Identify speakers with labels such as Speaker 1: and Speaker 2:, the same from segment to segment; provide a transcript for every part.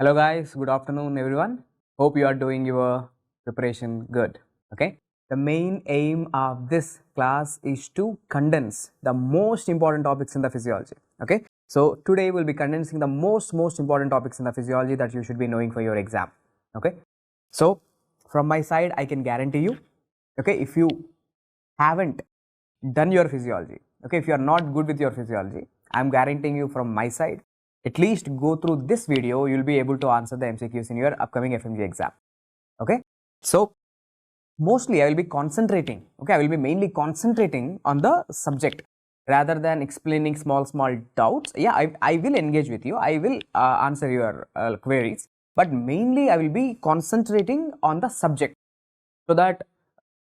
Speaker 1: Hello guys, good afternoon everyone. Hope you are doing your preparation good. Okay. The main aim of this class is to condense the most important topics in the physiology. Okay. So today we'll be condensing the most important topics in the physiology that you should be knowing for your exam. Okay. So from my side, I can guarantee you, okay, if you haven't done your physiology, okay, if you are not good with your physiology, I'm guaranteeing you from my side, at least go through this video, you'll be able to answer the MCQs in your upcoming FMGE exam. Okay. So mostly I will be concentrating, okay, I will be mainly concentrating on the subject rather than explaining small doubts. Yeah, I will engage with you, I will answer your queries, but mainly I will be concentrating on the subject so that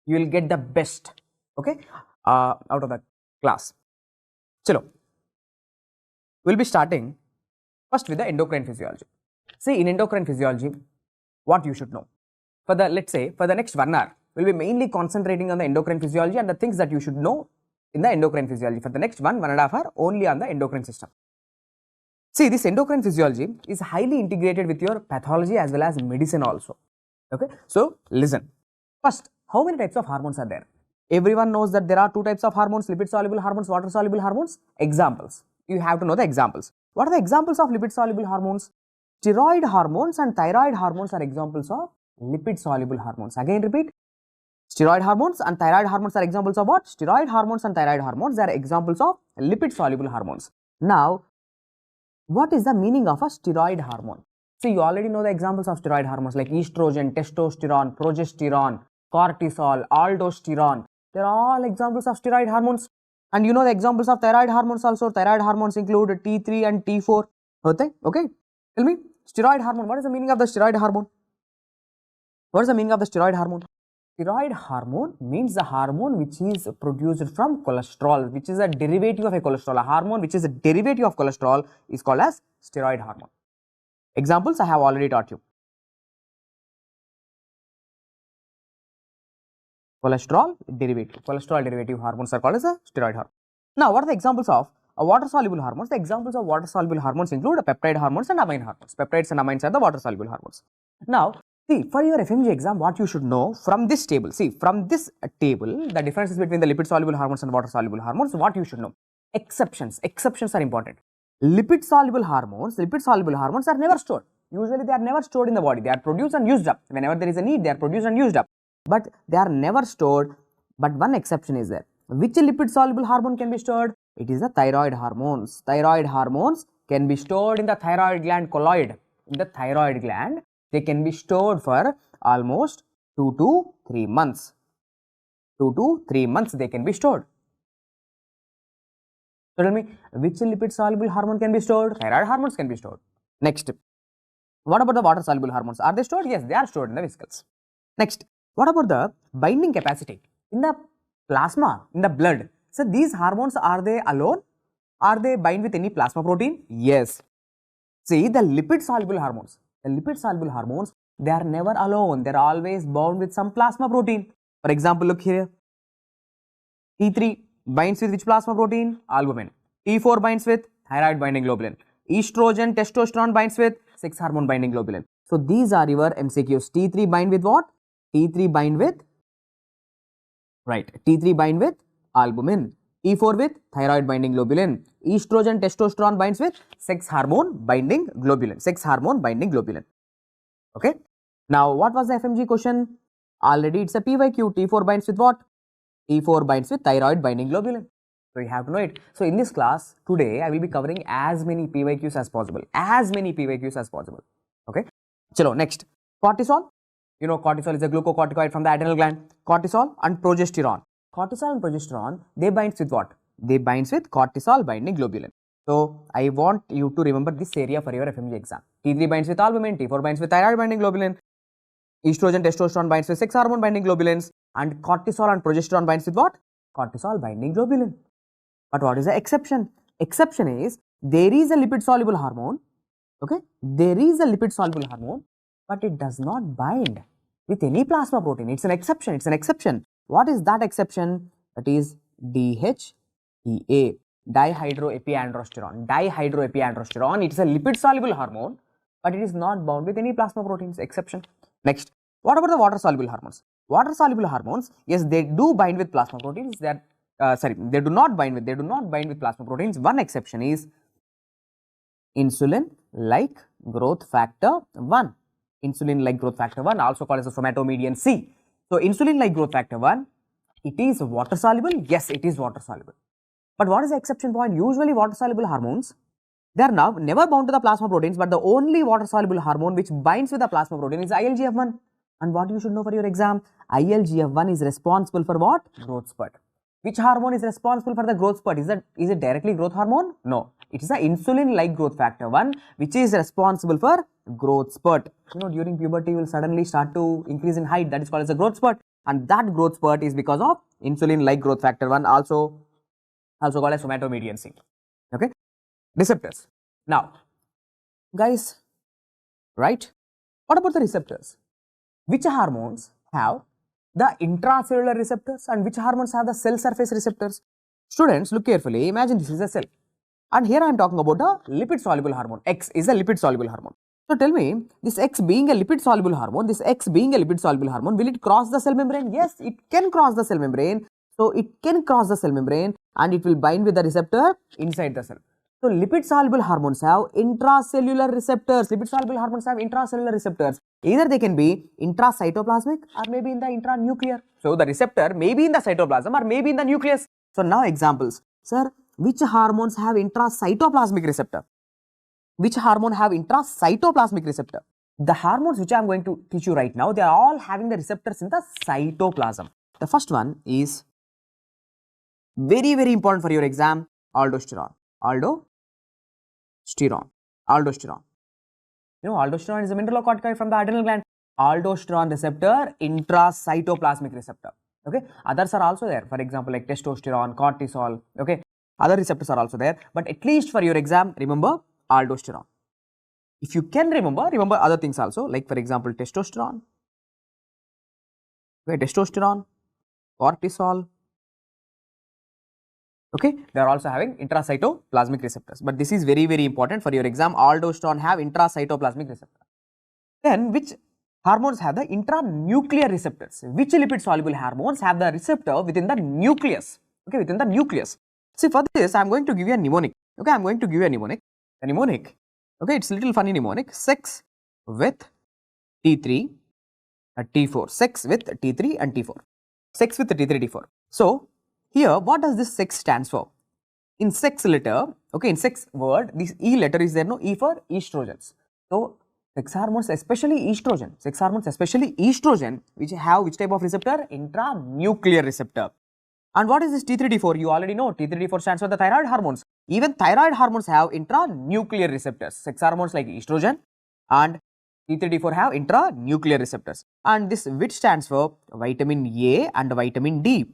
Speaker 1: you will get the best, okay, out of the class. Chalo, we'll be starting first with the endocrine physiology. See, in endocrine physiology, what you should know. For the, let's say, for the next 1 hour, we'll be mainly concentrating on the endocrine physiology and the things that you should know in the endocrine physiology. For the next 1.5 hour, only on the endocrine system. See, this endocrine physiology is highly integrated with your pathology as well as medicine also. Okay, so listen. First, how many types of hormones are there? Everyone knows that there are 2 types of hormones, lipid soluble hormones, water soluble hormones. Examples. You have to know the examples. What are the examples of lipid soluble hormones? Steroid hormones and thyroid hormones are examples of lipid soluble hormones. Again repeat. Steroid hormones and thyroid hormones are examples of what? Steroid hormones and thyroid hormones are examples of lipid soluble hormones. Now, what is the meaning of a steroid hormone? See, you already know the examples of steroid hormones like estrogen, testosterone, progesterone, cortisol, aldosterone. They are all examples of steroid hormones. And you know the examples of thyroid hormones also. Thyroid hormones include T3 and T4. Okay? Tell me, steroid hormone. What is the meaning of the steroid hormone? What is the meaning of the steroid hormone? Steroid hormone means the hormone which is produced from cholesterol, which is a derivative of a cholesterol. A hormone which is a derivative of cholesterol is called as steroid hormone. Examples I have already taught you. Cholesterol derivative hormones are called as a steroid hormone. Now, what are the examples of water soluble hormones? The examples of water soluble hormones include peptide hormones and amine hormones. Peptides and amines are the water soluble hormones. Now, see, for your FMGE exam, what you should know from this table. See, from this table, the differences between the lipid soluble hormones and water soluble hormones, what you should know. Exceptions are important. Lipid soluble hormones are never stored. Usually they are never stored in the body. They are produced and used up. Whenever there is a need, they are produced and used up. But they are never stored. But one exception is there. Which lipid soluble hormone can be stored? It is the thyroid hormones. Thyroid hormones can be stored in the thyroid gland colloid. In the thyroid gland, they can be stored for almost 2 to 3 months. 2 to 3 months they can be stored. So tell me, which lipid soluble hormone can be stored? Thyroid hormones can be stored. Next, what about the water soluble hormones? Are they stored? Yes, they are stored in the vesicles. Next, what about the binding capacity? In the plasma, in the blood, so these hormones, are they alone? Are they bind with any plasma protein? Yes. See, the lipid soluble hormones, they are never alone. They are always bound with some plasma protein. For example, look here. T3 binds with which plasma protein? Albumin. T4 binds with thyroid binding globulin. Estrogen, testosterone binds with sex hormone binding globulin. So these are your MCQs. T3 bind with what? T3 bind with, right, T3 bind with albumin. T4 with thyroid binding globulin. Estrogen, testosterone binds with sex hormone binding globulin. Okay. Now, what was the FMG question? Already it's a PYQ. T4 binds with what? T4 binds with thyroid binding globulin. So you have to know it. So in this class today, I will be covering as many PYQs as possible. Okay. Chalo, next. Cortisol. You know, cortisol is a glucocorticoid from the adrenal gland. Cortisol and progesterone. They binds with what? They binds with cortisol binding globulin. So I want you to remember this area for your FMGE exam. T3 binds with albumin, T4 binds with thyroid binding globulin, estrogen, testosterone binds with sex hormone binding globulins, and cortisol and progesterone binds with what? Cortisol binding globulin. But what is the exception? Exception is, there is a lipid soluble hormone, okay? But it does not bind with any plasma protein. It's an exception. What is that exception? That is DHEA, dihydroepiandrosterone. It is a lipid soluble hormone, but it is not bound with any plasma proteins, exception. Next, what about the water soluble hormones? Water soluble hormones, yes, they do bind with plasma proteins. They do not bind with plasma proteins. One exception is insulin like growth factor 1. Insulin like growth factor 1, also called as the somatomedian C. So insulin like growth factor 1, it is water soluble. Yes, it is water soluble. But what is the exception point? Usually water soluble hormones, they are now never bound to the plasma proteins, but the only water soluble hormone which binds with the plasma protein is ILGF1. And what you should know for your exam, ILGF1 is responsible for what? Growth spurt. Which hormone is responsible for the growth spurt? Is it directly growth hormone? No. It is the insulin like growth factor 1 which is responsible for growth spurt. You know, during puberty you will suddenly start to increase in height, that is called as a growth spurt, and that growth spurt is because of insulin like growth factor 1, also called as somatomedian C. Okay. Receptors. Now, guys, right? What about the receptors? Which hormones have the intracellular receptors and which hormones have the cell surface receptors? Students, look carefully. Imagine this is a cell, and here I am talking about the lipid soluble hormone. X is a lipid soluble hormone. So tell me, this X being a lipid soluble hormone, will it cross the cell membrane? Yes, it can cross the cell membrane. So it can cross the cell membrane and it will bind with the receptor inside the cell. So lipid soluble hormones have intracellular receptors. Either they can be intracytoplasmic or maybe in the intranuclear. So the receptor may be in the cytoplasm or maybe in the nucleus. So now examples. Sir, which hormones have intracytoplasmic receptor? Which hormone have intracytoplasmic receptor? The hormones which I am going to teach you right now, they are all having the receptors in the cytoplasm. The first one is very, very important for your exam, aldosterone. Aldosterone. You know, aldosterone is a mineralocorticoid from the adrenal gland. Aldosterone receptor, intracytoplasmic receptor. Okay. Others are also there. For example, like testosterone, cortisol. Okay. Other receptors are also there. But at least for your exam, remember aldosterone. If you can remember other things also. Like for example, testosterone. Okay, testosterone, cortisol. Okay, they are also having intracytoplasmic receptors, but this is very, very important for your exam. Aldosterone have intracytoplasmic receptor. Then which hormones have the intranuclear receptors? Which lipid soluble hormones have the receptor within the nucleus? Okay, within the nucleus. See, for this I am going to give you a mnemonic. Okay, I am going to give you a mnemonic. A mnemonic. Okay, it's a little funny mnemonic. Sex with T3 and T4. Sex with T3 and T4. Sex with T3 T4. So here, what does this sex stands for? In sex letter, okay, in sex word, this E letter is there, no? E for estrogens. So, sex hormones, especially estrogen, which have which type of receptor? Intranuclear receptor. And what is this T3D4? You already know, T3D4 stands for the thyroid hormones. Even thyroid hormones have intranuclear receptors. Sex hormones like estrogen and T3D4 have intranuclear receptors. And this which stands for vitamin A and vitamin D.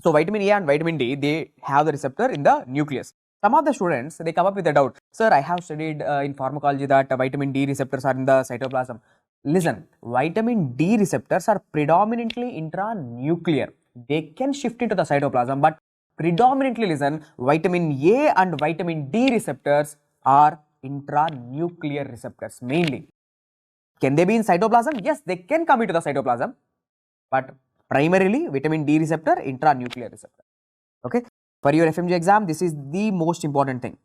Speaker 1: So vitamin A and vitamin D, they have the receptor in the nucleus. Some of the students, they come up with a doubt. Sir, I have studied in pharmacology that vitamin D receptors are in the cytoplasm. Listen, vitamin D receptors are predominantly intranuclear. They can shift into the cytoplasm, but predominantly, listen, vitamin A and vitamin D receptors are intranuclear receptors mainly. Can they be in cytoplasm? Yes, they can come into the cytoplasm, but primarily vitamin D receptor, intranuclear receptor. Okay. For your FMGE exam, this is the most important thing.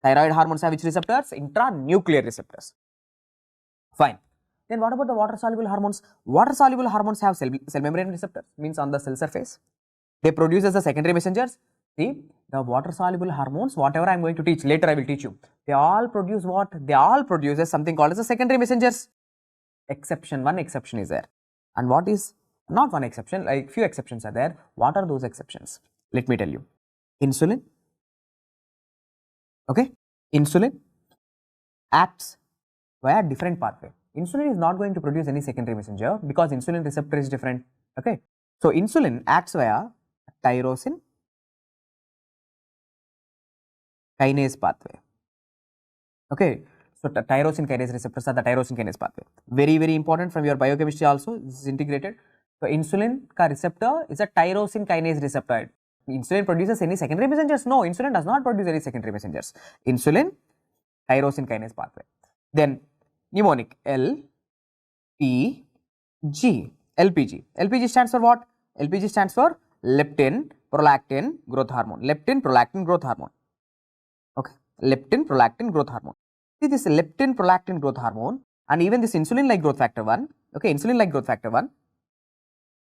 Speaker 1: Thyroid hormones have which receptors? Intranuclear receptors. Fine. Then what about the water soluble hormones? Water soluble hormones have cell membrane receptors, means on the cell surface. They produce as the secondary messengers. See, the water soluble hormones, whatever I am going to teach, later I will teach you. They all produce what? They all produce as something called as the secondary messengers. Exception, one exception is there. And what is? Not one exception, like few exceptions are there. What are those exceptions? Let me tell you. Insulin. Okay. Insulin acts via different pathway. Insulin is not going to produce any secondary messenger because insulin receptor is different. Okay. So insulin acts via tyrosine kinase pathway. Okay. So tyrosine kinase receptors are the tyrosine kinase pathway. Very, very important from your biochemistry also. This is integrated. So insulin ka receptor is a tyrosine kinase receptor. Insulin produces any secondary messengers? No, insulin does not produce any secondary messengers. Insulin, tyrosine kinase pathway. Then mnemonic L, P, G. LPG. LPG stands for what? LPG stands for leptin, prolactin, growth hormone. Leptin, prolactin, growth hormone. Okay. Leptin, prolactin, growth hormone. See this leptin, prolactin, growth hormone and even this insulin like growth factor 1. Okay. Insulin like growth factor 1.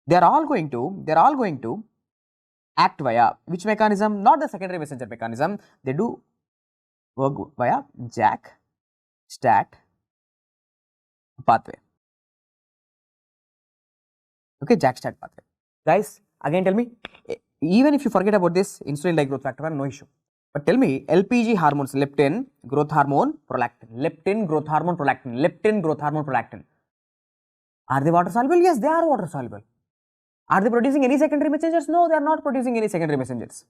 Speaker 1: They are all going to act via which mechanism? Not the secondary messenger mechanism. They do work via JAK, STAT pathway. Okay, JAK-STAT pathway. Guys, again tell me, even if you forget about this insulin like growth factor 1, no issue. But tell me, LPG hormones, leptin, growth hormone, prolactin. Leptin, growth hormone, prolactin. Leptin, growth hormone, prolactin. Are they water soluble? Yes, they are water soluble. Are they producing any secondary messengers? No, they are not producing any secondary messengers.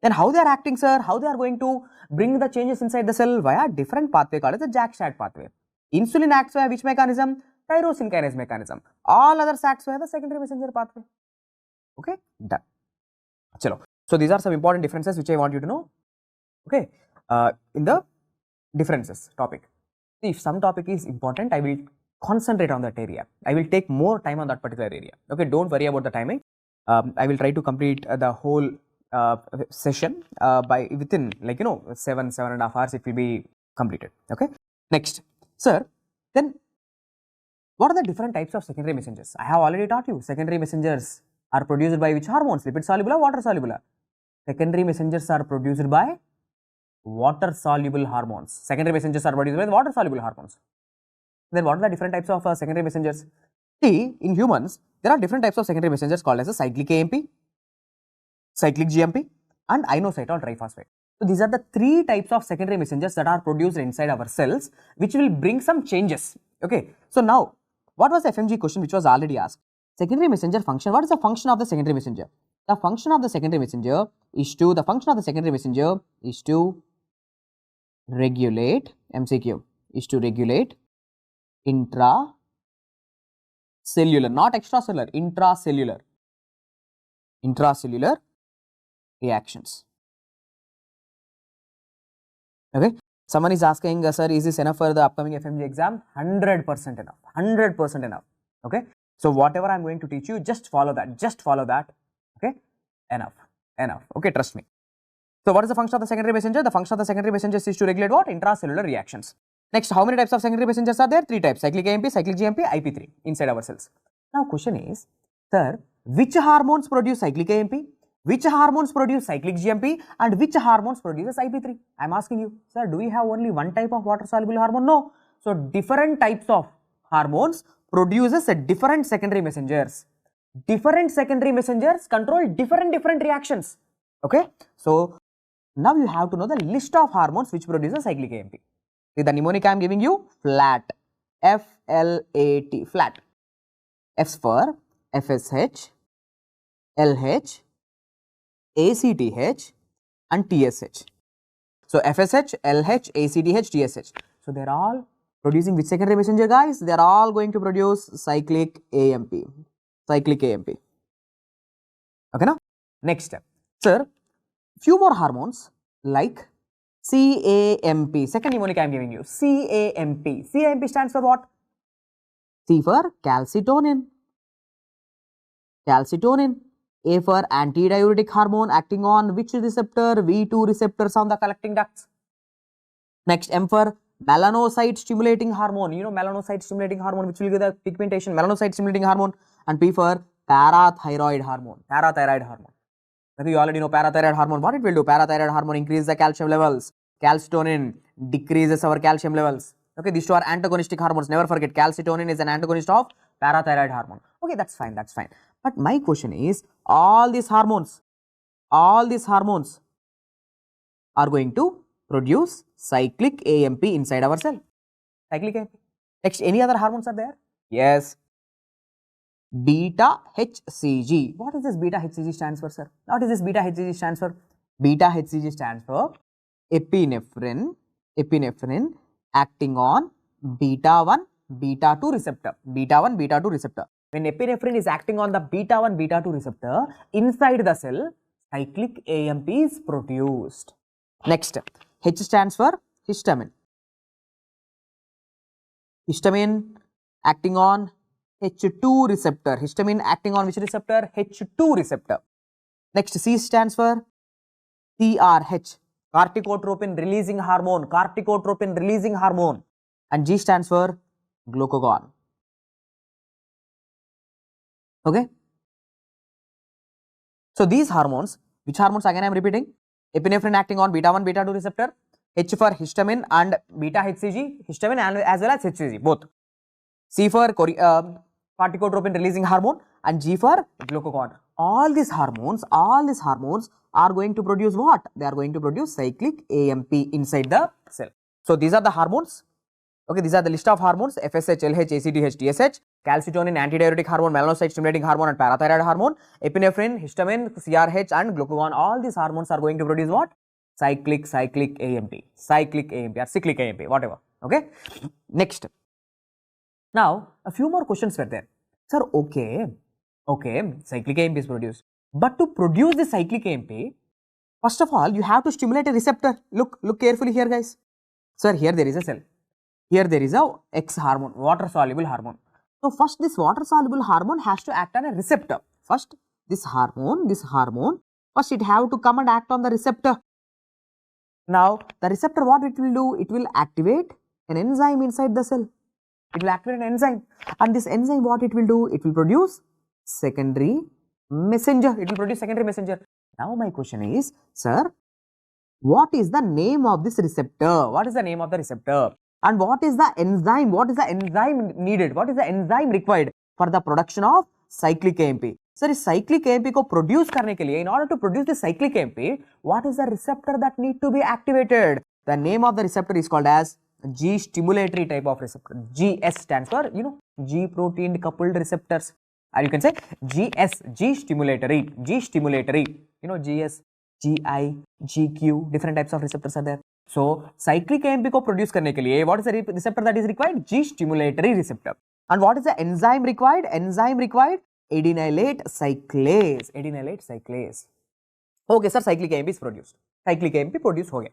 Speaker 1: Then how they are acting, sir? How they are going to bring the changes inside the cell? Via different pathway called as the JAK-STAT pathway. Insulin acts via which mechanism? Tyrosine kinase mechanism. All others acts via the secondary messenger pathway. Okay, done. Chalo. So these are some important differences which I want you to know. Okay, in the differences topic. See, if some topic is important, I will concentrate on that area. I will take more time on that particular area. Okay, don't worry about the timing. I will try to complete the whole session by within 7.5 hours it will be completed. Okay, next, sir, then what are the different types of secondary messengers? I have already taught you. Secondary messengers are produced by which hormones? Lipid soluble or water soluble? Secondary messengers are produced by water soluble hormones. Secondary messengers are produced by water soluble hormones. Then what are the different types of secondary messengers? See, in humans, there are different types of secondary messengers called as a cyclic AMP, cyclic GMP and inositol triphosphate. So these are the three types of secondary messengers that are produced inside our cells which will bring some changes. Okay. So now, what was the FMGE question which was already asked? Secondary messenger function. What is the function of the secondary messenger? The function of the secondary messenger is to regulate, MCQ, is to regulate intracellular, not extracellular, intracellular reactions. Okay. Someone is asking, sir, is this enough for the upcoming FMGE exam? 100% enough. 100% enough. Okay. So whatever I am going to teach you, just follow that. Just follow that. Okay. Enough. Enough. Okay. Trust me. So what is the function of the secondary messenger? The function of the secondary messenger is to regulate what? Intracellular reactions. Next, how many types of secondary messengers are there? 3 types. Cyclic AMP, cyclic GMP, IP3 inside our cells. Now question is, sir, which hormones produce cyclic AMP? Which hormones produce cyclic GMP and which hormones produces IP3? I am asking you, sir, do we have only one type of water soluble hormone? No. So different types of hormones produces different secondary messengers. Different secondary messengers control different reactions. Okay. So now you have to know the list of hormones which produces cyclic AMP. See the mnemonic I am giving you, flat, F-L-A-T, flat. F's for FSH, LH, ACTH and TSH. So FSH, LH, ACTH, TSH. So they are all producing which secondary messenger, guys? They are all going to produce cyclic AMP. Cyclic AMP. Okay, now? Next, sir, few more hormones like CAMP. Second mnemonic I am giving you. CAMP. CAMP stands for what? C for calcitonin. Calcitonin. A for antidiuretic hormone acting on which receptor? V2 receptors on the collecting ducts. Next, M for melanocyte stimulating hormone. You know melanocyte stimulating hormone which will give the pigmentation. Melanocyte stimulating hormone. And P for parathyroid hormone. Parathyroid hormone. Maybe you already know parathyroid hormone. What it will do? Parathyroid hormone increases the calcium levels. Calcitonin decreases our calcium levels. Okay, these two are antagonistic hormones. Never forget, calcitonin is an antagonist of parathyroid hormone. Okay, that's fine, that's fine. But my question is, all these hormones are going to produce cyclic AMP inside our cell. Cyclic AMP. Next, any other hormones are there? Yes. Beta HCG. What is this beta HCG stands for, sir? What is this beta HCG stands for? Beta HCG stands for epinephrine acting on beta 1, beta 2 receptor. Beta 1, beta 2 receptor. When epinephrine is acting on the beta 1, beta 2 receptor, inside the cell, cyclic AMP is produced. Next, H stands for histamine. Histamine acting on H2 receptor. Histamine acting on which receptor? H2 receptor. Next, C stands for TRH, corticotropin releasing hormone, corticotropin releasing hormone, and G stands for glucagon. Okay. So these hormones, which hormones again I am repeating? Epinephrine acting on beta 1, beta 2 receptor, H for histamine and beta HCG, histamine and as well as HCG both. C for corticotropin releasing hormone and G for glucagon. All these hormones are going to produce what? They are going to produce cyclic AMP inside the cell. So these are the hormones. Okay, these are the list of hormones: FSH, LH, ACTH, TSH, calcitonin, antidiuretic hormone, melanocyte stimulating hormone and parathyroid hormone, epinephrine, histamine, CRH and glucagon. All these hormones are going to produce what? Cyclic AMP, cyclic AMP or cyclic AMP, whatever. Okay. Next. Now, a few more questions were there. Sir, okay, cyclic AMP is produced. But to produce the cyclic AMP, first of all, you have to stimulate a receptor. Look carefully here, guys. Sir, here there is a cell. Here there is a X hormone, water soluble hormone. So first this water soluble hormone has to act on a receptor. First this hormone, first it have to come and act on the receptor. Now the receptor, what it will do? It will activate an enzyme inside the cell. It will activate an enzyme, and this enzyme, what it will do? It will produce secondary messenger. It will produce secondary messenger. Now my question is, sir, what is the name of this receptor? What is the name of the receptor? And what is the enzyme? What is the enzyme needed? What is the enzyme required for the production of cyclic AMP? Sir, इस cyclic AMP को produce करने के लिए, in order to produce the cyclic AMP, what is the receptor that need to be activated? The name of the receptor is called as G stimulatory type of receptor. GS stands for, G protein coupled receptors. Or you can say GS, G stimulatory, GS, GI, GQ, different types of receptors are there. So, cyclic AMP को produce करने के लिए, what is the receptor that is required? G stimulatory receptor. And what is the enzyme required? Enzyme required adenylate cyclase. Adenylate cyclase. Okay, sir, cyclic AMP is produced. Cyclic AMP produced हो गया.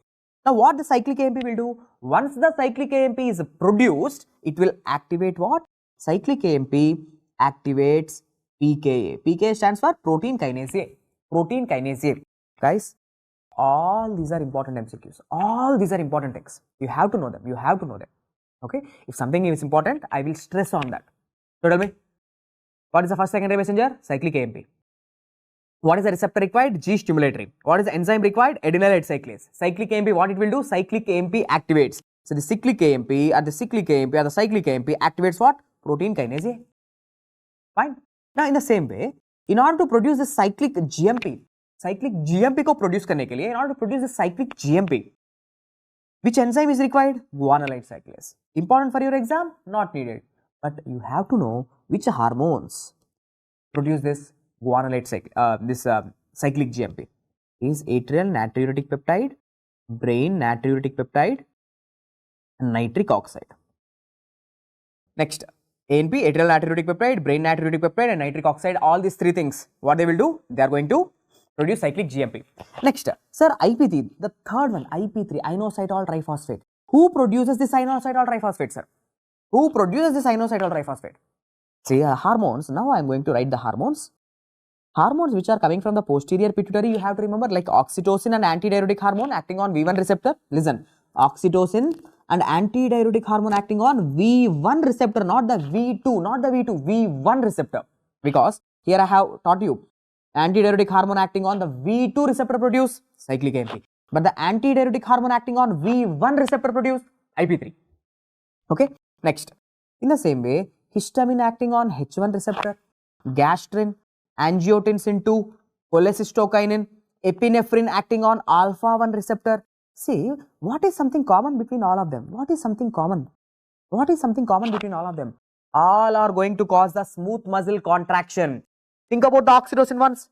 Speaker 1: Now, what the cyclic AMP will do? Once the cyclic AMP is produced, it will activate what? Cyclic AMP activates PKA. PKA stands for protein kinase A. Protein kinase A. Guys, all these are important MCQs. All these are important things. You have to know them. You have to know them. Okay? If something is important, I will stress on that. So tell me, what is the first secondary messenger? Cyclic AMP. What is the receptor required? G stimulatory. What is the enzyme required? Adenylate cyclase. Cyclic AMP, what it will do? Cyclic AMP activates. So the cyclic AMP or the cyclic AMP or the cyclic AMP activates what? Protein kinase A. Fine. Now in the same way, in order to produce the cyclic GMP को produce करने के लिए, in order to produce the cyclic GMP, which enzyme is required? Guanylate cyclase. Important for your exam? Not needed. But you have to know which hormones produce this guanylate cyclic GMP. Is atrial natriuretic peptide, brain natriuretic peptide, and nitric oxide. Next, ANP, atrial natriuretic peptide, brain natriuretic peptide, and nitric oxide. All these three things, what they will do? They are going to produce cyclic GMP. Next, sir, IP3, the third one, IP3, inositol triphosphate. Who produces this inositol triphosphate, sir? Who produces this inositol triphosphate? See, hormones. Now I am going to write the hormones. Hormones which are coming from the posterior pituitary, you have to remember, like oxytocin and antidiuretic hormone acting on V1 receptor. Listen, oxytocin and antidiuretic hormone acting on V1 receptor, not the V2, V1 receptor. Because here I have taught you, antidiuretic hormone acting on the V2 receptor produce cyclic AMP. But the antidiuretic hormone acting on V1 receptor produce IP3. Okay. Next, in the same way, histamine acting on H1 receptor, gastrin, angiotensin 2, cholecystokinin, epinephrine acting on alpha 1 receptor. See, what is something common between all of them? What is something common? What is something common between all of them? All are going to cause the smooth muscle contraction. Think about the oxytocin once.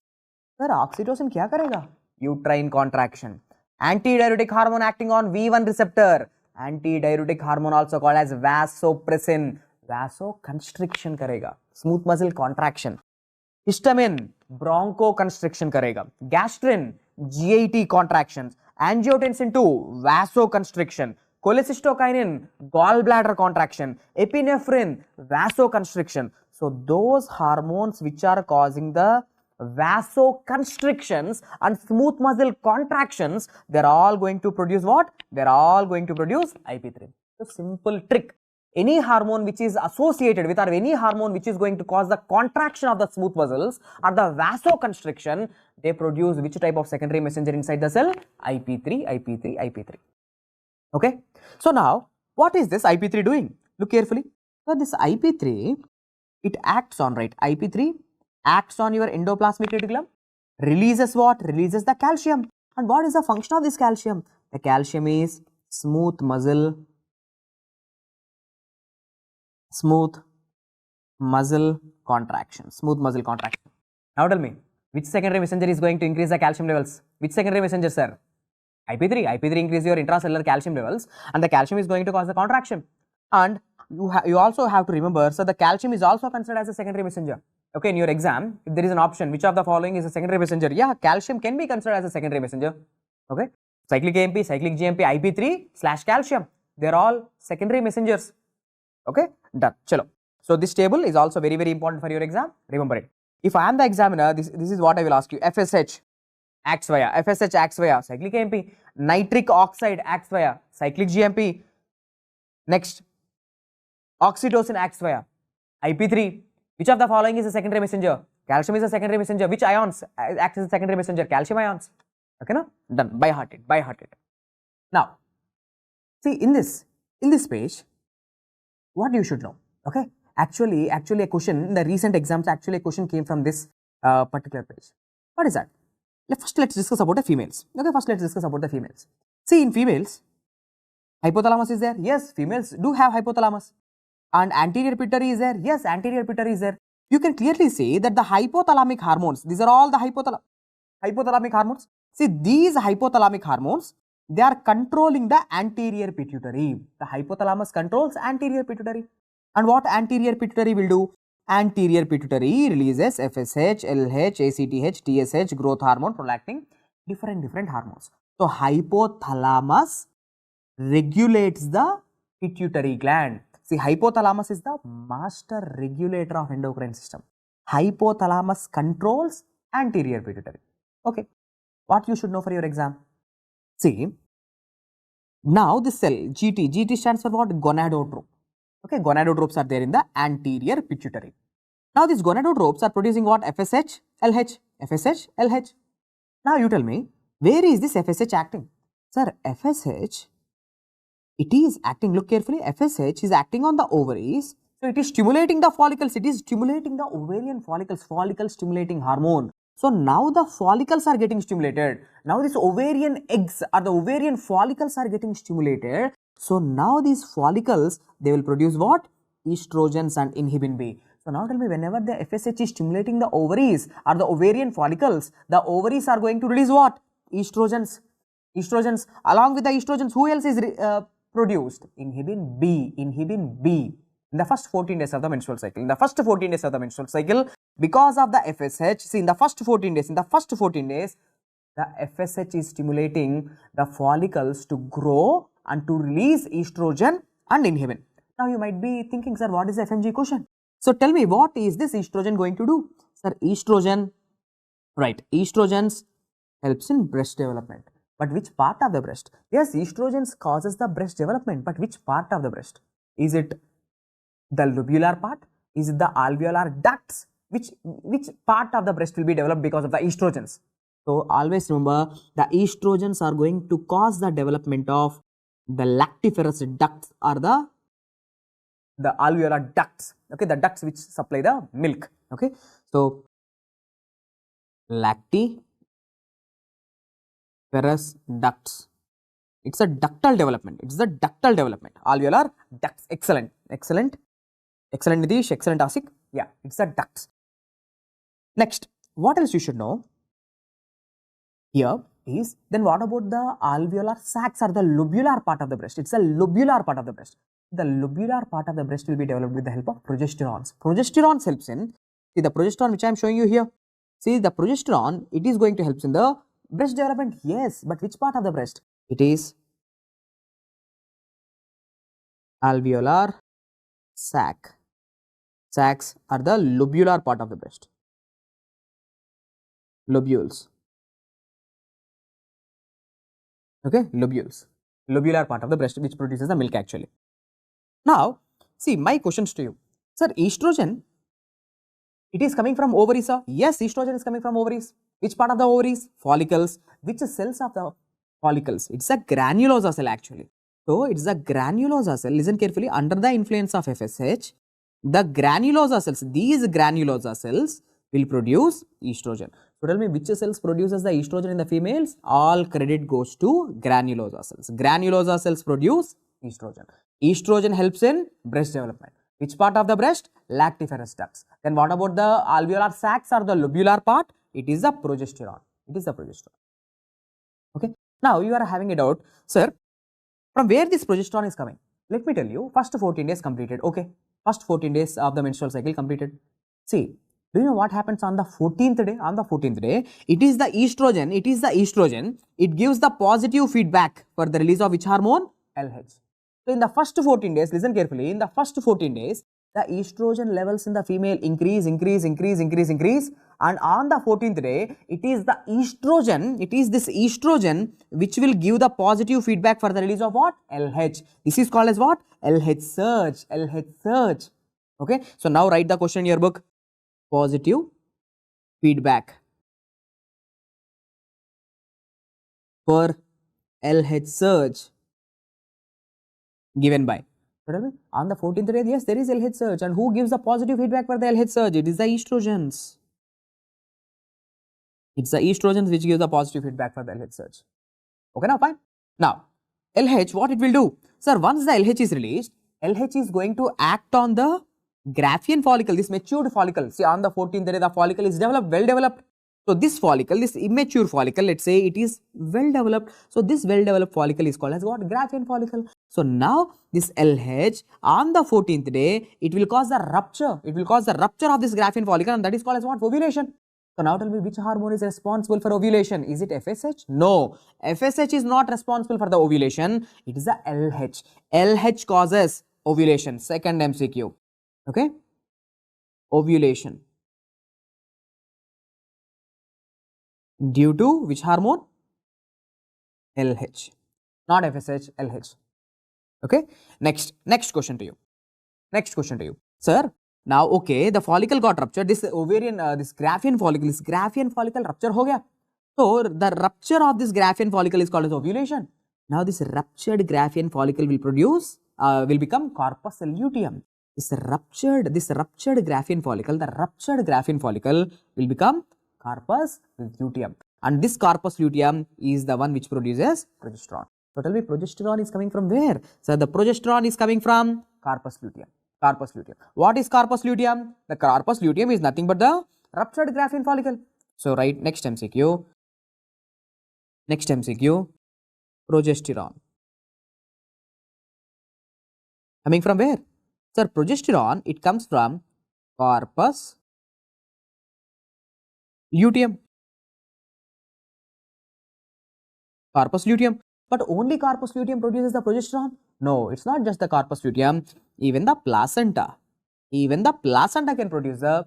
Speaker 1: Sir, oxytocin क्या करेगा? Uterine contraction. Antidiuretic hormone acting on V1 receptor. Antidiuretic hormone also called as vasopressin. Vasoconstriction करेगा. Smooth muscle contraction. Histamine, bronchoconstriction करेगा. Gastrin, GIT contractions. Angiotensin 2, vasoconstriction. cholecystokinin, gallbladder contraction, epinephrine, vasoconstriction. So those hormones which are causing the vasoconstrictions and smooth muscle contractions, they are all going to produce what? They are all going to produce IP3. So simple trick. Any hormone which is associated with, or any hormone which is going to cause the contraction of the smooth muscles or the vasoconstriction, they produce which type of secondary messenger inside the cell? IP3, IP3, IP3. Okay. So now, what is this IP3 doing? Look carefully. So this IP3, it acts on, right? IP3 acts on your endoplasmic reticulum, releases what? Releases the calcium. And what is the function of this calcium? The calcium is smooth muscle contraction, smooth muscle contraction. Now tell me, which secondary messenger is going to increase the calcium levels? Which secondary messenger, sir? IP3. IP3 increase your intracellular calcium levels, and the calcium is going to cause the contraction. And you also have to remember, so the calcium is also considered as a secondary messenger. Okay, in your exam, if there is an option, which of the following is a secondary messenger? Yeah, calcium can be considered as a secondary messenger. Okay, cyclic AMP, cyclic GMP, IP3/calcium, they are all secondary messengers. Okay, done. Chalo. So this table is also very, very important for your exam. Remember it. If I am the examiner, this is what I will ask you. FSH acts via cyclic AMP. Nitric oxide acts via cyclic GMP. Next, oxytocin acts via IP3. Which of the following is a secondary messenger? Calcium is a secondary messenger. Which ions act as a secondary messenger? Calcium ions. Okay, no? Done. By heart it. Now, see in this page, what you should know. Okay, actually a question in the recent exams, actually a question came from this particular page. What is that? First let's discuss about the females. Okay, see, in females, hypothalamus is there. Yes, females do have hypothalamus. And anterior pituitary is there. Yes, anterior pituitary is there. You can clearly see that the hypothalamic hormones, these are all the hypothalamic hormones. See, these hypothalamic hormones, they are controlling the anterior pituitary. The hypothalamus controls anterior pituitary. And what anterior pituitary will do? Anterior pituitary releases FSH, LH, ACTH, TSH, growth hormone, prolactin, different hormones. So hypothalamus regulates the pituitary gland. See, hypothalamus is the master regulator of endocrine system. Hypothalamus controls anterior pituitary. Okay, what you should know for your exam? See, now this cell GT stands for what? Gonadotrope. Okay, gonadotropes are there in the anterior pituitary. Now these gonadotropes are producing what? FSH, LH. Now you tell me, where is this FSH acting? Sir, FSH, it is acting, look carefully, FSH is acting on the ovaries. So it is stimulating the follicles, it is stimulating the ovarian follicles, follicle stimulating hormone. So now the follicles are getting stimulated. Now this ovarian eggs or the ovarian follicles are getting stimulated. So now these follicles, they will produce what? Estrogens and inhibin B. So now tell me, whenever the FSH is stimulating the ovaries or the ovarian follicles, the ovaries are going to release what? Estrogens. Along with the estrogens, who else is produced? Inhibin B. In the first 14 days of the menstrual cycle. Because of the FSH, see, in the first 14 days, the FSH is stimulating the follicles to grow and to release estrogen and inhibin. Now you might be thinking, sir, what is the FMGE question? So tell me, what is this estrogen going to do? Sir, estrogen, right, estrogens helps in breast development. But which part of the breast? Yes, estrogens causes the breast development, but which part of the breast? Is it the lobular part? Is it the alveolar ducts? Which part of the breast will be developed because of the estrogens? So always remember, the estrogens are going to cause the development of the lactiferous ducts or the alveolar ducts. Okay, the ducts which supply the milk. Okay, so lactiferous ducts. It's a ductal development. Alveolar ducts. Excellent, Nitish. Excellent, Asik. Yeah, it's the ducts. Next, what else you should know here is, then what about the alveolar sacs or the lobular part of the breast? It's a lobular part of the breast. The lobular part of the breast will be developed with the help of progesterones. Progesterones helps in, see the progesterone which I am showing you here. See the progesterone, it is going to help in the breast development. Yes, but which part of the breast? It is alveolar sac. Sacs are the lobular part of the breast. Lobules. Okay, lobules. Lobular part of the breast which produces the milk actually. Now, see my questions to you. Sir, estrogen, it is coming from ovaries, sir? Yes, estrogen is coming from ovaries. Which part of the ovaries? Follicles. Which cells of the follicles? It's a granulosa cell actually. So, it's a granulosa cell. Listen carefully. Under the influence of FSH, the granulosa cells, these granulosa cells will produce estrogen. So, tell me which cells produces the estrogen in the females? All credit goes to granulosa cells. Granulosa cells produce estrogen. Estrogen helps in breast development. Which part of the breast? Lactiferous ducts. Then what about the alveolar sacs or the lobular part? It is the progesterone. It is the progesterone. Okay. Now, you are having a doubt, sir, from where this progesterone is coming? Let me tell you, first 14 days completed. Okay. First 14 days of the menstrual cycle completed. See, do you know what happens on the 14th day? On the 14th day, it is the estrogen. It is the estrogen. It gives the positive feedback for the release of which hormone? LH. So, in the first 14 days, listen carefully, in the first 14 days, the estrogen levels in the female increase and on the 14th day, it is the estrogen, it is this estrogen which will give the positive feedback for the release of what? LH. This is called as what? LH surge, LH surge. Okay. So, now write the question in your book. Positive feedback for LH surge given by. On the 14th day, yes, there is LH surge. And who gives the positive feedback for the LH surge? It is the estrogens. It's the estrogens which gives the positive feedback for the LH surge. Okay, now fine. Now, LH, what it will do? Sir, once the LH is released, LH is going to act on the Graafian follicle, this matured follicle. See, on the 14th day, the follicle is developed, well developed. So, this follicle, this immature follicle, let's say it is well developed. So, this well developed follicle is called as what? Graafian follicle. So, now this LH on the 14th day, it will cause the rupture. It will cause the rupture of this Graafian follicle and that is called as what? Ovulation. So, now tell me which hormone is responsible for ovulation? Is it FSH? No. FSH is not responsible for the ovulation. It is the LH. LH causes ovulation. Second MCQ. Okay. Ovulation. Due to which hormone? LH. Not FSH, LH. Okay. Next question to you. Next question to you. Sir, now okay, the follicle got ruptured. This ovarian, this Graafian follicle rupture ho gaya. So, the rupture of this Graafian follicle is called as ovulation. Now, this ruptured Graafian follicle will produce, will become corpus luteum. This ruptured Graafian follicle, the ruptured Graafian follicle will become corpus luteum. And this corpus luteum is the one which produces progesterone. So, tell me progesterone is coming from where? So, the progesterone is coming from corpus luteum. Corpus luteum. What is corpus luteum? The corpus luteum is nothing but the ruptured Graafian follicle. So, write next MCQ. Next MCQ. Progesterone. Coming from where? Sir, progesterone, it comes from corpus luteum. Corpus luteum. But only corpus luteum produces the progesterone? No, it's not just the corpus luteum. Even the placenta. Even the placenta can produce the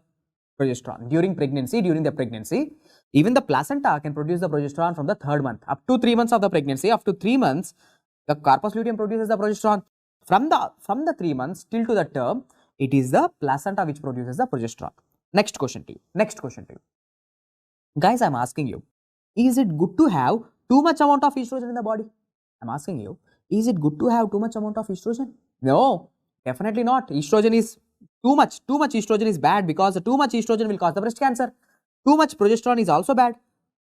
Speaker 1: progesterone. During the pregnancy, even the placenta can produce the progesterone from the 3rd month. Up to 3 months of the pregnancy, up to 3 months, the corpus luteum produces the progesterone. From the 3 months till to the term, it is the placenta which produces the progesterone. Next question to you. Guys, I am asking you, is it good to have too much amount of estrogen in the body? I am asking you, is it good to have too much amount of estrogen? No, definitely not. Estrogen is too much estrogen is bad because too much estrogen will cause the breast cancer. Too much progesterone is also bad.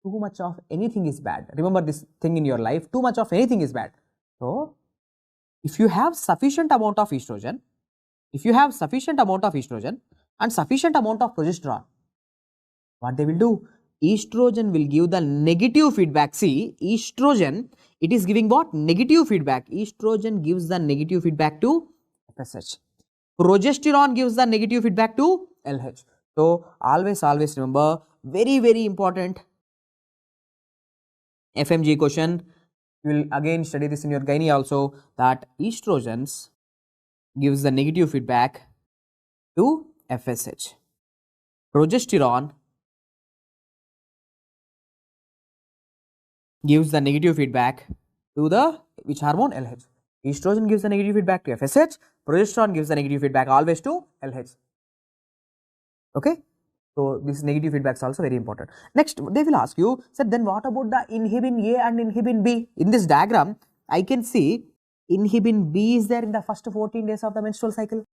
Speaker 1: Too much of anything is bad. Remember this thing in your life, too much of anything is bad. So, if you have sufficient amount of estrogen, and sufficient amount of progesterone, what they will do? Estrogen will give the negative feedback. See, estrogen, it is giving what? Negative feedback. Estrogen gives the negative feedback to FSH. Progesterone gives the negative feedback to LH. So, always remember, very important FMGE question. You will again study this in your gynae also, that estrogens gives the negative feedback to FSH. Progesterone gives the negative feedback to the which hormone? LH. Estrogen gives the negative feedback to FSH. Progesterone gives the negative feedback always to LH. Okay. So this negative feedback is also very important. Next, they will ask you, sir, then what about the inhibin A and inhibin B? In this diagram, I can see inhibin B is there in the first 14 days of the menstrual cycle.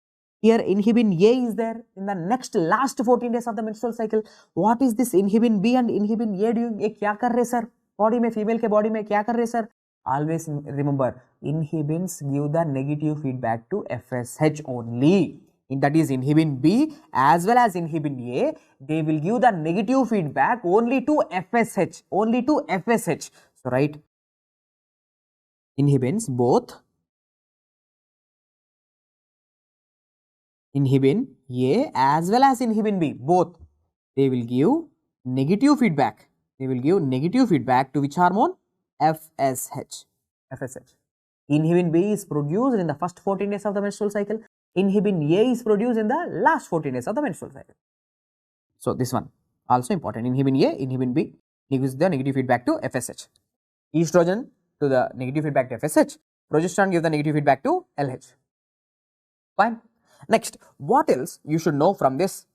Speaker 1: Here inhibin A is there in the last 14 days of the menstrual cycle. What is this inhibin B and inhibin A doing? ये क्या कर रहे sir? Body में, female के body में क्या कर रहे sir? Always remember, inhibins give the negative feedback to FSH only. That is inhibin B as well as inhibin A, they will give the negative feedback only to FSH, only to FSH. So write inhibins, both inhibin A as well as inhibin B, both they will give negative feedback. They will give negative feedback to which hormone? FSH. FSH. Inhibin B is produced in the first 14 days of the menstrual cycle. Inhibin A is produced in the last 14 days of the menstrual cycle. So this one also important. Inhibin A, inhibin B gives the negative feedback to FSH. Estrogen to the negative feedback to FSH. Progesterone gives the negative feedback to LH. Fine. Next, what else you should know from this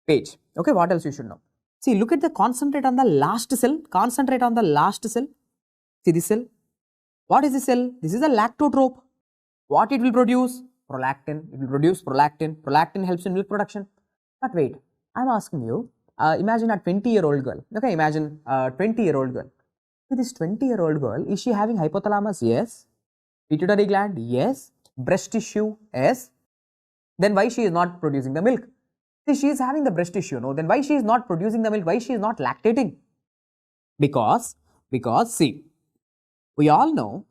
Speaker 1: page? Okay, what else you should know? See, look at the concentrate on the last cell. Concentrate on the last cell. See this cell. What is this cell? This is a lactotrope. What it will produce? Prolactin. It will produce prolactin. Prolactin helps in milk production. But wait, I am asking you, imagine a 20-year-old girl. Okay, imagine a 20-year-old girl. See, this 20-year-old girl, is she having hypothalamus? Yes. Pituitary gland? Yes. Breast tissue? Yes. Then why she is not producing the milk? See, she is having the breast tissue, no? Then why she is not producing the milk? Why she is not lactating? Because see, we all know,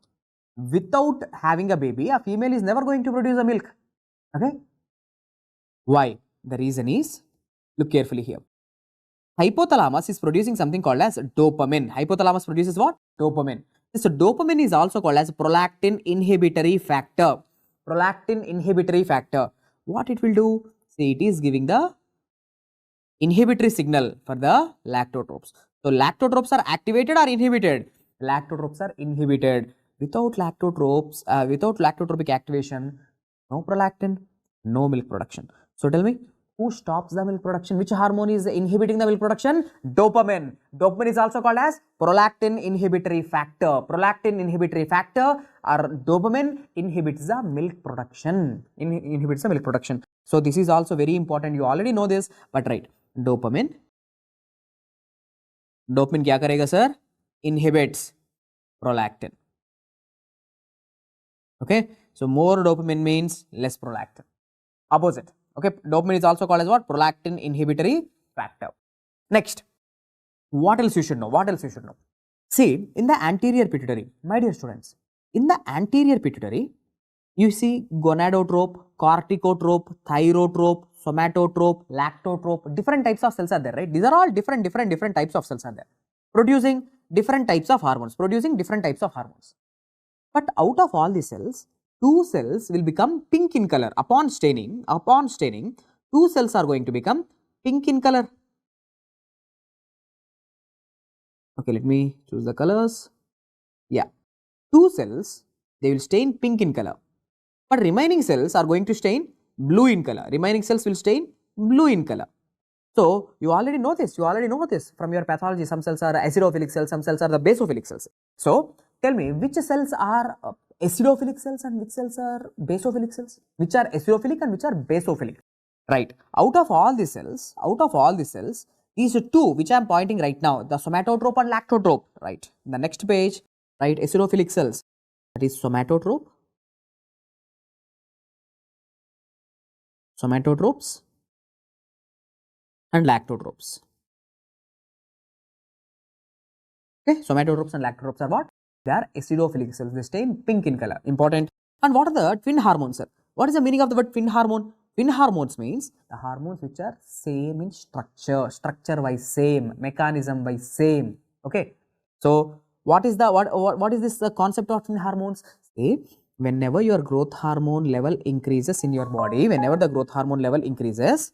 Speaker 1: without having a baby, a female is never going to produce a milk. Okay? Why? The reason is, look carefully here. Hypothalamus is producing something called as dopamine. Hypothalamus produces what? Dopamine. This dopamine is also called as prolactin inhibitory factor. Prolactin inhibitory factor. What it will do? See, it is giving the inhibitory signal for the lactotropes. So, lactotropes are activated or inhibited? Lactotropes are inhibited. Without lactotropes, without lactotropic activation, no prolactin, no milk production. So, tell me, who stops the milk production? Which hormone is inhibiting the milk production? Dopamine. Dopamine is also called as prolactin inhibitory factor. Prolactin inhibitory factor or dopamine inhibits the milk production. Inhibits the milk production. So, this is also very important. You already know this, but right. Dopamine. Dopamine क्या करेगा sir? Inhibits prolactin. Okay. So, more dopamine means less prolactin. Opposite. Okay. Dopamine is also called as what? Prolactin inhibitory factor. Next. What else you should know? What else you should know? See, in the anterior pituitary, my dear students, in the anterior pituitary, you see gonadotrope, corticotrope, thyrotrope, somatotrope, lactotrope, different types of cells are there, right? These are all different types of cells are there, producing different types of hormones, But out of all the cells, two cells will become pink in color. Upon staining, two cells are going to become pink in color. Okay, let me choose the colors. Yeah, two cells, they will stain pink in color. But remaining cells are going to stain blue in color. Remaining cells will stain blue in color. So, you already know this. From your pathology. Some cells are acidophilic cells, some cells are the basophilic cells. So, tell me, which cells are acidophilic cells and which cells are basophilic cells? Which are acidophilic and which are basophilic? Right. Out of all these cells, these two which I am pointing right now, the somatotrope and lactotrope, right? In the next page, right, acidophilic cells, that is somatotropes and lactotropes. Okay, somatotropes and lactotropes are what? They are acidophilic cells. They stain pink in color. Important. And what are the twin hormones, sir? What is the meaning of the word twin hormone? Twin hormones means the hormones which are same in structure wise same, mechanism wise same. Okay. So what is this concept of twin hormones? Say, whenever your growth hormone level increases in your body, whenever the growth hormone level increases,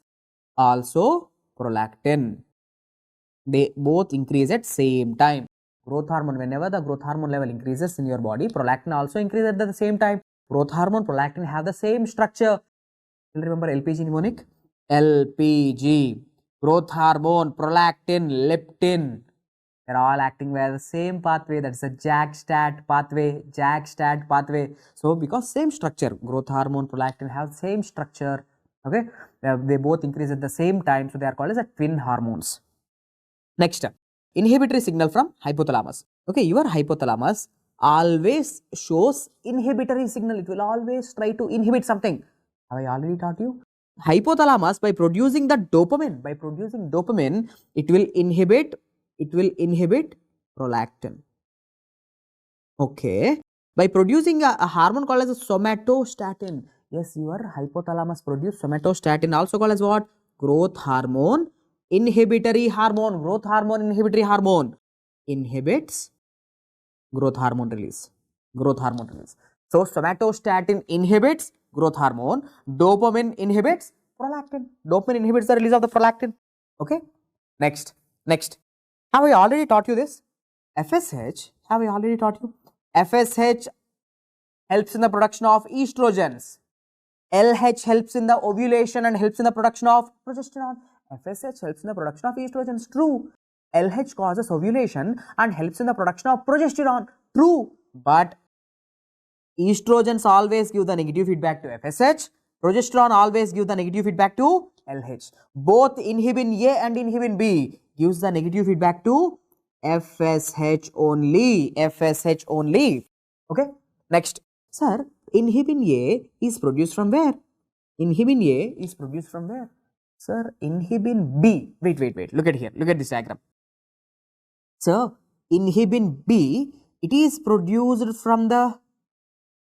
Speaker 1: also prolactin, they both increase at same time. Growth hormone, whenever the growth hormone level increases in your body, prolactin also increases at the same time. Growth hormone, prolactin have the same structure. Remember LPG mnemonic? LPG, growth hormone, prolactin, leptin, they're all acting via the same pathway. That's a JAK-STAT pathway, JAK-STAT pathway. So because same structure, growth hormone, prolactin have same structure. Okay, they both increase at the same time, so they are called as a twin hormones. Next, inhibitory signal from hypothalamus. Okay, your hypothalamus always shows inhibitory signal. It will always try to inhibit something. Have I already taught you? Hypothalamus, by producing the dopamine, it will inhibit prolactin. Okay, by producing a hormone called as a somatostatin. Yes, your hypothalamus produce somatostatin, also called as what? Growth hormone inhibitory hormone. Growth hormone inhibitory hormone inhibits growth hormone release. So somatostatin inhibits growth hormone, dopamine inhibits prolactin. Dopamine inhibits the release of the prolactin. Okay, next. Have I already taught you this? FSH, have I already taught you? FSH helps in the production of estrogens. LH helps in the ovulation and helps in the production of progesterone. FSH helps in the production of estrogens. True. LH causes ovulation and helps in the production of progesterone. True. But estrogens always give the negative feedback to FSH. Progesterone always give the negative feedback to LH. Both inhibin A and inhibin B gives the negative feedback to FSH only. Okay. Next. Sir, inhibin A is produced from where? Sir, inhibin B. Wait. Look at here. Look at this diagram. So, inhibin B, it is produced from the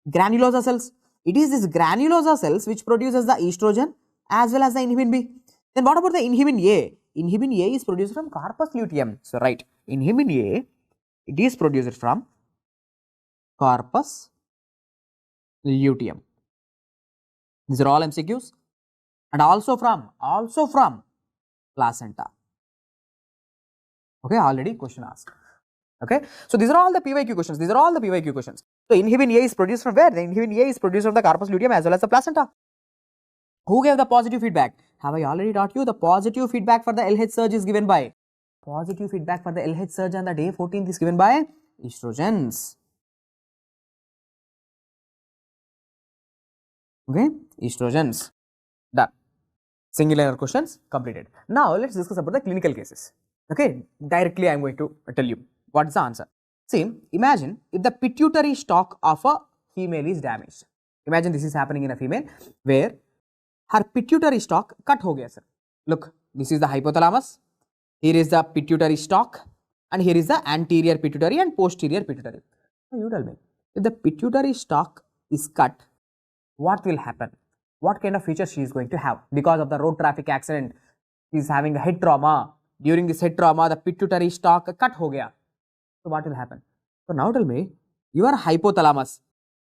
Speaker 1: granulosa cells. It is this granulosa cells which produces the estrogen as well as the inhibin B. Then what about the inhibin A? Inhibin A is produced from corpus luteum. So, right, inhibin A, it is produced from corpus luteum. These are all MCQs. And also from placenta. Okay, already question asked. Okay, so these are all the PYQ questions. So inhibin A is produced from where? The inhibin A is produced from the corpus luteum as well as the placenta. Who gave the positive feedback? Have I already taught you? The positive feedback for the LH surge is given by on the day 14th is given by estrogens. Okay, estrogens. Done. Single error questions completed. Now let's discuss about the clinical cases. Okay, directly I am going to tell you what is the answer. See, imagine if the pituitary stalk of a female is damaged. Imagine this is happening in a female where her pituitary stalk cut ho gaya, sir. Look, this is the hypothalamus, here is the pituitary stalk, and here is the anterior pituitary and posterior pituitary. Now you tell me, if the pituitary stalk is cut, what will happen? What kind of features she is going to have? Because of the road traffic accident, she is having a head trauma. During this head trauma, the pituitary stalk cut ho gaya. So what will happen? So now tell me, your hypothalamus,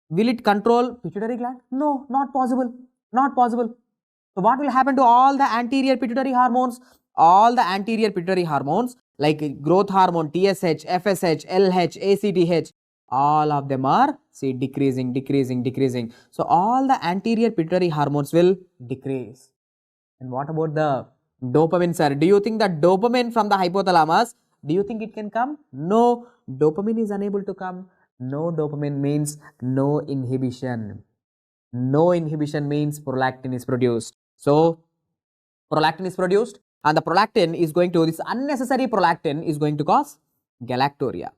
Speaker 1: will it control pituitary gland? No, not possible. So what will happen to all the anterior pituitary hormones? All the anterior pituitary hormones like growth hormone, TSH, FSH, LH, ACTH, all of them are, see, decreasing. So all the anterior pituitary hormones will decrease. And what about the dopamine, sir? Do you think that dopamine from the hypothalamus, do you think it can come? No, dopamine is unable to come. No dopamine means no inhibition. No inhibition means prolactin is produced. So prolactin is produced, and the prolactin is going to, this unnecessary prolactin is going to cause galactorrhea.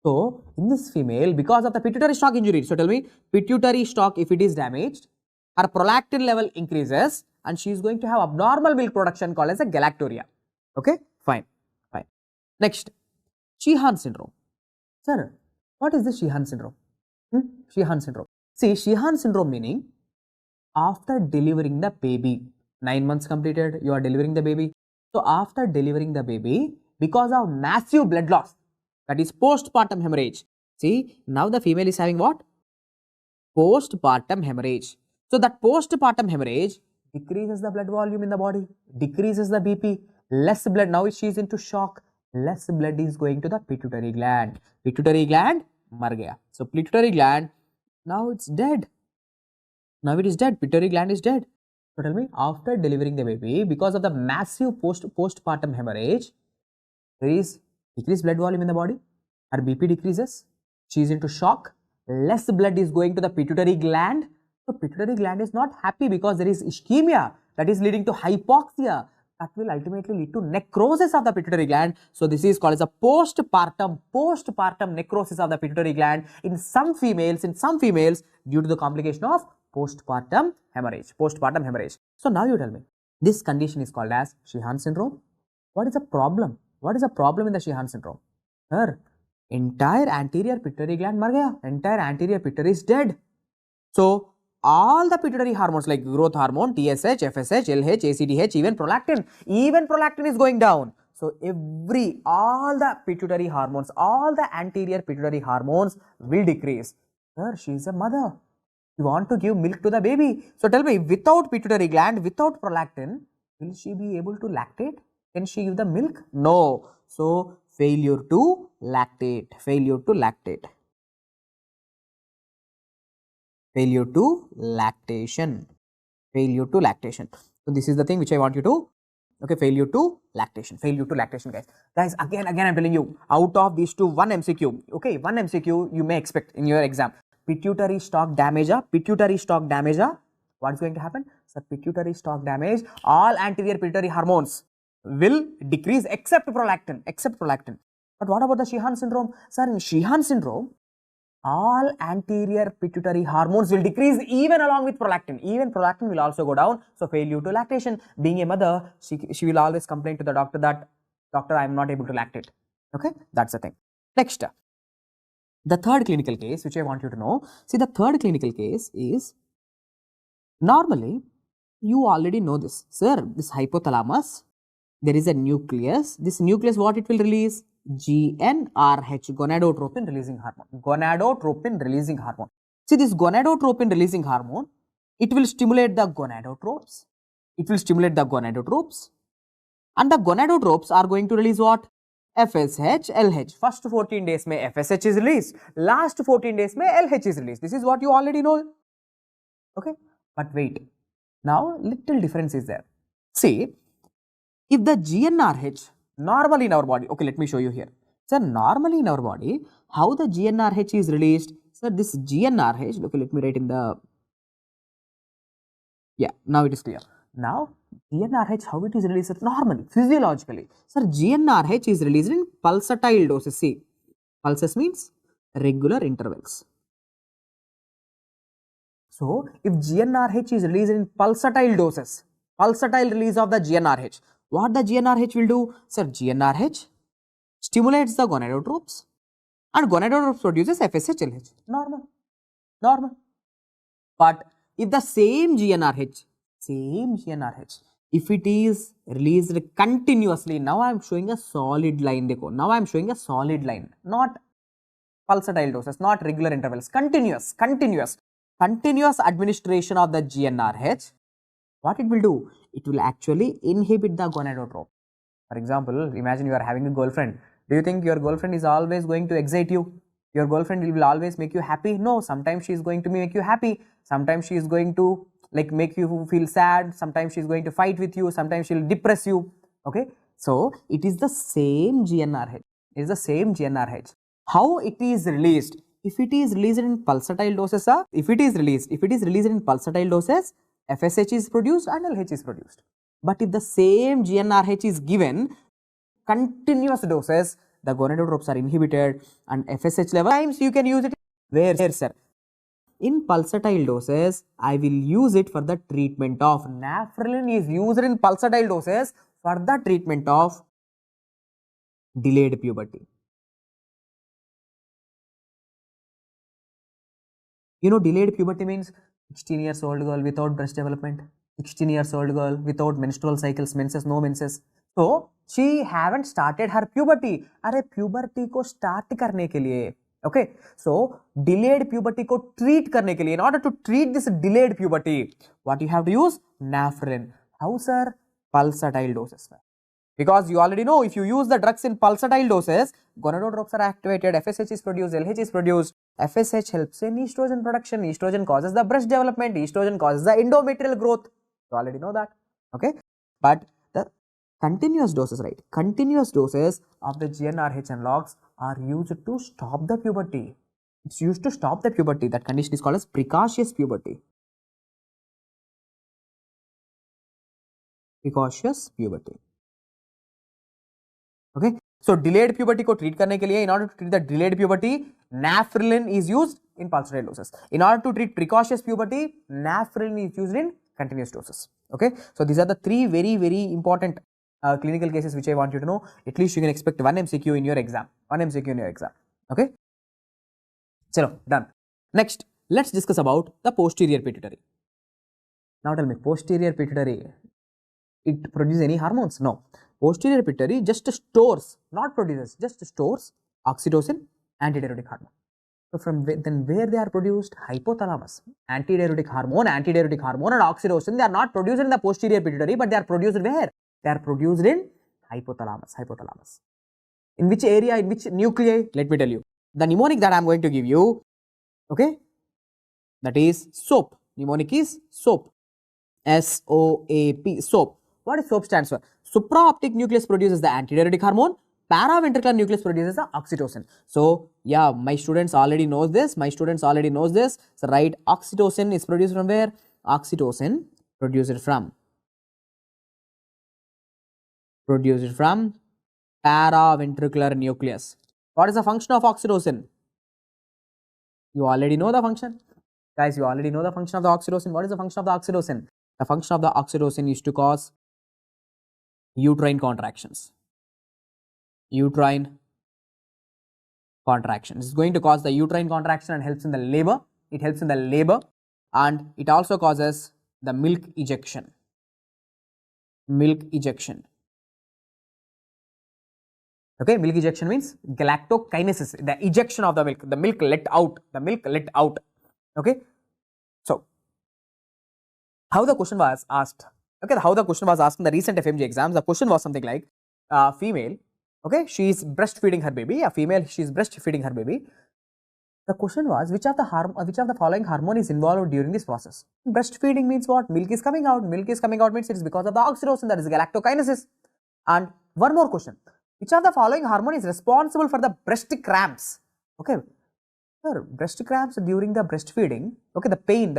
Speaker 1: So in this female, because of the pituitary stalk injury, so tell me, pituitary stalk, if it is damaged, her prolactin level increases and she is going to have abnormal milk production called as a galactorrhea. Okay, fine. Next, Sheehan syndrome. Sir, what is the Sheehan syndrome? Sheehan syndrome. See, Sheehan syndrome meaning after delivering the baby, 9 months completed, you are delivering the baby. So after delivering the baby, because of massive blood loss, that is postpartum hemorrhage, See, now the female is having what? Postpartum hemorrhage. So that postpartum hemorrhage decreases the blood volume in the body, decreases the BP, less blood. Now she is into shock. Less blood is going to the pituitary gland. Pituitary gland mar gaya. So pituitary gland, now it's dead. Now it is dead. Pituitary gland is dead. So tell me, after delivering the baby, because of the massive postpartum hemorrhage, there is decreased blood volume in the body. Her BP decreases. She is into shock. Less blood is going to the pituitary gland. So pituitary gland is not happy because there is ischemia that is leading to hypoxia. That will ultimately lead to necrosis of the pituitary gland. So this is called as a postpartum necrosis of the pituitary gland in some females due to the complication of postpartum hemorrhage. So now you tell me, this condition is called as Sheehan syndrome. What is the problem? What is the problem in the Sheehan syndrome? Sir, entire anterior pituitary gland mar gaya. Entire anterior pituitary is dead. So all the pituitary hormones like growth hormone, TSH, FSH, LH, ACTH, even prolactin is going down. So all the pituitary hormones, all the anterior pituitary hormones will decrease. Sir, she is a mother. You want to give milk to the baby. So tell me, without pituitary gland, without prolactin, will she be able to lactate? Can she give the milk? No. So failure to lactate. Failure to lactation. So this is the thing which I want you to, okay, failure to lactation guys. Guys, again I'm telling you, out of these two, one MCQ, okay, one MCQ you may expect in your exam. Pituitary stalk damage, what is going to happen? So pituitary stalk damage, all anterior pituitary hormones will decrease except prolactin. But what about the Sheehan syndrome? Sir, in Sheehan syndrome, all anterior pituitary hormones will decrease even along with prolactin. Even prolactin will also go down. So failure to lactation. Being a mother, she will always complain to the doctor that, doctor, I am not able to lactate. Okay, that's the thing. Next, the third clinical case which I want you to know. See, the third clinical case is, normally you already know this. Sir, this hypothalamus, there is a nucleus. This nucleus, what it will release? GnRH, gonadotropin releasing hormone. See, this gonadotropin releasing hormone, it will stimulate the gonadotropes. And the gonadotropes are going to release what? FSH, LH. First 14 days may FSH is released. Last 14 days may LH is released. This is what you already know. Okay. But wait. Now, little difference is there. See, if the GnRH, normally in our body, okay, let me show you here. So, normally in our body, how the GnRH is released? So, this GnRH, okay, let me write in the, yeah, now it is clear. Now, GnRH, how it is released? Normally, physiologically. Sir, GnRH is released in pulsatile doses. See, pulses means regular intervals. So, if GnRH is released in pulsatile doses, pulsatile release of the GnRH, what the GnRH will do? Sir, GnRH stimulates the gonadotropes and gonadotropes produces FSH, LH. Normal. But if the same GnRH, if it is released continuously, now I am showing a solid line. Now I am showing a solid line, not pulsatile doses, not regular intervals, continuous administration of the GnRH. What it will do? It will actually inhibit the gonadotrope. For example, imagine you are having a girlfriend. Do you think your girlfriend is always going to excite you? Your girlfriend will always make you happy? No, sometimes she is going to make you happy. Sometimes she is going to make you feel sad. Sometimes she is going to fight with you. Sometimes she will depress you. Okay. So, it is the same GnRH. How it is released? If it is released in pulsatile doses, FSH is produced and LH is produced. But if the same GnRH is given continuous doses, the gonadotropes are inhibited and FSH level, times you can use it. Where, sir? In pulsatile doses, I will use it for the treatment of, Nafrelin is used in pulsatile doses for the treatment of delayed puberty. You know, delayed puberty means 16 years old girl without breast development, 16 years old girl without menstrual cycles, menses, no menses. So, she haven't started her puberty. अरे puberty को start करने के लिए Okay, so delayed puberty को treat करने के लिए, in order to treat this delayed puberty, what you have to use? Naphrine. How, sir? Pulsatile doses. Because you already know, if you use the drugs in pulsatile doses, gonadotropes are activated, FSH is produced, LH is produced. FSH helps in estrogen production, estrogen causes the breast development, estrogen causes the endometrial growth. You already know that, okay? But the continuous doses, right? Continuous doses of the GnRH analogs are used to stop the puberty. It's used to stop the puberty. That condition is called as precocious puberty. Precocious puberty. Okay, so delayed puberty को treat करने के लिए, in order to treat the delayed puberty, naphrine is used in pulsatile doses. In order to treat precocious puberty, naphrine is used in continuous doses. Okay, so these are the three very important clinical cases which I want you to know. At least you can expect one MCQ in your exam. One MCQ in your exam. Okay, chalo, done. Next, let's discuss about the posterior pituitary. Now tell me, posterior pituitary, it produces any hormones? No. Posterior pituitary just stores, not produces, just stores oxytocin, antidiuretic hormone. So from then where they are produced? Hypothalamus. Antidiuretic hormone and oxytocin, they are not produced in the posterior pituitary, but they are produced where? They are produced in hypothalamus. In which area, in which nuclei? Let me tell you. The mnemonic that I am going to give you, okay, that is SOAP. Mnemonic is SOAP. S-O-A-P, SOAP. What is SOAP stands for? Supraoptic nucleus produces the antidiuretic hormone, paraventricular nucleus produces the oxytocin. So, yeah, my students already knows this. So, right, oxytocin is produced from where? Oxytocin produced from paraventricular nucleus. What is the function of oxytocin? You already know the function. Guys, you already know the function of the oxytocin. What is the function of the oxytocin? The function of the oxytocin is to cause uterine contractions. Uterine contraction. This is going to cause the uterine contraction and helps in the labor. It helps in the labor, and it also causes the milk ejection. Milk ejection. Okay, milk ejection means galactokinesis, the ejection of the milk let out, okay. So, how the question was asked, okay, how the question was asked in the recent FMGE exams, the question was something like, female, okay, she is breastfeeding her baby, a female, she is breastfeeding her baby. The question was, which of the following hormone is involved during this process? Breastfeeding means what? Milk is coming out means it is because of the oxytocin, that is galactokinesis. And one more question, which of the following hormone is responsible for the breast cramps? Okay, sir, breast cramps during the breastfeeding, okay, the pain,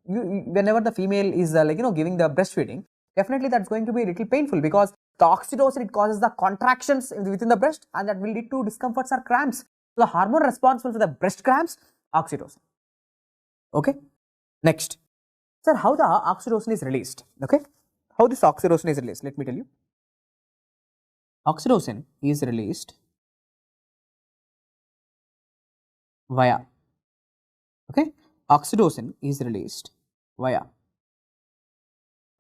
Speaker 1: whenever the female is giving the breastfeeding, definitely that's going to be a little painful, because the oxytocin, it causes the contractions within the breast, and that will lead to discomforts or cramps. So, the hormone responsible for the breast cramps, oxytocin. Okay, next, sir, how the oxytocin is released? Okay, how this oxytocin is released? Let me tell you. Oxytocin is released via, okay, oxytocin is released via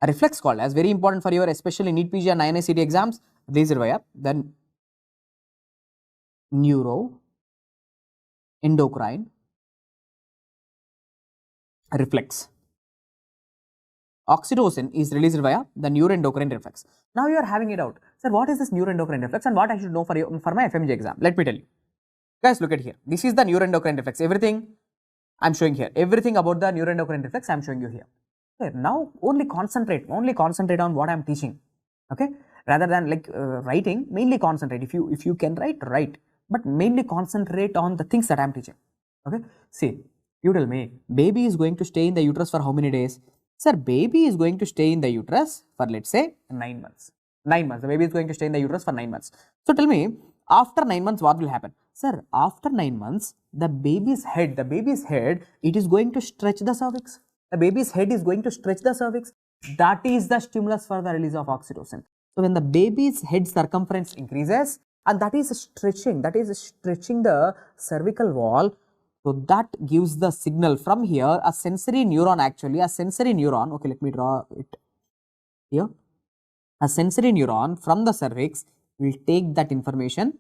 Speaker 1: a reflex called as, very important for your especially NEET PG and INICET exams, released via the neuroendocrine reflex. Oxytocin is released via the neuroendocrine reflex. Now you are having it out, sir, what is this neuroendocrine reflex and what I should know for my FMGE exam? Let me tell you. Guys, look at here. This is the neuroendocrine reflex. Everything I am showing here. Everything about the neuroendocrine reflex I am showing you here. Okay, now only concentrate on what I am teaching. Okay, rather than writing, mainly concentrate. If you can write, but mainly concentrate on the things that I am teaching. Okay, see, you tell me, baby is going to stay in the uterus for how many days? Sir, baby is going to stay in the uterus for, let's say, 9 months. 9 months. The baby is going to stay in the uterus for 9 months. So tell me, after 9 months, what will happen? Sir, after 9 months, the baby's head, it is going to stretch the cervix. The baby's head is going to stretch the cervix. That is the stimulus for the release of oxytocin. So when the baby's head circumference increases, and that is stretching the cervical wall, so that gives the signal from here, a sensory neuron, okay, let me draw it here. A sensory neuron from the cervix will take that information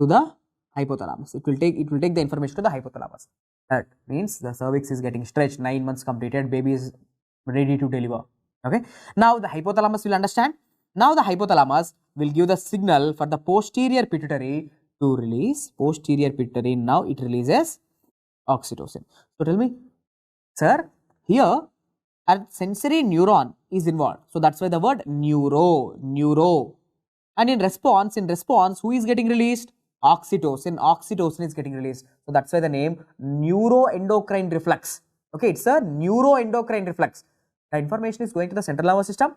Speaker 1: to the hypothalamus. It will take the information to the hypothalamus. That means the cervix is getting stretched, 9 months completed, baby is ready to deliver. Okay. Now the hypothalamus will understand. Now the hypothalamus will give the signal for the posterior pituitary to release. Posterior pituitary, now it releases oxytocin. So tell me, sir, here a sensory neuron is involved. So that's why the word neuro. And in response, who is getting released? Oxytocin is getting released. So that's why the name neuroendocrine reflex. Okay, it's a neuroendocrine reflex. The information is going to the central nervous system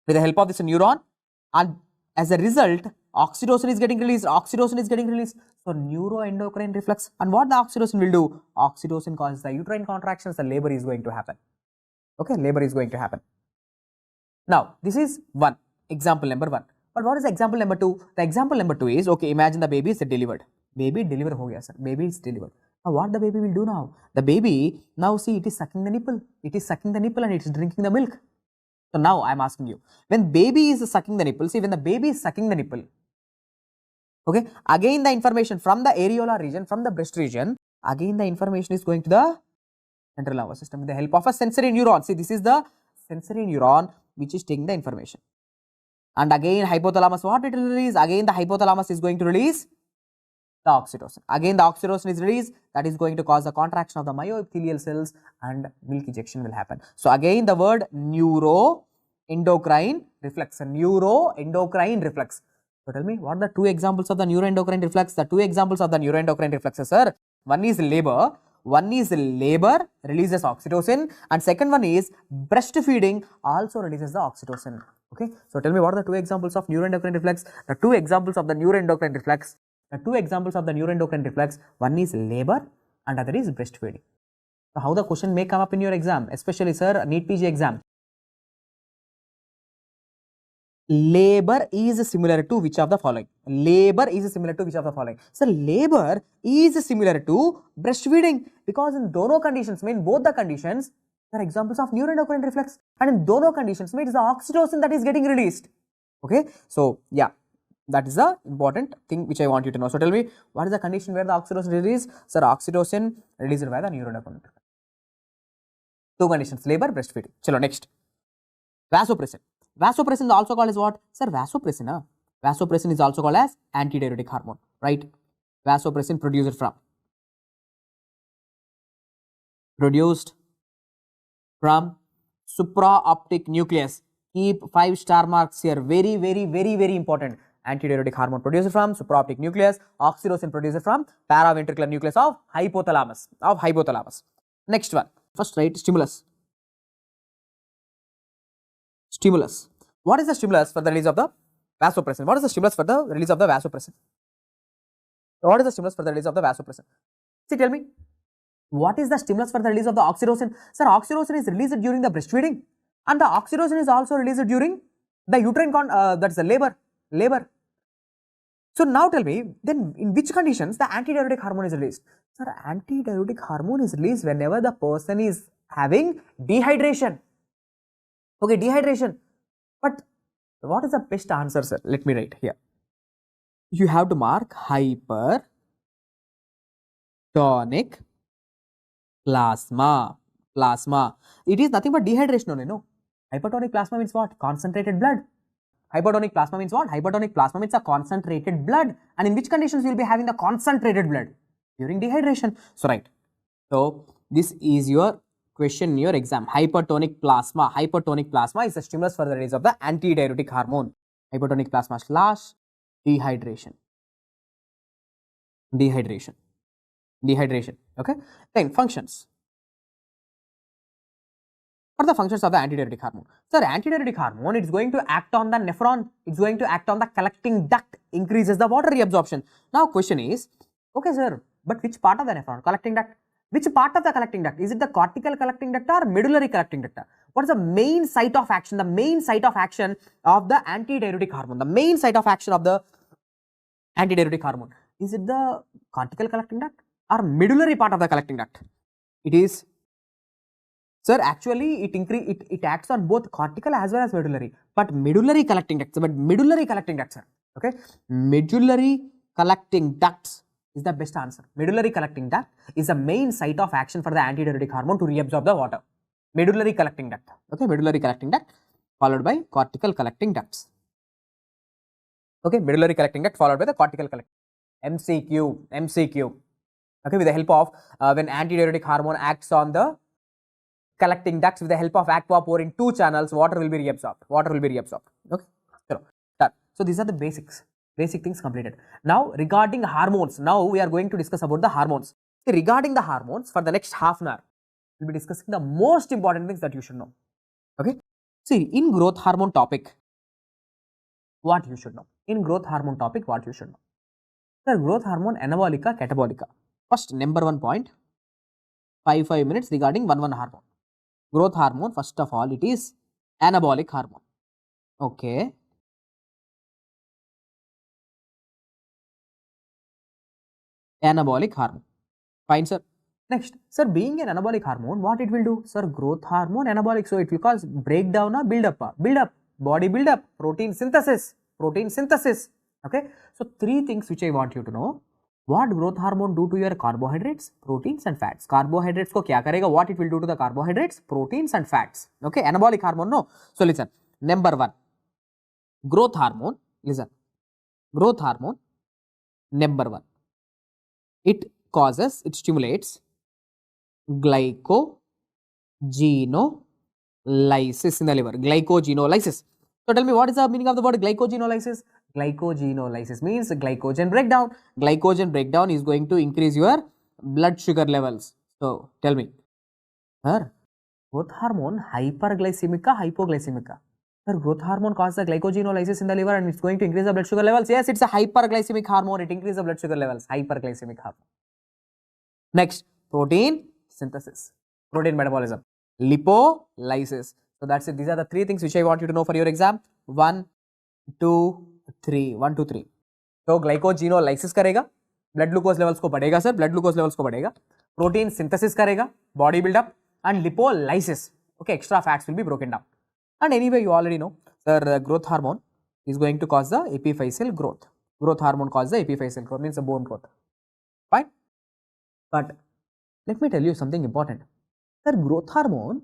Speaker 1: with the help of this neuron, and as a result, oxytocin is getting released. So neuroendocrine reflex. And what the oxytocin will do? Oxytocin causes the uterine contractions. The labor is going to happen. Okay, labor is going to happen. Now, this is example number 1. But what is example number 2? The example number 2 is, okay, imagine the baby is delivered. Baby delivered ho gaya, sir. Baby is delivered. Now, what the baby will do now? The baby, now see, it is sucking the nipple. It is sucking the nipple and it is drinking the milk. So now I am asking you, when baby is sucking the nipple, see, when the baby is sucking the nipple, okay, again the information from the areolar region, from the breast region, again the information is going to the central nervous system with the help of a sensory neuron. See, this is the sensory neuron which is taking the information. And again hypothalamus, what it will release? Again the hypothalamus is going to release the oxytocin. Again the oxytocin is released, that is going to cause the contraction of the myoepithelial cells and milk ejection will happen. So again the word neuroendocrine reflex. So tell me, what are the 2 examples of the neuroendocrine reflex? The 2 examples of the neuroendocrine reflexes are, one is labor, releases oxytocin, and second one is breastfeeding, also releases the oxytocin. Okay, so tell me, what are the 2 examples of neuroendocrine reflex? The 2 examples of the neuroendocrine reflex. One is labor and other is breastfeeding. So how the question may come up in your exam, especially sir, NEET PG exam. Labor is similar to which of the following? So labor is similar to breastfeeding, because in both the conditions are examples of neuroendocrine reflex, and in both conditions it is the oxytocin that is getting released. Okay, so yeah, that is the important thing which I want you to know. So tell me, what is the condition where the oxytocin is released? Sir, oxytocin released by the neuroendocrine reflex. 2 conditions, labor, breastfeeding. Chalo, next. Vasopressin. Vasopressin is also called as what? Sir, vasopressin. Vasopressin is also called as antidiuretic hormone, right? Vasopressin produced from supraoptic nucleus. Keep 5-star marks here. Very important. Antidiuretic hormone produced from supraoptic nucleus. Oxytocin produced from paraventricular nucleus of hypothalamus. Next one. First, write stimulus. What is the stimulus for the release of the vasopressin? See, tell me, what is the stimulus for the release of the oxytocin? Sir, oxytocin is released during the breastfeeding, and the oxytocin is also released during the uterine that's the labor. So now tell me, then in which conditions the antidiuretic hormone is released? Sir, antidiuretic hormone is released whenever the person is having dehydration. Okay, dehydration. But what is the best answer, sir? Let me write here. You have to mark hypertonic plasma. It is nothing but dehydration only, no? Hypertonic plasma means what? Concentrated blood. Hypertonic plasma means what? Hypertonic plasma means a concentrated blood. And in which conditions you will be having the concentrated blood? During dehydration. So, right. So, this is your question in your exam. Hypertonic plasma. Hypertonic plasma is the stimulus for the release of the antidiuretic hormone. Hypertonic plasma / dehydration. Okay. Then functions. What are the functions of the antidiuretic hormone? Sir, antidiuretic hormone, it is going to act on the nephron. It is going to act on the collecting duct, increases the water reabsorption. Now, question is, okay, sir, but which part of the nephron? Collecting duct. Which part of the collecting duct? Is it the cortical collecting duct or medullary collecting duct? What is the main site of action? The main site of action of the antidiuretic hormone. The main site of action of the antidiuretic hormone. Is it the cortical collecting duct or medullary part of the collecting duct? It is. Sir, actually it acts on both cortical as well as medullary. But medullary collecting duct, sir. Okay. Medullary collecting ducts is the best answer. Medullary collecting duct is the main site of action for the antidiuretic hormone to reabsorb the water. Medullary collecting duct. Okay, medullary collecting duct followed by cortical collecting ducts. Okay, medullary collecting duct followed by the cortical collecting. MCQ. Okay, with the help of when antidiuretic hormone acts on the collecting ducts, with the help of aqua pouring two channels, water will be reabsorbed. Okay, so done. So these are the basic things completed. Now regarding hormones, now we are going to discuss about the hormones. See, regarding the hormones, for the next half an hour, we'll be discussing the most important things that you should know. Okay, see, in growth hormone topic, what you should know. In growth hormone topic, what you should know. Sir, growth hormone anabolica, catabolica. First, number 1 point, 5 minutes regarding one hormone. Growth hormone, first of all, it is anabolic hormone. Okay. Anabolic hormone. Fine, sir. Next, sir, being an anabolic hormone, what it will do? Sir, growth hormone anabolic, so it will cause breakdown or build up, body build up, protein synthesis. Okay, so 3 things which I want you to know. What growth hormone do to your carbohydrates, proteins and fats? Carbohydrates ko kya karega? What it will do to the carbohydrates, proteins and fats? Okay, anabolic hormone, no. So listen, number 1, growth hormone, listen, growth hormone, number 1, it stimulates glycogenolysis in the liver, glycogenolysis. So tell me, what is the meaning of the word glycogenolysis? Glycogenolysis means glycogen breakdown. Glycogen breakdown is going to increase your blood sugar levels. So tell me, sir, growth hormone hyperglycemic or hypoglycemic? Sir, growth hormone causes the glycogenolysis in the liver and it's going to increase the blood sugar levels. Yes, it's a hyperglycemic hormone. It increases the blood sugar levels. Hyperglycemic hormone. Next, protein synthesis, protein metabolism, lipolysis. So that's it. These are the 3 things which I want you to know for your exam. 1, 2, 3. 1, 2, 3. So glycogenolysis करेगा, blood glucose levels को बढ़ेगा sir, blood glucose levels को बढ़ेगा. Protein synthesis करेगा, body build up, and lipolysis. Okay, extra fats will be broken down. And anyway, you already know, sir, growth hormone is going to cause the epiphyseal growth. Growth hormone causes the epiphyseal growth, means the bone growth. Fine. But let me tell you something important. Sir, growth hormone,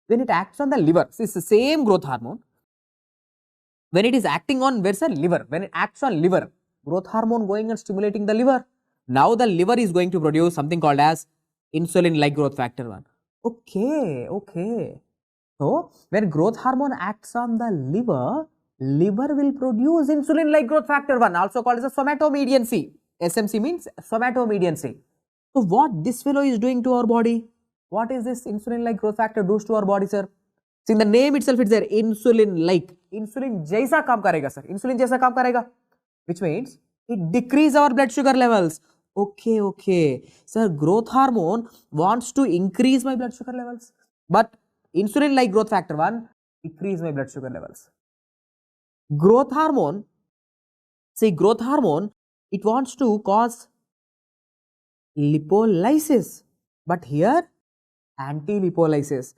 Speaker 1: when it acts on the liver, see, it's the same growth hormone. When it is acting on, where's the liver? When it acts on liver, growth hormone going and stimulating the liver. Now the liver is going to produce something called as insulin-like growth factor 1. Okay. So when growth hormone acts on the liver, liver will produce insulin-like growth factor 1, also called as a somatomedian C. SMC means somatomedian C. So what this fellow is doing to our body? What is this insulin-like growth factor does to our body, sir? See, in the name itself, it's there, insulin-like. Insulin jaisa kaam karega, sir. Insulin jaisa kaam karega, which means it decreases our blood sugar levels. Okay. Sir, growth hormone wants to increase my blood sugar levels, but insulin-like growth factor 1 decrease my blood sugar levels. Growth hormone, it wants to cause lipolysis, but here anti-lipolysis.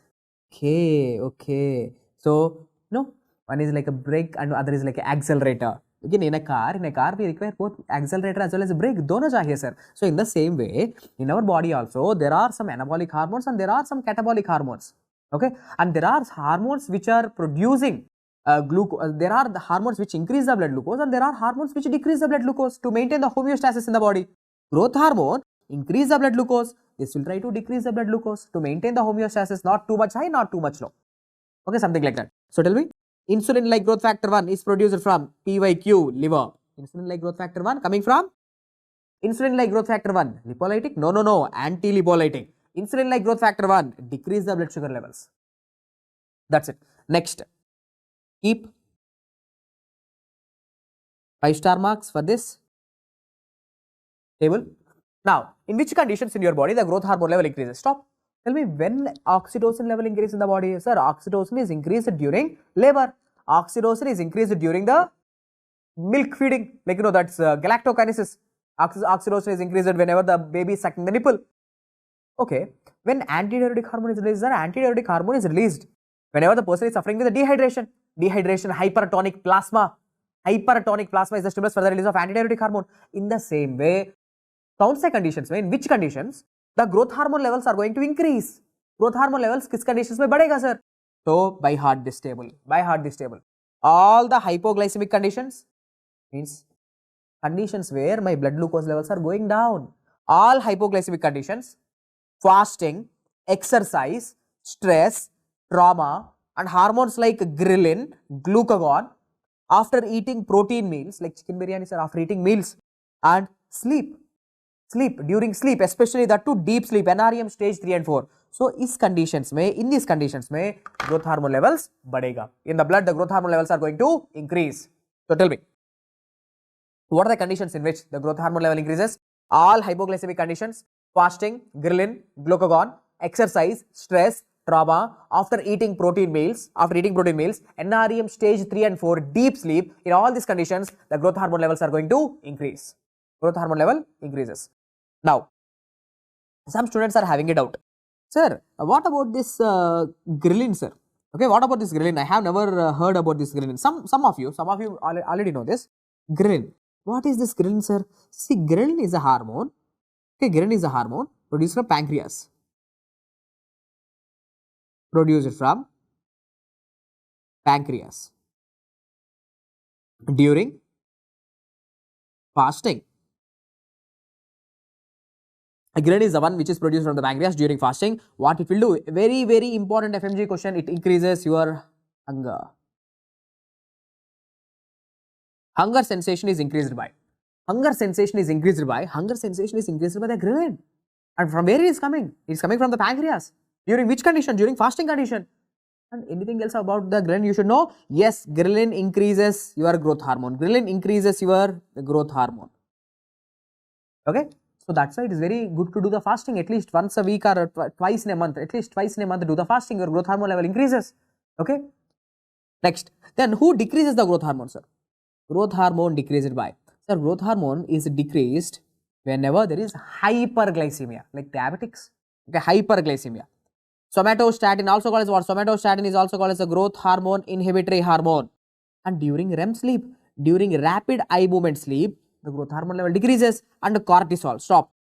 Speaker 1: Okay. So, no, one is like a brake and other is like an accelerator. Again, in a car we require both accelerator as well as a brake. Dono chahiye, sir. So, in the same way, in our body also, there are some anabolic hormones and there are some catabolic hormones. Okay, and there are hormones which are producing glucose. There are the hormones which increase the blood glucose and there are hormones which decrease the blood glucose to maintain the homeostasis in the body. Growth hormone increase the blood glucose. This will try to decrease the blood glucose to maintain the homeostasis, not too much high, not too much low. Okay, something like that. So tell me, insulin-like growth factor 1 is produced from PYQ, liver. Insulin-like growth factor 1 coming from insulin-like growth factor 1, lipolytic? No, anti-lipolytic. Insulin-like growth factor 1 decrease the blood sugar levels. That's it. Next, keep 5-star marks for this table. Now, in which conditions in your body the growth hormone level increases? Stop. Tell me, when oxytocin level increases in the body? Sir, oxytocin is increased during labor. Oxytocin is increased during the milk feeding. Like, that's galactokinesis. Oxytocin is increased whenever the baby is sucking the nipple. Okay. When antidiuretic hormone is released, sir, antidiuretic hormone is released whenever the person is suffering with the dehydration, hypertonic plasma. Hypertonic plasma is the stimulus for the release of antidiuretic hormone. In the same way, कौन से conditions में, in which conditions the growth hormone levels are going to increase? Growth hormone levels किस conditions में बढ़ेगा sir? So by heart this table, all the hypoglycemic conditions means conditions where my blood glucose levels are going down. All hypoglycemic conditions, fasting, exercise, stress, trauma, and hormones like ghrelin, glucagon, after eating protein meals like chicken biryani sir, after eating meals, and sleep, during sleep, especially that too deep sleep, NREM stage 3 and 4. So in these conditions में growth hormone levels बढ़ेगा. In the blood, the growth hormone levels are going to increase. So tell me, what are the conditions in which the growth hormone level increases? All hypoglycemic conditions, fasting, ghrelin, glucagon, exercise, stress, trauma, after eating protein meals, NREM stage 3 and 4, deep sleep. In all these conditions, the growth hormone levels are going to increase. Growth hormone level increases. Now, some students are having a doubt. Sir, what about this ghrelin, sir? Okay, what about this ghrelin? I have never heard about this ghrelin. Some of you already know this. Ghrelin. What is this ghrelin, sir? See, ghrelin is a hormone. Okay, ghrelin is a hormone produced from pancreas. Produced from pancreas during fasting. Ghrelin is the one which is produced from the pancreas during fasting. What it will do? Very, very important FMGE question. It increases your hunger. Hunger sensation is increased by. The ghrelin. And from where it is coming? It is coming from the pancreas. During which condition? During fasting condition. And anything else about the ghrelin you should know? Yes, ghrelin increases your growth hormone. Okay. So that's why it is very good to do the fasting at least once a week or twice in a month. At least twice in a month do the fasting, your growth hormone level increases. Okay. Next, then who decreases the growth hormone, sir? Growth hormone decreased by. Sir, growth hormone is decreased whenever there is hyperglycemia, like diabetics. Okay, hyperglycemia. Somatostatin also called as what? Somatostatin is also called as a growth hormone inhibitory hormone. And during REM sleep, during rapid eye movement sleep, the growth hormone level decreases. And cortisol. Stop.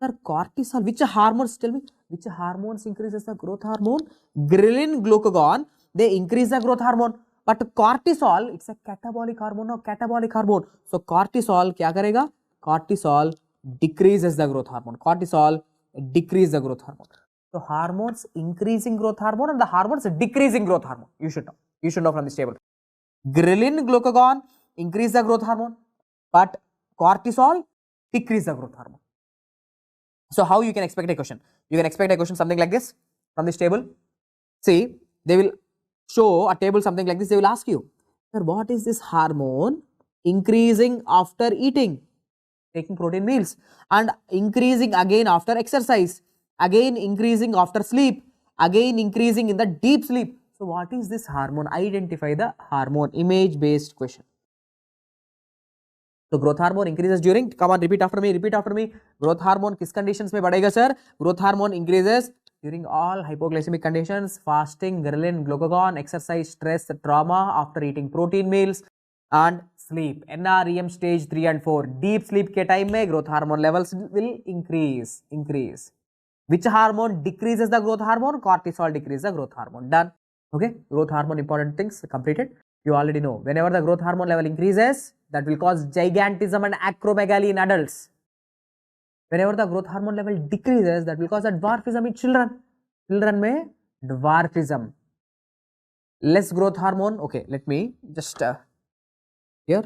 Speaker 1: Sir, cortisol, which hormones, tell me, which hormones increases the growth hormone? Ghrelin, glucagon, they increase the growth hormone. But cortisol, it's a catabolic hormone or catabolic hormone. So cortisol, kya karega? Cortisol decreases the growth hormone. Cortisol decrease the growth hormone. So hormones increasing growth hormone and the hormones decreasing growth hormone. You should know. You should know from this table. Ghrelin, glucagon increase the growth hormone, but cortisol decrease the growth hormone. So how you can expect a question? You can expect a question something like this from this table. See, they will show a table something like this. They will ask you, sir, what is this hormone increasing after eating, taking protein meals, and increasing again after exercise, again increasing after sleep, again increasing in the deep sleep. So what is this hormone? Identify the hormone. Image based question. So growth hormone increases during, come on, repeat after me, growth hormone किस conditions में बढ़ेगा sir? Growth hormone increases during all hypoglycemic conditions, fasting, ghrelin, glucagon, exercise, stress, trauma, after eating protein meals, and sleep. NREM stage 3 and 4, deep sleep के time में growth hormone levels will increase. Which hormone decreases the growth hormone? Cortisol decreases the growth hormone. Done. Okay, growth hormone important things completed. You already know, whenever the growth hormone level increases, that will cause gigantism and acromegaly in adults. Whenever the growth hormone level decreases, that will cause a dwarfism in children. Children में dwarfism. Less growth hormone. Okay, let me just here.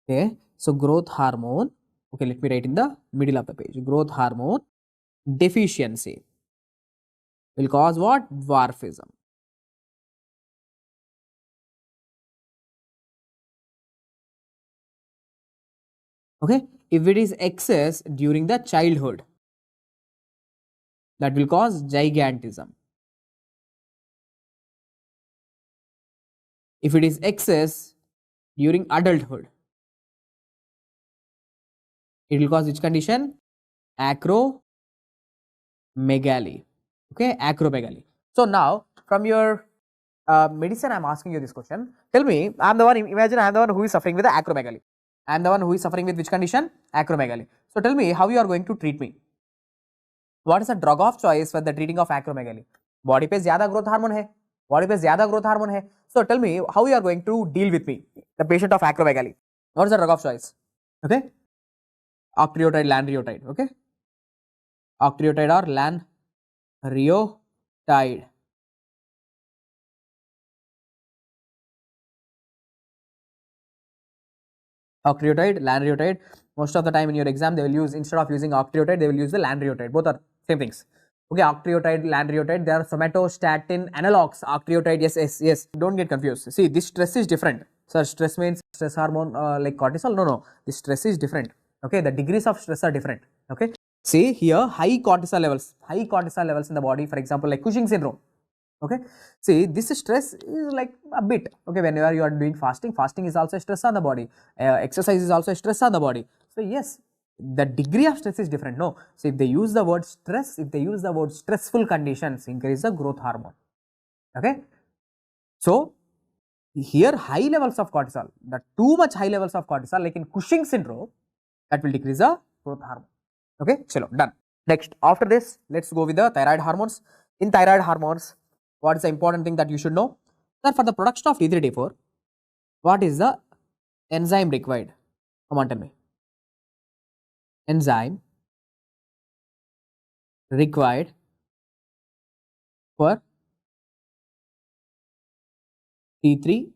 Speaker 1: Okay, so growth hormone. Okay, let me write in the middle of the page. Growth hormone deficiency will cause what? Dwarfism. Okay, if it is excess during the childhood, that will cause gigantism. If it is excess during adulthood, it will cause which condition? Acromegaly. Okay, acromegaly. So now from your medicine, I'm asking you this question. Tell me, I'm the one, imagine I'm the one who is suffering with acromegaly. I'm the one who is suffering with which condition? Acromegaly. So tell me how you are going to treat me. What is the drug of choice for the treating of acromegaly? Body पे ज़्यादा growth hormone है. Body पे ज़्यादा growth hormone है. So tell me how you are going to deal with me, the patient of acromegaly. What is the drug of choice? Okay. Octreotide, lanreotide. Okay. Octreotide or lanreotide. Octreotide, lanreotide. Most of the time in your exam, they will use, instead of using octreotide, they will use the lanreotide. Both are same things. Okay, octreotide, lanreotide, they are somatostatin analogs. Octreotide, yes. Don't get confused. See, this stress is different. Sir, stress means stress hormone like cortisol. No. The stress is different. Okay, the degrees of stress are different. Okay. See here, high cortisol levels in the body, for example, like Cushing syndrome. Okay, see, this stress is like a bit, okay, whenever you are doing fasting is also a stress on the body, exercise is also a stress on the body. So yes, the degree of stress is different. No, so if they use the word stress, if they use the word stressful conditions, increase the growth hormone. Okay, so here high levels of cortisol, the too much high levels of cortisol, like in Cushing syndrome, that will decrease the growth hormone. Okay, chalo, done. Next, after this, let's go with the thyroid hormones. In thyroid hormones, what is the important thing that you should know? That for the production of T3, T4, what is the enzyme required? Come on, tell me. Enzyme required for T3,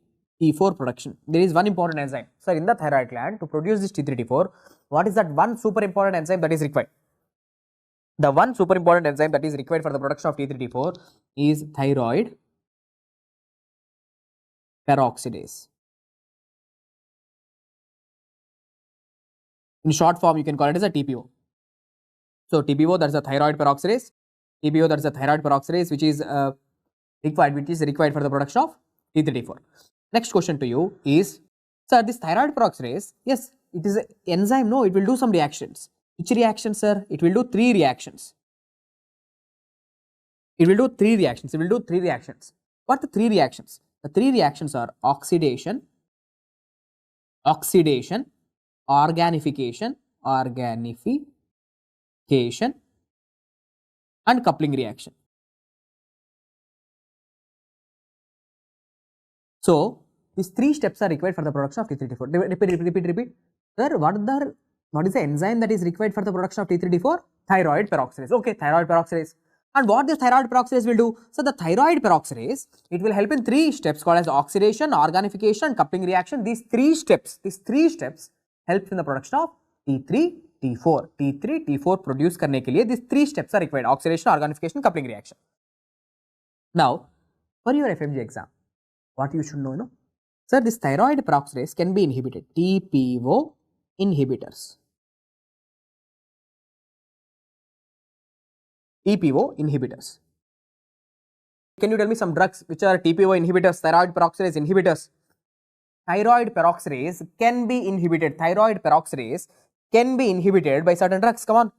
Speaker 1: T4 production. There is one important enzyme. Sir, in the thyroid gland, to produce this T3, T4, what is that one super important enzyme that is required? The one super important enzyme that is required for the production of T3, T4 is thyroid peroxidase. In short form, you can call it as a TPO. So TPO, that's a thyroid peroxidase. TPO, that's a thyroid peroxidase, which is required for the production of T3, T4. Next question to you is, sir, this thyroid peroxidase, yes, it is an enzyme. No, it will do some reactions. Which reactions, sir? It will do three reactions. It will do three reactions. What are the three reactions? The three reactions are oxidation, organification, and coupling reaction. So these three steps are required for the production of T3, T4. Repeat. Sir, what is the enzyme that is required for the production of T3, T4? Thyroid peroxidase. Okay, thyroid peroxidase. And what this thyroid peroxidase will do? So the thyroid peroxidase, it will help in three steps called as oxidation, organification, and coupling reaction. These three steps help in the production of T3, T4. T3, T4 produce करने के लिए these three steps are required: oxidation, organification, coupling reaction. Now, for your FMGE exam, what you should know, sir, this thyroid peroxidase can be inhibited. TPO inhibitors. TPO inhibitors. Can you tell me some drugs which are TPO inhibitors, thyroid peroxidase inhibitors? Thyroid peroxidase can be inhibited. Thyroid peroxidase can be inhibited by certain drugs. Come on.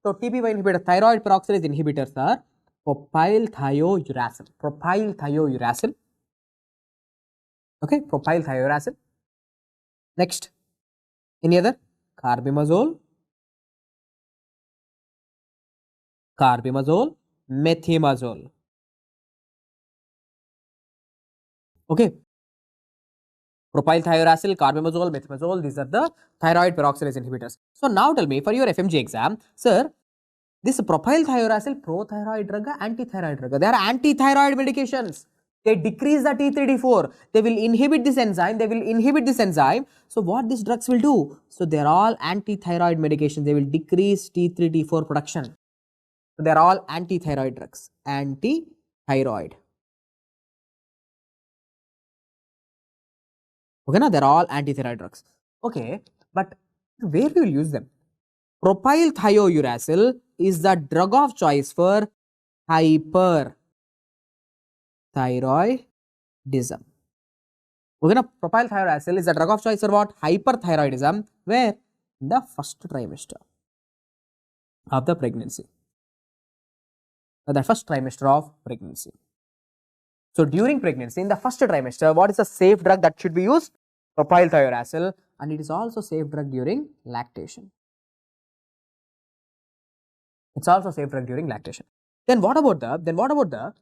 Speaker 1: So TPO inhibitor, thyroid peroxidase inhibitors are propyl thiouracil. Propyl thiouracil. Okay, propyl thiouracil. Next, any other? Carbimazole, methimazole. Okay, propyl thiouracil, carbimazole, methimazole, these are the thyroid peroxidase inhibitors. So now tell me, for your FMG exam, sir, this propyl thiouracil, prothyroid drug, antithyroid drug. They are antithyroid medications. They decrease the T3, T4. They will inhibit this enzyme. So what these drugs will do? So they are all antithyroid medications. They will decrease T3, T4 production. So they are all antithyroid drugs. Antithyroid. Okay, now they are all antithyroid drugs. Okay, but where we will use them? Propyl thiouracil is the drug of choice for hyperthyroidism. Okay, now propyl thiouracil is the drug of choice for what? Hyperthyroidism. Where? In the first trimester of the pregnancy. The first trimester of pregnancy. So during pregnancy, in the first trimester, what is the safe drug that should be used? Propylthiouracil, and it is also safe drug during lactation. It's also safe drug during lactation. Then what about the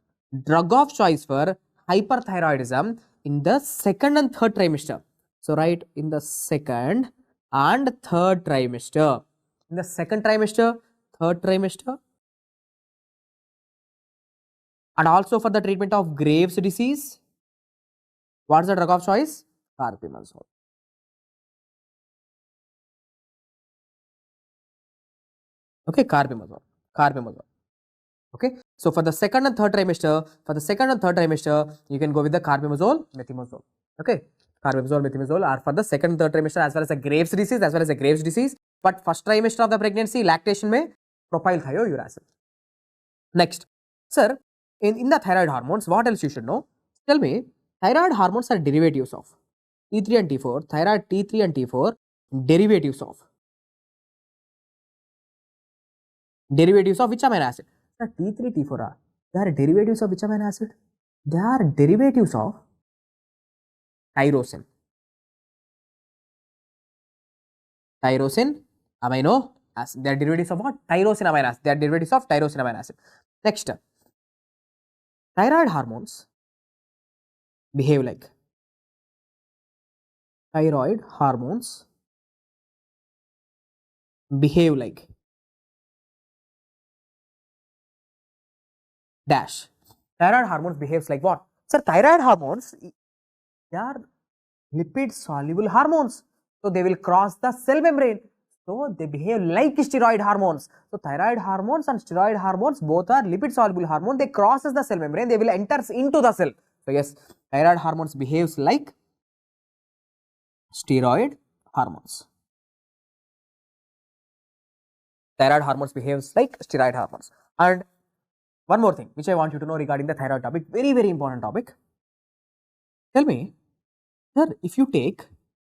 Speaker 1: drug of choice for hyperthyroidism in the second and third trimester? So right, in the second and third trimester. In the second trimester, third trimester, and also for the treatment of Graves' disease, what is the drug of choice? Carbimazole. Okay, carbimazole. Okay, so for the second and third trimester, you can go with the carbimazole, methimazole. Okay, carbimazole, methimazole are for the second and third trimester as well as the Graves' disease, but first trimester of the pregnancy, lactation may propylthiouracil. Next, sir, in the thyroid hormones, what else you should know? Tell me, thyroid hormones are derivatives of T3 and T4, thyroid T3 and T4, derivatives of which amino acid? The T3, T4 are, they are derivatives of which amino acid? They are derivatives of tyrosine. Tyrosine amino acid. They are derivatives of what? Tyrosine amino acid. They are derivatives of tyrosine amino acid. Next, thyroid hormones behave like dash. Thyroid hormones behaves like what? Sir, thyroid hormones, they are lipid soluble hormones. So they will cross the cell membrane. So they behave like steroid hormones. So thyroid hormones and steroid hormones both are lipid soluble hormone. They crosses the cell membrane. They will enter into the cell. So yes, thyroid hormones behaves like steroid hormones. Thyroid hormones behaves like steroid hormones. And one more thing which I want you to know regarding the thyroid topic, very, very important topic. Tell me, sir, if you take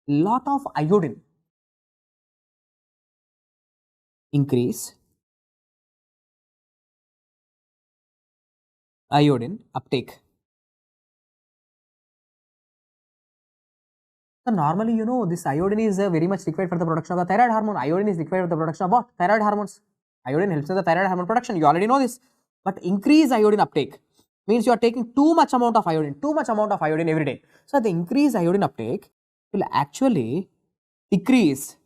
Speaker 1: lot of iodine, increase iodine uptake. So normally, you know, this iodine is very much required for the production of the thyroid hormone. Iodine is required for the production of what? Thyroid hormones. Iodine helps in the thyroid hormone production. You already know this. But increase iodine uptake means you are taking too much amount of iodine every day. So the increased iodine uptake will actually decrease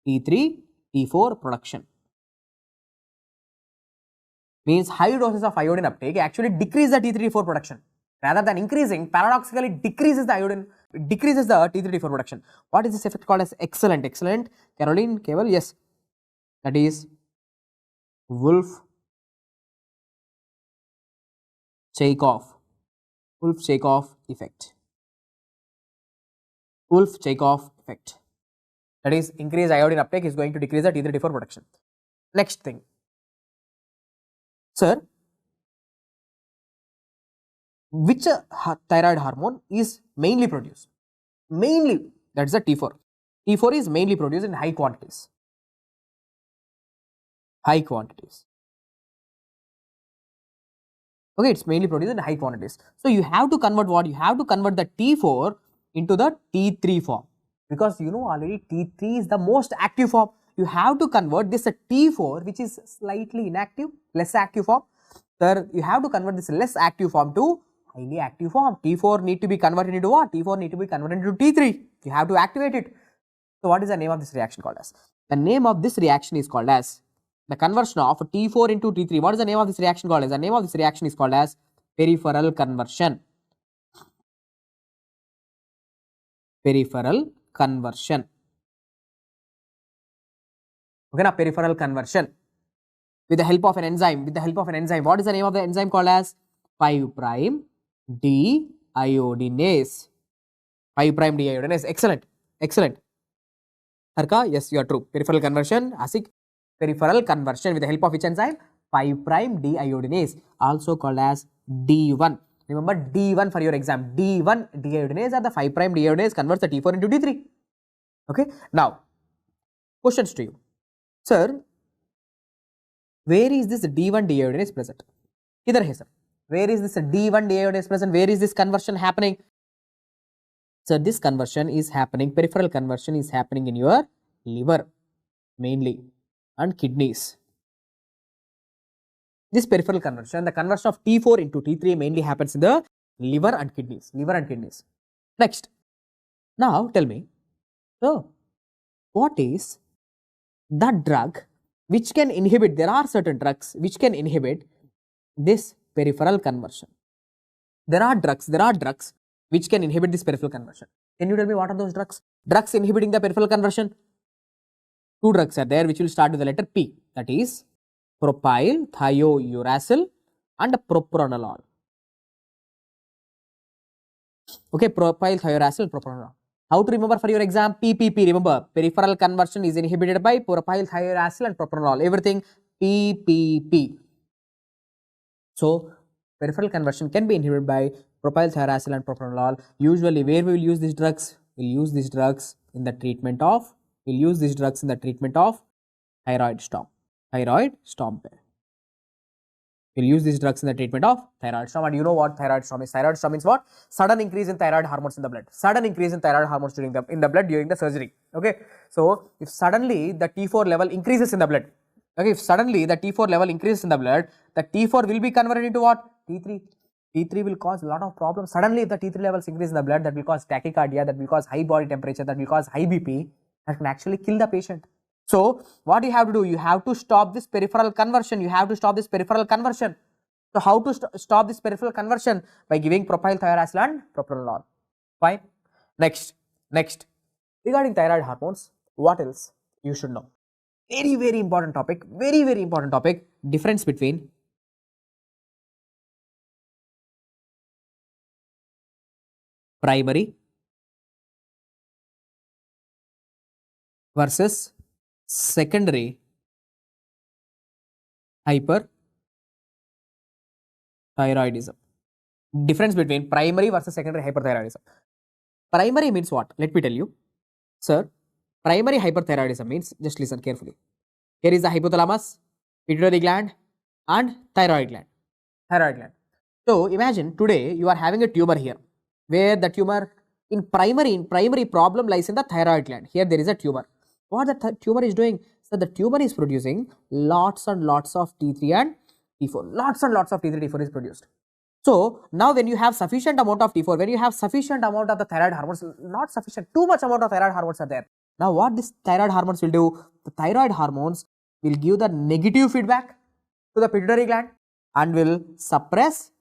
Speaker 1: T3, T4 production. Means high doses of iodine uptake actually decrease the T3, T4 production. Rather than increasing, paradoxically decreases the iodine, decreases the T3, T4 production. What is this effect called as? Excellent. Caroline, Keval, yes. That is Wolff-Chaikoff effect. Wolff-Chaikoff effect. That is, increased iodine uptake is going to decrease the T3, T4 production. Next thing, sir, which thyroid hormone is mainly produced? Mainly, that is the T4. T4 is mainly produced in high quantities. Okay, it's mainly produced in high quantities. So you have to convert what? You have to convert the T4 into the T3 form, because you know already T3 is the most active form. You have to convert this T4, which is slightly inactive, less active form. Sir, you have to convert this less active form to highly active form. T4 need to be converted into what? T4 need to be converted into T3. You have to activate it. So what is the name of this reaction called as? The name of this reaction is called as the conversion of T4 into T3. What is the name of this reaction called as? The name of this reaction is called as peripheral conversion. Peripheral conversion. Okay, now peripheral conversion with the help of an enzyme. What is the name of the enzyme called as? 5' deiodinase. 5' deiodinase. Excellent. Harka, yes, you are true. Peripheral conversion, ASIC. Peripheral conversion with the help of which enzyme? 5' deiodinase, also called as D1. Remember D1 for your exam. D1 deiodinase or the 5' deiodinase converts the T4 into T3. Okay. Now, questions to you. Sir, where is this D1 deiodinase present? Idhar hai sir.
Speaker 2: Where is this D1 deiodine present? Where is this conversion happening? So this conversion is happening, peripheral conversion is happening in your liver mainly and kidneys. This peripheral conversion, the conversion of T4 into T3 mainly happens in the liver and kidneys, Next, now tell me, so what is the drug which can inhibit, there are certain drugs which can inhibit this peripheral conversion. There are drugs which can inhibit this peripheral conversion. Can you tell me what are those drugs? Drugs inhibiting the peripheral conversion? Two drugs are there which will start with the letter P, that is propyl thiouracil and propranolol. Okay, propyl thiouracil, propranolol. How to remember for your exam? PPP, remember, peripheral conversion is inhibited by propyl thiouracil and propranolol, everything PPP. So, peripheral conversion can be inhibited by propyl thiouracil and propranolol. Usually, where we will use these drugs? We will use these drugs in the treatment of, thyroid storm. Thyroid storm. We'll use these drugs in the treatment of thyroid storm. And you know what thyroid storm is? Thyroid storm means what? Sudden increase in thyroid hormones in the blood. Sudden increase in thyroid hormones in the blood during the surgery. Okay. So, if suddenly the T4 level increases in the blood, okay, if suddenly the T4 level increases in the blood, the T4 will be converted into what? T3. T3 will cause a lot of problems. Suddenly, if the T3 levels increase in the blood, that will cause tachycardia, that will cause high body temperature, that will cause high BP, that can actually kill the patient. So, what you have to do? You have to stop this peripheral conversion. So, how to stop this peripheral conversion? By giving propyl thiouracil and propranolol. Fine. Next, regarding thyroid hormones, what else you should know? Very important topic, difference between primary versus secondary hyperthyroidism. Difference between primary versus secondary hyperthyroidism. Primary means what? Let me tell you. Sir, primary hyperthyroidism means, just listen carefully. Here is the hypothalamus, pituitary gland and thyroid gland. So, imagine today you are having a tumor here, where the tumor in primary problem lies in the thyroid gland. Here there is a tumor. What the tumor is doing? So, the tumor is producing lots and lots of T3 and T4. Lots and lots of T3, T4 is produced. So, now when you have sufficient amount of T4, when you have sufficient amount of the thyroid hormones, not sufficient, too much amount of thyroid hormones are there. Now, what this thyroid hormones will do? The thyroid hormones will give the negative feedback to the pituitary gland and will suppress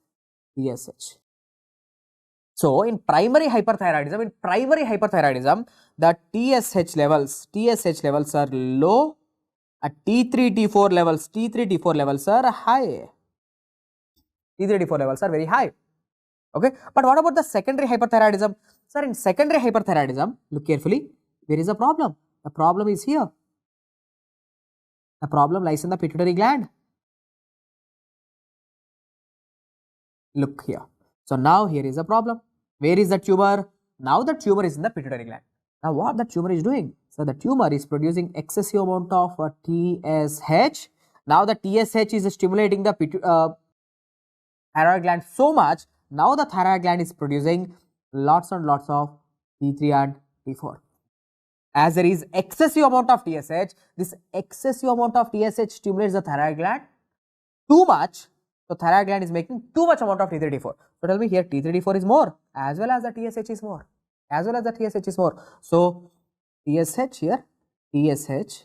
Speaker 2: TSH. So, in primary hyperthyroidism, the TSH levels are low, at T3, T4 levels are high. T3, T4 levels are very high. Okay, but what about the secondary hyperthyroidism? Sir, in secondary hyperthyroidism, look carefully, there is a problem. The problem is here. The problem lies in the pituitary gland. Look here. So, now here is a problem. Where is the tumor? Now the tumor is in the pituitary gland. Now, what the tumor is doing? So, the tumor is producing excessive amount of TSH. Now, the TSH is stimulating the thyroid gland so much. Now, the thyroid gland is producing lots and lots of T3 and T4. As there is excessive amount of TSH, this excessive amount of TSH stimulates the thyroid gland too much. So, thyroid gland is making too much amount of T3, T4. So, tell me here T3, T4 is more as well as the TSH is more. So, TSH here, TSH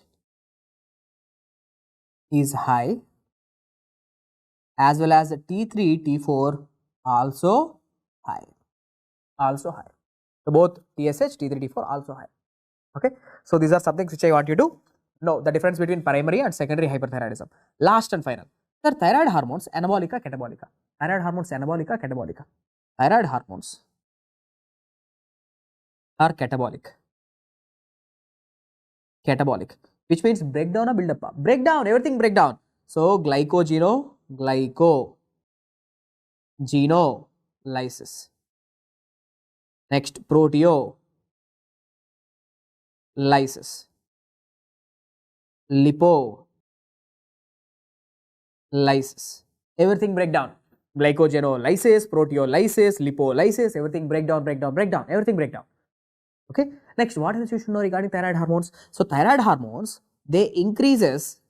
Speaker 2: is high as well as the T3, T4 also high. So, both TSH, T3, T4 also high. Okay. So, these are some things which I want you to know, the difference between primary and secondary hyperthyroidism. Last and final. Sir, thyroid hormones, anabolica, catabolica. Thyroid hormones are catabolic. Which means breakdown or build up. Breakdown, everything breakdown. So, glycogenolysis. Next, proteolysis. Lipolysis. Everything breakdown. glycogenolysis, proteolysis, lipolysis, everything breakdown, everything breakdown. Okay. Next, what else you should know regarding thyroid hormones? So thyroid hormones, they increases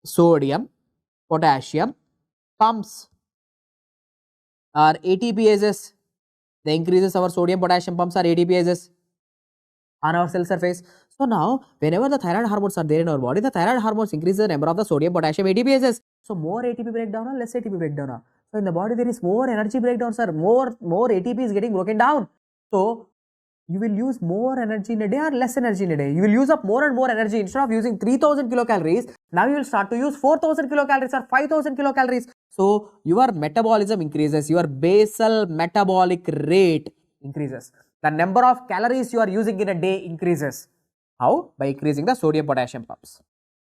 Speaker 2: sodium, potassium pumps or ATPases. They increases our sodium potassium pumps or ATPases on our cell surface. So now, whenever the thyroid hormones are there in our body, the thyroid hormones increase the number of the sodium, potassium, ATPases. So more ATP breakdown or less ATP breakdown? So in the body there is more energy breakdown, sir. More ATP is getting broken down. So you will use more energy in a day or less energy in a day. You will use up more and more energy. Instead of using 3000 kilocalories, now you will start to use 4000 kilocalories or 5000 kilocalories. So your metabolism increases, your basal metabolic rate increases. The number of calories you are using in a day increases. How? By increasing the sodium potassium pumps.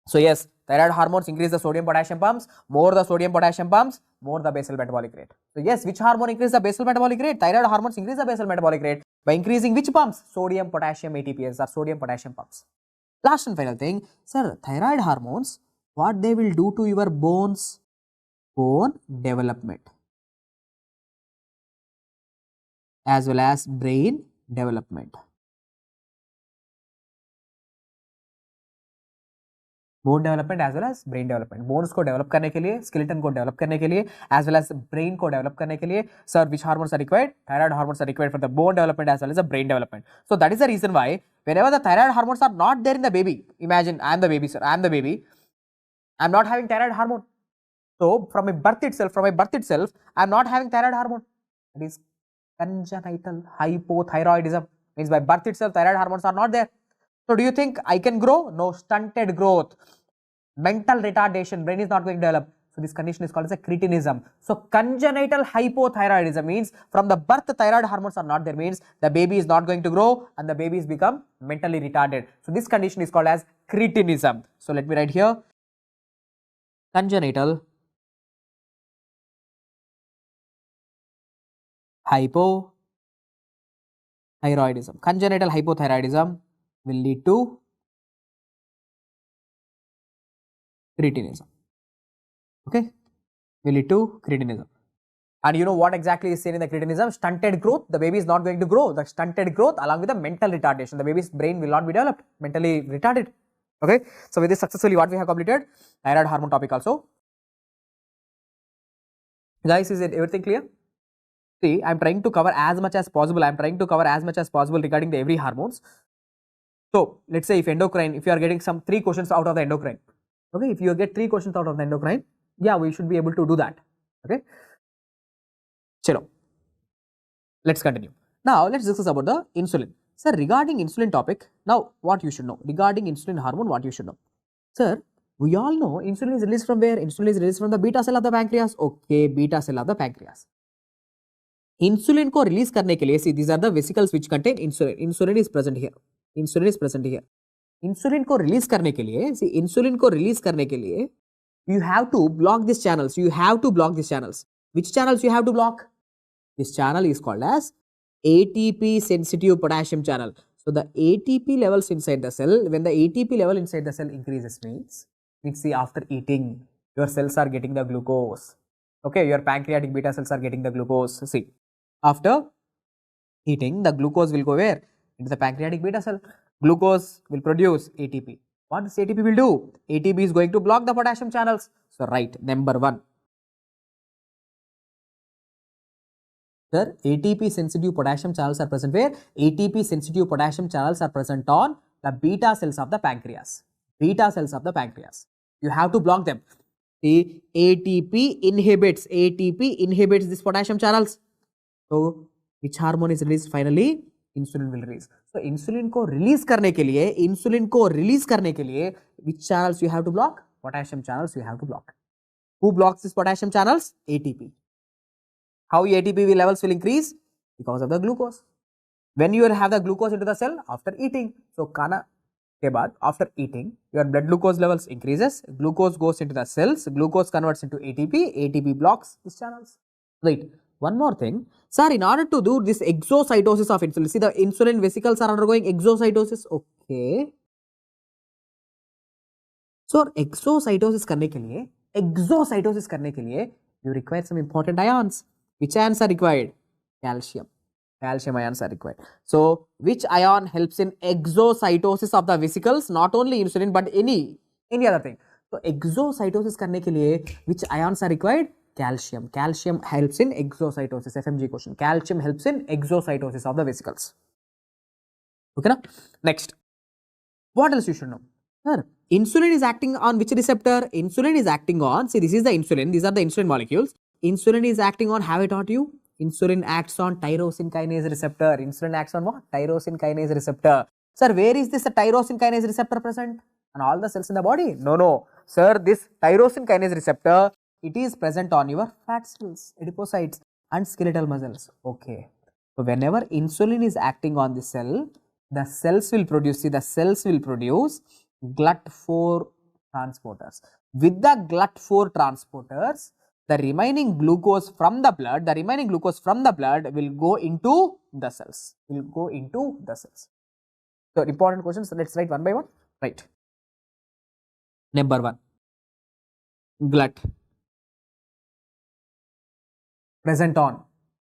Speaker 2: So yes, thyroid hormones increase the sodium potassium pumps. More the sodium potassium pumps, more the basal metabolic rate. So yes, which hormone increases the basal metabolic rate? Thyroid hormones increase the basal metabolic rate by increasing which pumps? Sodium potassium ATPs or sodium potassium pumps. Last and final thing, sir, thyroid hormones, what they will do to your bones? Bone development as well as brain development. Bone development as well as brain development. Bones को develop करने के लिए, skeleton को develop करने के लिए, as well as brain को develop करने के लिए, sir, which hormones are required? Thyroid hormones are required for the bone development as well as the brain development. So that is the reason why whenever the thyroid hormones are not there in the baby, imagine I am the baby, sir, I am the baby, I am not having thyroid hormone. So from my birth itself, I am not having thyroid hormone. That is congenital hypothyroidism. Means by birth itself, thyroid hormones are not there. So do you think I can grow? No, stunted growth, mental retardation, brain is not going to develop. So this condition is called as a cretinism. So congenital hypothyroidism means from the birth the thyroid hormones are not there, means the baby is not going to grow and the baby is become mentally retarded. So this condition is called as cretinism. So let me write here, congenital hypothyroidism. Congenital hypothyroidism will lead to cretinism. Okay, will lead to cretinism. And you know what exactly is seen in the cretinism? Stunted growth. The baby is not going to grow. The stunted growth along with the mental retardation. The baby's brain will not be developed, mentally retarded. Okay, so with this successfully what we have completed? Thyroid hormone topic also. Guys, is it everything clear? See, I am trying to cover as much as possible. Regarding the every hormones. So let's say if endocrine, if you are getting some 3 questions out of the endocrine. Okay, if you get 3 questions out of the endocrine, yeah, we should be able to do that. Okay. Chalo. Let's continue. Now let's discuss about the insulin. Sir, regarding insulin topic, now what you should know? Regarding insulin hormone, what you should know? Sir, we all know insulin is released from where? Insulin is released from the beta cell of the pancreas. Okay, beta cell of the pancreas. Insulin को release करने के लिए, see, these are the vesicles which contain insulin. Insulin is present here. Insulin को release करने के लिए, see, insulin को release करने के लिए, you have to block these channels. Which channels you have to block? This channel is called as ATP sensitive potassium channel. So the ATP levels inside the cell, when the ATP level inside the cell increases, means see, after eating, your cells are getting the glucose. Okay, your pancreatic beta cells are getting the glucose. See, after eating, the glucose will go where? Into the pancreatic beta cell. Glucose will produce ATP. What this ATP will do? ATP is going to block the potassium channels. So right, number 1. Sir, ATP sensitive potassium channels are present where? ATP sensitive potassium channels are present on the beta cells of the pancreas. You have to block them. See, ATP inhibits these potassium channels. So which hormone is released finally? Insulin will release. So insulin को release करने के लिए which channels you have to block? Potassium channels you have to block. Who blocks these potassium channels? ATP. How ATP levels will increase? Because of the glucose. When you have the glucose into the cell? After eating. So खाना के बाद after eating, your blood glucose levels increases. Glucose goes into the cells. Glucose converts into ATP. ATP blocks these channels. Right. One more thing, sir, in order to do this exocytosis of insulin, see, the insulin vesicles are undergoing exocytosis. Okay. So exocytosis करने के लिए you require some important ions. Which ions are required? Calcium. Calcium ions are required. So which ion helps in exocytosis of the vesicles? Not only insulin but any other thing. So exocytosis करने के लिए which ions are required? Calcium. Calcium helps in exocytosis. FMGE question. Calcium helps in exocytosis of the vesicles. Okay na? Next. What else you should know? Sir, insulin is acting on which receptor? Insulin is acting on, see this is the insulin, these are the insulin molecules. Insulin is acting on, have I taught you? Insulin acts on tyrosine kinase receptor. Insulin acts on what? Tyrosine kinase receptor. Sir, where is this tyrosine kinase receptor present? On all the cells in the body? No, no. Sir, this tyrosine kinase receptor, it is present on your fat cells, adipocytes and skeletal muscles. Okay. So, whenever insulin is acting on the cell, the cells will produce, see the cells will produce GLUT4 transporters. With the GLUT4 transporters, the remaining glucose from the blood will go into the cells. So, important questions, let's write one by one. Right. Number 1. GLUT present on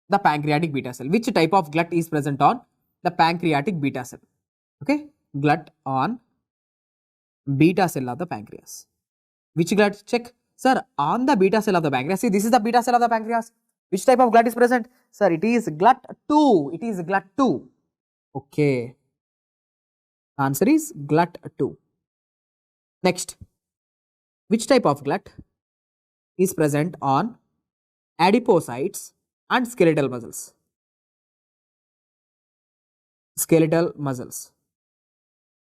Speaker 2: the pancreatic beta cell. Which type of GLUT is present on the pancreatic beta cell? Okay, GLUT on beta cell of the pancreas. Which GLUT? Check. Sir, on the beta cell of the pancreas. See, this is the beta cell of the pancreas. Which type of GLUT is present? Sir, it is GLUT2. It is GLUT2. Okay. Answer is GLUT2. Next. Which type of GLUT is present on adipocytes and skeletal muscles? Skeletal muscles.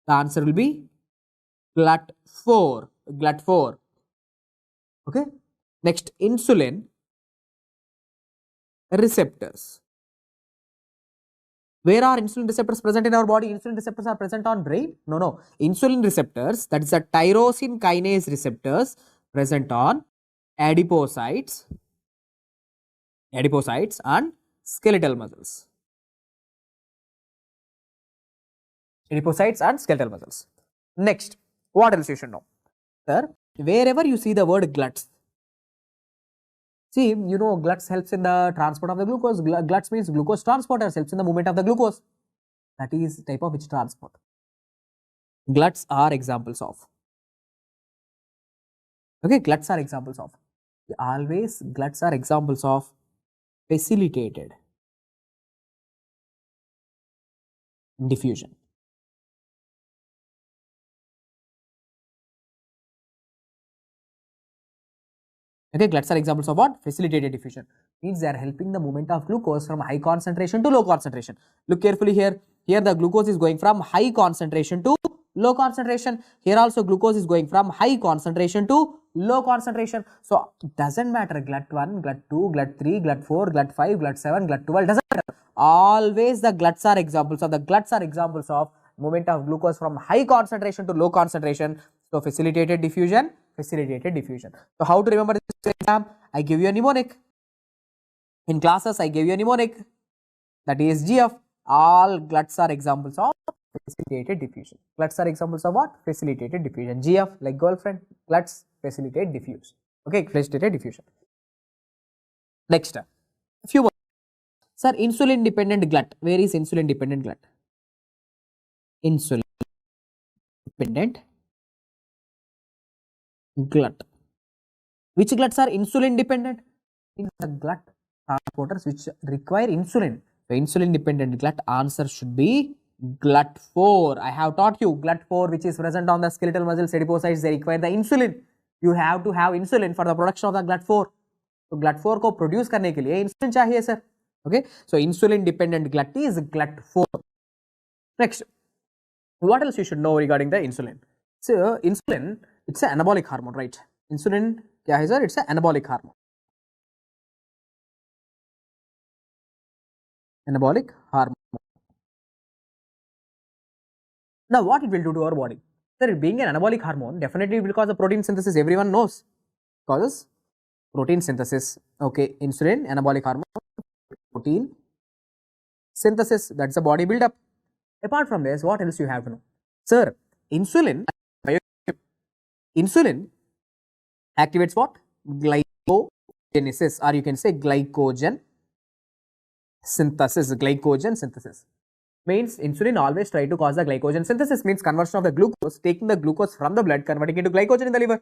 Speaker 2: The answer will be GLUT4. GLUT4. Okay. Next, insulin receptors. Where are insulin receptors present in our body? Insulin receptors are present on brain? No, no. Insulin receptors, that is the tyrosine kinase receptors, present on adipocytes and skeletal muscles. Adipocytes and skeletal muscles. Next, what else you should know? Sir, wherever you see the word GLUTs, see, you know, GLUTs helps in the transport of the glucose. GLUTs means glucose transporters, helps in the movement of the glucose. That is type of which transport? GLUTs are examples of. Okay, GLUTs are examples of. Always GLUTs are examples of facilitated diffusion. Okay, GLUTs are examples of what? Facilitated diffusion. Means they are helping the movement of glucose from high concentration to low concentration. Look carefully here. Here the glucose is going from high concentration to low concentration. Here also glucose is going from high concentration to low concentration. So, doesn't matter GLUT1, GLUT2, GLUT3, GLUT4, GLUT5, GLUT7, GLUT12, doesn't matter. Always the GLUTs are examples of, movement of glucose from high concentration to low concentration. So, facilitated diffusion. So, how to remember this exam? I give you a mnemonic. In classes, I gave you a mnemonic. That is GF. All GLUTs are examples of facilitated diffusion. GLUTs are examples of what? Facilitated diffusion. GF, like girlfriend. GLUTs, facilitate diffuse. Okay, facilitated diffusion. Next, a few more. Sir, insulin dependent GLUT. Where is insulin dependent GLUT? Insulin dependent GLUT. Which GLUTs are insulin dependent? The GLUT transporters which require insulin. The insulin dependent GLUT answer should be GLUT4. I have taught you GLUT4 which is present on the skeletal muscles, adipocytes, they require the insulin. You have to have insulin for the production of the GLUT4. So GLUT4 को produce करने के लिए insulin चाहिए sir. Okay. So insulin dependent GLUT is GLUT4. Next, what else you should know regarding the insulin? So insulin, it's an anabolic hormone, right? Insulin क्या है sir? It's an anabolic hormone. Anabolic hormone. Now what it will do to our body? Sir, being an anabolic hormone, definitely it will cause a protein synthesis. Everyone knows. Causes protein synthesis. Okay, insulin, anabolic hormone, protein synthesis. That's the body buildup. Apart from this, what else you have to know? Sir, insulin, Insulin activates what? Glycogenesis, or you can say glycogen synthesis. Glycogen synthesis means insulin always try to cause the glycogen synthesis, means conversion of the glucose, taking the glucose from the blood, converting into glycogen in the liver,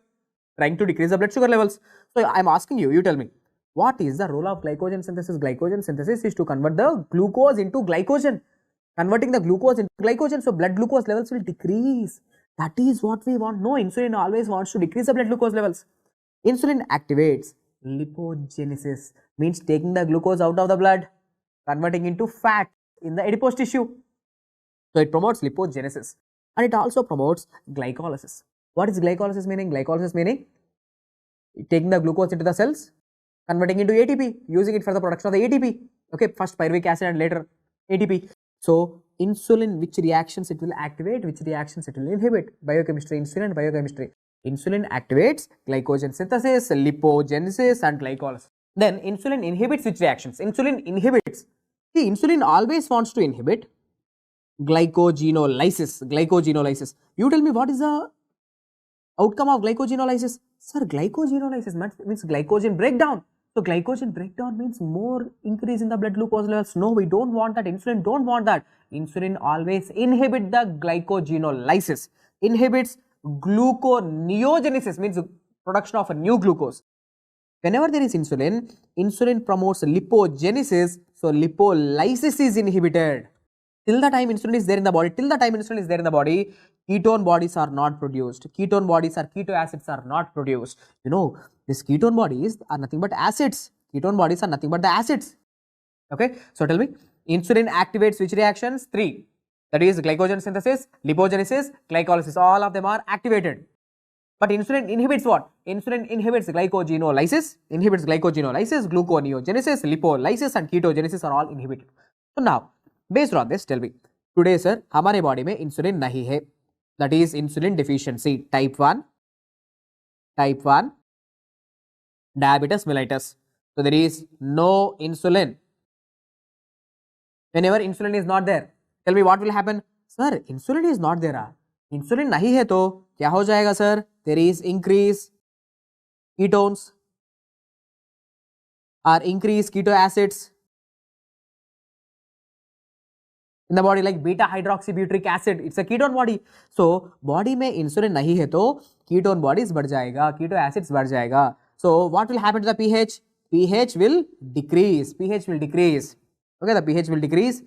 Speaker 2: trying to decrease the blood sugar levels. So I am asking you, you tell me, what is the role of glycogen synthesis? Glycogen synthesis is to convert the glucose into glycogen, converting the glucose into glycogen, so blood glucose levels will decrease. That is what we want. No, insulin always wants to decrease the blood glucose levels. Insulin activates lipogenesis, means taking the glucose out of the blood, converting into fat in the adipose tissue. So it promotes lipogenesis, and it also promotes glycolysis. What is glycolysis meaning? Glycolysis meaning taking the glucose into the cells, converting into ATP, using it for the production of the ATP. Okay, first pyruvic acid and later ATP. So insulin, which reactions it will activate, which reactions it will inhibit? Biochemistry, insulin and biochemistry. Insulin activates glycogen synthesis, lipogenesis and glycolysis. Then insulin inhibits which reactions? Insulin inhibits. See, insulin always wants to inhibit glycogenolysis. Glycogenolysis. You tell me, what is the outcome of glycogenolysis? Sir, glycogenolysis means glycogen breakdown. So glycogen breakdown means more increase in the blood glucose levels. No, we don't want that. Insulin don't want that. Insulin always inhibit the glycogenolysis, inhibits gluconeogenesis, means production of a new glucose. Whenever there is insulin, insulin promotes lipogenesis, so lipolysis is inhibited. Till the time insulin is there in the body, ketone bodies are not produced. Ketone bodies or keto acids are not produced. You know, these ketone bodies are nothing but acids. Ketone bodies are nothing but the acids. Okay, so tell me, insulin activates which reactions? 3. That is glycogen synthesis, lipogenesis, glycolysis. All of them are activated. But insulin inhibits what? Insulin inhibits glycogenolysis, gluconeogenesis, lipolysis and ketogenesis are all inhibited. So now, based on this, tell me, today sir, हमारे body में insulin नहीं है. That is insulin deficiency, type 1, diabetes mellitus. So there is no insulin. Whenever insulin is not there, tell me what will happen? Sir, insulin is not there. Insulin नहीं है तो क्या हो जाएगा sir? There is increase ketones or increase keto acids in the body, like beta hydroxybutyric acid. It's a ketone body. So body में insulin नहीं है तो ketone bodies बढ़ जाएगा, keto acids बढ़ जाएगा. So what will happen to the pH? pH will decrease. Okay, the pH will decrease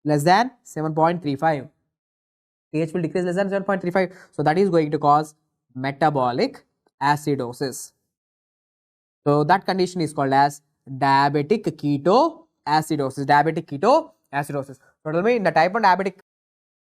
Speaker 2: less than 7.35. pH will decrease less than 7.35. So that is going to cause metabolic acidosis. So that condition is called as diabetic ketoacidosis. So tell me, in the type 1 diabetic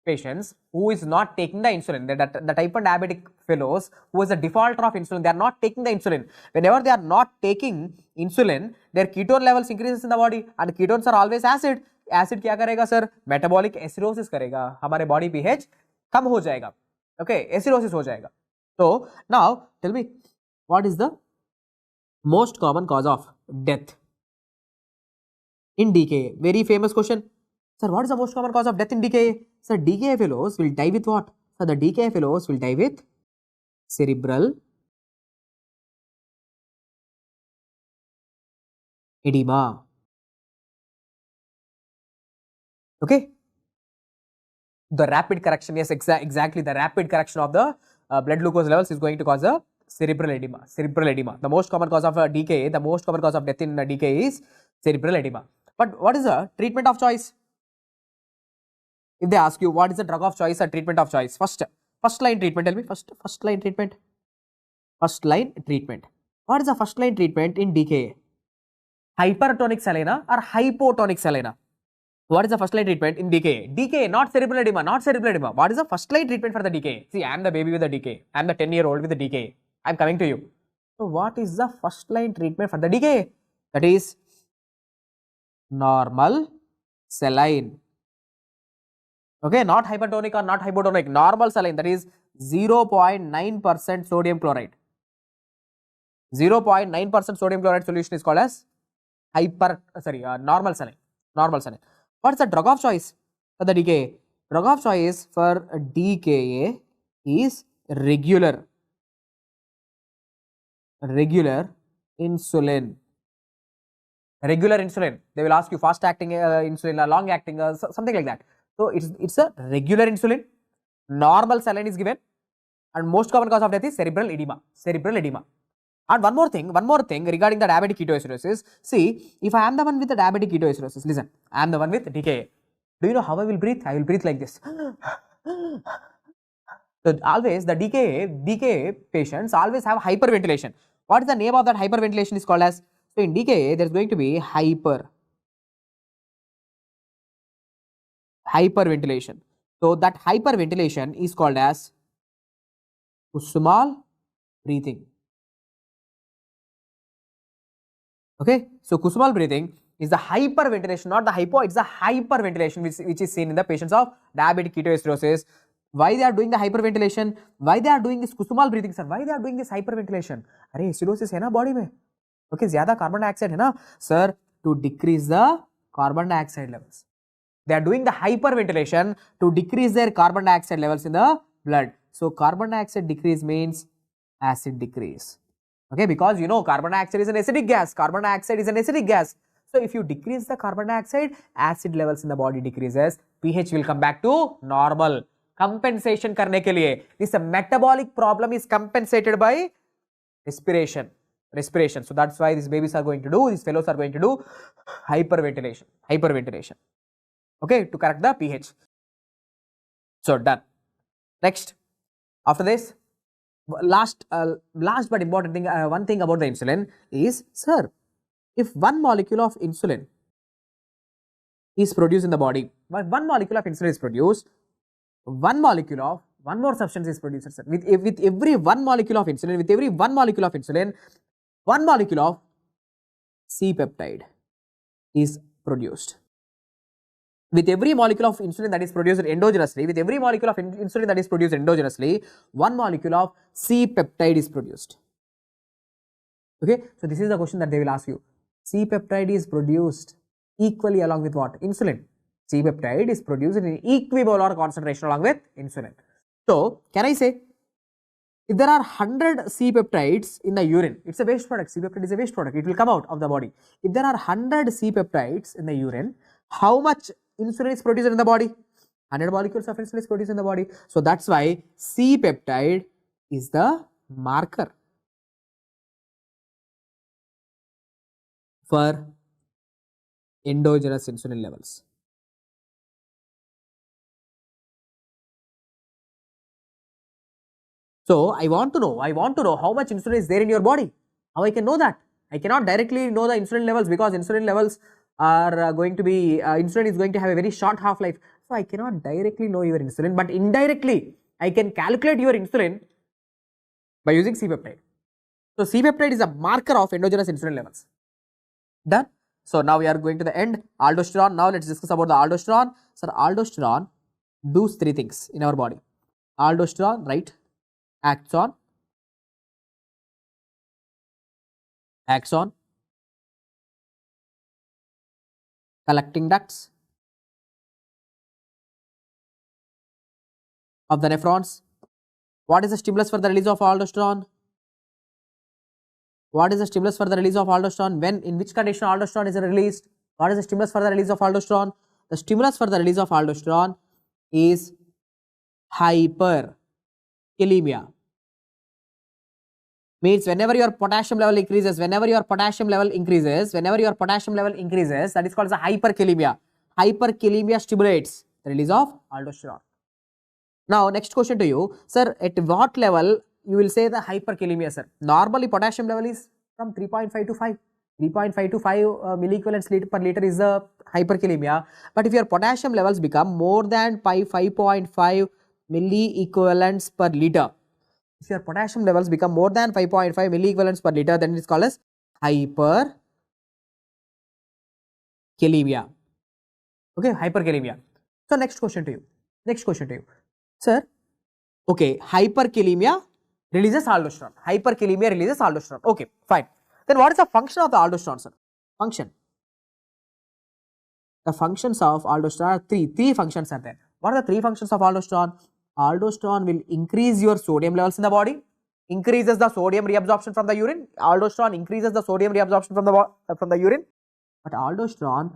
Speaker 2: patients who is not taking the insulin, the type 1 diabetic fellows who is a defaulter of insulin, they are not taking the insulin. Whenever they are not taking insulin, their ketone levels increases in the body, and ketones are always acid. Acid क्या करेगा sir? Metabolic acidosis करेगा. हमारे body pH कम हो जाएगा. Okay, acidosis हो जाएगा. So now tell me, what is the most common cause of death in DKA? Very famous question. Sir, what is the most common cause of death in DKA? Sir, DKA fellows will die with what? Sir, the DKA fellows will die with cerebral edema. Okay? The rapid correction, yes, exactly. The rapid correction of the blood glucose levels is going to cause a cerebral edema. The most common cause of DKA, the most common cause of death in DKA is cerebral edema. But what is the treatment of choice? If they ask you what is the drug of choice or treatment of choice, first line treatment, tell me, first line treatment. What is the first line treatment in DKA? Hypertonic saline or hypotonic saline? What is the first line treatment in DKA? DKA, not cerebral edema. What is the first line treatment for the DKA? See, I am the baby with the DKA. I am the 10-year-old with the DKA. I am coming to you. So what is the first line treatment for the DKA? That is normal saline. Okay, not hypertonic or not hypotonic, normal saline, that is 0.9% sodium chloride. 0.9% sodium chloride solution is called as normal saline. What is the drug of choice for the DKA? Drug of choice for DKA is regular regular insulin. Regular insulin. They will ask you fast acting insulin or long acting something like that. So it's a regular insulin. Normal saline is given, and most common cause of death is cerebral edema. Cerebral edema. And one more thing regarding the diabetic ketoacidosis. See, if I am the one with the diabetic ketoacidosis, listen, I am the one with DKA. Do you know how I will breathe? I will breathe like this. So always the DKA patients always have hyperventilation. What is the name of that hyperventilation is called as? So in DKA, there is going to be hyperventilation. So that hyperventilation is called as Kusumal breathing. Okay, so Kusumal breathing is the hyperventilation, not the hypo, it's the hyperventilation which is seen in the patients of diabetic ketoacidosis. Why they are doing the hyperventilation? Why they are doing this Kusumal breathing, sir? Why they are doing this hyperventilation? Arey, acidosis hai na body mein. Okay, zyada carbon dioxide hai na? Sir, to decrease the carbon dioxide levels. They are doing the hyperventilation to decrease their carbon dioxide levels in the blood. So carbon dioxide decrease means acid decrease. Okay, because you know carbon dioxide is an acidic gas. Carbon dioxide is an acidic gas. So if you decrease the carbon dioxide, acid levels in the body decreases. pH will come back to normal. Compensation karne ke liye. This metabolic problem is compensated by respiration. So that's why these babies are going to do, these fellows are going to do hyperventilation. Okay, to correct the pH. So done. Next, after this, last but important thing, one thing about the insulin is, sir, if one molecule of insulin is produced in the body, one molecule of insulin is produced, one molecule of one more substance is produced, sir. With every one molecule of insulin, one molecule of C-peptide is produced. With every molecule of insulin that is produced endogenously, one molecule of C-peptide is produced. Okay, so this is the question that they will ask you. C-peptide is produced equally along with what? Insulin. C-peptide is produced in equimolar concentration along with insulin. So, can I say, if there are 100 C-peptides in the urine, it's a waste product. C-peptide is a waste product. It will come out of the body. If there are 100 C-peptides in the urine, how much insulin is produced in the body? 100 molecules of insulin is produced in the body. So that's why C-peptide is the marker for endogenous insulin levels. So I want to know how much insulin is there in your body. How I can know that? I cannot directly know the insulin levels because insulin levels are going to be, insulin is going to have a very short half-life. So I cannot directly know your insulin, but indirectly I can calculate your insulin by using C-peptide. So C-peptide is a marker of endogenous insulin levels. Done. So now we are going to the end. Aldosterone. Now let's discuss about the aldosterone. Sir, aldosterone does three things in our body. Aldosterone, right, acts on collecting ducts of the nephrons. What is the stimulus for the release of aldosterone? When, in which condition aldosterone is released? What is the stimulus for the release of aldosterone? The stimulus for the release of aldosterone is hyperkalemia. Means whenever your potassium level increases, that is called as a hyperkalemia. Hyperkalemia stimulates the release of aldosterone. Now next question to you, sir, at what level you will say the hyperkalemia, sir? Normally potassium level is from 3.5 to 5. 3.5 to 5 milliequivalents per liter is the hyperkalemia. But if your potassium levels become more than 5.5 milliequivalents per liter, if your potassium levels become more than 5.5 milliequivalents per liter, then it is called as hyperkalemia. Okay, hyperkalemia. So next question to you. Sir, okay, hyperkalemia releases aldosterone. Okay, fine. Then what is the function of the aldosterone, sir? The functions of aldosterone are three functions are there. What are the three functions of aldosterone? Aldosterone will increase your sodium levels in the body. increases the sodium reabsorption from the urine. Aldosterone increases the sodium reabsorption from the urine, but aldosterone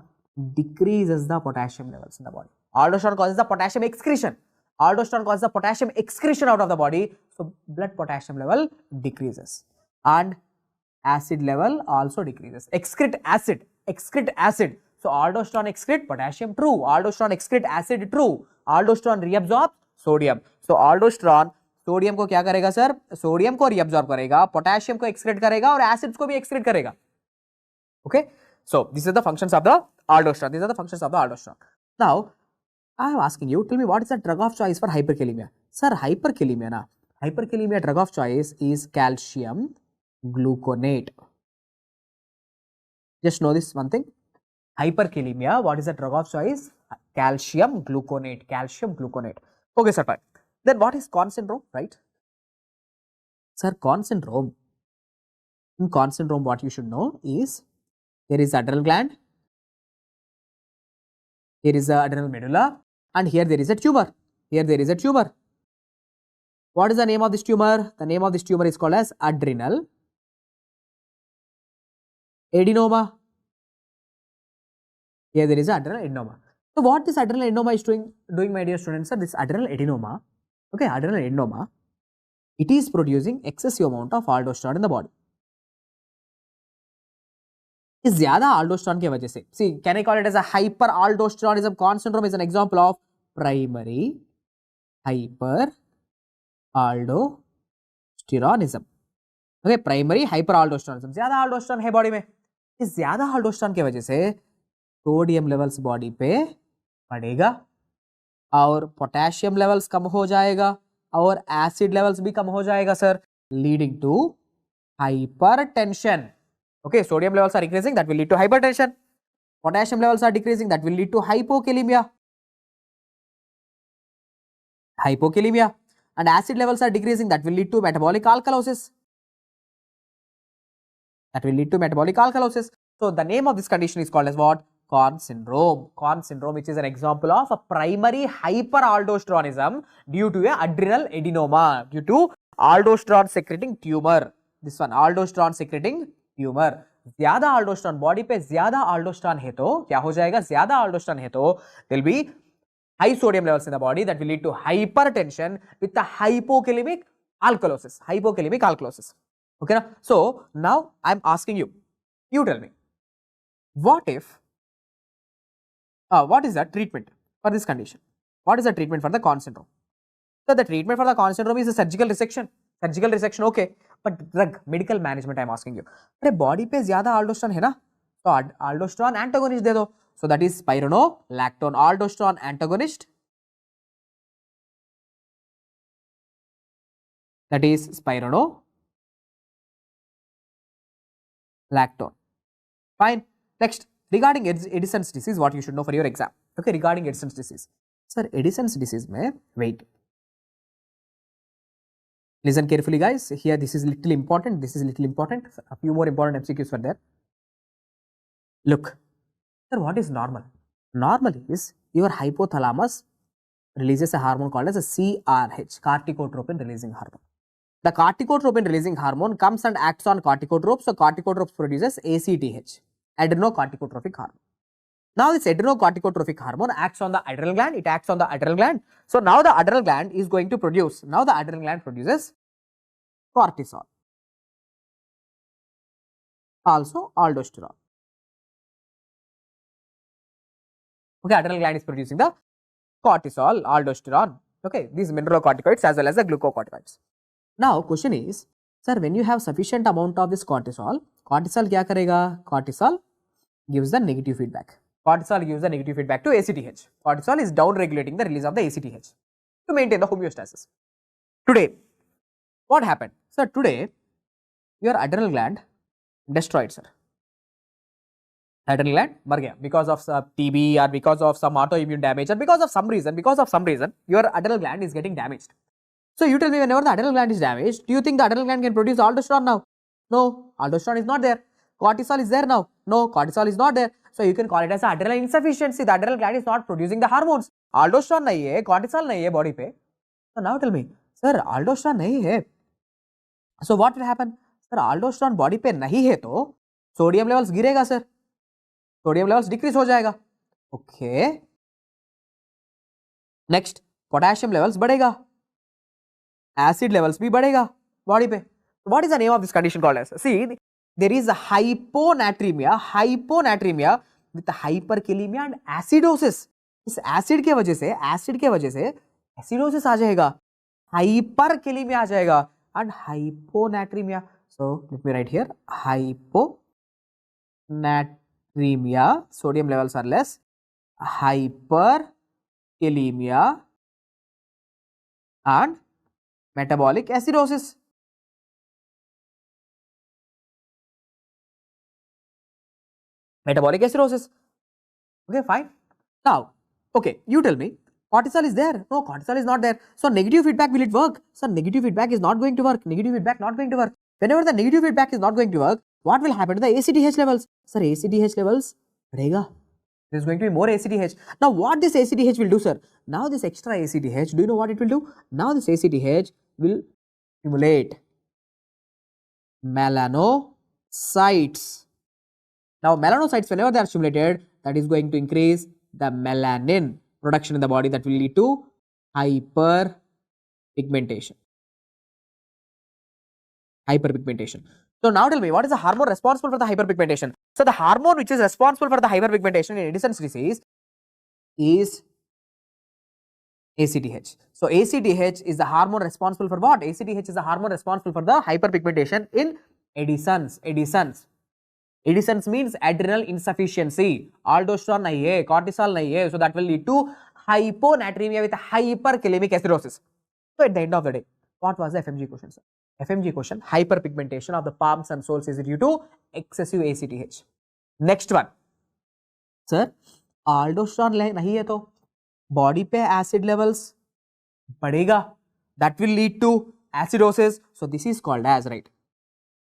Speaker 2: decreases the potassium levels in the body. Aldosterone causes the potassium excretion. Aldosterone causes the potassium excretion out of the body, so blood potassium level decreases and acid level also decreases. Excrete acid. So aldosterone excrete potassium, true. Aldosterone excrete acid, true. Aldosterone reabsorb sodium. So aldosterone sodium को क्या करेगा sir? Sodium को reabsorb करेगा, potassium को excrete करेगा और acids को भी एक्सक्रीट करेगा. Okay, so these are the functions of the aldosterone. These are the functions of the aldosterone. Now I am asking you, tell me what is the drug of choice for hyperkalemia? Sir, hyperkalemia na, hyperkalemia drug of choice is calcium gluconate. Just know this one thing. Hyperkalemia, what is the drug of choice? Calcium gluconate. Okay, sir, fine. Then what is Conn syndrome, right? Sir, Conn syndrome. In Conn syndrome, what you should know is here is the adrenal gland, here is the adrenal medulla, and here there is a tumor. What is the name of this tumor? The name of this tumor is called as adrenal adenoma. Here there is an adrenal adenoma. So what this adrenal adenoma is doing my dear students, sir, this adrenal adenoma, okay, adrenal adenoma, it is producing excessive amount of aldosterone in the body. इस ज्यादा aldosterone की वजह से, see, can I call it as a hyperaldosteronism? Conn syndrome is an example of primary hyperaldosteronism. Okay, primary hyperaldosteronism. ज्यादा aldosterone है body में, इस ज्यादा aldosterone की वजह से सोडियम लेवल्स बॉडी पे बढ़ेगा और पोटेशियम लेवल्स कम हो जाएगा और एसिड लेवल्स भी कम हो जाएगा sir, leading to hypertension. Okay, sodium levels are increasing, that will lead to hypertension. Potassium levels are decreasing, that will lead to hypokalemia. And acid levels are decreasing, that will lead to metabolic alkalosis. So the name of this condition is called as what? Conn syndrome. Conn syndrome, which is an example of a primary hyperaldosteronism due to a adrenal adenoma, due to aldosterone secreting tumor. This one, aldosterone secreting tumor. ज्यादा aldosterone body पे ज्यादा aldosterone है तो क्या हो जाएगा? ज्यादा aldosterone है तो there will be high sodium levels in the body, that will lead to hypertension with the hypokalemic alkalosis. Okay na? So now I am asking you, you tell me, what is the treatment for this condition? What is the treatment for the Conn syndrome? So the treatment for the Conn syndrome is a surgical resection. Okay, but drug, medical management I am asking you. अरे body पे ज्यादा aldosterone है ना, तो aldosterone antagonist दे दो. So that is spironolactone, aldosterone antagonist. That is spironolactone. Fine. Next, regarding Addison's disease, what you should know for your exam. Okay, regarding Addison's disease. Sir, Addison's disease में wait. Listen carefully, guys. Here, this is little important. A few more important MCQs were there. Look, sir, what is normal? Normal is your hypothalamus releases a hormone called as a CRH, corticotropin releasing hormone. The corticotropin releasing hormone comes and acts on corticotropes. So corticotropes produces ACTH, adrenocorticotrophic hormone. Now this adrenocorticotrophic hormone acts on the adrenal gland. It acts on the adrenal gland. So now the adrenal gland is going to produce. Now the adrenal gland produces cortisol, also aldosterone. Okay, adrenal gland is producing the cortisol, aldosterone. Okay, these mineralocorticoids as well as the glucocorticoids. Now question is, sir, when you have sufficient amount of this cortisol क्या करेगा? Cortisol gives the negative feedback. Cortisol gives the negative feedback to ACTH. Cortisol is down regulating the release of the ACTH to maintain the homeostasis. Today, what happened? Sir, today your adrenal gland destroyed, sir. Adrenal gland मर गया because of TB or because of some autoimmune damage or because of some reason, your adrenal gland is getting damaged. So you tell me, whenever the adrenal gland is damaged, do you think the adrenal gland can produce aldosterone now? No, aldosterone is not there. Cortisol is there now? No, cortisol is not there. So you can call it as adrenal insufficiency. The adrenal gland is not producing the hormones. Aldosterone नहीं है, cortisol नहीं है body पे. So now tell me, sir, aldosterone नहीं है. So what will happen? Sir, aldosterone body पे नहीं है तो सोडियम लेवल्स गिरेगा सर, सोडियम लेवल्स डिक्रीज हो जाएगा. ओके, नेक्स्ट पोटेशियम लेवल्स बढ़ेगा, एसिड लेवल्स भी बढ़ेगा बॉडी पे. What is the name of this condition called as? See, there is hyponatremia, hyponatremia with hyperkalemia and acidosis. इस acid के वजह से एसिडोसिस आ जाएगा, हाइपरकेलेमिया आ जाएगा and hyponatremia. So let me write here, hyponatremia, sodium levels are less, hyperkalemia and metabolic acidosis. Metabolic acidosis. Okay, fine. Now, okay, you tell me, cortisol is there? No, cortisol is not there. So negative feedback, will it work? So negative feedback is not going to work. Negative feedback not going to work. Whenever the negative feedback is not going to work, what will happen to the ACTH levels? Sir, ACTH levels बढ़ेगा. There is going to be more ACTH. Now what this ACTH will do, sir? Now this extra ACTH, do you know what it will do? Now this ACTH will stimulate melanocytes. Now melanocytes, whenever they are stimulated, that is going to increase the melanin production in the body, that will lead to hyperpigmentation. Hyperpigmentation. So now tell me, what is the hormone responsible for the hyperpigmentation? So the hormone which is responsible for the hyperpigmentation in Addison's disease is ACTH. So ACTH is the hormone responsible for what? ACTH is the hormone responsible for the hyperpigmentation in Addison's. Addison's means adrenal insufficiency. Aldosterone nahi hai, cortisol nahi hai, so that will lead to hyponatremia with hyperkalemic acidosis. So at the end of the day, what was the FMG question, sir? FMG question, hyperpigmentation of the palms and soles is due to excessive ACTH. Next one, sir, aldosterone nahi hai to body pe acid levels badega, that will lead to acidosis. So this is called as, right,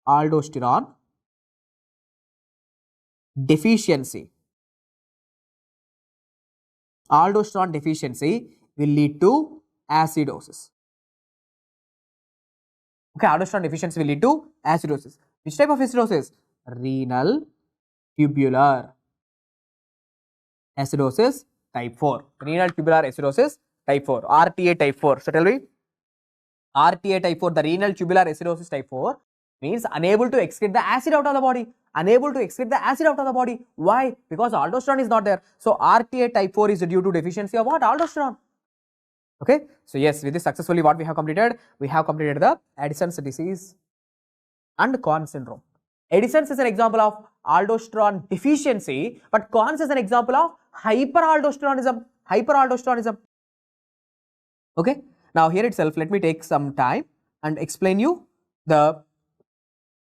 Speaker 2: aldosterone deficiency. Aldosterone deficiency will lead to acidosis. Okay, aldosterone deficiency will lead to acidosis. Which type of acidosis? Renal tubular acidosis type 4. Renal tubular acidosis type 4. RTA type 4. So tell me, RTA type 4, the renal tubular acidosis type 4 means unable to excrete the acid out of the body. Unable to excrete the acid out of the body. Why? Because aldosterone is not there. So RTA type 4 is due to deficiency of what? Aldosterone. Okay. So yes, with this successfully what we have completed? We have completed the Addison's disease and Conn's syndrome. Addison's is an example of aldosterone deficiency, but Conn's is an example of hyperaldosteronism. Hyperaldosteronism. Okay. Now here itself, let me take some time and explain you the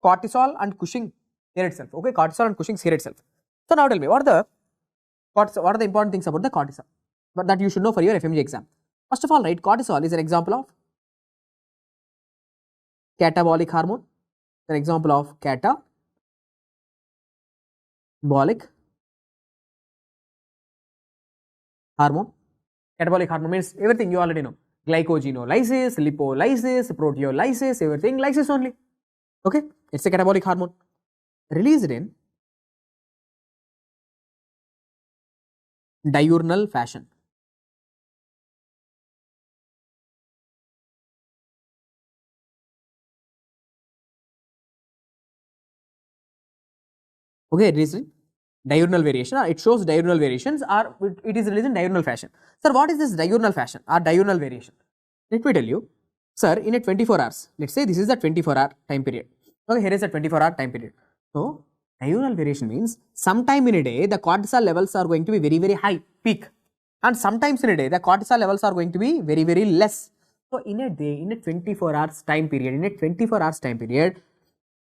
Speaker 2: cortisol and Cushing here itself. Okay, cortisol and Cushing's here itself. So now tell me, what are the important things about the cortisol, but that you should know for your FMG exam. First of all, right, cortisol is an example of catabolic hormone, an example of catabolic hormone. Catabolic hormone means everything you already know. Glycogenolysis, lipolysis, proteolysis, everything lysis only. Okay, it's a catabolic hormone released in diurnal fashion. Okay, it is diurnal variation, it shows diurnal variations, or it is released in diurnal fashion. Sir, what is this diurnal fashion or diurnal variation? Let me tell you, sir, in a 24 hours, let's say this is the 24-hour time period. Okay, here is a 24-hour time period. So diurnal variation means sometime in a day the cortisol levels are going to be very, very high, peak, and sometimes in a day the cortisol levels are going to be very, very less. So in a day, in a 24 hours time period,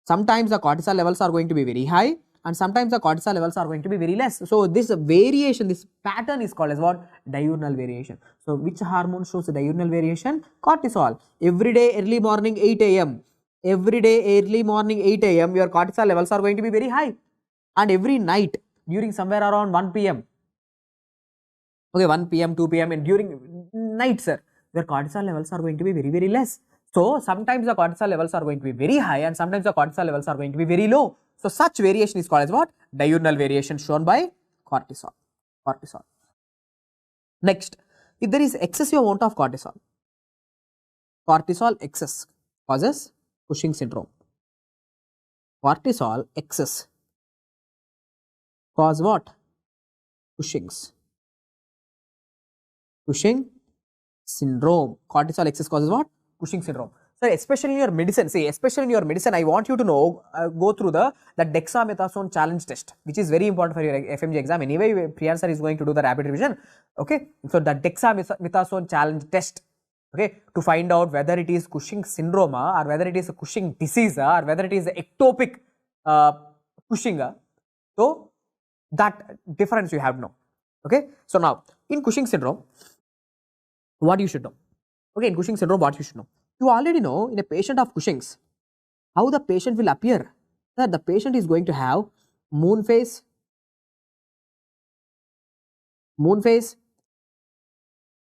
Speaker 2: sometimes the cortisol levels are going to be very high and sometimes the cortisol levels are going to be very less. So this variation, this pattern is called as what? Diurnal variation. So which hormone shows the diurnal variation? Cortisol. Every day early morning 8 a.m. Every day early morning 8 a.m. your cortisol levels are going to be very high, and every night during somewhere around 1 p.m. Okay, 1 p.m., 2 p.m. and during night, sir, your cortisol levels are going to be very, very less. So sometimes the cortisol levels are going to be very high and sometimes the cortisol levels are going to be very low. So such variation is called as what? Diurnal variation shown by cortisol. Next, if there is excessive amount of cortisol excess causes Cushing syndrome. Cortisol excess cause what? Cushing syndrome. Cortisol excess causes what? Cushing syndrome. So especially in your medicine, I want you to know, go through the dexamethasone challenge test, which is very important for your FMG exam. Anyway, Priyansar is going to do the rapid revision. Okay, so the dexamethasone challenge test, okay, to find out whether it is Cushing syndrome or whether it is a Cushing disease or whether it is ectopic Cushing. So that difference you have to know. Okay, so now in Cushing syndrome, what you should know? Okay, in Cushing syndrome, what you should know? You already know in a patient of Cushing's how the patient will appear. That the patient is going to have moon face.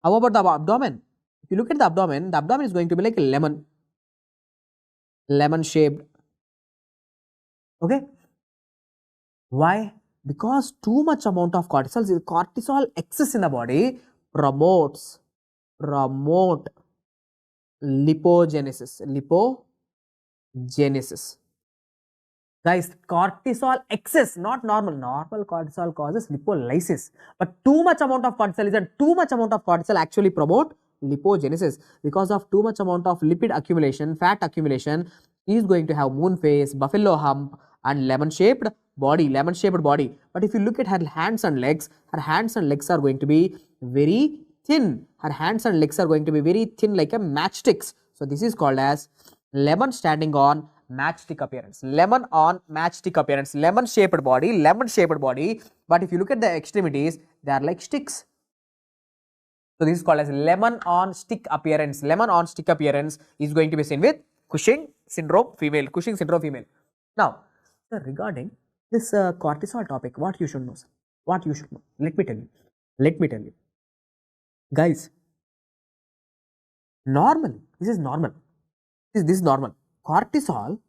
Speaker 2: How about the abdomen? If you look at the abdomen is going to be like a lemon shaped. Okay, why? Because too much amount of cortisol excess in the body promote lipogenesis. Guys, cortisol excess, not normal. Normal cortisol causes lipolysis, but too much amount of cortisol actually promote lipogenesis. Because of too much amount of lipid accumulation, fat accumulation, is going to have moon face, buffalo hump, and lemon shaped body. But if you look at her hands and legs are going to be very thin. Like a matchsticks. So this is called as lemon standing on matchstick appearance. Lemon shaped body. But if you look at the extremities, they are like sticks. So this is called as lemon on stick appearance. Is going to be seen with Cushing syndrome female. Now, sir, regarding this cortisol topic, what you should know, sir? Let me tell you. Guys, this is normal. Cortisol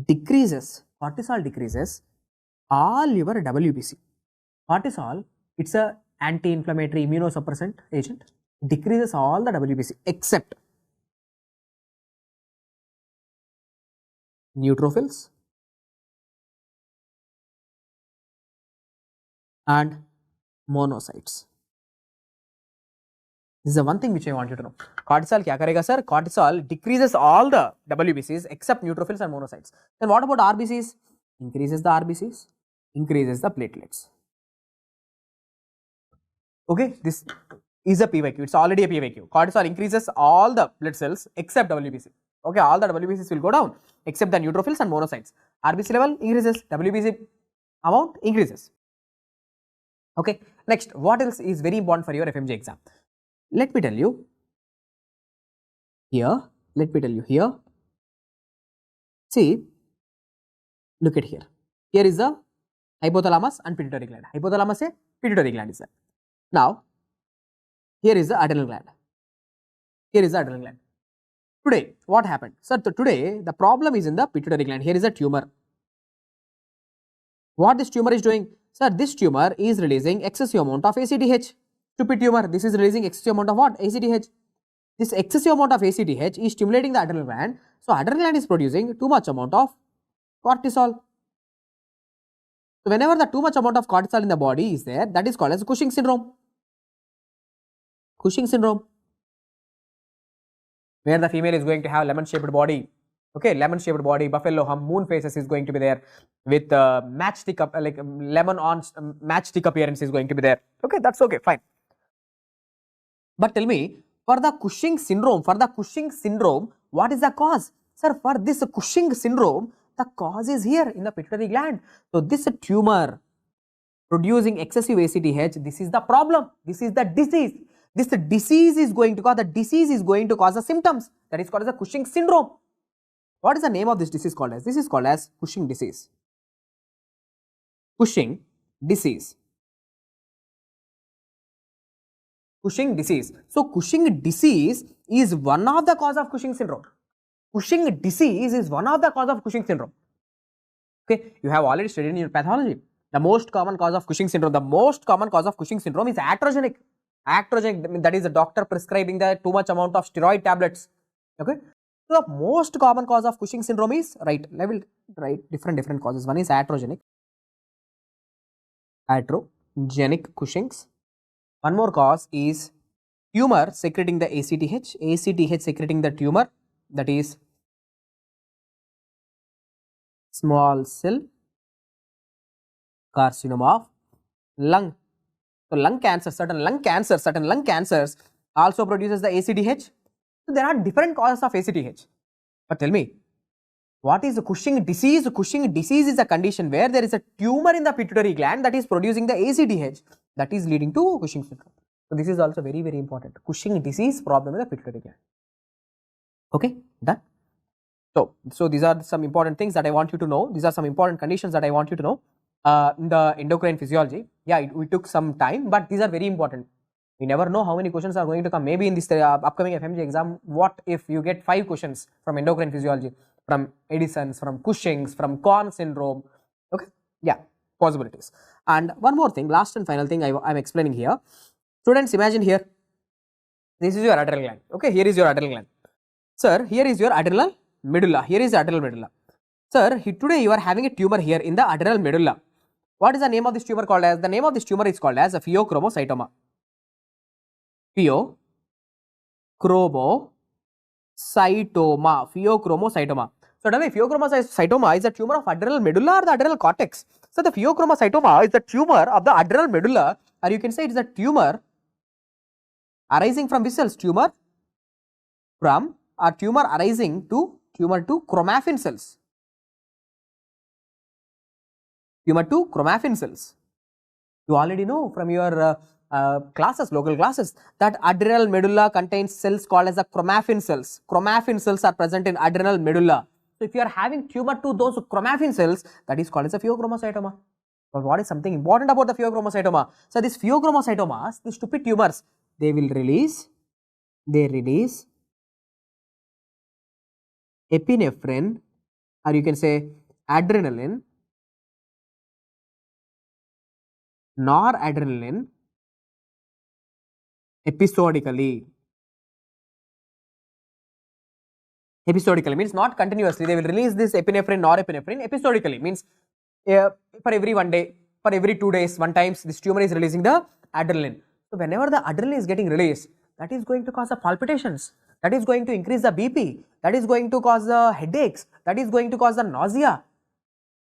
Speaker 2: decreases all your WBC. Cortisol, it's a anti-inflammatory immunosuppressant agent, decreases all the WBC except neutrophils and monocytes. This is the one thing which I want you to know. Cortisol kya karega, sir? Cortisol decreases all the WBCs except neutrophils and monocytes. Then what about RBCs? Increases the RBCs, increases the platelets. Okay, this is a PYQ. It's already a PYQ. Cortisol increases all the blood cells except WBC. Okay, all the WBCs will go down except the neutrophils and monocytes. RBC level increases, WBC amount increases. Okay, next, what else is very important for your FMG exam? Let me tell you here. See, look at here. Here is the hypothalamus and pituitary gland. Hypothalamus and pituitary gland is there. Now, here is the adrenal gland. Today, what happened? Sir, today the problem is in the pituitary gland. Here is a tumor. What this tumor is doing? Sir, this tumor is releasing excessive amount of ACTH. Stupid tumor. This is releasing excessive amount of what? ACTH. This excessive amount of ACTH is stimulating the adrenal gland. So, adrenal gland is producing too much amount of cortisol. So, whenever the too much amount of cortisol in the body is there, that is called as Cushing syndrome. Where the female is going to have lemon-shaped body. Okay, lemon-shaped body, buffalo hump, moon faces is going to be there with matchstick up, like lemon on matchstick appearance is going to be there. Okay, that's okay, fine. But tell me, for the Cushing syndrome, what is the cause? Sir, for this Cushing syndrome, the cause is here in the pituitary gland. So, this tumor producing excessive ACTH, this is the problem. This is the disease. This disease is going to cause the symptoms. That is called as a Cushing syndrome. What is the name of this disease called as? This is called as Cushing disease. Cushing disease. So, Cushing disease is one of the cause of Cushing syndrome. Cushing disease is one of the cause of Cushing syndrome. Okay, you have already studied in your pathology. The most common cause of Cushing syndrome, is iatrogenic. Iatrogenic, that is the doctor prescribing the too much amount of steroid tablets. Okay, so the most common cause of Cushing syndrome is, right, level, right, different causes. One is iatrogenic Cushing's. One more cause is tumor secreting the ACTH secreting the tumor, that is small cell carcinoma of lung. So lung cancer, certain lung cancers also produces the ACTH. So there are different causes of ACTH. But tell me, what is the Cushing disease? Cushing disease is a condition where there is a tumor in the pituitary gland that is producing the ACTH, that is leading to Cushing syndrome. So this is also very important. Cushing disease problem in the pituitary gland. Okay, done. So these are some important things that I want you to know. These are some important conditions that I want you to know in the endocrine physiology. Yeah, we took some time, but these are very important. We never know how many questions are going to come. Maybe in this upcoming FMGE exam, what if you get 5 questions from endocrine physiology, from Edison's, from Cushing's, from Conn syndrome? Okay, yeah, possibilities. And one more thing, last and final thing I'm explaining here. Students, imagine here, this is your adrenal gland. Okay, here is your adrenal gland. Sir, here is your adrenal medulla. Here is the adrenal medulla. Sir, today you are having a tumor here in the adrenal medulla. What is the name of this tumor called as? The name of this tumor is called as a pheochromocytoma. Pheochromocytoma. So, tell me, pheochromocytoma is a tumor of adrenal medulla or the adrenal cortex? So, the pheochromocytoma is the tumor of the adrenal medulla, or you can say it is a tumor arising from which cells? Tumor arising to chromaffin cells. You already know from your local classes, that adrenal medulla contains cells called as the chromaffin cells. Chromaffin cells are present in adrenal medulla. So if you are having tumor to those chromaffin cells, that is called as a pheochromocytoma. But what is something important about the pheochromocytoma? So these pheochromocytomas, these stupid tumors, they release epinephrine, or you can say adrenaline, noradrenaline episodically. Episodically means not continuously. They will release this epinephrine, norepinephrine episodically, means for every 1 day, for every 2 days, one times this tumor is releasing the adrenaline. So whenever the adrenaline is getting released, that is going to cause the palpitations, that is going to increase the BP, that is going to cause the headaches, that is going to cause the nausea.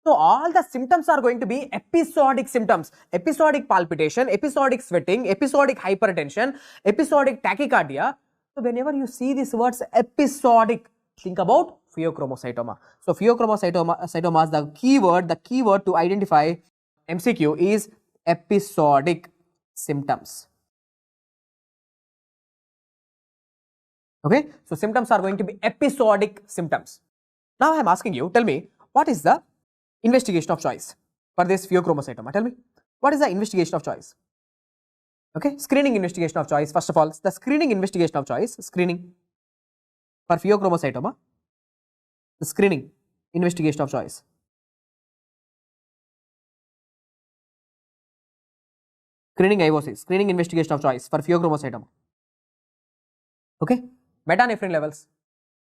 Speaker 2: So all the symptoms are going to be episodic symptoms: episodic palpitation, episodic sweating, episodic hypertension, episodic tachycardia. So whenever you see these words episodic, think about pheochromocytoma. So pheochromocytoma, the keyword to identify MCQ is episodic symptoms. Okay, so symptoms are going to be episodic symptoms. Now I am asking you, tell me, what is the investigation of choice for this pheochromocytoma? Tell me, what is the investigation of choice? Okay, screening investigation of choice. First of all, the screening investigation of choice, screening for pheochromocytoma, the screening investigation of choice. Screening IOC, screening investigation of choice for pheochromocytoma. Okay, metanephrine levels.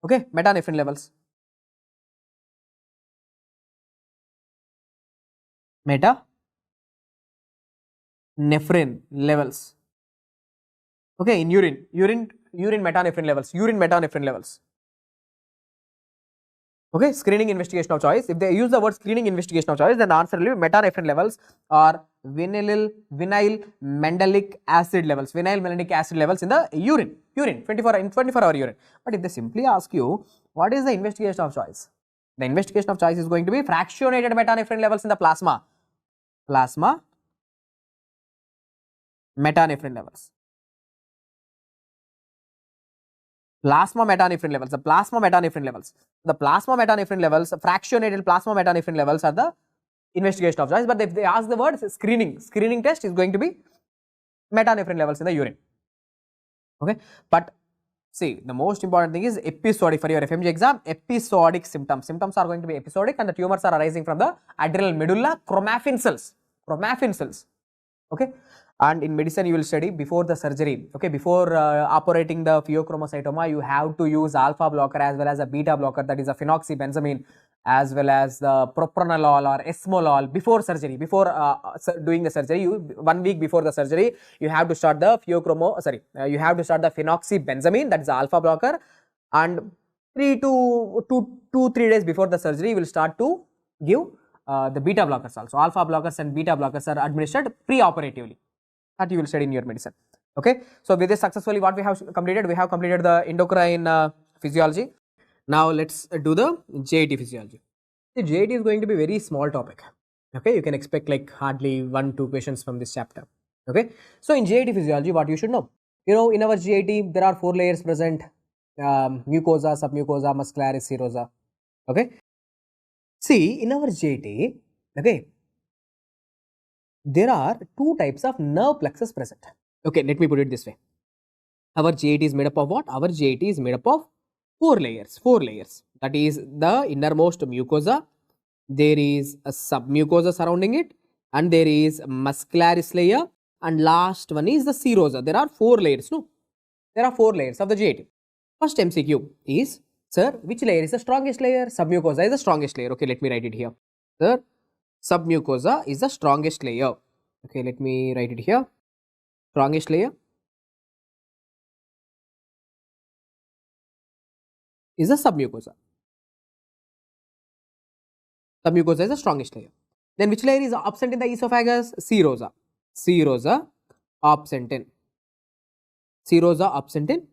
Speaker 2: Okay, metanephrine levels. Metanephrine levels. Okay, in urine metanephrine levels. Okay, screening investigation of choice. If they use the word screening investigation of choice, then the answer will be metanephrine levels or vinyl mandelic acid levels. Vinyl mandelic acid levels in the urine 24-hour urine. But if they simply ask you, what is the investigation of choice? The investigation of choice is going to be fractionated metanephrine levels in the plasma. Metanephrine levels. Plasma metanephrine levels. The plasma metanephrine levels. The plasma metanephrine levels, fractionated plasma metanephrine levels are the investigation of choice. But if they ask the word screening test is going to be metanephrine levels in the urine. Okay, but See, the most important thing is episodic for your FMG exam, episodic symptoms. Symptoms are going to be episodic and the tumors are arising from the adrenal medulla chromaffin cells. Chromaffin cells. Okay. And in medicine, you will study before the surgery. Okay. Before operating the pheochromocytoma, you have to use alpha blocker as well as a beta blocker, that is a phenoxybenzamine, as well as the propranolol or esmolol before surgery. Before doing the surgery, 1 week before the surgery, you have to start the you have to start the phenoxybenzamine, that is the alpha blocker, and 3 days before the surgery, you will start to give the beta blockers also. Alpha blockers and beta blockers are administered pre-operatively, that you will study in your medicine. Okay. So with this successfully, what we have completed, we have completed the endocrine physiology. Now let's do the JIT physiology. The JIT is going to be a very small topic. Okay, you can expect like hardly 1-2 questions from this chapter. Okay, so in JIT physiology, what you should know, in our JIT there are 4 layers present: mucosa, submucosa, muscularis, serosa. Okay, see in our JIT, okay, there are 2 types of nerve plexus present. Okay, let me put it this way. Our JIT is made up of what? Our JIT is made up of 4 layers. That is the innermost mucosa, there is a submucosa surrounding it, and there is a muscularis layer, and last one is the serosa. There are 4 layers. No, there are 4 layers of the JIT. First MCQ is, sir, which layer is the strongest layer? Submucosa is the strongest layer. Okay, let me write it here. Sir, submucosa is the strongest layer. Okay, let me write it here. Strongest layer is the submucosa. Submucosa is the strongest layer. Then which layer is absent in the esophagus? Serosa. Serosa absent in. Serosa absent in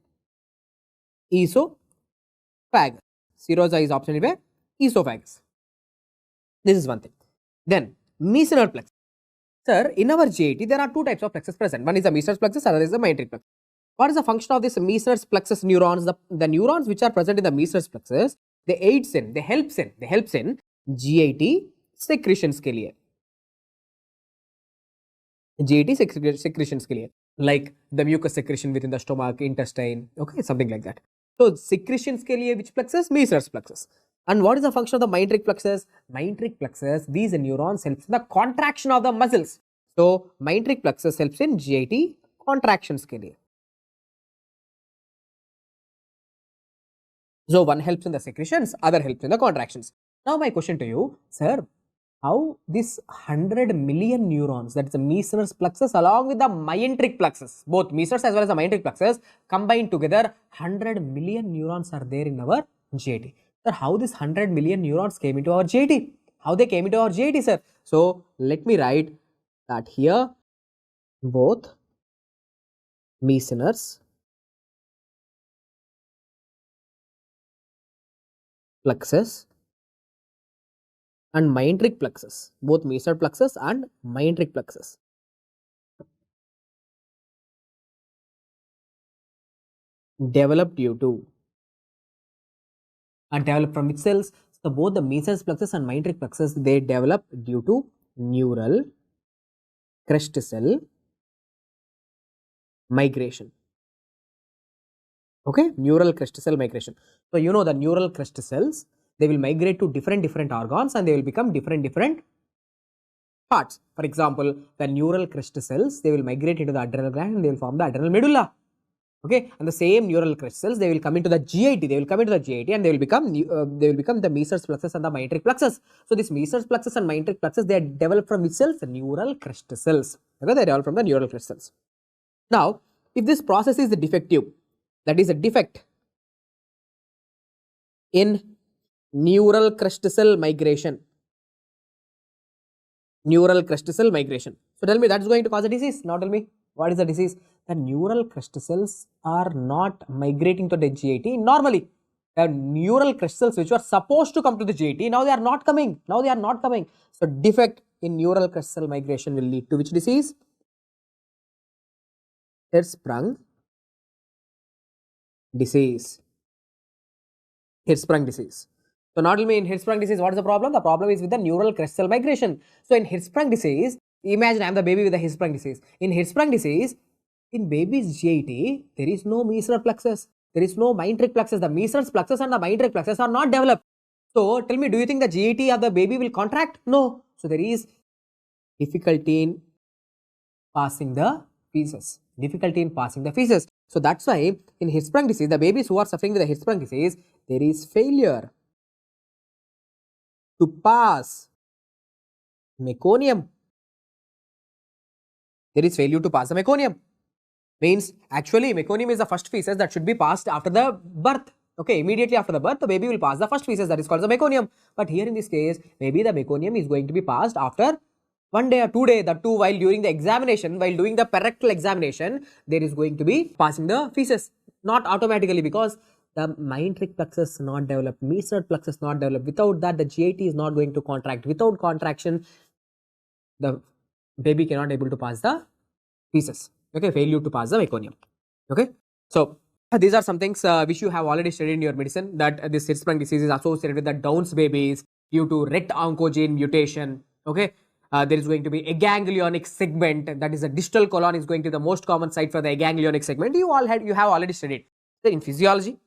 Speaker 2: esophagus. Serosa is absent in where? Esophagus. This is one thing. Then mesenteric plexus. Sir, in our JIT there are 2 types of plexus present. One is the mesenteric plexus, other is the mesenteric plexus. What is the function of this mesenteric plexus neurons? The neurons which are present in the mesenteric plexus, they helps in GIT secretions के लिए. GIT secretions के लिए, like the mucus secretion within the stomach, intestine, okay, something like that. So secretions के लिए which plexus? Mesenteric plexus. And what is the function of the mesenteric plexus? Mesenteric plexus, these neurons helps in the contraction of the muscles. So mesenteric plexus helps in GIT contractions के लिए. So one helps in the secretions, other helps in the contractions. Now my question to you, sir, how this 100 million neurons, that is the mesenteric plexus along with the mesenteric plexus, both mesenteric as well as the mesenteric plexus combined together, 100 million neurons are there in our JIT. Sir, how this 100 million neurons came into our JIT? How they came into our JIT, sir? So let me write that here, both mesenteric plexus and mesenteric plexus, both mesenteric plexus and mesenteric plexus developed due to, and developed from which cells? So both the mesenteric plexus and mesenteric plexus, they develop due to neural crest cell migration. Okay, neural crest cell migration. So you know the neural crest cells, they will migrate to different organs and they will become different parts. For example, the neural crest cells, they will migrate into the adrenal gland and they will form the adrenal medulla. Okay, and the same neural crest cells, they will come into the GIT, and they will become the mesenteric plexus and the mesenteric plexus. So this mesenteric plexus and mesenteric plexus, they are developed from which cells? Neural crest cells. Okay, they are developed from the neural crest cells. Now, if this process is defective, that is a defect in neural crest cell migration. Neural crest cell migration. So tell me, that is going to cause a disease. Now tell me, what is the disease? The neural crest cells are not migrating to the GIT normally. The neural crest cells which were supposed to come to the GIT, now they are not coming. So defect in neural crest cell migration will lead to which disease? Hirschsprung disease. Hirschsprung disease. So not only in Hirschsprung disease, what is the problem? The problem is with the neural crest cell migration. So in Hirschsprung disease, imagine I am the baby with the Hirschsprung disease. In Hirschsprung disease, in baby's GIT, there is no mesenteric plexus. There is no matrix plexus. The mesos plexus and the matrix plexus are not developed. So tell me, do you think the GET of the baby will contract? No. So there is difficulty in passing the feces. Difficulty in passing the feces. So that's why in Hirschsprung disease, the babies who are suffering with the Hirschsprung disease, there is failure to pass meconium. There is failure to pass the meconium. Means actually meconium is the first feces that should be passed after the birth. Okay, immediately after the birth, the baby will pass the first feces, that is called the meconium. But here in this case, maybe the meconium is going to be passed after 1 day or 2 days, that too while during the examination, while doing the parectal examination, there is going to be passing the feces. Not automatically, because the matrix plexus not developed, mesoid plexus not developed. Without that, the GIT is not going to contract. Without contraction, the baby cannot able to pass the feces. Okay, failure to pass the meconium. Okay, so these are some things which you have already studied in your medicine, that this Hirschsprung disease is associated with the Downs babies due to RET oncogene mutation. Okay, there is going to be a ganglionic segment, that is the distal colon is going to be the most common site for the ganglionic segment. You have already studied. So in physiology,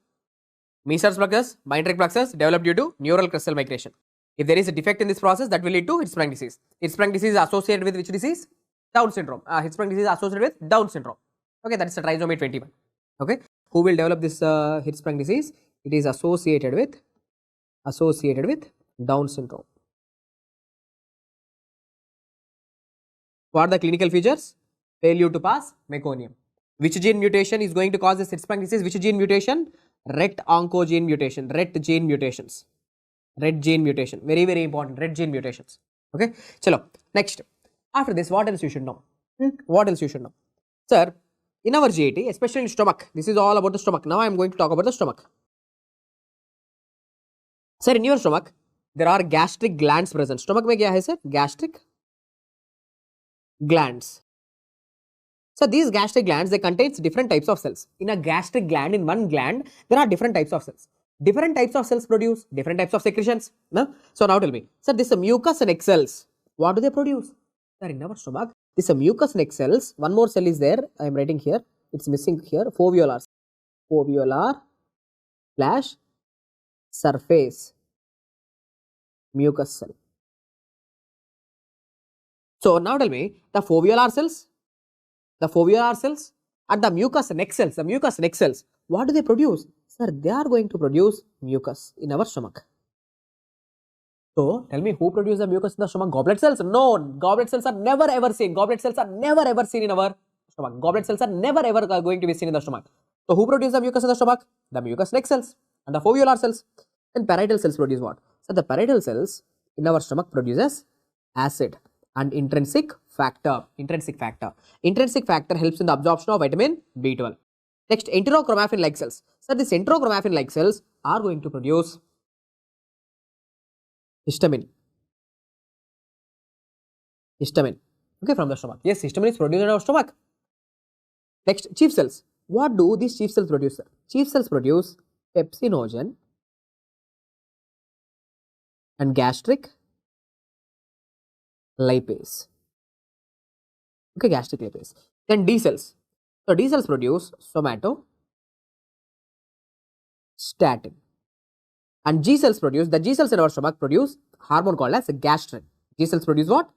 Speaker 2: mesos plexus, matrix plexus developed due to neural crystal migration. If there is a defect in this process, that will lead to Hirschsprung disease. Hirschsprung disease is associated with which disease? Down syndrome. Hirschsprung disease is associated with Down syndrome. Okay, that is the trisomy 21. Okay, who will develop this Hirschsprung disease? It is associated with Down syndrome. What are the clinical features? Failure to pass meconium. Which gene mutation is going to cause this Hirschsprung disease? Which gene mutation? RET oncogene mutation. RET gene mutations. RET gene mutation. Very, very important. RET gene mutations. Okay. Chalo. Next. After this, what else you should know? What else you should know? Sir, in our GAT, especially in stomach, this is all about the stomach. Now I am going to talk about the stomach. Sir, in your stomach, there are gastric glands present. Stomach mein kya hai, sir? Gastric glands. So these gastric glands, they contain different types of cells. In a gastric gland, in one gland, there are different types of cells. Different types of cells produce different types of secretions. No? So now tell me, sir, this mucus and egg cells, what do they produce? Sir, in our stomach, this mucus and egg cells, one more cell is there, I am writing here, it's missing here, foveolar slash surface mucus cell. So now tell me, the foveolar cells and the mucus and egg cells, what do they produce? Sir, they are going to produce mucus in our stomach. So tell me, who produces the mucus in the stomach? Goblet cells? No, goblet cells are never ever seen. Goblet cells are never ever seen in our stomach. Goblet cells are never ever going to be seen in the stomach. So who produces the mucus in the stomach? The mucus neck cells and the foveolar cells. And parietal cells produce what? So the parietal cells in our stomach produces acid and intrinsic factor. Intrinsic factor helps in the absorption of vitamin B12. Next, enterochromaffin like cells. So these enterochromaffin like cells are going to produce histamine. Okay, from the stomach. Yes, histamine is produced in our stomach. Next, chief cells. What do these chief cells produce? Chief cells produce pepsinogen and gastric lipase. Okay, gastric lipase. Then D cells. So D cells produce somatostatin. And G cells produce, the G cells in our stomach produce hormone called as gastrin. G cells produce what?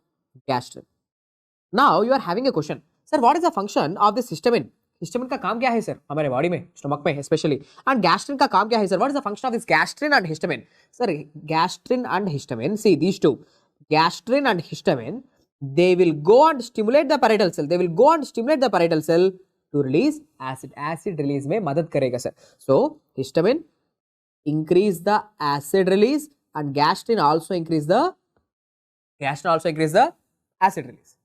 Speaker 2: Gastrin. Now you are having a question. Sir, what is the function of this histamine? Histamine का काम क्या है sir? हमारे body में, stomach में especially. And gastrin का काम क्या है sir? What is the function of this gastrin and histamine? Sir, gastrin and histamine, see these two. Gastrin and histamine, they will go and stimulate the parietal cell. They will go and stimulate the parietal cell to release acid. Acid release में मदद करेगा sir. So histamine increase the acid release and gastrin also increase the acid release.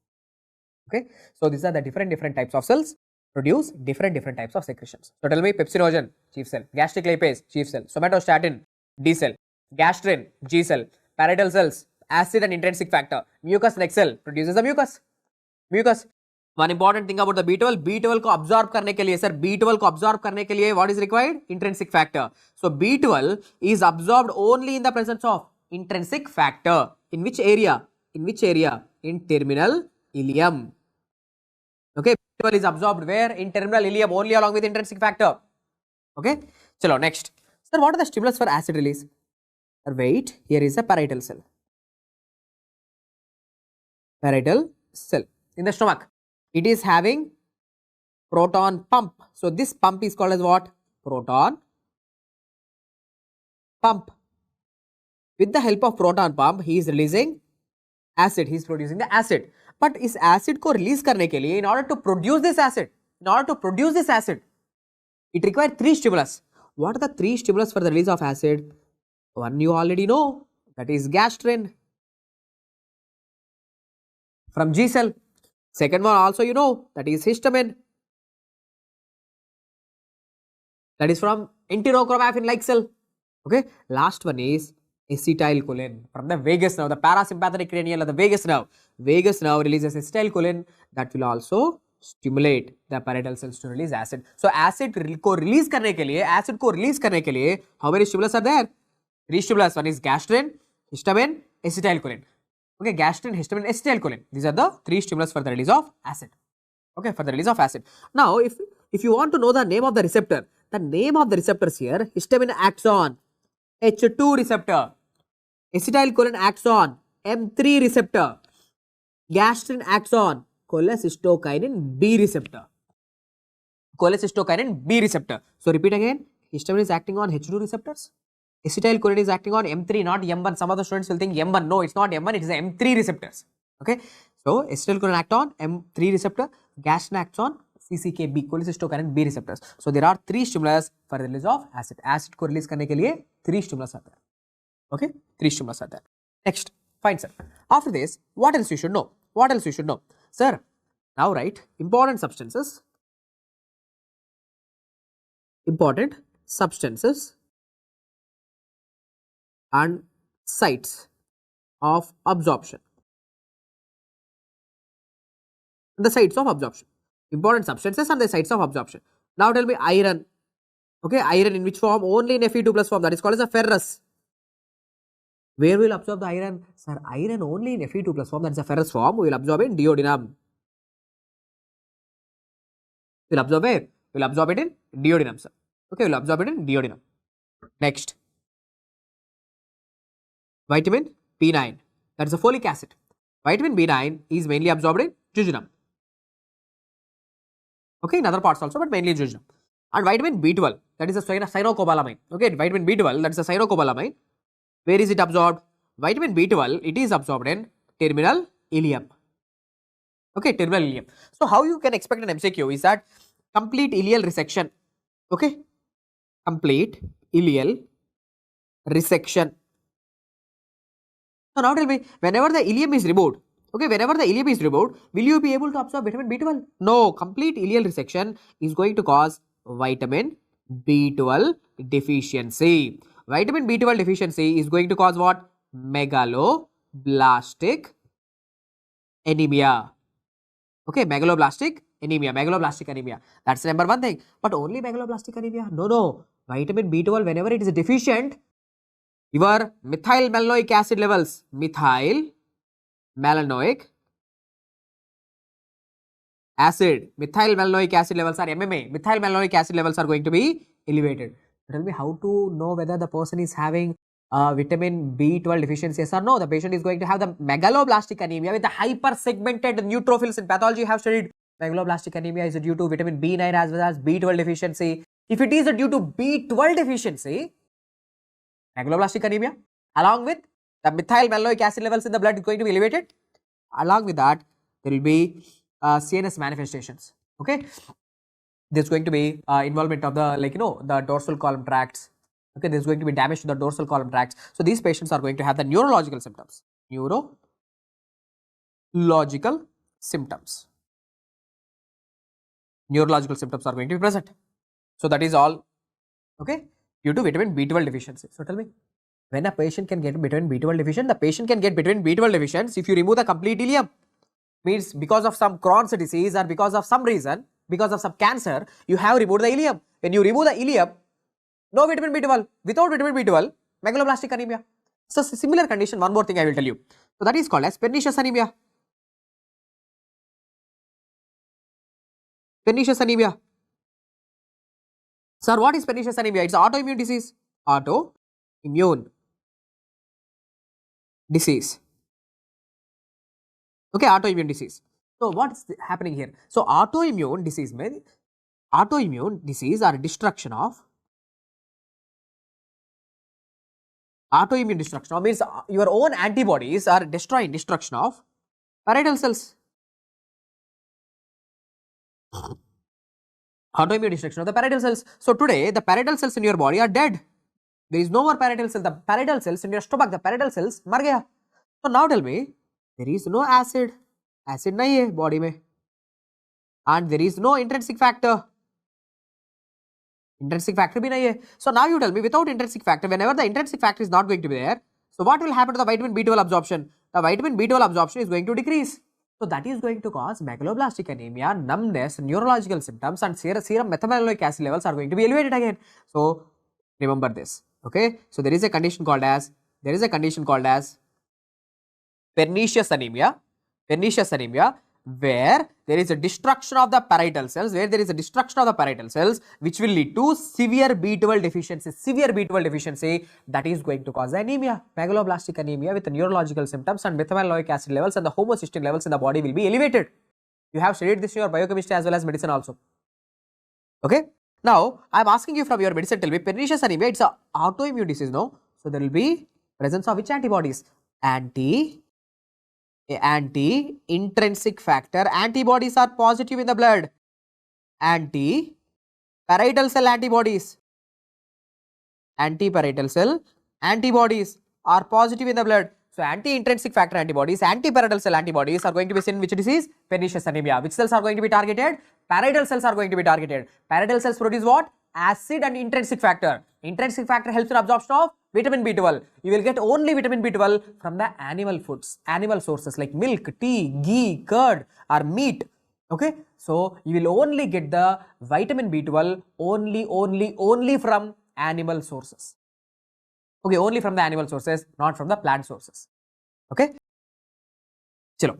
Speaker 2: Okay, so these are the different types of cells produce different types of secretions. So tell me, pepsinogen, chief cell, gastric lipase, chief cell, somatostatin, D cell, gastrin, G cell, parietal cells, acid and intrinsic factor, mucus neck cell produces the mucus. One important thing about the B12, B12 को absorb करने के लिए, sir, B12 को absorb करने के लिए what is required? Intrinsic factor. So B12 is absorbed only in the presence of intrinsic factor. In which area? In terminal ileum. Okay, B12 is absorbed where? In terminal ileum only along with intrinsic factor. Okay. Chalo, next. Sir, what are the stimulus for acid release? Sir, wait, here is a parietal cell. Parietal cell in the stomach. It is having proton pump. So this pump is called as what? Proton pump. With the help of proton pump, he is releasing acid. He is producing the acid. But इस acid को release करने के लिए, in order to produce this acid, it requires 3 stimulus. What are the 3 stimulus for the release of acid? One you already know, that is gastrin from G cell. Second one also you know, that is histamine, that is from enterochromaffin like cell. Okay, last one is acetylcholine from the vagus nerve, the parasympathetic cranial or the vagus nerve. Vagus nerve releases acetylcholine that will also stimulate the parietal cells to release acid. So acid को release करने के लिए how many stimulus are there? 3 stimulus. One is gastrin, histamine, acetylcholine. Okay, gastrin, histamine, acetylcholine. These are the 3 stimulus for the release of acid. Okay, for the release of acid. Now, if you want to know the name of the receptor, the name of the receptors here, histamine acts on H2 receptor, acetylcholine acts on M3 receptor, gastrin acts on cholecystokinin B receptor. Cholecystokinin B receptor. So repeat again, histamine is acting on H2 receptors, acetylcholine is acting on M3, not M1. Some of the students will think M1. No, it's not M1, it is M3 receptors. Okay, so acetylcholine act on M3 receptor, gastrin acts on CCK-B, cholecystokinin B receptors. So there are 3 stimulus for the release of acid. Acid को release करने के लिए 3 stimulus are there. Okay, 3 stimulus are there. Next, fine sir. After this, what else you should know? What else you should know? Sir, now write important substances and sites of absorption. The sites of absorption. Important substances and the sites of absorption. Now tell me iron. Okay, iron in which form? Only in Fe2+ form, that is called as a ferrous. Where will absorb the iron? Sir, iron only in Fe2+ form, that is a ferrous form, we will absorb in duodenum. We will absorb where? We will absorb it in duodenum, sir. Okay, we will absorb it in duodenum. Next, vitamin B9, that is a folic acid. Vitamin B9 is mainly absorbed in jejunum. Okay, in other parts also, but mainly in jejunum. And vitamin B12, that is a cyanocobalamin. Okay, vitamin B12, that is a cyanocobalamin. Where is it absorbed? Vitamin B12, it is absorbed in terminal ileum. Okay, terminal ileum. So how you can expect an MCQ is that complete ileal resection. Okay, complete ileal resection. So now tell me, whenever the ileum is removed, okay, will you be able to absorb vitamin B12? No, complete ileal resection is going to cause vitamin B12 deficiency. Vitamin B12 deficiency is going to cause what? Megaloblastic anemia. Okay, megaloblastic anemia. That's the number 1 thing. But only megaloblastic anemia? No. Vitamin B12, whenever it is deficient, your methyl malanoic acid levels, methyl malanoic acid levels are MMA. Methyl malanoic acid levels are going to be elevated. Tell me how to know whether the person is having vitamin B12 deficiency, yes or no. The patient is going to have the megaloblastic anemia with the hypersegmented neutrophils. In pathology you have studied megaloblastic anemia is due to vitamin B9 as well as B12 deficiency. If it is due to B12 deficiency, megaloblastic anemia, along with the methyl malanoic acid levels in the blood is going to be elevated. Along with that, there will be CNS manifestations. Okay, there's going to be involvement of the the dorsal column tracts. Okay, there's going to be damage to the dorsal column tracts. So these patients are going to have the neurological symptoms. Neurological symptoms are going to be present. So that is all. Okay, due to vitamin B12 deficiency. So tell me, when a patient can get vitamin B12 deficient, the patient can get vitamin B12 deficient if you remove the complete ileum. Means because of some Crohn's disease or because of some reason, because of some cancer, you have removed the ileum. When you remove the ileum, no vitamin B12. Without vitamin B12, megaloblastic anemia. So similar condition, one more thing I will tell you. So that is called as pernicious anemia. Pernicious anemia. Sir, what is pernicious anemia? It's autoimmune disease. Autoimmune disease. Okay, autoimmune disease. So what is happening here? So autoimmune disease means autoimmune disease or destruction of autoimmune destruction means your own antibodies are destroying destruction of parietal cells. Autoimmune destruction of the parietal cells. So today the parietal cells in your body are dead. There is no more parietal cells. The parietal cells in your stomach, the parietal cells मर गया. So now tell me, there is no acid. Acid नहीं है body में. And there is no intrinsic factor. Intrinsic factor भी नहीं है. So now you tell me, without intrinsic factor, whenever the intrinsic factor is not going to be there, so what will happen to the vitamin B12 absorption? The vitamin B12 absorption is going to decrease. So that is going to cause megaloblastic anemia, numbness, neurological symptoms, and serum methylmalonic acid levels are going to be elevated again. So remember this. Okay. So there is a condition called as pernicious anemia. Pernicious anemia, where there is a destruction of the parietal cells, which will lead to severe B12 deficiency. Severe B12 deficiency, that is going to cause anemia, megaloblastic anemia with neurological symptoms, and methylmalonic acid levels and the homocysteine levels in the body will be elevated. You have studied this in your biochemistry as well as medicine also. Okay. Now I am asking you from your medicine, tell me, pernicious anemia, it's an autoimmune disease, no? So there will be presence of which antibodies? Anti-intrinsic factor antibodies are positive in the blood. Anti-parietal cell antibodies. Anti-parietal cell antibodies are positive in the blood. So anti-intrinsic factor antibodies, anti-parietal cell antibodies are going to be seen in which disease? Pernicious anemia. Which cells are going to be targeted? Parietal cells are going to be targeted. Parietal cells produce what? Acid and intrinsic factor. Intrinsic factor helps in absorption of vitamin B12. You will get only vitamin B12 from the animal foods, animal sources like milk, tea, ghee, curd or meat. Okay. So you will only get the vitamin B12 only from animal sources. Okay, only from the animal sources, not from the plant sources. Okay. Chalo.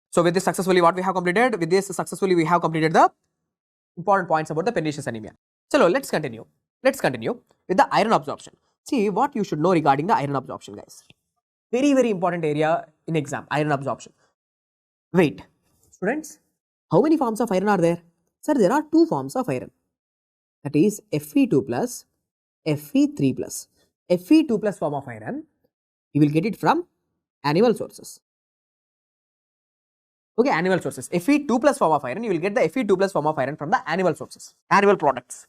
Speaker 2: So with this successfully what we have completed? With this successfully we have completed the important points about the pernicious anemia. Chalo, let's continue. Let's continue with the iron absorption. See what you should know regarding the iron absorption, guys. Very, very important area in exam, iron absorption. Wait, students, how many forms of iron are there? Sir, there are two forms of iron. That is Fe2 plus, Fe3 plus. Fe2 plus form of iron, you will get it from animal sources. Okay, animal sources. Fe2 plus form of iron, you will get the Fe2 plus form of iron from the animal sources, animal products.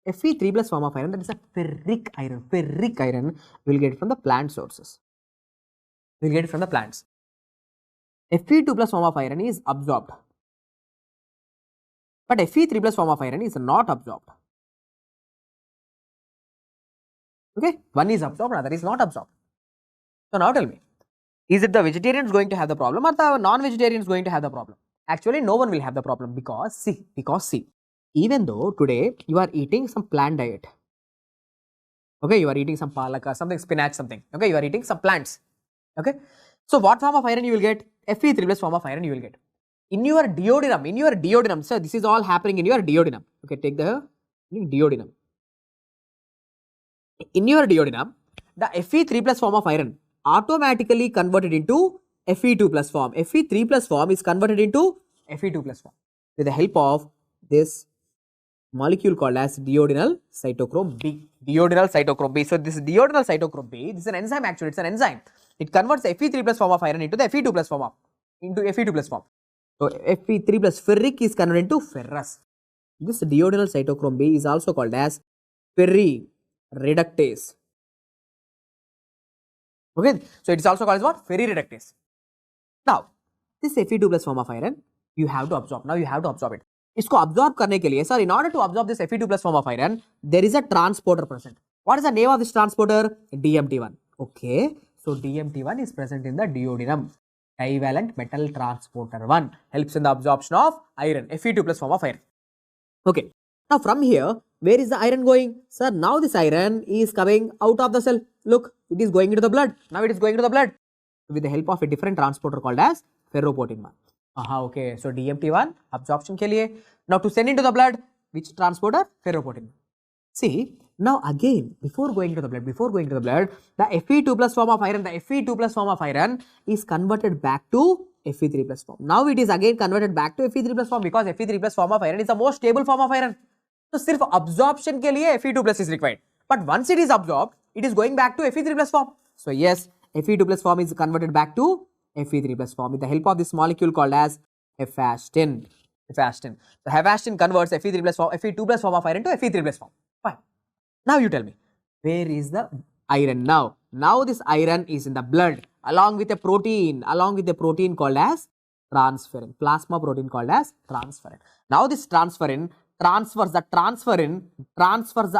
Speaker 2: Fe3 plus form of iron, that is a ferric iron. Ferric iron we will get it from the plant sources. We will get it from the plants. Fe2 plus form of iron is absorbed, but Fe3 plus form of iron is not absorbed. Okay, one is absorbed, another is not absorbed. So now tell me, is it the vegetarians going to have the problem or the non-vegetarians going to have the problem? Actually, no one will have the problem because see, even though today you are eating some plant diet, okay, you are eating some palaka, something spinach, something, okay, you are eating some plants, okay. So what form of iron you will get? Fe3 plus form of iron you will get. In your duodenum, sir, this is all happening in your duodenum. Okay, take the duodenum. In your duodenum, the Fe3 plus form of iron automatically converted into Fe2 plus form. Fe3 plus form is converted into Fe2 plus form with the help of this molecule called as duodenal cytochrome B. Duodenal cytochrome B. So this duodenal cytochrome B, this is an enzyme actually, it's an enzyme. It converts the Fe3 plus form of iron into the Fe2 plus form So Fe3 plus ferric is converted into ferrous. This duodenal cytochrome B is also called as ferrireductase. Okay, so it is also called as what? Ferrireductase. Now, this Fe2 plus form of iron, you have to absorb. Now you have to absorb it. इसको absorb करने के लिए, sir, in order to absorb this Fe2 plus form of iron, there is a transporter present. What is the name of this transporter? DMT1. Okay, so DMT1 is present in the duodenum. Divalent metal transporter 1 helps in the absorption of iron, Fe2 plus form of iron. Okay, now from here, where is the iron going? Sir, now this iron is coming out of the cell. Look, it is going into the blood. Now it is going to the blood with the help of a different transporter called as ferroportin 1. Okay, so DMT1 absorption के लिए. Now to send into the blood, which transporter? Ferroportin. See, now again, before going to the blood, the Fe2 plus form of iron, is converted back to Fe3 plus form. Now it is again converted back to Fe3 plus form because Fe3 plus form of iron is the most stable form of iron. So, सिर्फ absorption के लिए Fe2 plus is required. But once it is absorbed, it is going back to Fe3 plus form. So, yes, Fe2 plus form is converted back to Fe3 plus form with the help of this molecule called as Hephaestin. So, Hephaestin converts Fe2 plus form of iron to Fe3 plus form. Fine. Now you tell me, where is the iron now? Now this iron is in the blood along with a protein called as transferrin, plasma protein called as transferrin. Now this transferrin transfers the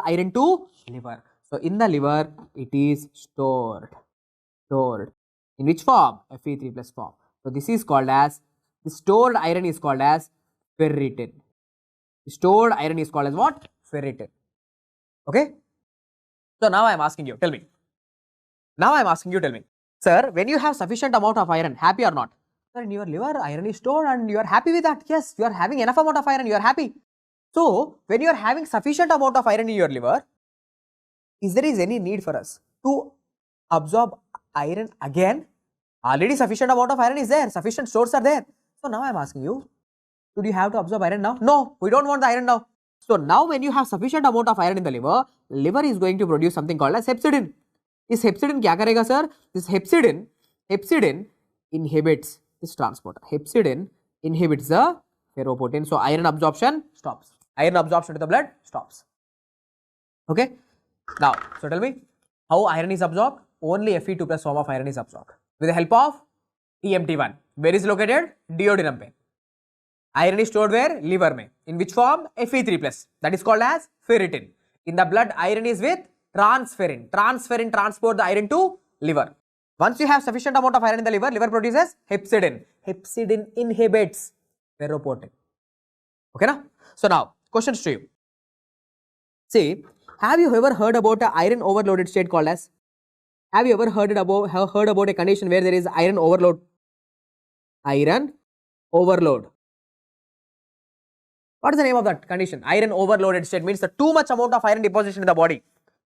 Speaker 2: iron to liver. So in the liver it is stored. In which form? Fe3 plus form. So this is called as, the stored iron is called as ferritin. The stored iron is called as what? Ferritin. Okay. So now I am asking you, tell me. Sir, when you have sufficient amount of iron, happy or not? Sir, in your liver, iron is stored and you are happy with that. Yes, you are having enough amount of iron, you are happy. So, when you are having sufficient amount of iron in your liver, is there any need for us to absorb iron again? Already sufficient amount of iron is there, sufficient stores are there. So now I am asking you, should you have to absorb iron now? No, we don't want the iron now. So now when you have sufficient amount of iron in the liver is going to produce something called as hepcidin. This hepcidin क्या करेगा sir? This hepcidin inhibits this transporter. Hepcidin inhibits the ferroportin. So iron absorption stops. Iron absorption to the blood stops. Okay. Now, so tell me, how iron is absorbed? Only Fe2 plus form of iron is absorbed with the help of TMT1. Where is located? Duodenum mein. Iron is stored where? Liver mein. In which form? Fe3 plus. That is called as ferritin. In the blood, iron is with transferrin. Transferrin transport the iron to liver. Once you have sufficient amount of iron in the liver, liver produces hepcidin. Hepcidin inhibits ferroportin. Okay na? So now, questions to you. See, have you ever heard about an iron overloaded state called as? Have you ever heard about a condition where there is iron overload? Iron overload. What is the name of that condition? Iron overloaded state means the too much amount of iron deposition in the body.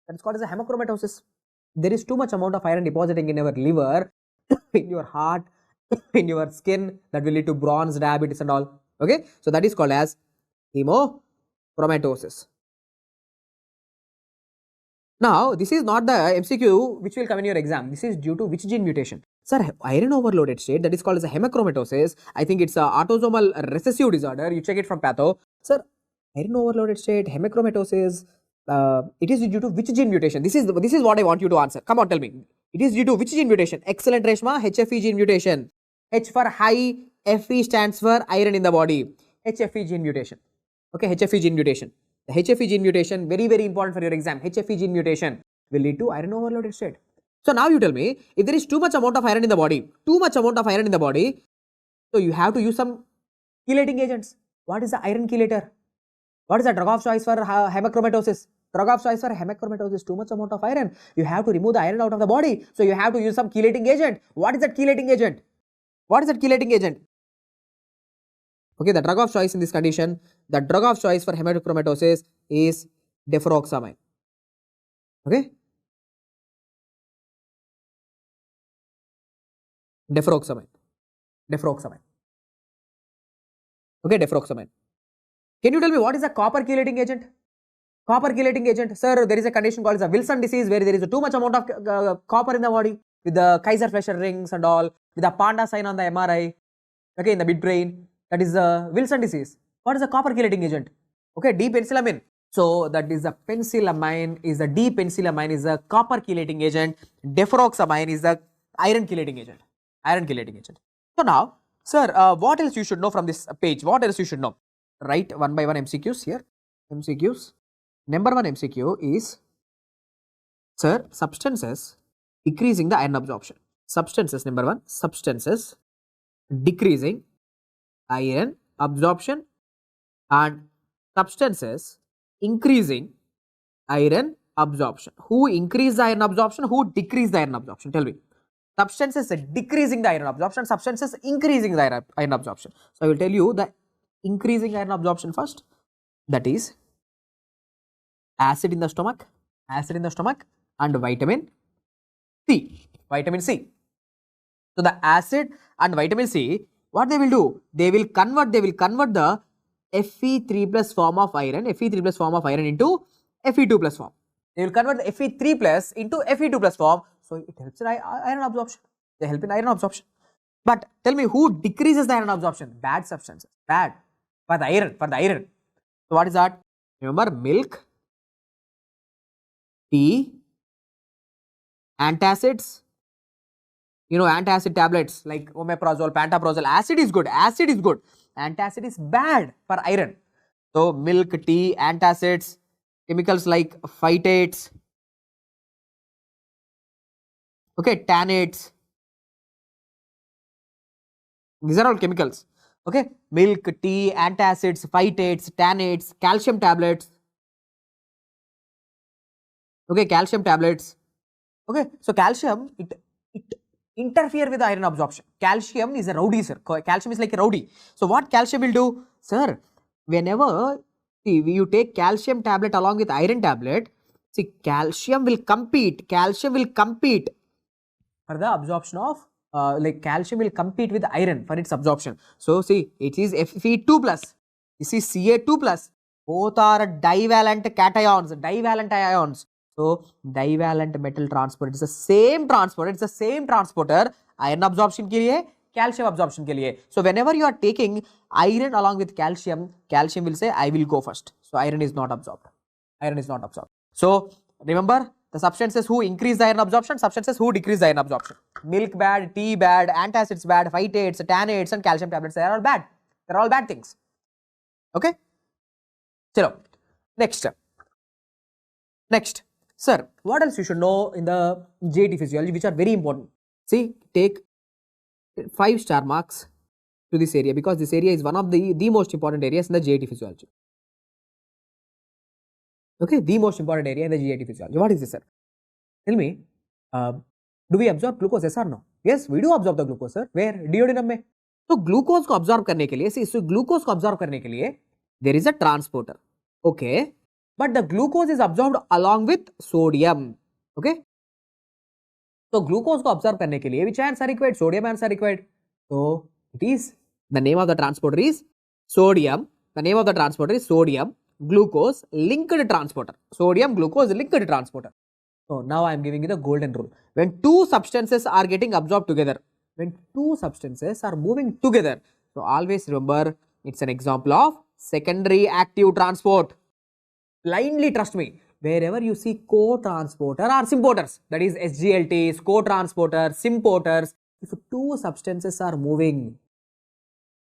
Speaker 2: That is called as a hemochromatosis. There is too much amount of iron depositing in our liver, in your heart, in your skin, that will lead to bronze, diabetes and all. Okay, so that is called as hemochromatosis. Now, this is not the MCQ which will come in your exam. This is due to which gene mutation? Sir, iron overloaded state, that is called as a hemochromatosis. I think it's a autosomal recessive disorder. You check it from patho. Sir, iron overloaded state, hemochromatosis, it is due to which gene mutation? This is what I want you to answer. Come on, tell me. It is due to which gene mutation? Excellent, Reshma. HFE gene mutation. H for high, Fe stands for iron in the body. HFE gene mutation. Okay, HFE gene mutation. The HFE gene mutation, very, very important for your exam. HFE gene mutation will lead to iron overloaded state. So now you tell me, if there is too much amount of iron in the body, so you have to use some chelating agents. What is the iron chelator? What is the drug of choice for hemochromatosis? Drug of choice for hemochromatosis, too much amount of iron. You have to remove the iron out of the body. So you have to use some chelating agent. What is that chelating agent? Okay, the drug of choice in this condition, the drug of choice for hemochromatosis is deferoxamine. Okay? Deferoxamine. Okay, deferoxamine. Can you tell me what is a copper chelating agent? Sir, there is a condition called as a Wilson disease where there is too much amount of copper in the body with the Kaiser-Fleischer rings and all, with the panda sign on the MRI, okay, in the midbrain. That is the Wilson disease. What is a copper chelating agent? Okay, D-penicillamine. So that is the penicillamine is the D-penicillamine is a copper chelating agent. Deferoxamine is the iron chelating agent. So now, sir, what else you should know from this page? What else you should know? Write one by one MCQs here. MCQs. Number 1 MCQ is, sir, substances decreasing the iron absorption. Substances, number 1, substances decreasing iron absorption and substances increasing iron absorption. Who increase the iron absorption? Who decrease the iron absorption? Tell me. Substances decreasing the iron absorption, substances increasing the iron absorption. So I will tell you the increasing iron absorption first. That is acid in the stomach, and vitamin C, vitamin C. So the acid and vitamin C, what they will do? They will convert the Fe3 plus form of iron, into Fe2 plus form. They will convert the Fe3 plus into Fe2 plus form. So it helps in iron absorption. They help in iron absorption. But tell me, who decreases the iron absorption? Bad substances. Bad. For the iron. So what is that? Remember, milk, tea, antacids. You know, antacid tablets like omeprazole, pantoprazole. Acid is good. Antacid is bad for iron. So milk, tea, antacids, chemicals like phytates, okay, tannates. These are all chemicals. Okay, milk, tea, antacids, phytates, tannates, calcium tablets. Okay, calcium tablets. Okay, so calcium, it interfere with the iron absorption. Calcium is a rowdy, sir. Calcium is like a rowdy. So what calcium will do? Sir, whenever you take calcium tablet along with iron tablet, see, calcium will compete for the absorption of, calcium will compete with iron for its absorption. So see, it is Fe2 plus, this is Ca2 plus, both are divalent ions. So divalent metal transport, it's the same transporter, iron absorption ke liye, calcium absorption ke liye. So whenever you are taking iron along with calcium, calcium will say, I will go first. So iron is not absorbed. So remember, the substances who increase the iron absorption, substances who decrease the iron absorption. Milk bad, tea bad, antacids bad, phytates, tannates and calcium tablets, they are all bad. They are all bad things. Okay. Chalo. Next. Sir, what else you should know in the GAT physiology which are very important? See, take 5-star marks to this area because this area is one of the most important areas in the GAT physiology. Okay, the most important area in the GAT physiology. What is this, sir? Tell me, do we absorb glucose, yes or no? Yes, we do absorb the glucose, sir. Where? Duodenum mein. So glucose ko absorb karne ke liye, there is a transporter. Okay. But the glucose is absorbed along with sodium. Okay. So glucose ko absorb karne ke liye which ions are required? Sodium ions are required. So it is, the name of the transporter is sodium. Glucose linked transporter. Sodium glucose linked transporter. So now I am giving you the golden rule. When two substances are getting absorbed together, when two substances are moving together, so always remember, it's an example of secondary active transport. Blindly trust me, wherever you see co-transporter or symporters, that is SGLTs, co-transporters, symporters, if two substances are moving,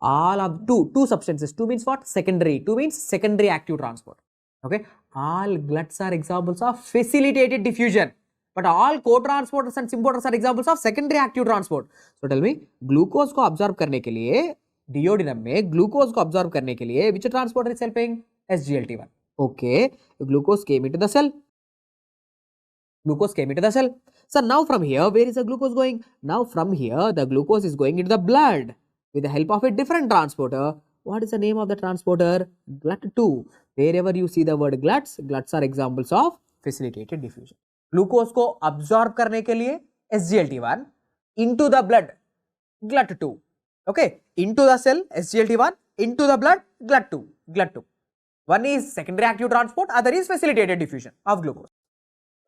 Speaker 2: all of two substances, two means what? Secondary, two means secondary active transport. Okay, all gluts are examples of facilitated diffusion, but all co-transporters and symporters are examples of secondary active transport. So tell me, glucose ko absorb karne ke liye, duodenum mein glucose ko absorb karne ke liye, which transporter is helping? SGLT1. Okay, glucose came into the cell. So now from here, where is the glucose going? Now from here, the glucose is going into the blood with the help of a different transporter. What is the name of the transporter? GLUT2. Wherever you see the word gluts are examples of facilitated diffusion. Glucose ko absorb karne ke liye SGLT1, into the blood GLUT2. Okay, into the cell SGLT1, into the blood GLUT2. One is secondary active transport, other is facilitated diffusion of glucose.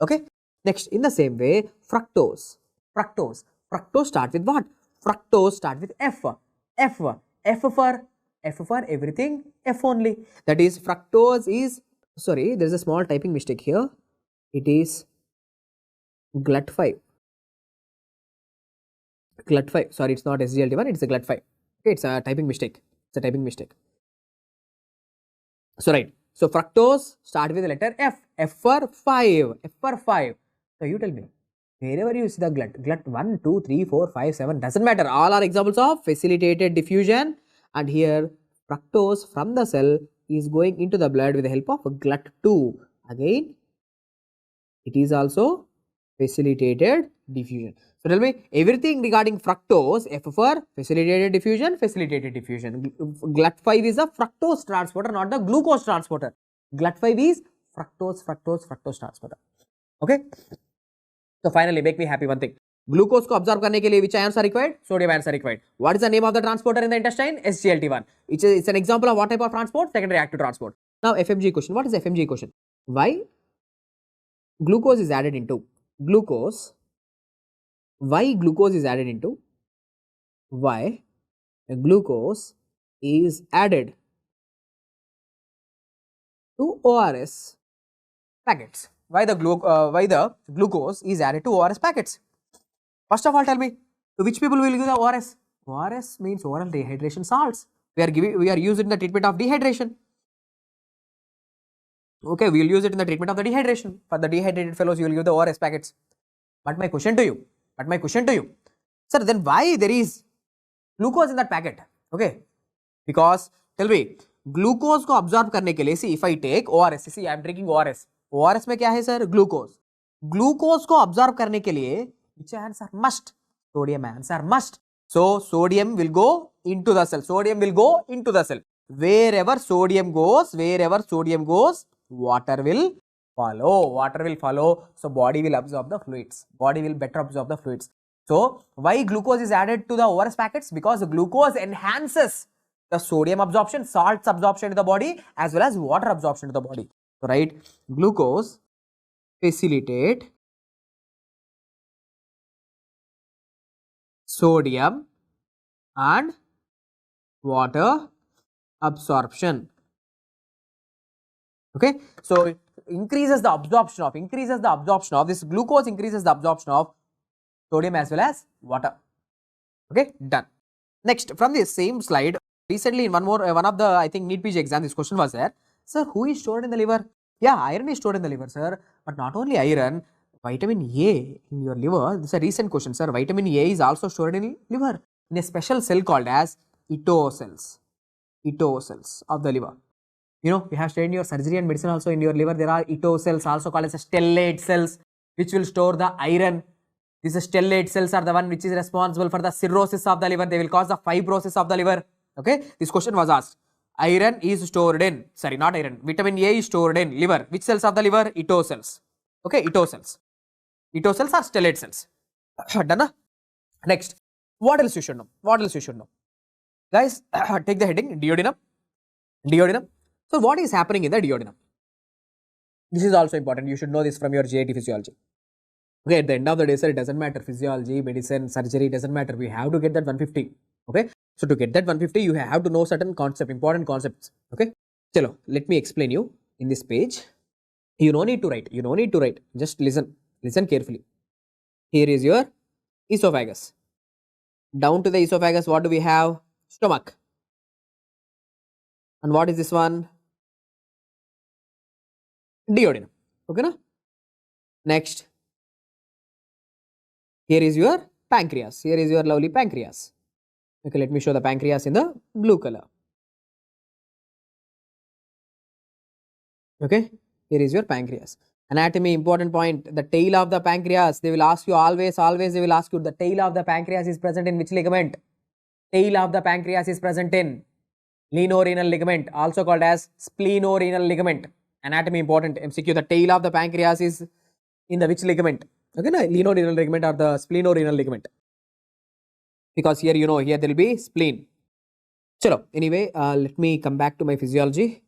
Speaker 2: Okay. Next, in the same way, fructose. Fructose start with what? Fructose start with F. F for everything, F only. That is, fructose is, sorry, there is a small typing mistake here. It is GLUT5. Sorry, it's not SGLT1, it's a GLUT5. Okay, it's a typing mistake. So right, so fructose start with the letter F. F for 5. So you tell me, wherever you see the glut 1, 2, 3, 4, 5, 7, doesn't matter. All are examples of facilitated diffusion. And here fructose from the cell is going into the blood with the help of GLUT2. Again, it is also facilitated diffusion. So tell me, everything regarding fructose, F for facilitated diffusion. GLUT5 is a fructose transporter, not the glucose transporter. GLUT5 is fructose transmitter. Okay. So finally, make me happy one thing. Glucose को absorb करने के लिए which ions are required? Sodium ions are required. What is the name of the transporter in the intestine? SGLT1. It's an example of what type of transport? Secondary active transport. Now FMGE question. What is FMGE question? Why glucose is added into glucose? Why glucose is added into? Why glucose is added to ORS packets? Why the glucose is added to ORS packets? First of all, tell me, to which people will give the ORS? ORS means oral dehydration salts. We are using the treatment of dehydration. Okay, we will use it in the treatment of the dehydration. For the dehydrated fellows, you will give the ORS packets. But my question to you, sir, then why there is glucose in that packet? Okay, because tell me, glucose को absorb करने के लिए, see if I take ORS, see I am drinking ORS. ORS में क्या है sir? Glucose. Glucose को absorb करने के लिए which ions are must? Sodium ions are must. So sodium will go into the cell. Sodium will go into the cell. Wherever sodium goes, water will follow. So body will absorb the fluids. Body will better absorb the fluids. So why glucose is added to the ORS packets? Because the glucose enhances the sodium absorption, salts absorption to the body as well as water absorption to the body. So right, glucose facilitate sodium and water absorption. Okay, so it increases the absorption of this glucose, increases the absorption of sodium as well as water. Okay, done. Next, from this same slide, recently in one of the I think NEET PG exam, this question was there. Sir, who is stored in the liver? Yeah, iron is stored in the liver, sir. But not only iron, vitamin A in your liver. This is a recent question, sir. Vitamin A is also stored in liver in a special cell called as Ito cells of the liver. You know, we have studied in your surgery and medicine also in your liver. There are Ito cells, also called as stellate cells, which will store the iron. These stellate cells are the one which is responsible for the cirrhosis of the liver. They will cause the fibrosis of the liver. Okay, this question was asked. Iron is stored in, sorry, not iron. Vitamin A is stored in liver. Which cells of the liver? Ito cells. Okay, Ito cells. Ito cells are stellate cells. Done. Next, what else you should know? Guys, take the heading duodenum. So what is happening in the duodenum? This is also important. You should know this from your GIT physiology. Okay, at the end of the day, sir, it doesn't matter. Physiology, medicine, surgery, doesn't matter. We have to get that 150. Okay, so to get that 150, you have to know certain important concepts. Okay, chalo, let me explain you in this page. You no need to write. Just listen carefully. Here is your esophagus. Down to the esophagus, what do we have? Stomach. And what is this one? Duodenum. Okay, na? Next, here is your pancreas. Here is your lovely pancreas. Okay, let me show the pancreas in the blue color. Okay, here is your pancreas. Anatomy, important point. The tail of the pancreas, they will ask you always they will ask you the tail of the pancreas is present in which ligament? Tail of the pancreas is present in lienorenal ligament, also called as splenorenal ligament. Anatomy important. MCQ, the tail of the pancreas is in the which ligament? Okay, na? Lienorenal ligament or the splenorenal ligament. Because here, you know, here there will be spleen. Chalo, anyway, let me come back to my physiology.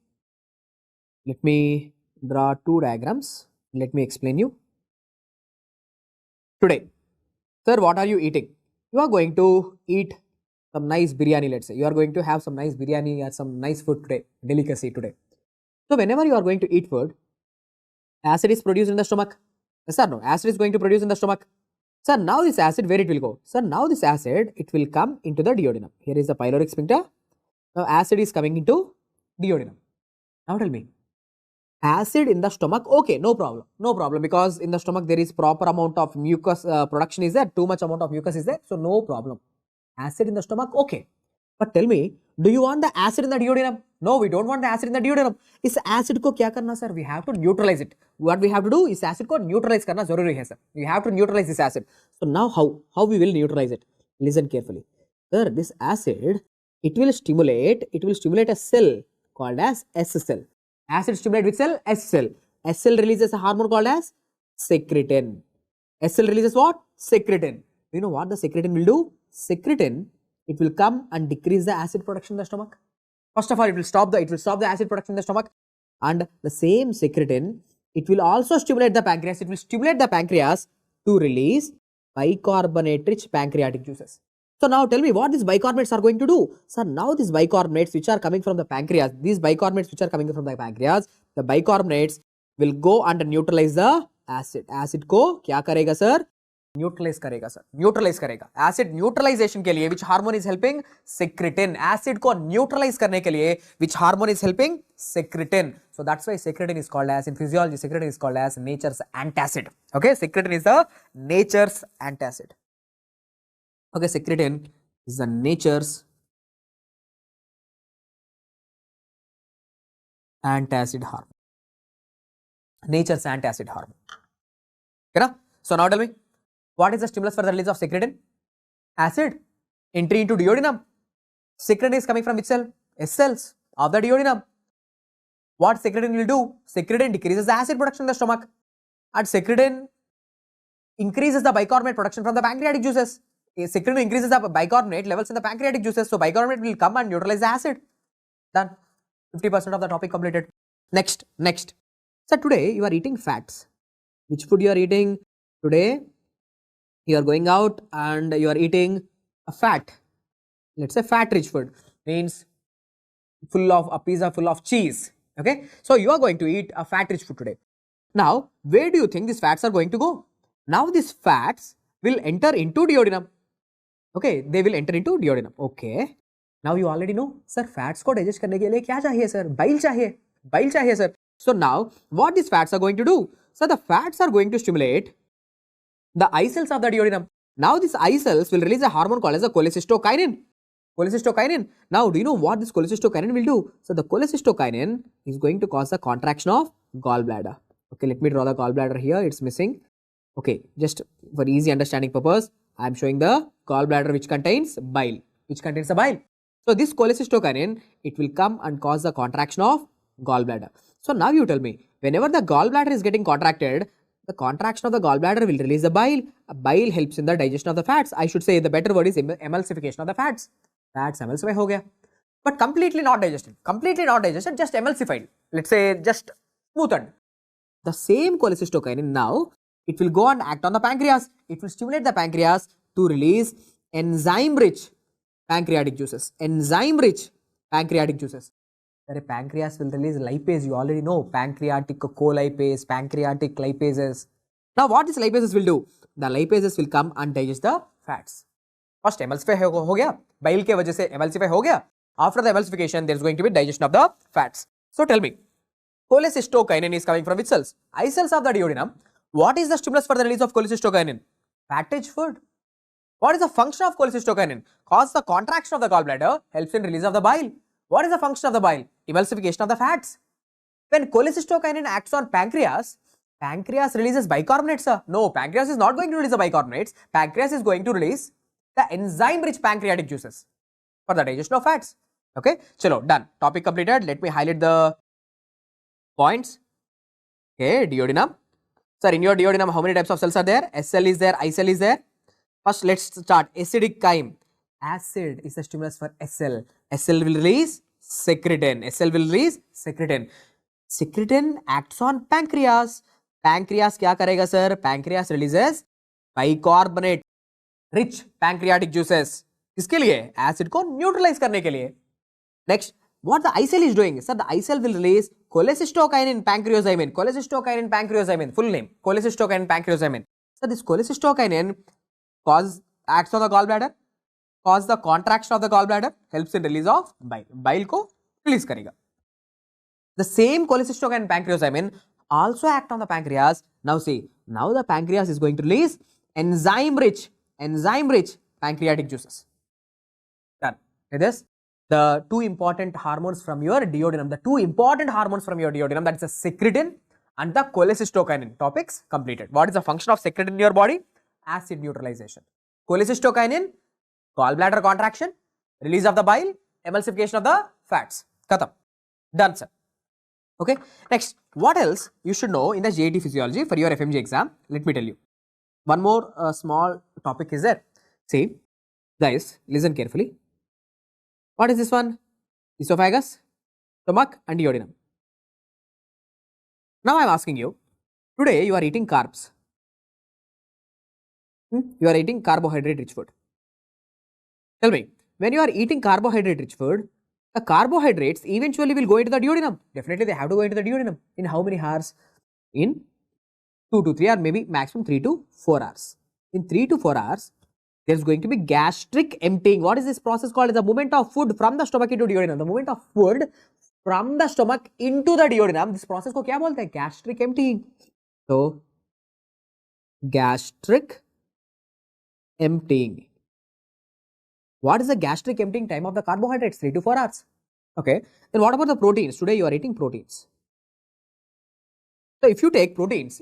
Speaker 2: Let me draw two diagrams. Let me explain you. Today, sir, what are you eating? You are going to eat some nice biryani, let's say. You are going to have some nice biryani or some nice food today, delicacy today. So whenever you are going to eat food, acid is produced in the stomach. Yes or no? Acid is going to produce in the stomach. Sir, now this acid, where it will go? Sir, now this acid, it will come into the duodenum. Here is the pyloric sphincter. Now acid is coming into duodenum. Now tell me, acid in the stomach, okay, no problem, because in the stomach there is proper amount of mucus production is there, too much amount of mucus is there, so no problem. Acid in the stomach, okay. But tell me, do you want the acid in the duodenum? No, we don't want the acid in the duodenum. Is acid ko kya karna, sir? We have to neutralize it. What we have to do is acid ko neutralize karna zaruri hai, sir. We have to neutralize this acid. So now how we will neutralize it? Listen carefully. Sir, this acid, it will stimulate a cell called as S cell. Acid stimulate which cell? S cell. SL releases a hormone called as secretin. SL releases what? Secretin. You know what the secretin will do? Secretin, it will come and decrease the acid production in the stomach. First of all, it will stop the acid production in the stomach, and the same secretin, it will also stimulate the pancreas. It will stimulate the pancreas to release bicarbonate-rich pancreatic juices. So now tell me what these bicarbonates are going to do. So now these bicarbonates which are coming from the pancreas, the bicarbonates will go and neutralize the acid. Acid को क्या करेगा sir? Neutralize करेगा sir. Neutralize करेगा. Acid neutralization के लिए which hormone is helping? Secretin. Acid को neutralize करने के लिए which hormone is helping? Secretin. So that's why secretin is called as, in physiology, secretin is called as nature's antacid. Okay, secretin is the nature's antacid. Okay, secretin is the nature's antacid hormone. Nature's antacid hormone. Okay, na? So now tell me, what is the stimulus for the release of secretin? Acid. Entry into duodenum. Secretin is coming from which cell? S cells of the duodenum. What secretin will do? Secretin decreases the acid production in the stomach, and secretin increases the bicarbonate production from the pancreatic juices. Secretin increases the bicarbonate levels in the pancreatic juices, so bicarbonate will come and neutralize the acid. Done. 50% of the topic completed. Next. So today you are eating fats. Which food you are eating? Today you are going out and you are eating a fat. Let's say fat rich food. Means a pizza full of cheese. Okay. So you are going to eat a fat rich food today. Now, where do you think these fats are going to go? Now these fats will enter into duodenum. Okay, they will enter into duodenum. Okay. Now you already know, sir, fats को digest करने के लिए क्या चाहिए sir? Bile चाहिए sir. So now, what these fats are going to do? So the fats are going to stimulate the eye cells of the duodenum. Now these eye cells will release a hormone called as a cholecystokinin. Now, do you know what this cholecystokinin will do? So the cholecystokinin is going to cause the contraction of gallbladder. Okay, let me draw the gallbladder here. It's missing. Okay, just for easy understanding purpose, I am showing the gallbladder which contains bile. So this cholecystokinin, it will come and cause the contraction of gallbladder. So now you tell me, whenever the gallbladder is getting contracted, the contraction of the gallbladder will release the bile. Bile helps in the digestion of the fats. I should say the better word is emulsification of the fats. Fats emulsify ho gaya. But completely not digested, just emulsified. Let's say just smoothened. The same cholecystokinin now, it will go and act on the pancreas. It will stimulate the pancreas to release enzyme-rich pancreatic juices. The pancreas will release lipase. You already know pancreatic colipase, pancreatic lipases. Now what these lipases will do? The lipases will come and digest the fats. First emulsify ho gaya. Bile ke wajah se emulsify ho gaya. After the emulsification, there is going to be digestion of the fats. So tell me, cholecystokinin is coming from which cells? Eye cells of the duodenum. What is the stimulus for the release of cholecystokinin? Fat-rich food. What is the function of cholecystokinin? Cause the contraction of the gallbladder, helps in release of the bile. What is the function of the bile? Emulsification of the fats. When cholecystokinin acts on pancreas, pancreas releases bicarbonates. No, pancreas is not going to release the bicarbonates. Pancreas is going to release the enzyme-rich pancreatic juices for the digestion of fats. Okay, chalo, done. Topic completed. Let me highlight the points. Okay, duodenum. Sir, in your duodenum, how many types of cells are there? S cell is there, I cell is there. First, let's start. Acidic chyme. Acid is the stimulus for S cell. S cell will release secretin. Secretin acts on pancreas. Pancreas क्या करेगा sir? Pancreas releases bicarbonate rich pancreatic juices. किसके लिए? Acid को neutralize करने के लिए. Next, what the eye cell is doing? Sir, the eye cell will release cholecystokinin pancreozymin. Full name, cholecystokinin pancreozymin. So this cholecystokinin acts on the gallbladder, cause the contraction of the gallbladder, helps in release of bile. Bile को release करेगा. The same cholecystokinin pancreozymin also act on the pancreas. Now see, now the pancreas is going to release enzyme-rich pancreatic juices. Done. It is the two important hormones from your duodenum. That is the secretin and the cholecystokinin. Topics completed. What is the function of secretin in your body? Acid neutralization. Cholecystokinin, gallbladder contraction, release of the bile, emulsification of the fats. Khatam. Done, sir. Okay. Next, what else you should know in the JET physiology for your FMG exam? Let me tell you. One more small topic is there. See, guys, listen carefully. What is this one? Esophagus, stomach and duodenum. Now I am asking you, today you are eating carbs. You are eating carbohydrate rich food. Tell me, when you are eating carbohydrate rich food, the carbohydrates eventually will go into the duodenum. Definitely they have to go into the duodenum. In how many hours? In 2 to 3 or maybe maximum 3 to 4 hours. In 3 to 4 hours, there is going to be gastric emptying. What is this process called? It's the movement of food from the stomach into duodenum. The movement of food from the stomach into the duodenum. This process को क्या बोलते हैं? Gastric emptying. So, gastric emptying. What is the gastric emptying time of the carbohydrates? 3 to 4 hours. Okay. Then what about the proteins? Today you are eating proteins. So if you take proteins,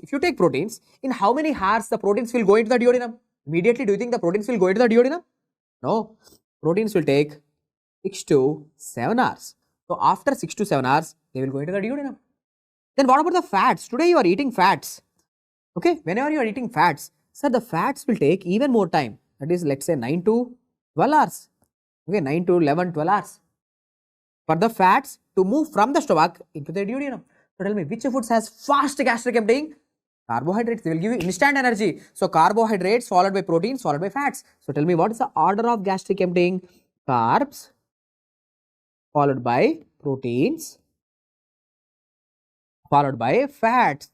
Speaker 2: in how many hours the proteins will go into the duodenum? Immediately, do you think the proteins will go into the duodenum? No. Proteins will take 6 to 7 hours. So after 6 to 7 hours, they will go into the duodenum. Then what about the fats? Today you are eating fats. Okay. Whenever you are eating fats, sir, the fats will take even more time. That is, let's say 9 to 12 hours. Okay, 9 to 11, 12 hours. For the fats to move from the stomach into the duodenum. So tell me, which foods has fast gastric emptying? Carbohydrates. They will give you instant energy. So carbohydrates followed by proteins followed by fats. So tell me, what is the order of gastric emptying? Carbs followed by proteins followed by fats.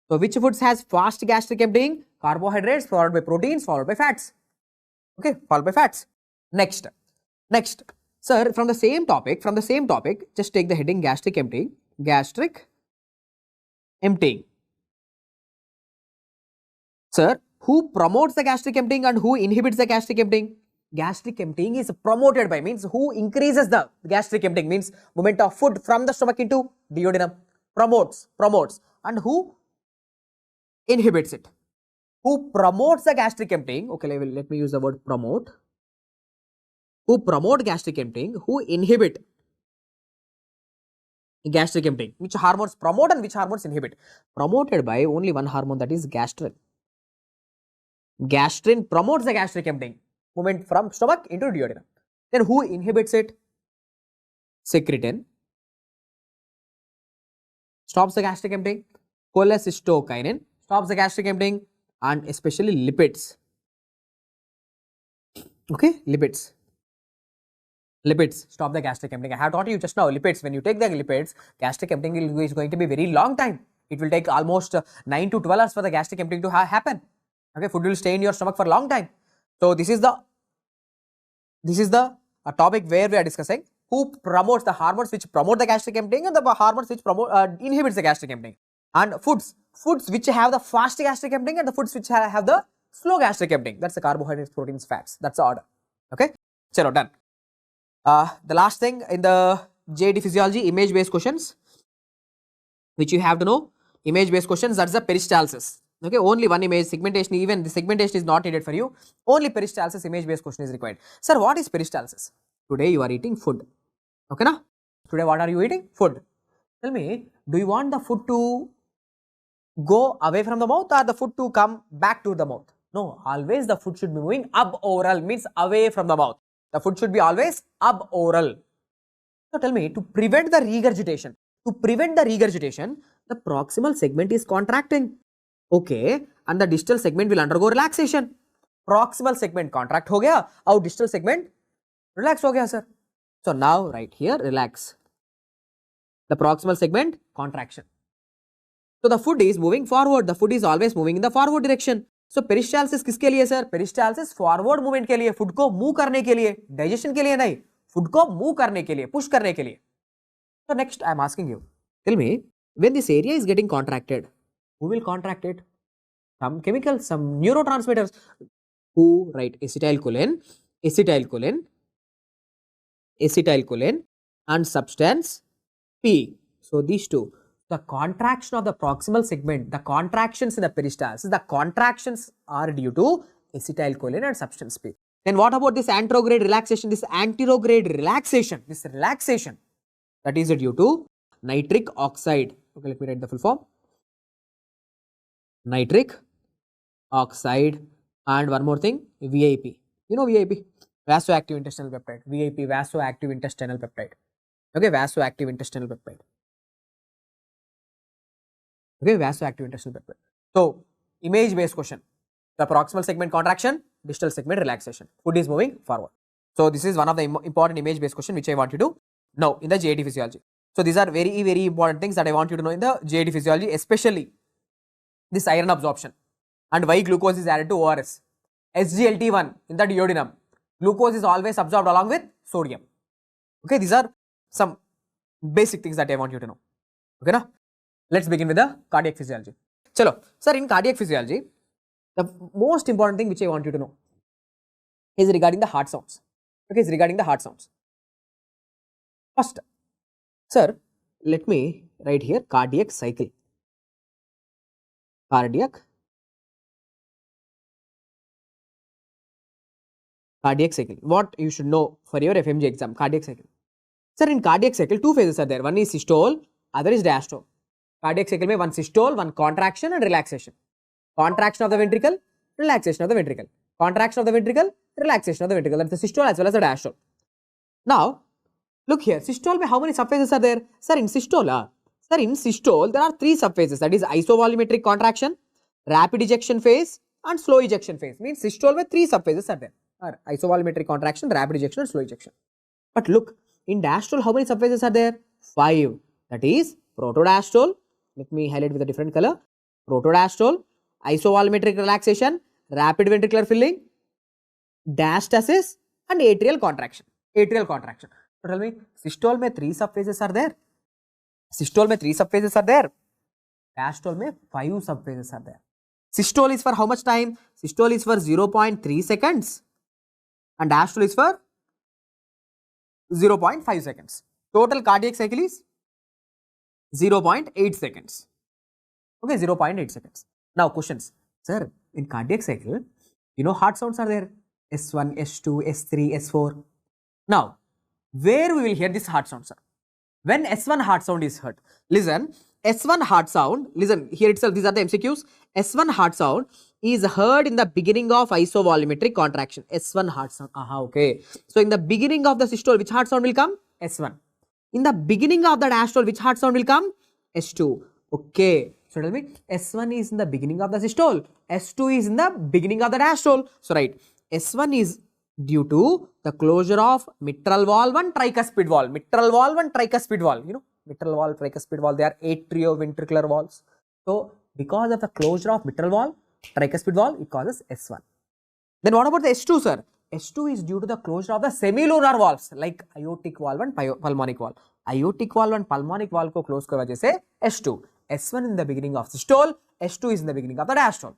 Speaker 2: So which foods has fast gastric emptying? Carbohydrates followed by proteins followed by fats. Okay, followed by fats. Next, sir, from the same topic, just take the heading gastric emptying. Gastric emptying. Sir, who promotes the gastric emptying and who inhibits the gastric emptying? Gastric emptying is promoted by, means who increases the gastric emptying, means movement of food from the stomach into duodenum. Promotes, and who inhibits it? Who promotes the gastric emptying? Okay, let me use the word promote. Who promote gastric emptying? Who inhibit gastric emptying? Which hormones promote and which hormones inhibit? Promoted by only one hormone, that is gastrin. Gastrin promotes the gastric emptying, movement from stomach into duodenum. Then who inhibits it? Secretin stops the gastric emptying. Cholecystokinin stops the gastric emptying, and especially lipids. Okay, lipids stop the gastric emptying. I have taught you just now lipids. When you take the lipids, gastric emptying is going to be very long time. It will take almost 9 to 12 hours for the gastric emptying to happen. Okay, food will stay in your stomach for a long time. So this is the topic where we are discussing who promotes the hormones which promote the gastric emptying and the hormones which inhibits the gastric emptying. And foods which have the fast gastric emptying and the foods which have the slow gastric emptying. That's the carbohydrates, proteins, fats. That's the order. Okay, chalo, done. The last thing in the JET physiology, image based questions, which you have to know. Image based questions, that's the peristalsis. Okay, only one image. Segmentation, even the segmentation is not needed for you. Only peristalsis image based question is required. Sir, what is peristalsis? Today you are eating food. Okay, na? Today what are you eating? Food. Tell me, do you want the food to go away from the mouth or the food to come back to the mouth? No, always the food should be moving ab-oral, means away from the mouth. The food should be always ab-oral. So tell me, to prevent the regurgitation, the proximal segment is contracting. Okay, and the distal segment will undergo relaxation. Proximal segment contract ho gaya, और distal segment relax ho gaya, sir. So now right here, relax. The proximal segment contraction. So the food is moving forward. The food is always moving in the forward direction. So peristalsis किसके लिए sir? Peristalsis forward movement के लिए, food को move करने के लिए, digestion के लिए नहीं, food को move करने के लिए, push करने के लिए. So next I am asking you, tell me, when this area is getting contracted, who will contract it? Some chemicals, some neurotransmitters. Who? Right, acetylcholine, and substance P. So these two. The contraction of the proximal segment, the contractions in the peristalsis, the contractions are due to acetylcholine and substance P. Then what about this anterograde relaxation, this relaxation, that is due to nitric oxide. Okay, let me write the full form. Nitric oxide, and one more thing, VIP. You know VIP? Vasoactive intestinal peptide. VIP, vasoactive intestinal peptide. Okay, vasoactive intestinal peptide. Okay, vasoactive intestinal peptide. So, image based question. The proximal segment contraction, distal segment relaxation. Food is moving forward. So, this is one of the important image based question which I want you to know in the GIT physiology. So, these are very, very important things that I want you to know in the GIT physiology, especially this iron absorption and why glucose is added to ORS. SGLT1 in the duodenum. Glucose is always absorbed along with sodium. Okay, these are some basic things that I want you to know. Okay, now let's begin with the cardiac physiology. Chalo, sir, in cardiac physiology, the most important thing which I want you to know is regarding the heart sounds. Okay, is regarding the heart sounds. First, sir, let me write here cardiac cycle. Cardiac cycle. What you should know for your FMGE exam, cardiac cycle. Sir, in cardiac cycle, two phases are there. One is systole, other is diastole. Cardiac cycle mein one systole, one contraction and relaxation. Contraction of the ventricle, relaxation of the ventricle. Contraction of the ventricle, relaxation of the ventricle. That's the systole as well as the diastole. Now, look here, systole mein how many subphases are there? Sir, in systole, there are three subphases, that is isovolumetric contraction, rapid ejection phase and slow ejection phase. Means systole mein three subphases are there. Isovolumetric contraction, rapid ejection and slow ejection. But look, in diastole, how many subphases are there? 5. That is protodiastole. Let me highlight with a different color. Protodiastole, isovolumetric relaxation, rapid ventricular filling, diastasis and atrial contraction. Atrial contraction. So tell me, systole mein 3 subphases are there. Systole mein 3 subphases are there. Diastole mein 5 subphases are there. Systole is for how much time? Systole is for 0.3 seconds. And diastole is for 0.5 seconds. Total cardiac cycle is 0.8 seconds. Okay, 0.8 seconds. Now questions. Sir, in cardiac cycle, you know heart sounds are there. S1, S2, S3, S4. Now, where we will hear this heart sound, sir? When S1 heart sound is heard. Listen, S1 heart sound, listen, here itself, these are the MCQs. S1 heart sound is heard in the beginning of isovolumetric contraction. S1 heart sound. Okay. So, in the beginning of the systole, which heart sound will come? S1. In the beginning of the diastole, which heart sound will come? S2. Okay. So, tell me, S1 is in the beginning of the systole. S2 is in the beginning of the diastole. So, right. S1 is due to the closure of mitral valve and tricuspid valve. Mitral valve and tricuspid valve. You know, mitral valve, tricuspid valve, they are atrioventricular valves. So, because of the closure of mitral valve, tricuspid valve, it causes S1. Then what about the S2, sir? S2 is due to the closure of the semilunar valves like aortic valve and pulmonic valve. Aortic valve and pulmonic valve ko close kar wajah se S2. S1 in the beginning of systole, S2 is in the beginning of the diastole.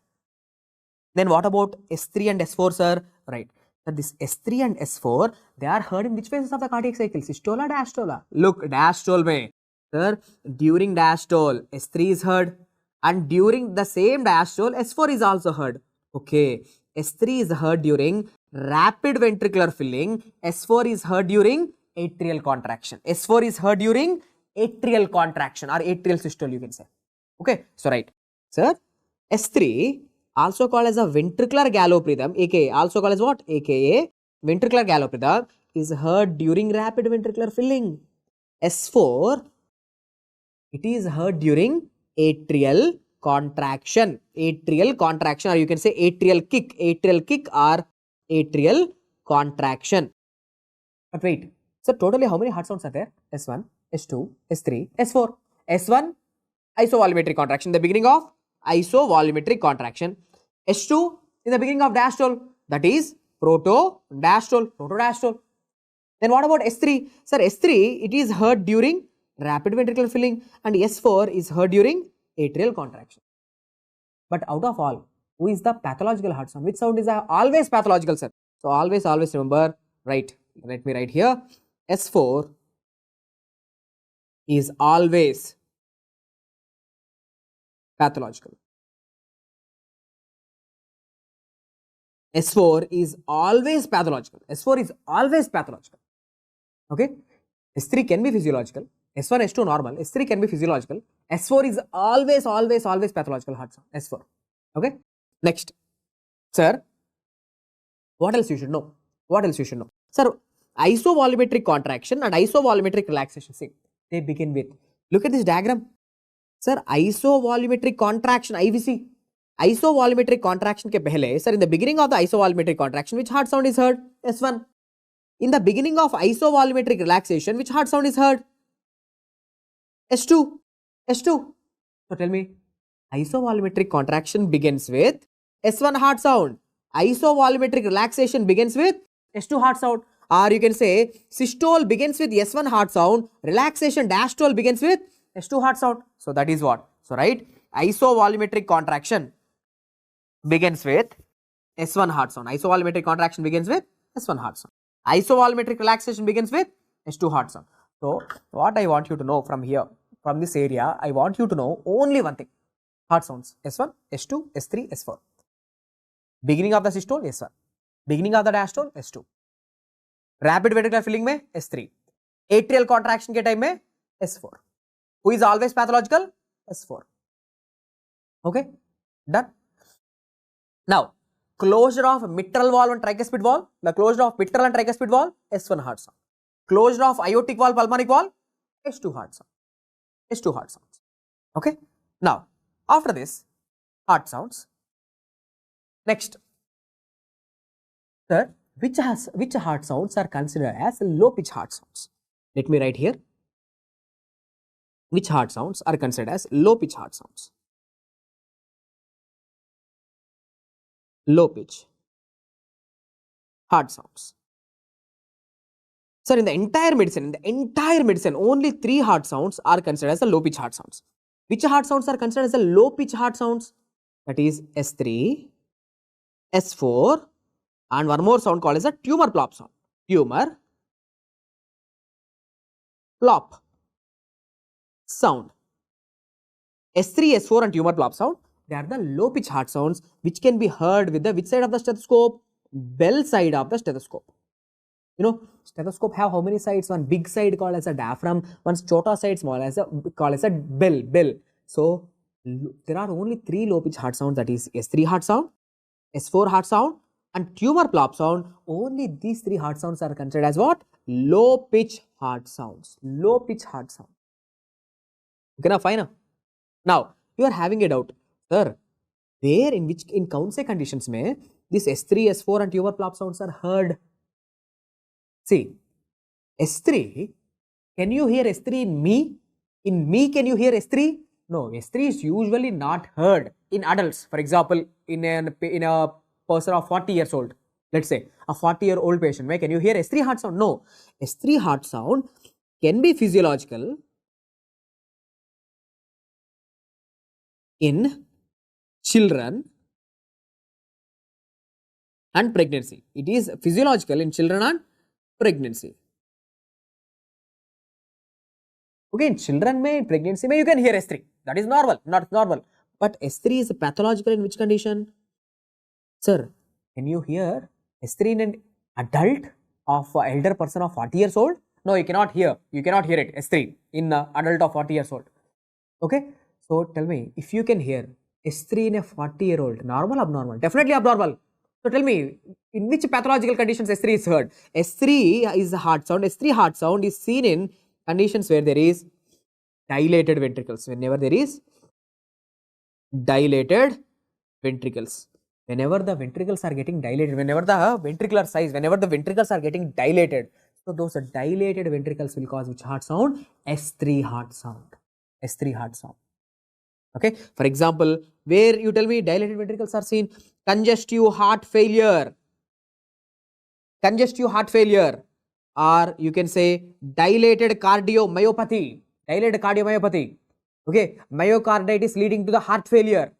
Speaker 2: Then what about S3 and S4, sir? Right. So this S3 and S4, they are heard in which phases of the cardiac cycle? Systole or diastole? Look, diastole mein. Sir, during diastole, S3 is heard. And during the same diastole, S4 is also heard. Okay. S3 is heard during rapid ventricular filling. S4 is heard during atrial contraction. S4 is heard during atrial contraction or atrial systole, you can say. Okay. So, right. Sir, S3 also called as a ventricular gallop rhythm, aka also called as what? Aka ventricular gallop rhythm is heard during rapid ventricular filling. S4, it is heard during atrial contraction. Atrial contraction, or you can say atrial kick. Atrial kick or atrial contraction. But wait, so totally how many heart sounds are there? S1, S2, S3, S4. S1, isovolumetric contraction, the beginning of isovolumetric contraction. S2 in the beginning of diastole, that is protodiastole. Then what about S3? Sir, S3, it is heard during rapid ventricular filling, and S4 is heard during atrial contraction. But out of all, who is the pathological heart sound? Which sound is always pathological, sir? So always remember, right? Let me write here. S4 is always pathological. S4 is always pathological. S4 is always pathological. Okay. S3 can be physiological. S1, S2 normal, S3 can be physiological, S4 is always pathological heart sound, S4. Okay. Next, sir, what else you should know? What else you should know? Sir, isovolumetric contraction and isovolumetric relaxation, see, they begin with, look at this diagram. Sir, isovolumetric contraction, IVC. Isovolumetric contraction ke pehle, sir, in the beginning of the isovolumetric contraction, which heart sound is heard? S1. In the beginning of isovolumetric relaxation, which heart sound is heard? S2. S2. So tell me, isovolumetric contraction begins with S1 heart sound. Isovolumetric relaxation begins with S2 heart sound. Or you can say systole begins with S1 heart sound, relaxation diastole begins with S2 heart sound. So that is what? So right, isovolumetric contraction begins with S1 heart sound. Isovolumetric contraction begins with S1 heart sound. Isovolumetric relaxation begins with S2 heart sound. So what I want you to know from here, from this area, I want you to know only one thing. Heart sounds S1, S2, S3, S4. Beginning of the systole S1. Beginning of the diastole S2. Rapid ventricular filling में S3. Atrial contraction के time में S4. Who is always pathological? S4. Okay, done. Now, closure of mitral valve and tricuspid valve, the closure of mitral and tricuspid valve, S1 heart sound. Closure of aortic valve, pulmonic valve, S2 heart sound. S2 heart sounds. Okay. Now, after this, heart sounds. Next, sir, which heart sounds are considered as low pitch heart sounds? Let me write here. Which heart sounds are considered as low pitch heart sounds? Low pitch heart sounds. Sir, in the entire medicine, only 3 heart sounds are considered as the low pitch heart sounds. Which heart sounds are considered as the low pitch heart sounds? That is S3, S4, and one more sound called as a tumor plop sound. Tumor plop sound. S3, S4 and tumor plop sound, they are the low pitch heart sounds which can be heard with the which side of the stethoscope? Bell side of the stethoscope. You know, stethoscope have how many sides? One big side called as a diaphragm, one chota side small as a called as a bell. So there are only 3 low pitch heart sounds, that is S3 heart sound, S4 heart sound and tumor plop sound. Only these 3 heart sounds are considered as what? Low pitch heart sounds. Low pitch heart sound. Okay, now fine. Now you are having a doubt, sir, where in kaun se conditions mein this S3, S4 and tumor plop sounds are heard? See, S3, can you hear S3 in me? In me, can you hear S3? No, S3 is usually not heard in adults. For example, in a person of 40 years old, let's say a 40-year-old patient, can you hear S3 heart sound? No, S3 heart sound can be physiological in children and pregnancy. It is physiological in children and pregnancy. Okay, in children in pregnancy you can hear S3. That is normal, not normal. But S3 is pathological in which condition? Sir, can you hear S3 in an adult of elder person of 40 years old? No, you cannot hear. You cannot hear it, S3, in adult of 40 years old. Okay, so tell me, if you can hear S3 in a 40-year-old, normal, abnormal? Definitely abnormal. So tell me, in which pathological conditions S3 is heard? S3 is a heart sound. S3 heart sound is seen in conditions where there is dilated ventricles. Whenever there is dilated ventricles. Whenever the ventricles are getting dilated, whenever the ventricular size, whenever the ventricles are getting dilated, so those dilated ventricles will cause which heart sound? S3 heart sound. S3 heart sound. Okay, for example, where you tell me dilated ventricles are seen? Congestive heart failure. Congestive heart failure, or you can say dilated cardiomyopathy. Dilated cardiomyopathy. Okay, myocarditis leading to the heart failure.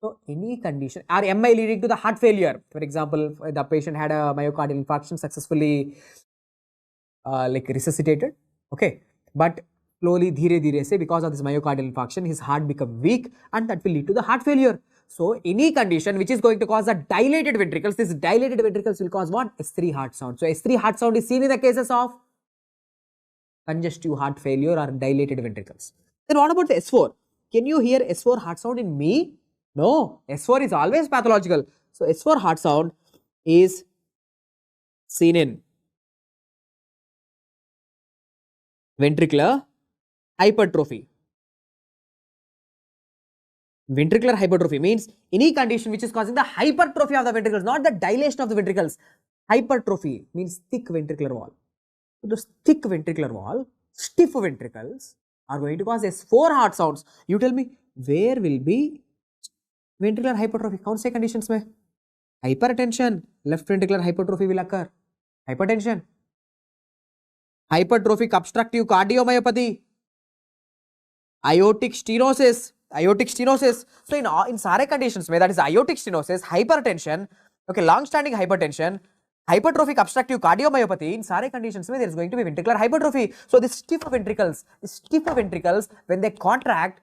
Speaker 2: So any condition, or MI leading to the heart failure. For example, the patient had a myocardial infarction, successfully resuscitated. Okay, but slowly, dhire se, because of this myocardial infarction, his heart become weak, and that will lead to the heart failure. So any condition which is going to cause a dilated ventricles, this dilated ventricles will cause what? S3 heart sound. So S3 heart sound is seen in the cases of congestive heart failure or dilated ventricles. Then what about the S4? Can you hear S4 heart sound in me? No, S4 is always pathological. So S4 heart sound is seen in ventricular hypertrophy. Ventricular hypertrophy means any condition which is causing the hypertrophy of the ventricles, not the dilation of the ventricles. Hypertrophy means thick ventricular wall. So this thick ventricular wall, stiff ventricles are going to cause S4 heart sounds. You tell me, where will be ventricular hypertrophy? कौन से conditions में? Hypertension, left ventricular hypertrophy will occur. Hypertension, hypertrophic obstructive cardiomyopathy, aortic stenosis. So in सारे conditions में, that is aortic stenosis, hypertension, okay, long-standing hypertension, hypertrophic obstructive cardiomyopathy, in सारे conditions में there is going to be ventricular hypertrophy. So the stiff ventricles, when they contract,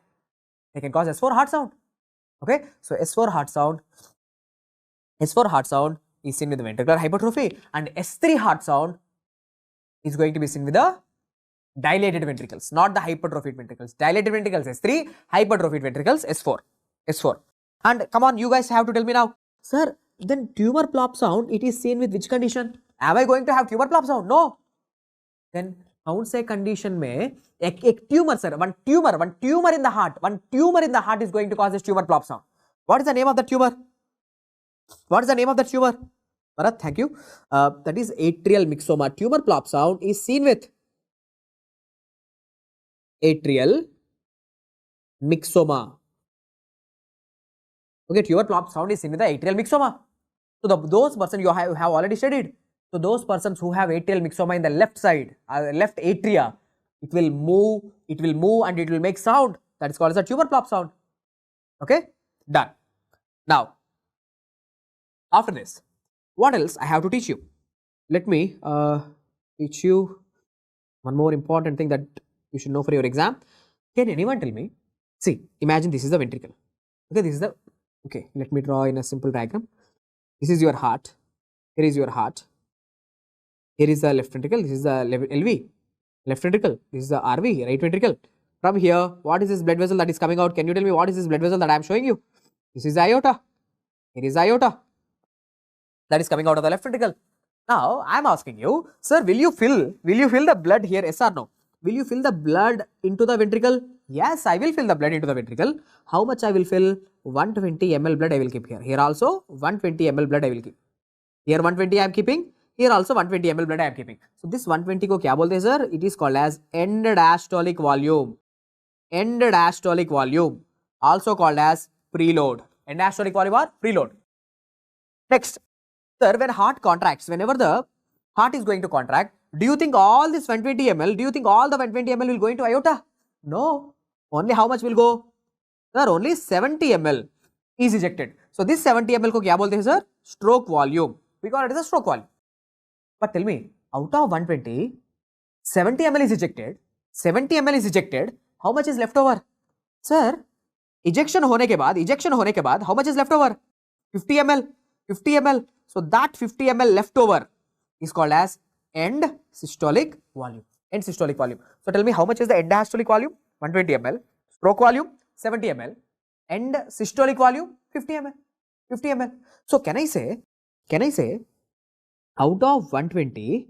Speaker 2: they can cause S4 heart sound. Okay, so S4 heart sound is seen with the ventricular hypertrophy, and S3 heart sound is going to be seen with the dilated ventricles, not the hypertrophied ventricles. Dilated ventricles S3, hypertrophied ventricles S4. And come on, you guys have to tell me now, sir, then tumor plop sound, it is seen with which condition? Am I going to have tumor plop sound? No. Then कौन से condition में एक tumor, sir, one tumor in the heart is going to cause this tumor plop sound. What is the name of the tumor? Bharat, thank you. That is atrial myxoma. Tumor plop sound is seen with atrial myxoma. Okay, tumor plop sound is seen with the atrial myxoma. So those persons you have already studied. So those persons who have atrial myxoma in the left side, left atria, it will move and it will make sound. That is called as a tumor plop sound. Okay, done. Now, after this, what else I have to teach you? Let me teach you one more important thing that you should know for your exam. Can anyone tell me? See, imagine this is the ventricle. Okay, let me draw in a simple diagram. This is your heart. Here is your heart. Here is the left ventricle. This is the LV. Left ventricle. This is the RV, right ventricle. From here, what is this blood vessel that is coming out? Can you tell me what is this blood vessel that I am showing you? This is the aorta. Here is the aorta. That is coming out of the left ventricle. Now, I am asking you, sir, will you fill the blood here? Yes or no? Will you fill the blood into the ventricle? Yes, I will fill the blood into the ventricle. How much I will fill? 120 ml blood I will keep here. Here also 120 ml blood I will keep. Here 120 I am keeping. Here also 120 ml blood I am keeping. So this 120 को क्या बोलते हैं sir? It is called as end diastolic volume. End diastolic volume, also called as preload. End diastolic volume or preload. Next, sir, when heart contracts, whenever the heart is going to contract, do you think all this 120 ml, do you think all the 120 ml will go into aorta? No. Only how much will go? Sir, only 70 ml is ejected. So this 70 ml को क्या बोलते हैं sir? Stroke volume. We call it as a stroke volume. But tell me, out of 120, 70 ml is ejected. 70 ml is ejected. How much is left over? Sir, ejection होने के बाद, how much is left over? 50 ml. 50 ml. So that 50 ml left over is called as end systolic volume. End systolic volume. So tell me how much is the end diastolic volume? 120 ml. Stroke volume 70 ml. End systolic volume 50 ml. 50 ml. So can I say out of 120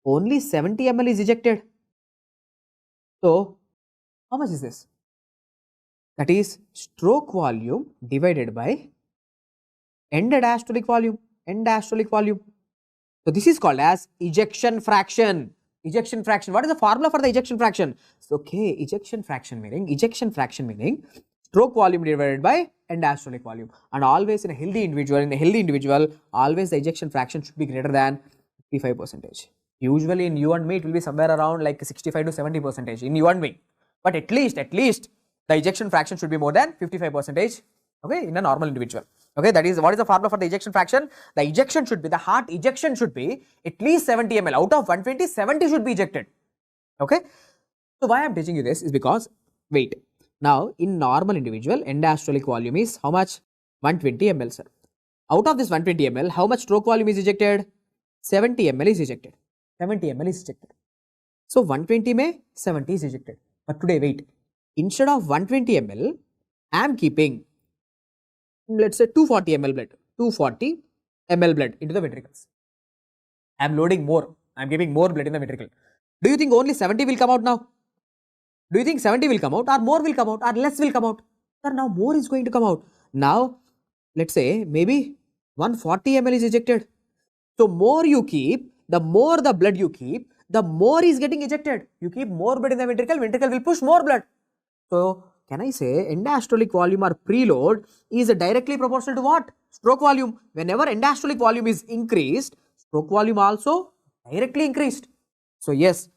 Speaker 2: only 70 ml is ejected? So how much is this? That is stroke volume divided by end diastolic volume. End diastolic volume. So this is called as ejection fraction. Ejection fraction. What is the formula for the ejection fraction? So, okay, ejection fraction meaning stroke volume divided by end diastolic volume. And always in a healthy individual, always the ejection fraction should be greater than 55%. Usually in you and me, it will be somewhere around like 65 to 70% in you and me. But at least the ejection fraction should be more than 55%. Okay, in a normal individual. Okay, that is what is the formula for the ejection fraction? The heart ejection should be at least 70 ml. Out of 120, 70 should be ejected. Okay, so why I am teaching you this is because, wait, now in normal individual, end diastolic volume is how much? 120 ml, sir. Out of this 120 ml, how much stroke volume is ejected? 70 ml is ejected. 70 ml is ejected. So 120 में 70 is ejected. But today, wait, instead of 120 ml, I am keeping, let's say 240 ml blood, 240 ml blood into the ventricles. I am loading more. I am giving more blood in the ventricle. Do you think only 70 will come out now? Do you think 70 will come out, or more will come out, or less will come out? Sir, now more is going to come out. Now, let's say maybe 140 ml is ejected. So more you keep, the more the blood you keep, the more is getting ejected. You keep more blood in the ventricle, ventricle will push more blood. So can I say end-diastolic volume or preload is directly proportional to what? Stroke volume. Whenever end-diastolic volume is increased, stroke volume also directly increased. So yes,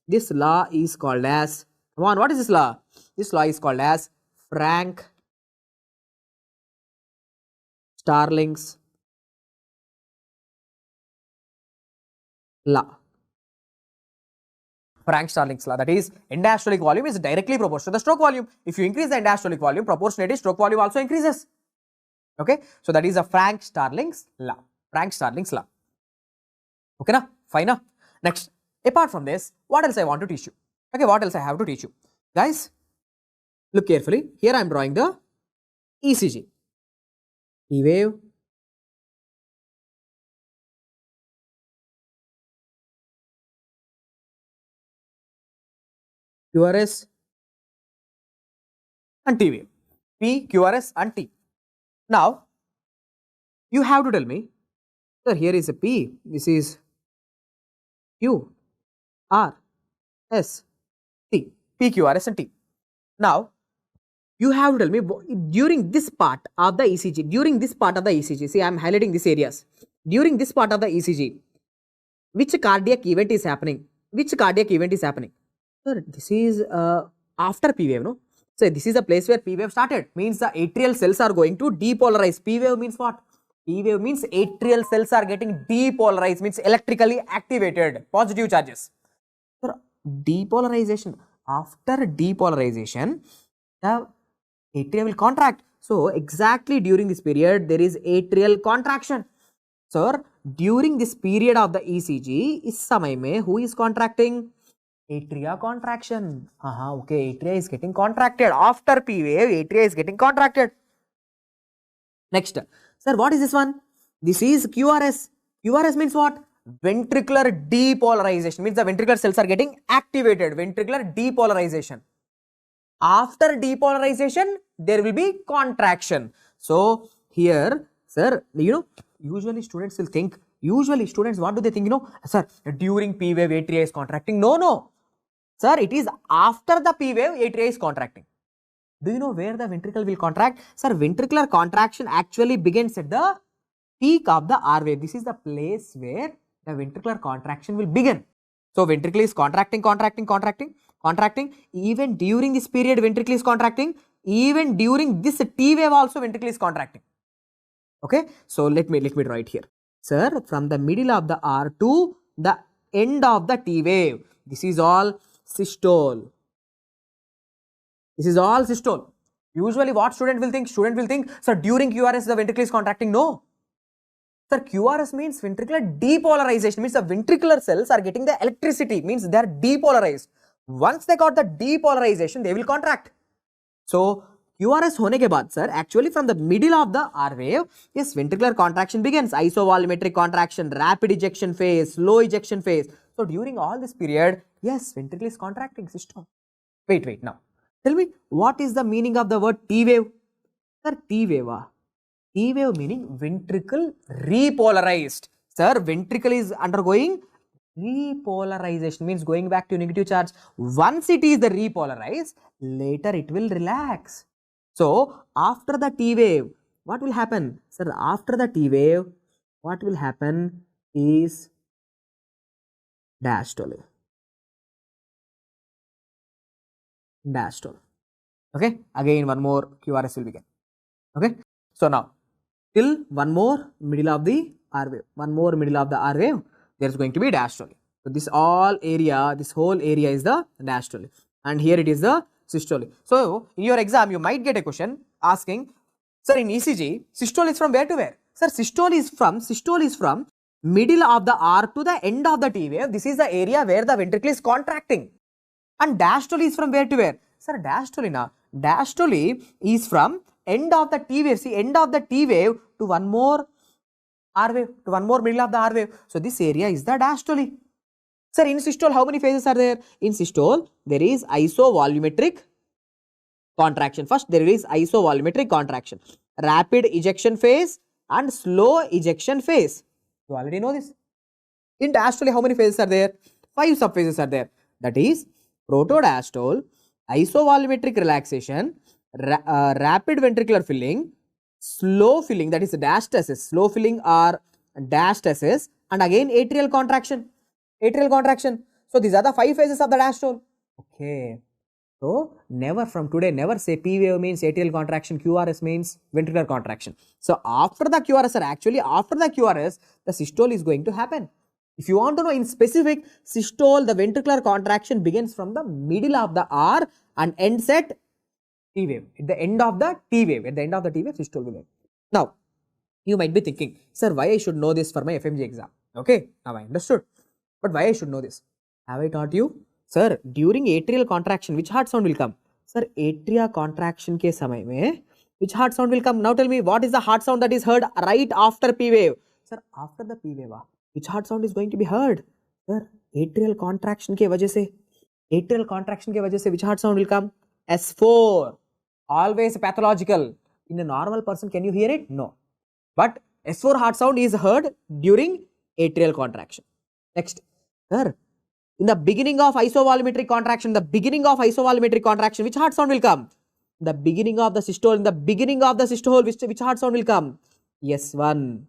Speaker 2: this law is called as, come on, what is this law? This law is called as Frank-Starling's law. Frank-Starling's law, that is end-diastolic volume is directly proportional to the stroke volume. If you increase the end-diastolic volume, proportionately stroke volume also increases. Okay, so that is a Frank-Starling's law. Frank-Starling's law. Okay, na? Fine. Na? Next, apart from this, what else I want to teach you? Okay, what else I have to teach you? Guys, look carefully. Here I am drawing the ECG. P wave, QRS and T wave. P, QRS and T. Now, you have to tell me, sir, here is a P, this is Q, R, S, T, P, Q, R, S and T. Now, you have to tell me during this part of the ECG, see I am highlighting these areas. During this part of the ECG, which cardiac event is happening? Sir, this is after P wave, no? So this is the place where P wave started. Means the atrial cells are going to depolarize. P wave means what? P wave means atrial cells are getting depolarized, means electrically activated, positive charges. Sir, depolarization. After depolarization, the atria will contract. So exactly during this period, there is atrial contraction. Sir, during this period of the ECG, इस समय में who is contracting? Atria contraction. Okay, atria is getting contracted. After P wave, atria is getting contracted. Next, sir, what is this one? This is QRS. QRS means what? Ventricular depolarization. Means the ventricular cells are getting activated. Ventricular depolarization. After depolarization, there will be contraction. So here, sir, you know, usually students will think, what do they think? You know, sir, during P wave, atria is contracting. No. Sir, it is after the P wave, atria is contracting. Do you know where the ventricle will contract? Sir, ventricular contraction actually begins at the peak of the R wave. This is the place where the ventricular contraction will begin. So, ventricle is contracting. Even during this period, ventricle is contracting. Even during this T wave also, ventricle is contracting. Okay. So, let me draw it here. Sir, from the middle of the R to the end of the T wave, this is all systole. Usually what student will think? Sir, during QRS the ventricle is contracting. No. Sir, QRS means ventricular depolarization, means the ventricular cells are getting the electricity, means they are depolarized. Once they got the depolarization, they will contract. So, QRS होने के बाद, sir, actually from the middle of the R wave, yes, ventricular contraction begins. Isovolumetric contraction, rapid ejection phase, slow ejection phase. So, during all this period, yes, ventricle is contracting system. Wait, now. Tell me, what is the meaning of the word T wave? Sir, T wave. T wave meaning ventricle repolarized. Sir, ventricle is undergoing repolarization, means going back to negative charge. Once it is the repolarized, later it will relax. So, after the T wave, what will happen? Sir, after the T wave, what will happen is diastole. Okay, again one more QRS will begin. Okay, so now till one more middle of the R wave, there is going to be diastole. So this whole area is the diastole, and here it is the systole. So in your exam you might get a question asking, sir, in ECG systole is from where to where? Sir, systole is from middle of the R to the end of the T wave, this is the area where the ventricle is contracting. And diastole is from where to where? Sir, diastole na. Diastole is from end of the T wave. See, end of the T wave to one more R wave, to one more middle of the R wave. So this area is the diastole. Sir, in systole, how many phases are there? In systole, there is isovolumetric contraction. First, there is isovolumetric contraction, rapid ejection phase and slow ejection phase. You already know this. In diastole, how many phases are there? 5 subphases are there. That is protodiastole, isovolumetric relaxation, rapid ventricular filling, slow filling, that is diastasis, slow filling or diastasis, and again atrial contraction. Atrial contraction. So these are the 5 phases of the diastole. Okay. So never from today, never say P wave means atrial contraction, QRS means ventricular contraction. So after the QRS, or actually after the QRS, the systole is going to happen. If you want to know in specific, systole, the ventricular contraction begins from the middle of the R and ends at T wave. At the end of the T wave, at the end of the T wave, systole will end. Now, you might be thinking, sir, why I should know this for my FMGE exam? Okay, now I understood. But why I should know this? Have I taught you? Sir, during atrial contraction, which heart sound will come? Sir, atrial contraction ke samay mein, which heart sound will come? Now tell me, what is the heart sound that is heard right after P wave? Sir, after the P wave, which heart sound is going to be heard? Sir, atrial contraction ke wajah se, which heart sound will come? S4. Always pathological. In a normal person, can you hear it? No. But S4 heart sound is heard during atrial contraction. Next, sir, in the beginning of isovolumetric contraction, which heart sound will come? The beginning of the systole, which heart sound will come? S1.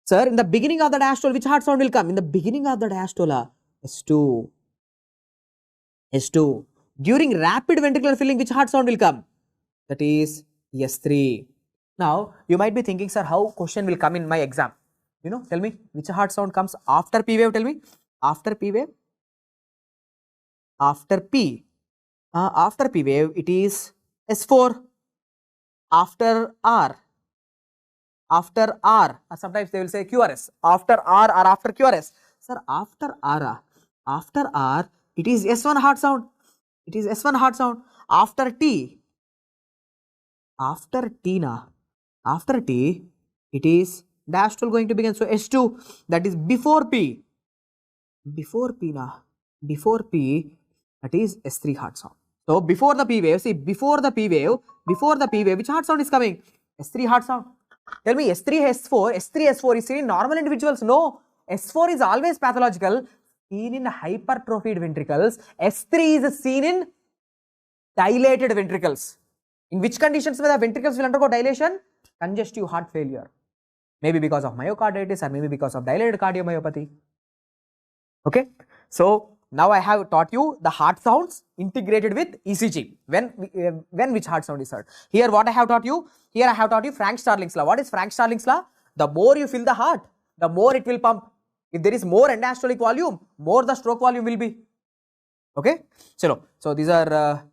Speaker 2: Sir, in the beginning of the diastole, which heart sound will come? In the beginning of the diastole, S2. During rapid ventricular filling, which heart sound will come? That is S3. Now, you might be thinking, sir, how question will come in my exam? You know, tell me, which heart sound comes after P wave? Tell me, after P wave? After P wave, it is S4. After R, sometimes they will say QRS. After R or after QRS. Sir, after R, it is S1 heart sound. After T, it is diastole going to begin. So S2, that is before P. Before P, that is S3 heart sound. So before the P wave, see, before the P wave, which heart sound is coming? S3 heart sound. Tell me, S3, S4 is seen in normal individuals? No. S4 is always pathological, seen in hypertrophied ventricles. S3 is seen in dilated ventricles. In which conditions where the ventricles will undergo dilation? Congestive heart failure. Maybe because of myocarditis or maybe because of dilated cardiomyopathy. Okay. So now I have taught you the heart sounds integrated with ECG. When which heart sound is heard? Here what I have taught you? Here I have taught you Frank-Starling's law. What is Frank-Starling's law? The more you fill the heart, the more it will pump. If there is more end-diastolic volume, more the stroke volume will be. Okay. So these are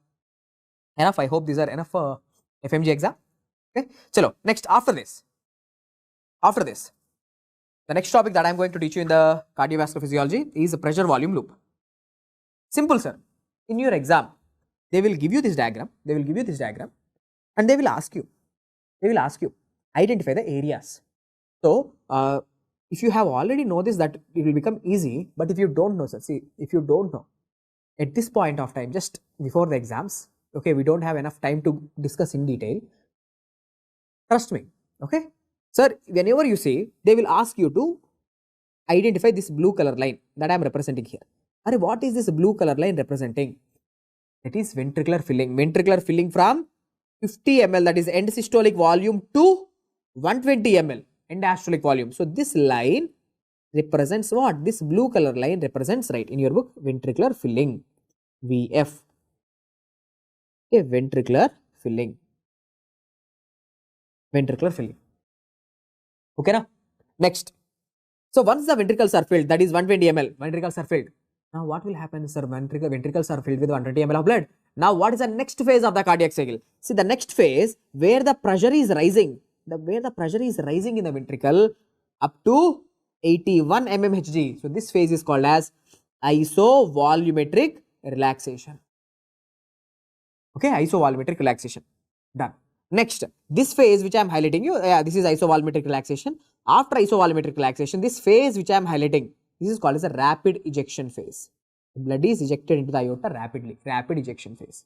Speaker 2: enough. I hope these are enough for FMGE exam. Okay. Chalo, next after this, the next topic that I am going to teach you in the cardiovascular physiology is the pressure volume loop. Simple, sir. In your exam, they will give you this diagram, and they will ask you, identify the areas. So, if you have already know this, that it will become easy, but if you don't know, sir, see, if you don't know, at this point of time, just before the exams, okay, we don't have enough time to discuss in detail. Trust me, okay? Sir, whenever you see, they will ask you to identify this blue color line that I am representing here. Arey, what is this blue color line representing? It is ventricular filling from 50 ml, that is end systolic volume, to 120 ml end diastolic volume. So this line represents what? This blue color line represents, right, in your book, ventricular filling, VF. Okay, ventricular filling. Okay, now next. So once the ventricles are filled, that is 120 ml, ventricles are filled. Now what will happen, sir? Ventricles are filled with 120 ml of blood. Now what is the next phase of the cardiac cycle? See, the next phase where the pressure is rising, where the pressure is rising in the ventricle up to 81 mmHg. So this phase is called as isovolumetric relaxation. Okay, isovolumetric relaxation. Done. Next, this phase which I am highlighting you, this is isovolumetric relaxation. After isovolumetric relaxation, this phase which I am highlighting, this is called as a rapid ejection phase. The blood is ejected into the aorta rapidly, rapid ejection phase.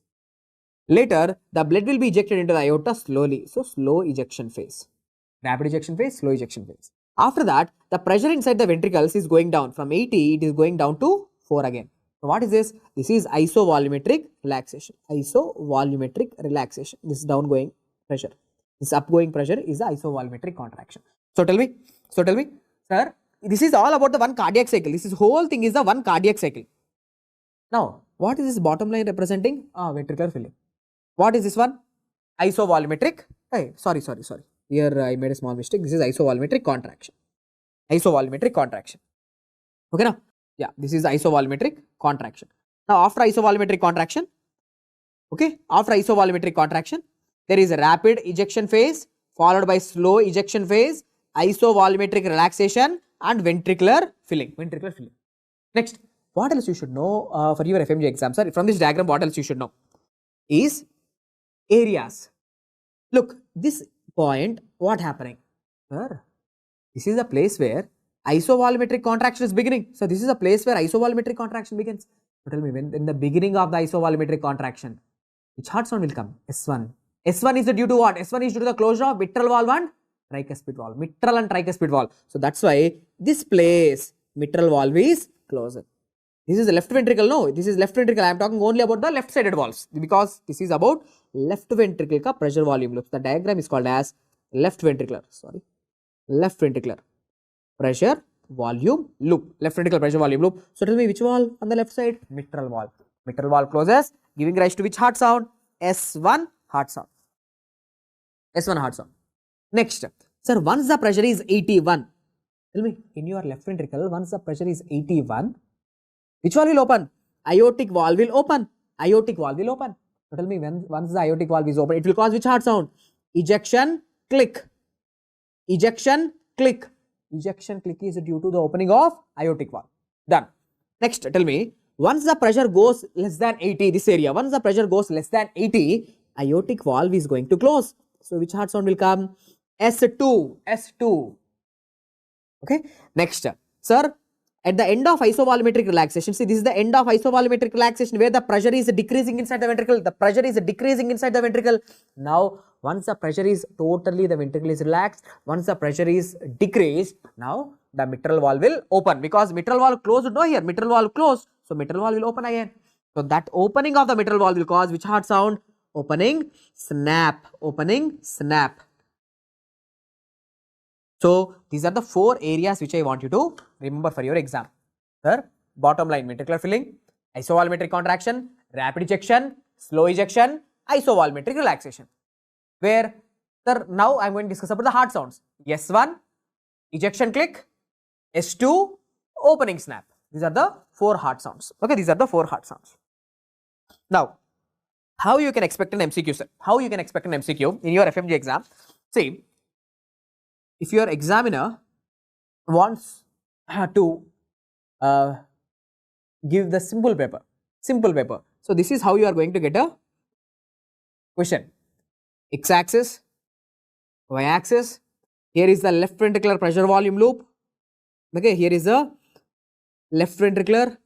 Speaker 2: Later, the blood will be ejected into the aorta slowly, so slow ejection phase. Rapid ejection phase, slow ejection phase. After that, the pressure inside the ventricles is going down. From 80, it is going down to 4 again. So what is this? This is isovolumetric relaxation. Isovolumetric relaxation. This is downgoing pressure. This upgoing pressure is the isovolumetric contraction. So tell me, sir, this is all about the one cardiac cycle. This whole thing is the one cardiac cycle. Now, what is this bottom line representing? Ventricular filling. What is this one? Isovolumetric. Hey, sorry. Here I made a small mistake. This is isovolumetric contraction. Isovolumetric contraction. Okay now? Yeah, this is isovolumetric contraction. Now, after isovolumetric contraction, there is a rapid ejection phase followed by slow ejection phase, isovolumetric relaxation and ventricular filling. Next, what else you should know for your FMGE exam, sir? From this diagram, what else you should know is areas. Look, this point, what happening? Sir, this is a place where isovolumetric contraction is beginning. So this is a place where isovolumetric contraction begins. So tell me, when in the beginning of the isovolumetric contraction, which heart sound will come? S1. S1 is due to what? S1 is due to the closure of mitral valve and tricuspid valve. Mitral and tricuspid valve. So that's why this place, mitral valve is closed. This is the left ventricle. No, this is left ventricle. I am talking only about the left sided valves because this is about left ventricle ka pressure volume loop. The diagram is called as left ventricular. Left ventricular pressure volume loop. Left ventricular pressure volume loop. So tell me which valve on the left side? Mitral valve. Mitral valve closes, giving rise to which heart sound? S1 heart sound. S1 heart sound. Next, sir, once the pressure is 81, tell me, in your left ventricle, once the pressure is 81, which valve will open? Aortic valve will open. Aortic valve will open. So tell me, once the aortic valve is open, it will cause which heart sound? Ejection click. Ejection click. Ejection click is due to the opening of aortic valve. Done. Next, tell me, once the pressure goes less than 80, this area, once the pressure goes less than 80, aortic valve is going to close. So which heart sound will come? S2. S2. Okay. Next, sir, at the end of isovolumetric relaxation, see, this is the end of isovolumetric relaxation where the pressure is decreasing inside the ventricle. The pressure is decreasing inside the ventricle. Now, once the pressure is totally, the ventricle is relaxed. Once the pressure is decreased, now the mitral valve will open because mitral valve closed. No, here mitral valve closed. So mitral valve will open again. So that opening of the mitral valve will cause which heart sound? Opening snap. Opening snap. So these are the 4 areas which I want you to remember for your exam. Sir, bottom line, ventricular filling, isovolumetric contraction, rapid ejection, slow ejection, isovolumetric relaxation. Where, sir, now I am going to discuss about the heart sounds. S1, ejection click, S2, opening snap. These are the 4 heart sounds. Okay, these are the 4 heart sounds. Now, how you can expect an MCQ, sir? How you can expect an MCQ in your FMG exam? See, if your examiner wants to give the simple paper, so this is how you are going to get a question. X-axis, Y-axis, here is the left ventricular pressure volume loop. Okay, here is the left ventricular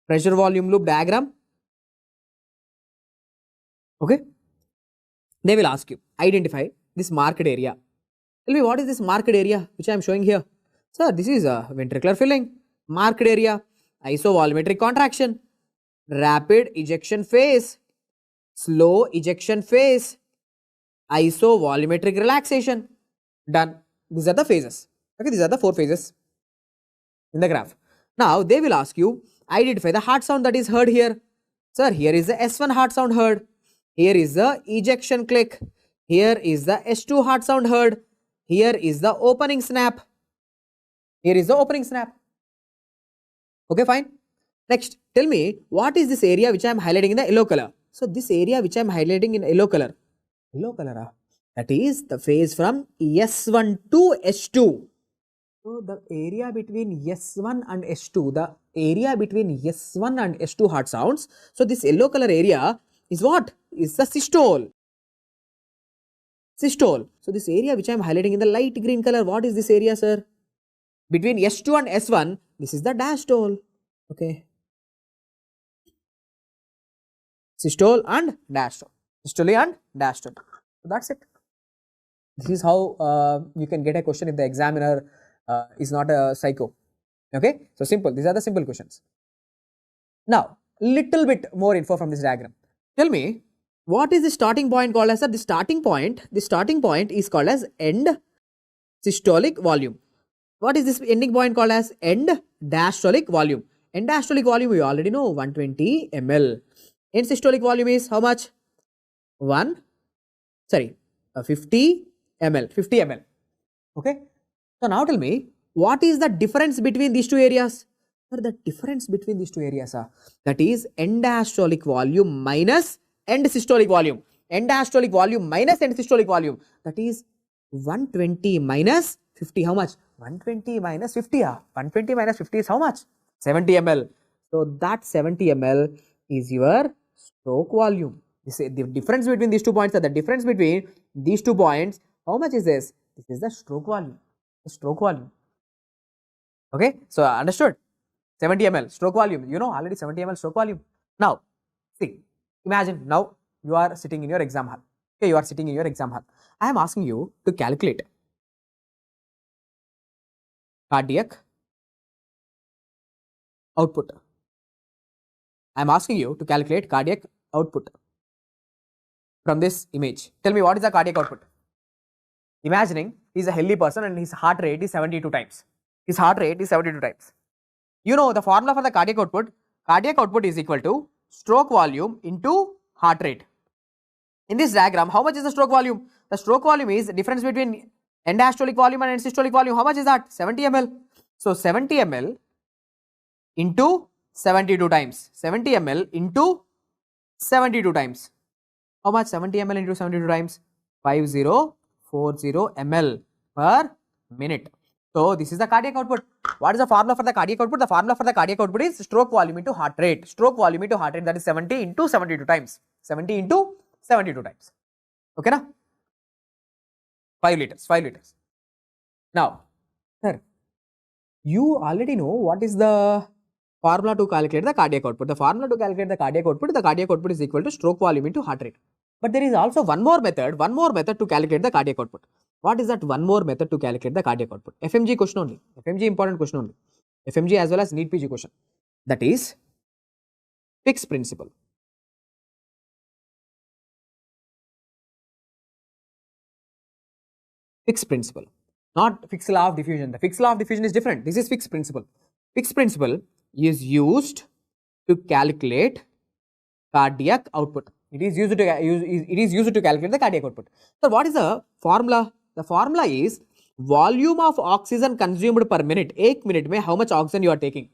Speaker 2: pressure volume loop diagram. Okay, they will ask you, identify this marked area. Tell me, what is this marked area which I am showing here? Sir, this is a ventricular filling, marked area, isovolumetric contraction, rapid ejection phase, slow ejection phase, isovolumetric relaxation. Done. These are the phases. Okay, these are the 4 phases in the graph. Now, they will ask you, identify the heart sound that is heard here. Sir, here is the S1 heart sound heard. Here is the ejection click. Here is the S2 heart sound heard. Here is the opening snap. Here is the opening snap. Okay, fine. Next, tell me, what is this area which I am highlighting in the yellow color? So, this area which I am highlighting in yellow color. That is the phase from S1 to S2. So the area between S1 and S2, the area between S1 and S2 heart sounds. So this yellow color area is what? Is the systole. Systole. So this area which I am highlighting in the light green color, what is this area, sir? Between S2 and S1, this is the diastole. Okay. Systole and diastole. Systole and diastole. So that's it. This is how you can get a question if the examiner is not a psycho. Okay. So simple. These are the simple questions. Now, little bit more info from this diagram. Tell me, what is the starting point called as? The starting point is called as end systolic volume. What is this ending point called as? End diastolic volume. End diastolic volume we already know, 120 ml. End systolic volume is how much? 50 ml. 50 ml. Okay. So now tell me, what is the difference between these two areas? The difference between these two areas are, that is end diastolic volume minus end systolic volume. End diastolic volume minus end systolic volume. That is 120 minus 50. How much? 120 minus 50. 120 minus 50 is how much? 70 ml. So that 70 ml is your stroke volume. The difference between these 2 points, the difference between these 2 points, how much is this? This is the stroke volume. The stroke volume. Okay. So understood? 70 ml stroke volume. You know already 70 ml stroke volume. Now, see, imagine now you are sitting in your exam hall. Okay, you are sitting in your exam hall. I am asking you to calculate cardiac output. I am asking you to calculate cardiac output from this image. Tell me, what is the cardiac output? Imagining he is a healthy person and his heart rate is 72 times. His heart rate is 72 times. You know the formula for the cardiac output. Cardiac output is equal to stroke volume into heart rate. In this diagram, how much is the stroke volume? The stroke volume is the difference between end diastolic volume and end systolic volume. How much is that? 70 ml. So 70 ml into 72 times. 70 ml into 72 times. How much? 70 ml into 72 times? 5040 ml per minute. So this is the cardiac output. What is the formula for the cardiac output? The formula for the cardiac output is stroke volume into heart rate. Stroke volume into heart rate, that is 70 into 72 times. 70 into 72 times. Okay na? 5 liters. 5 liters. Now, sir, you already know what is the formula to calculate the cardiac output. The formula to calculate the cardiac output is equal to stroke volume into heart rate. But there is also one more method to calculate the cardiac output. What is that one more method to calculate the cardiac output? FMGE question only. FMGE important question only. FMGE as well as NEET PG question. That is Fick's principle. Fick's principle. Not Fick's law of diffusion. The Fick's law of diffusion is different. This is Fick's principle. Fick's principle is used to calculate cardiac output. It is used to calculate the cardiac output. So what is the formula? The formula is volume of oxygen consumed per minute. 1 minute में how much oxygen you are taking.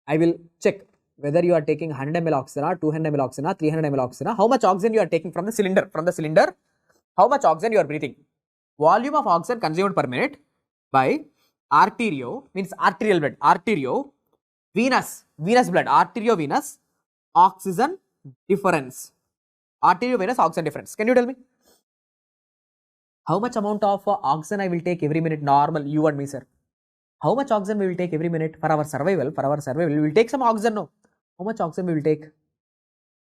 Speaker 2: I will check whether you are taking 100 ml oxygen or 200 ml oxygen or 300 ml oxygen. How much oxygen you are taking from the cylinder. From the cylinder, how much oxygen you are breathing. Volume of oxygen consumed per minute by arterio, means arterial blood. Arterio, venous blood. Arterio, venous, oxygen difference. Arterio, venous, oxygen difference. Can you tell me? How much amount of oxygen I will take every minute? Normal, you and me, sir. How much oxygen we will take every minute for our survival? For our survival, we will take some oxygen. No. How much oxygen we will take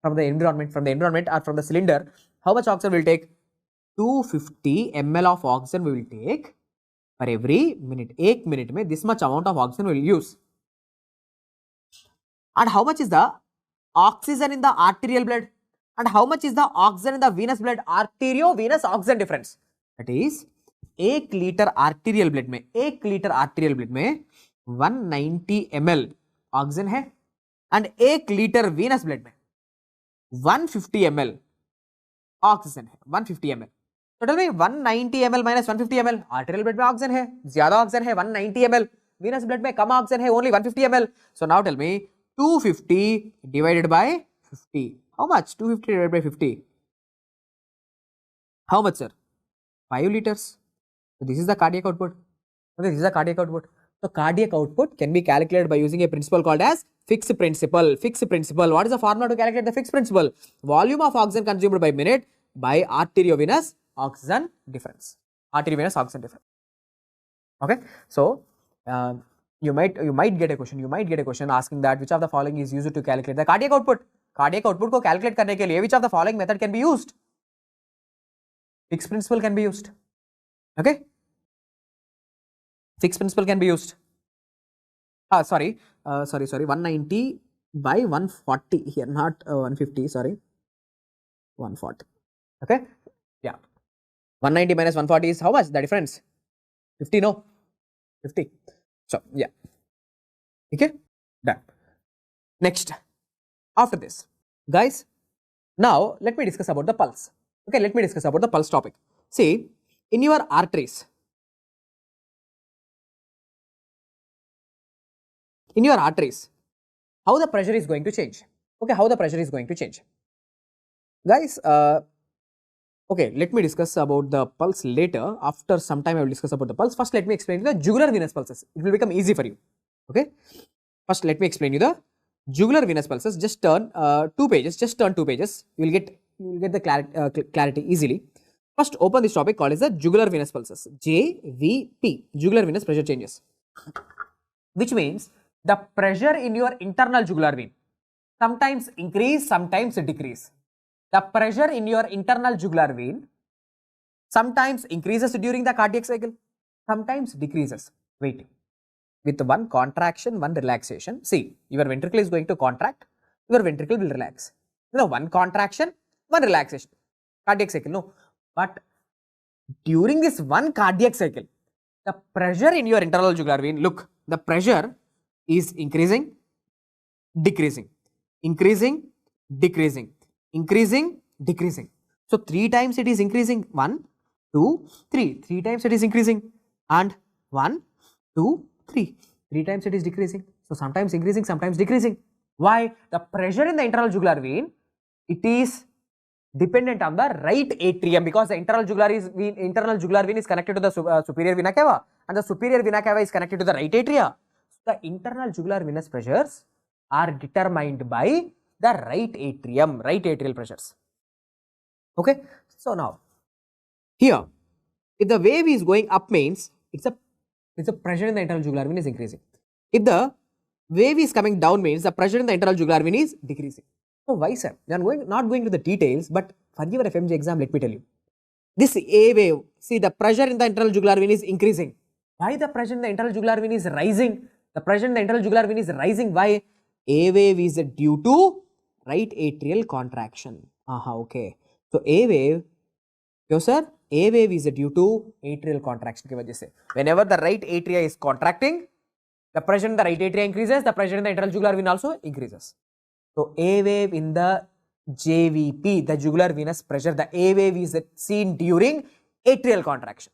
Speaker 2: from the environment? From the environment or from the cylinder? How much oxygen we will take? 250 ml of oxygen we will take for every minute. 1 minute में this much amount of oxygen we will use. And how much is the oxygen in the arterial blood? And how much is the oxygen in the venous blood? Arterio-venous oxygen difference. That is 1 liter arterial blood में 190 ml oxygen है and 1 liter venous blood में 150 ml oxygen है. 150 ml. So tell me 190 ml minus 150 ml. Arterial blood में oxygen है, ज़्यादा oxygen है 190 ml. Venous blood में कम oxygen है only 150 ml. So now tell me 250 divided by 50. How much? 250 divided by 50. How much, sir? 5 liters. So this is the cardiac output. Okay, this is the cardiac output. So cardiac output can be calculated by using a principle called as fixed principle. Fixed principle. What is the formula to calculate the fixed principle? Volume of oxygen consumed by minute by arteriovenous oxygen difference. Arteriovenous oxygen difference. Okay. So you might get a question asking that which of the following is used to calculate the cardiac output. Cardiac output को calculate करने के लिए which of the following method can be used? Fixed principle can be used. Okay. Fixed principle can be used. Sorry, 190 by 140 here, not 150, sorry, 140. Okay, yeah. 190 minus 140 is how much? The difference? 50, no? 50. So, yeah. Okay, done. Next, after this, guys, now let me discuss about the pulse. Okay, let me discuss about the pulse topic. See, in your arteries, how the pressure is going to change. Okay, how the pressure is going to change. Guys, okay, let me discuss about the pulse later. After some time, I will discuss about the pulse. First, let me explain the jugular venous pulses. It will become easy for you. Okay, first, let me explain you the jugular venous pulses. Just turn 2 pages. Just turn 2 pages. You will get the clarity easily. First, open this topic called as the jugular venous pulses. JVP, jugular venous pressure changes, which means the pressure in your internal jugular vein sometimes increase, sometimes decrease. The pressure in your internal jugular vein sometimes increases during the cardiac cycle, sometimes decreases. Wait, with one contraction, one relaxation. See, your ventricle is going to contract, your ventricle will relax. One contraction, one relaxation. Cardiac cycle, no. But during this one cardiac cycle, the pressure in your internal jugular vein, look, the pressure is increasing, decreasing, increasing, decreasing, increasing, decreasing. So 3 times it is increasing, 1, 2, 3. 3 times it is increasing, and 1, 2, 3. 3 times it is decreasing. So sometimes increasing, sometimes decreasing. Why? The pressure in the internal jugular vein, it is dependent on the right atrium, because the internal jugular vein is connected to the superior vena cava, and the superior vena cava is connected to the right atria. The internal jugular venous pressures are determined by the right atrium, right atrial pressures. Okay, so now here, if the wave is going up means it's a pressure in the internal jugular vein is increasing. If the wave is coming down means the pressure in the internal jugular vein is decreasing. So why, sir? I am not going to the details, but for your FMGE exam, let me tell you. This A wave, see, the pressure in the internal jugular vein is increasing. Why the pressure in the internal jugular vein is rising? The pressure in the internal jugular vein is rising. Why? A wave is due to right atrial contraction. Okay. So A wave, yo sir, A wave is due to atrial contraction. Whenever the right atria is contracting, the pressure in the right atria increases, the pressure in the internal jugular vein also increases. So A wave in the JVP, the jugular venous pressure, the A wave is seen during atrial contraction.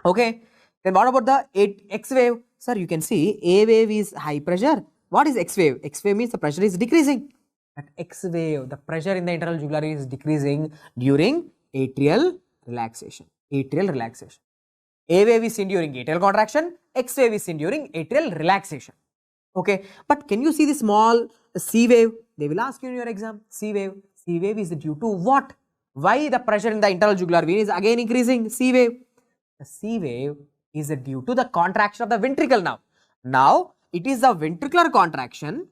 Speaker 2: Okay. Then what about the X wave? Sir, you can see A wave is high pressure. What is X wave? X wave means the pressure is decreasing. At X wave, the pressure in the internal jugular vein is decreasing during atrial relaxation. Atrial relaxation. A wave is seen during atrial contraction. X wave is seen during atrial relaxation. Okay. But can you see the small C wave? They will ask you in your exam. C wave. C wave is due to what? Why the pressure in the internal jugular vein is again increasing? C wave. The C wave is due to the contraction of the ventricle now. Now, it is the ventricular contraction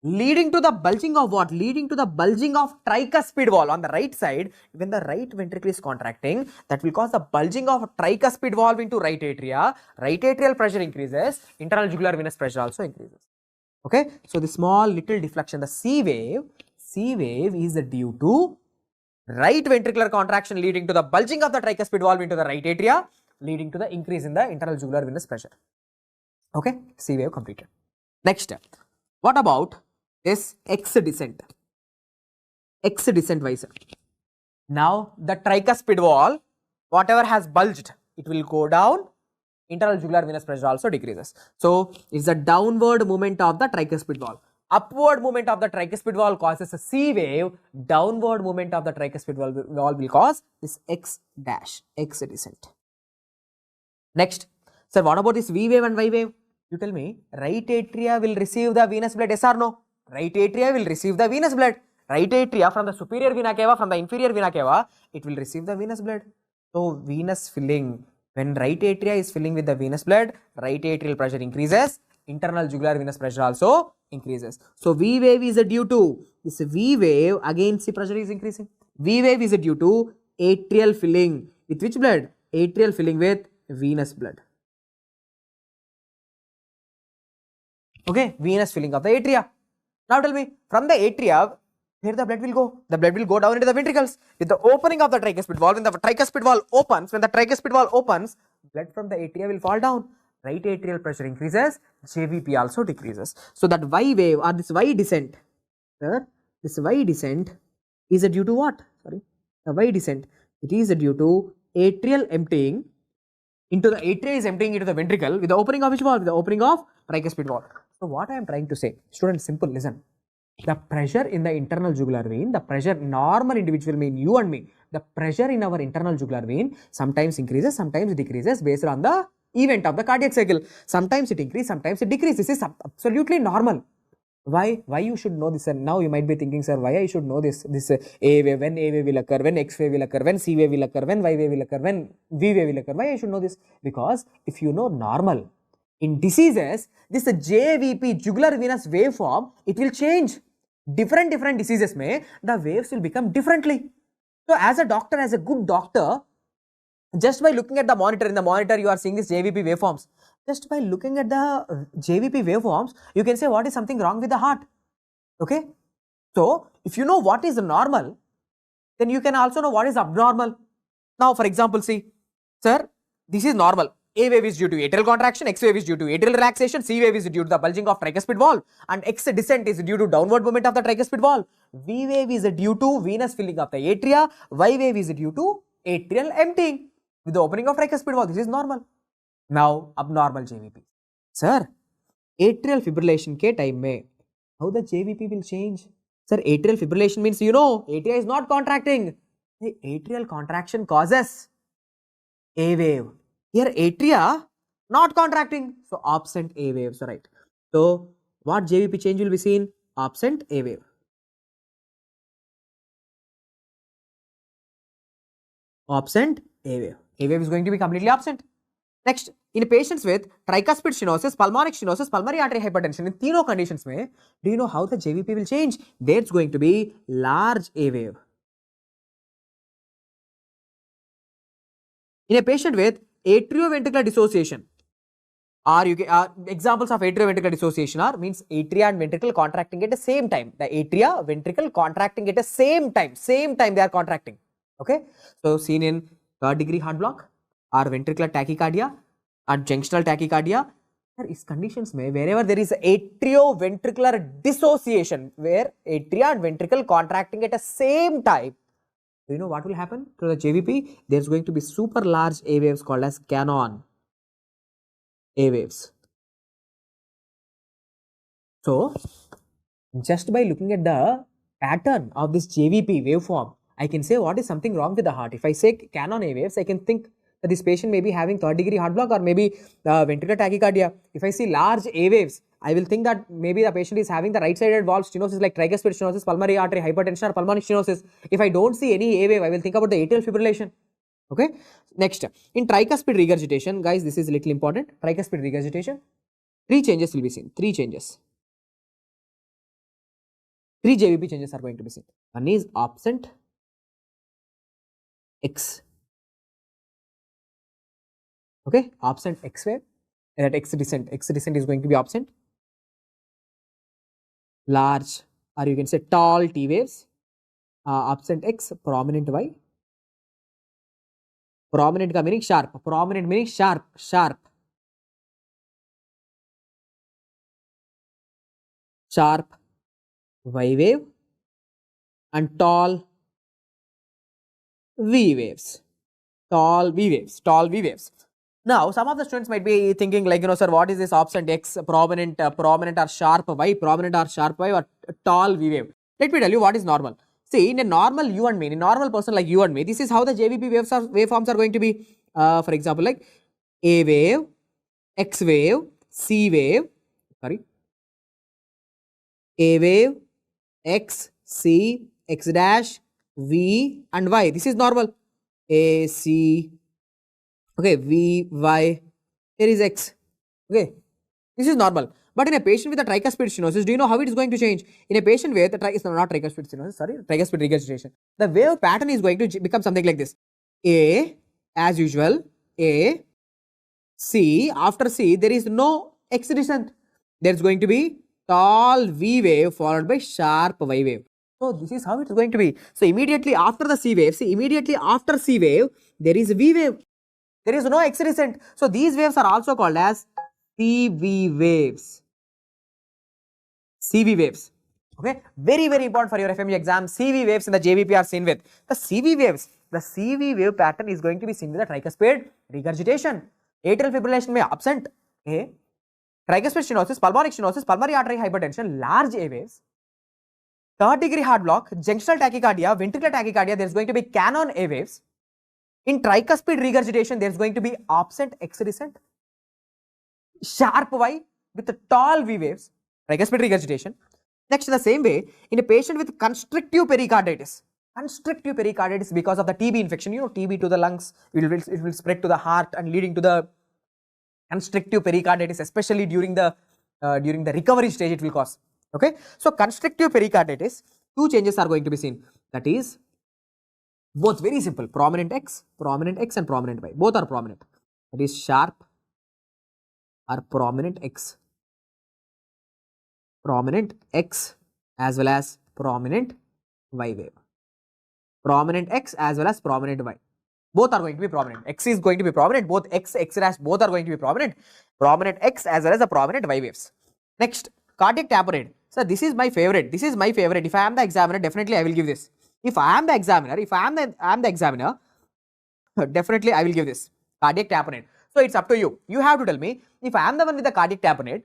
Speaker 2: leading to the bulging of what? Leading to the bulging of tricuspid valve on the right side. When the right ventricle is contracting, that will cause the bulging of tricuspid valve into right atria. Right atrial pressure increases, internal jugular venous pressure also increases. Okay, so the small little deflection, the C wave is due to right ventricular contraction leading to the bulging of the tricuspid valve into the right atria, leading to the increase in the internal jugular venous pressure. Okay, C wave completed. Next, what about this X descent? X descent wise. Now the tricuspid valve, whatever has bulged, it will go down. Internal jugular venous pressure also decreases. So it's a downward movement of the tricuspid valve. Upward movement of the tricuspid valve causes a C wave. Downward movement of the tricuspid valve will cause this X dash, X descent. Next, sir, what about this V wave and Y wave? You tell me, right atria will receive the venous blood, yes or no? Right atria will receive the venous blood. Right atria from the superior vena cava, from the inferior vena cava, it will receive the venous blood. So, venous filling, when right atria is filling with the venous blood, right atrial pressure increases, internal jugular venous pressure also increases. So, V wave is due to, this V wave, again the pressure is increasing. V wave is due to atrial filling. With which blood? Atrial filling with venous blood. Okay, venous filling of the atria. Now tell me, from the atria, where the blood will go? The blood will go down into the ventricles. With the opening of the tricuspid valve, when the tricuspid valve opens, blood from the atria will fall down. Right atrial pressure increases, JVP also decreases. So that Y wave or this Y descent, this Y descent is due to what? Sorry, the Y descent, it is due to atrial emptying into the atria is emptying into the ventricle with the opening of which valve? With the opening of tricuspid valve. So what I am trying to say, students, simple, listen. The pressure in the internal jugular vein, the pressure, normal individual mean you and me, the pressure in our internal jugular vein sometimes increases, sometimes decreases based on the event of the cardiac cycle. Sometimes it increases, sometimes it decreases. This is absolutely normal. Why you should know this? And now you might be thinking, sir, why I should know this? This A wave, when A wave will occur, when X wave will occur, when C wave will occur, when Y wave will occur, when V wave will occur. Why I should know this? Because if you know normal, in diseases, this JVP, jugular venous waveform, it will change. Different diseases may, the waves will become differently. So as a doctor, as a good doctor, just by looking at the monitor, in the monitor you are seeing this JVP waveforms. Just by looking at the JVP waveforms, you can say what is something wrong with the heart. Okay. So if you know what is normal, then you can also know what is abnormal. Now for example, see, sir, this is normal. A wave is due to atrial contraction, X wave is due to atrial relaxation, C wave is due to the bulging of tricuspid valve, and X descent is due to downward movement of the tricuspid valve. V wave is due to venous filling of the atria, Y wave is due to atrial emptying with the opening of tricuspid valve. This is normal. Now abnormal JVP. Sir, atrial fibrillation ke time mein, how the JVP will change? Sir, atrial fibrillation means, you know, atria is not contracting. The atrial contraction causes A wave. Here atria not contracting, so absent A wave. So right. So what JVP change will be seen? Absent A wave. Absent A wave. A wave is going to be completely absent. Next, in patients with tricuspid stenosis, pulmonic stenosis, pulmonary artery hypertension, in तीनों conditions में, do you know how the JVP will change? There's going to be large A wave. In a patient with atrioventricular dissociation, or you can, examples of atrioventricular dissociation are, means atria and ventricle contracting at the same time. The atria, ventricle contracting at the same time they are contracting. Okay, so seen in third degree heart block or ventricular tachycardia or junctional tachycardia. इस conditions में wherever there is atrioventricular dissociation, where atria and ventricle contracting at the same time, do you know what will happen to the JVP? There is going to be super large A waves called as cannon A waves. So just by looking at the pattern of this JVP waveform, I can say what is something wrong with the heart. If I say cannon A waves, I can think that this patient may be having third degree heart block or maybe ventricular tachycardia. If I see large A waves, I will think that maybe the patient is having the right sided valve stenosis like tricuspid stenosis, pulmonary artery hypertension or pulmonic stenosis. If I don't see any A wave, I will think about the atrial fibrillation. Okay. Next, in tricuspid regurgitation, guys, this is a little important. Tricuspid regurgitation, 3 changes will be seen. 3 changes. 3 JVP changes are going to be seen. One is absent X. Okay, absent X wave, that X descent is going to be absent. Large, or you can say tall T waves, absent X, prominent Y. Prominent ka meaning sharp, prominent meaning sharp. Sharp Y wave and tall V waves. Tall V waves. Now, some of the students might be thinking like, sir, what is this option X, prominent or sharp Y, prominent or sharp Y, or tall V wave? Let me tell you what is normal. See, in a normal you and me, in a normal person like you and me, this is how the JVP waveforms are going to be. For example, like A wave, X wave, C wave, sorry, A wave, X, C, X dash, V and Y. This is normal. A, C, okay, V, Y, here is X, okay, this is normal. But in a patient with a tricuspid stenosis, do you know how it is going to change? In a patient with not tricuspid stenosis, sorry, tricuspid regurgitation, the wave pattern is going to become something like this. A, as usual, A, C, after C, there is no X descent. There is going to be tall V wave followed by sharp Y wave. So this is how it is going to be. So immediately after the C wave, see, immediately after C wave, there is V wave. There is no X descent. So these waves are also called as CV waves. CV waves. Okay, very important for your FMGE exam. CV waves in the JVP are seen with the CV waves. The CV wave pattern is going to be seen with the tricuspid regurgitation. Atrial fibrillation may absent. A. Tricuspid stenosis, pulmonic stenosis, pulmonary artery hypertension, large A waves. Third degree heart block, junctional tachycardia, ventricular tachycardia, there is going to be canon A waves. In tricuspid regurgitation, there is going to be absent X descent. Sharp Y with the tall V waves, tricuspid regurgitation. Next, in the same way, in a patient with constrictive pericarditis because of the TB infection, TB to the lungs, it will spread to the heart and leading to the constrictive pericarditis, especially during the recovery stage it will cause. Okay, so constrictive pericarditis, two changes are going to be seen. That is both very simple, prominent X and prominent Y, both are prominent. That is sharp or prominent X as well as prominent Y wave. Prominent X as well as prominent Y. Both are going to be prominent. X is going to be prominent. Both X dash, both are going to be prominent. Prominent X as well as the prominent Y waves. Next, cardiac tamponade. So this is my favorite. If I am the examiner, definitely I will give this. If I am the examiner, definitely I will give this. Cardiac tamponade. So it's up to you. You have to tell me, if I am the one with the cardiac tamponade,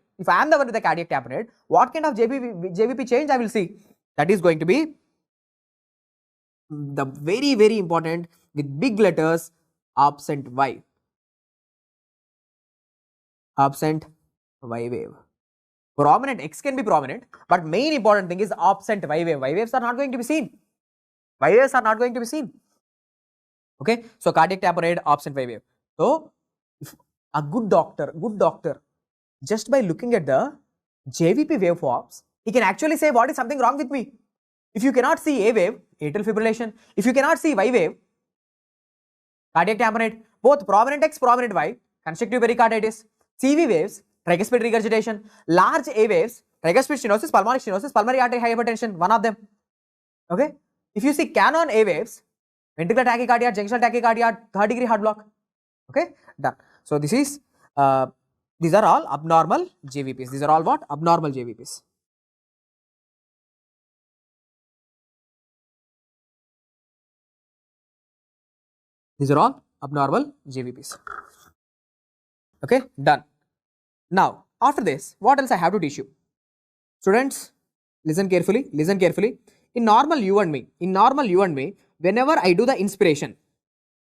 Speaker 2: what kind of JVP change I will see? That is going to be the very important with big letters, absent Y. Absent Y wave. Prominent X can be prominent, but main important thing is absent Y wave. Y waves are not going to be seen. Okay, so cardiac tamponade, absent Y wave. So if a good doctor, just by looking at the JVP waveforms, he can actually say what is something wrong with me. If you cannot see A wave, atrial fibrillation. If you cannot see Y wave, cardiac tamponade. Both prominent X, prominent Y, constrictive pericarditis. CV waves, tricuspid regurgitation. Large A waves, tricuspid stenosis, pulmonic stenosis, pulmonary artery hypertension, one of them. Okay. If you see canon A waves, ventricular tachycardia, junctional tachycardia, third degree heart block. Okay, done. So this is these are all abnormal JVPs. These are all what? Abnormal JVPs. These are all abnormal JVPs. Okay, done. Now, after this, what else I have to teach you? Students, listen carefully. In normal you and me, whenever I do the inspiration,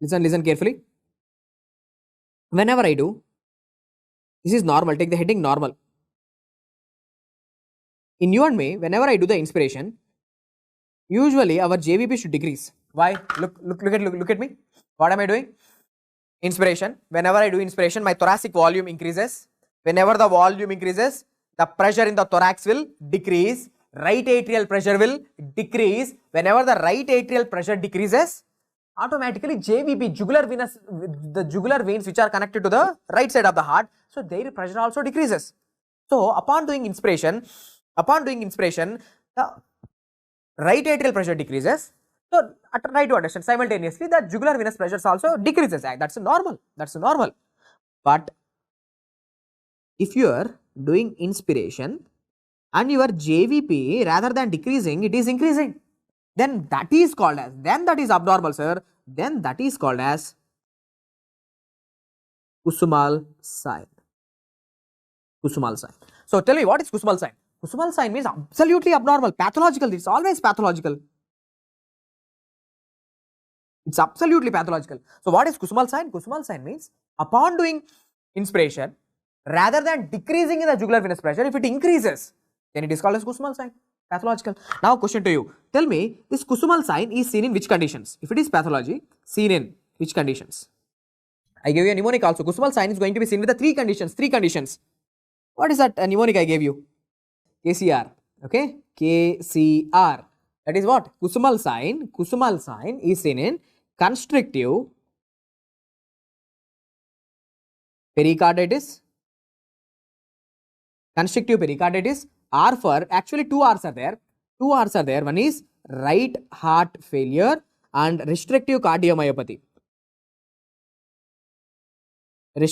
Speaker 2: listen carefully. Whenever I do, this is normal, take the heading normal. In you and me, whenever I do the inspiration, usually our JVP should decrease. Why? Look at me. What am I doing? Inspiration. Whenever I do inspiration, my thoracic volume increases. Whenever the volume increases, the pressure in the thorax will decrease. Right atrial pressure will decrease. Whenever the right atrial pressure decreases, automatically JVP, jugular venous, the jugular veins which are connected to the right side of the heart, so their pressure also decreases. So upon doing inspiration, the right atrial pressure decreases. So try to understand simultaneously the jugular venous pressures also decreases. That's normal. But if you are doing inspiration and your JVP rather than decreasing, it is increasing, then that is called as, then that is abnormal, sir. Then that is called as Kusumal sign. Kusumal sign. So tell me, what is Kusumal sign? Kusumal sign means absolutely abnormal, pathological. It's always pathological. It's absolutely pathological. So what is Kusumal sign? Kusumal sign means upon doing inspiration, rather than decreasing in the jugular venous pressure, if it increases, then it is called as Kusumal sign, pathological. Now question to you, tell me, this Kusumal sign is seen in which conditions? If it is pathology, seen in which conditions? I gave you a mnemonic also. Kusumal sign is going to be seen with the three conditions. What is that mnemonic I gave you? KCR, okay? KCR. That is what? Kusumal sign is seen in constrictive pericarditis. Constrictive pericarditis. R for, actually two R's are there. One is right heart failure and restrictive cardiomyopathy. So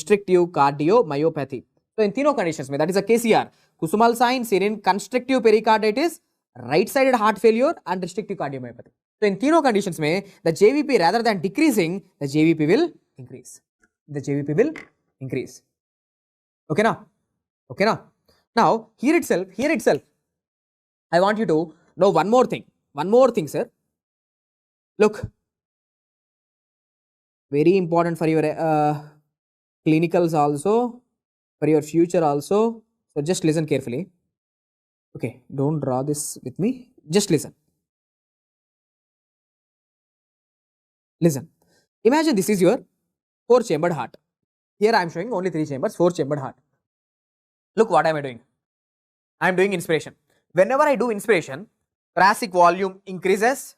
Speaker 2: in तीनों conditions में, that is a KCR. Kusumal sign seen in constrictive pericarditis, right-sided heart failure and restrictive cardiomyopathy. So in तीनों conditions में, the JVP rather than decreasing, the JVP will increase. Okay na? Now here itself, I want you to know one more thing, sir. Look, very important for your clinicals also, for your future also. So just listen carefully. Okay, don't draw this with me. Just listen. Imagine this is your 4-chambered heart. Here I am showing only 3 chambers, 4-chambered heart. Look what am I doing? I am doing inspiration. Whenever I do inspiration, thoracic volume increases.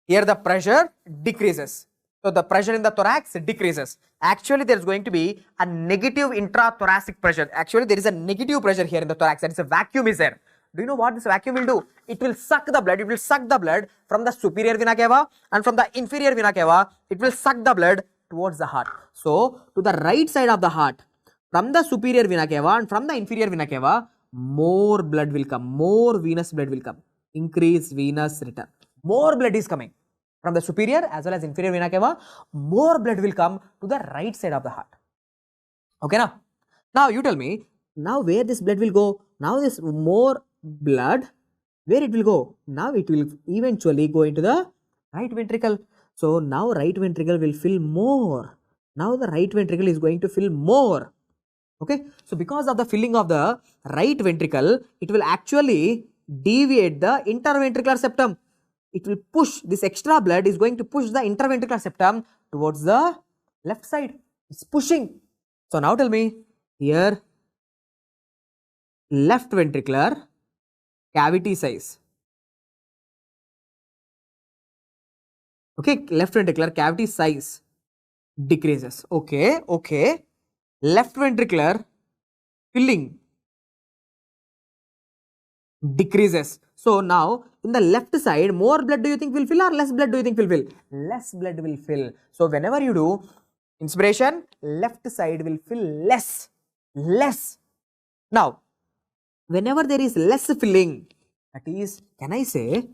Speaker 2: Here the pressure decreases. So the pressure in the thorax decreases. Actually, there is going to be a negative intrathoracic pressure. Actually, there is a negative pressure here in the thorax. That is a vacuum is there. Do you know what this vacuum will do? It will suck the blood. It will suck the blood from the superior vena cava and from the inferior vena cava. It will suck the blood towards the heart. So to the right side of the heart, from the superior vena cava and from the inferior vena cava, more blood will come. More venous blood will come. Increase venous return. More blood is coming. From the superior as well as inferior vena cava, more blood will come to the right side of the heart. Okay now? Now you tell me, now where this blood will go? Now this more blood, where it will go? Now it will eventually go into the right ventricle. So now right ventricle will fill more. Now the right ventricle is going to fill more. Okay? So because of the filling of the right ventricle, it will actually deviate the interventricular septum. It will push, this extra blood is going to push the interventricular septum towards the left side. It's pushing. So now tell me, here left ventricular cavity size. Okay, left ventricular cavity size decreases. Okay. Left ventricular filling decreases. So now in the left side, more blood do you think will fill or less blood do you think will fill? Less blood will fill. So whenever you do inspiration, left side will fill less. Now whenever there is less filling, that is, can I say,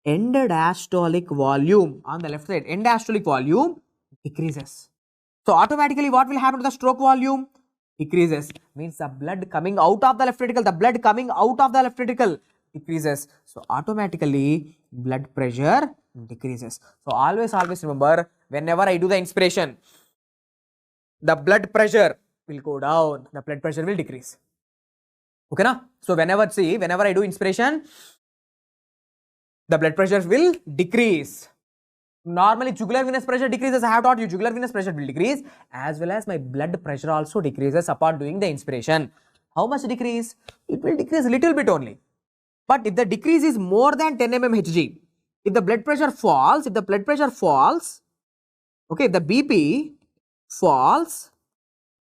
Speaker 2: end-diastolic volume on the left side, end-diastolic volume decreases. So automatically what will happen to the stroke volume? Decreases. Means the blood coming out of the left ventricle, decreases. So automatically blood pressure decreases. So always remember, whenever I do the inspiration, the blood pressure will go down, the blood pressure will decrease. Okay na? So whenever I do inspiration, the blood pressure will decrease. Normally jugular venous pressure decreases. I have taught you jugular venous pressure will decrease, as well as my blood pressure also decreases upon doing the inspiration. How much decrease? It will decrease a little bit only. But if the decrease is more than 10 mmHg, if the blood pressure falls, okay, if the BP falls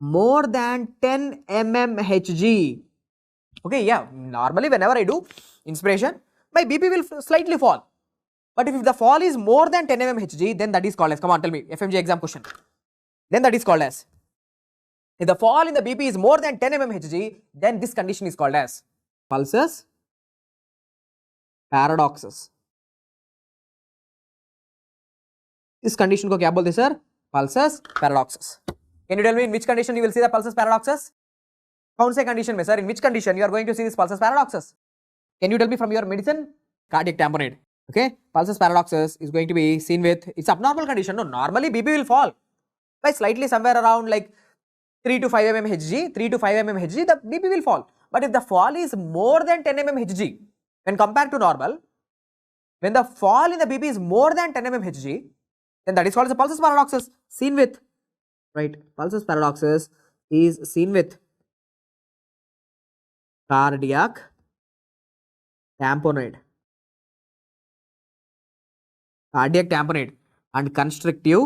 Speaker 2: more than 10 mmHg, okay, yeah, normally whenever I do inspiration, my BP will slightly fall. But if the fall is more than 10 mmHg, then that is called as, come on, tell me, FMGE exam question. Then that is called as, if the fall in the BP is more than 10 mmHg, then this condition is called as pulses, paradoxes. इस condition को क्या बोलते हैं sir? Pulses, paradoxes. Can you tell me in which condition you will see the pulses paradoxes? कौन से condition में sir? In which condition you are going to see these pulses paradoxes? Can you tell me from your medicine? Cardiac tamponade. Okay, pulses paradoxes is going to be seen with, it's abnormal condition. No, normally BP will fall by slightly somewhere around like 3 to 5 mm Hg, 3 to 5 mm Hg, the BP will fall. But if the fall is more than 10 mm Hg when compared to normal, when the fall in the BP is more than 10 mm Hg, then that is called as the pulses paradoxes, seen with, right? Pulses paradoxes is seen with cardiac tamponade, and constrictive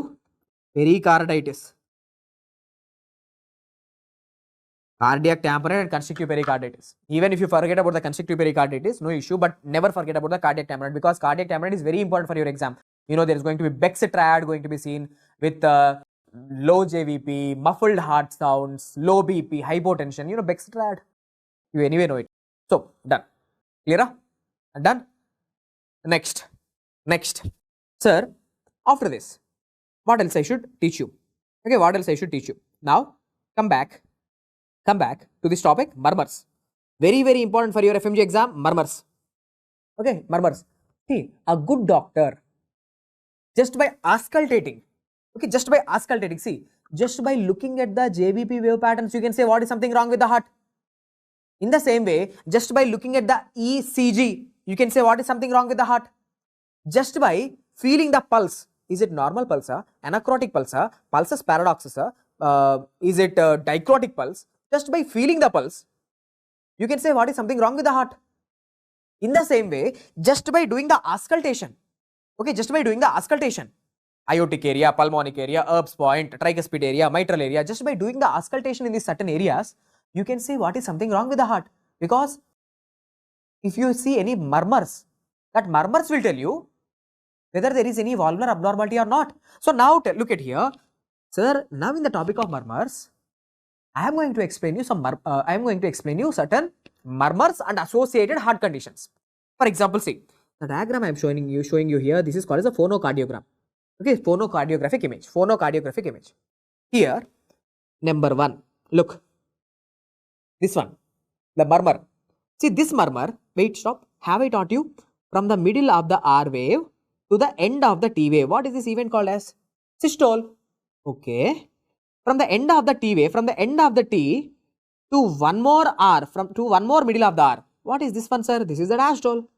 Speaker 2: pericarditis. Cardiac tamponade and constrictive pericarditis. Even if you forget about the constrictive pericarditis, no issue, but never forget about the cardiac tamponade, because cardiac tamponade is very important for your exam. You know, there is going to be Beck's triad going to be seen with low JVP, muffled heart sounds, low BP, hypotension. You know, Beck's triad. You anyway know it. So, done. Clear? Done? Next. Sir, after this, what else I should teach you? Okay, what else I should teach you? Now, come back to this topic, murmurs. Very, very important for your FMG exam, murmurs. Okay, murmurs. See, a good doctor, just by auscultating, okay, just by looking at the JVP wave patterns, you can say what is something wrong with the heart. In the same way, just by looking at the ECG, you can say what is something wrong with the heart. Just by feeling the pulse, is it normal pulse, anacrotic pulse, pulses paradoxes, is it dicrotic pulse? Just by feeling the pulse, you can say what is something wrong with the heart. In the same way, just by doing the auscultation, okay, aortic area, pulmonic area, Erb's point, tricuspid area, mitral area, just by doing the auscultation in these certain areas, you can say what is something wrong with the heart. Because if you see any murmurs, that murmurs will tell you whether there is any valvular abnormality or not. So now look at here, sir. Now in the topic of murmurs, I am going to explain you certain murmurs and associated heart conditions. For example, see the diagram I am showing you here. This is called as a phonocardiogram. Okay, phonocardiographic image. Here, number 1. Look, this one, the murmur. See this murmur. Wait, stop. Have I taught you from the middle of the R wave to the end of the T wave? What is this event called as? Systole. Okay. From the end of the T wave, from the end of the T to one more R, to one more middle of the R. What is this one, sir? This is the diastole.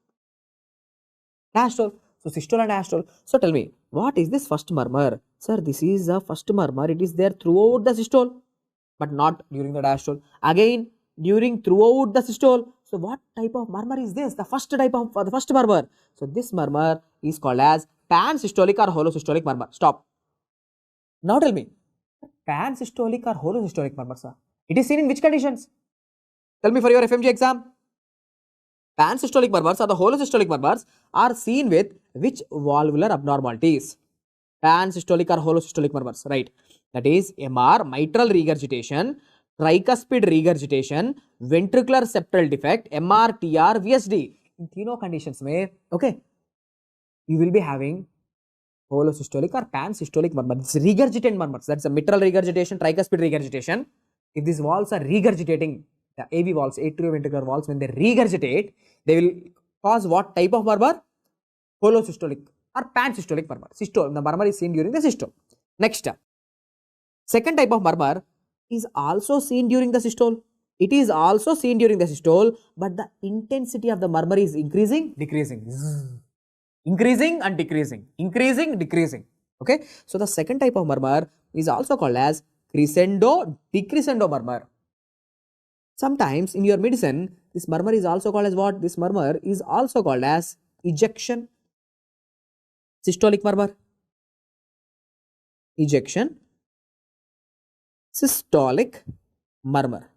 Speaker 2: So systole and diastole. So tell me, what is this first murmur? Sir, this is the first murmur. It is there throughout the systole, but not during the diastole. Again, throughout the systole. So what type of murmur is this? The first murmur. So this murmur is called as pansystolic or holosystolic murmur. Stop. Now tell me, pansystolic or holosystolic murmur, sir, it is seen in which conditions? Tell me for your FMG exam. Pansystolic murmurs or the holosystolic murmurs are seen with which valvular abnormalities? Pansystolic or holosystolic murmurs, right? That is MR, mitral regurgitation, tricuspid regurgitation, ventricular septal defect, MR, TR, VSD. In तीनों conditions में, okay, you will be having holosystolic or pansystolic murmur. This regurgitant murmurs, that's a mitral regurgitation, tricuspid regurgitation. If these valves are regurgitating, the AV valves, atrioventricular valves, when they regurgitate, they will cause what type of murmur? Holosystolic or pansystolic murmur. Systole, the murmur is seen during the systole. Next, second type of murmur is also seen during the systole. It is also seen during the systole, but the intensity of the murmur is increasing, decreasing. Increasing and decreasing, decreasing. Okay, so the second type of murmur is also called as crescendo, decrescendo murmur. Sometimes in your medicine, this murmur is also called as what? This murmur is also called as ejection, systolic murmur, ejection, systolic murmur.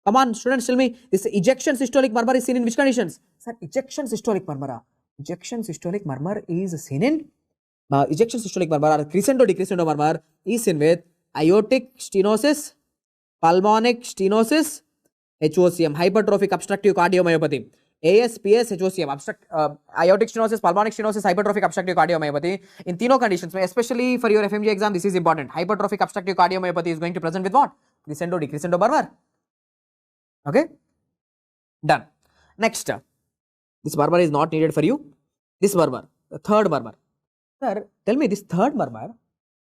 Speaker 2: Come on, students, tell me, this ejection systolic murmur is seen in which conditions? Sir, ejection systolic murmur. Ejection systolic murmur is seen in ejection systolic murmur or crescendo decrescendo murmur is seen with aortic stenosis, pulmonic stenosis, HOCM, hypertrophic obstructive cardiomyopathy. ASPS HOCM, aortic stenosis, pulmonic stenosis, hypertrophic obstructive cardiomyopathy. In Tino conditions, especially for your FMGE exam, this is important. Hypertrophic obstructive cardiomyopathy is going to present with what? Crescendo, decrescendo murmur. Okay, done. Next, this murmur is not needed for you. This murmur, the third murmur. Sir, tell me, this third murmur,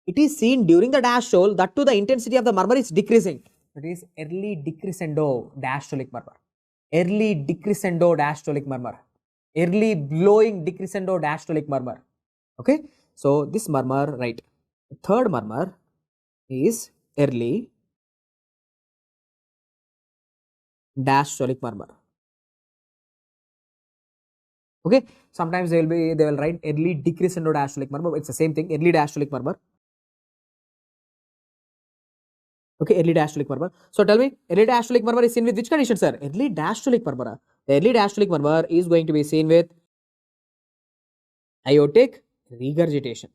Speaker 2: it is seen during the diastole, that too the intensity of the murmur is decreasing. It is early decrescendo diastolic murmur. Early decrescendo diastolic murmur. Early blowing decrescendo diastolic murmur. Okay, so this murmur, right? The third murmur is early diastolic murmur. Okay, sometimes they will write early decrescendo diastolic murmur. It's the same thing, early diastolic murmur. Okay, early diastolic murmur. So tell me, early diastolic murmur is seen with which condition, sir? Early diastolic murmur. The early diastolic murmur is going to be seen with aortic regurgitation,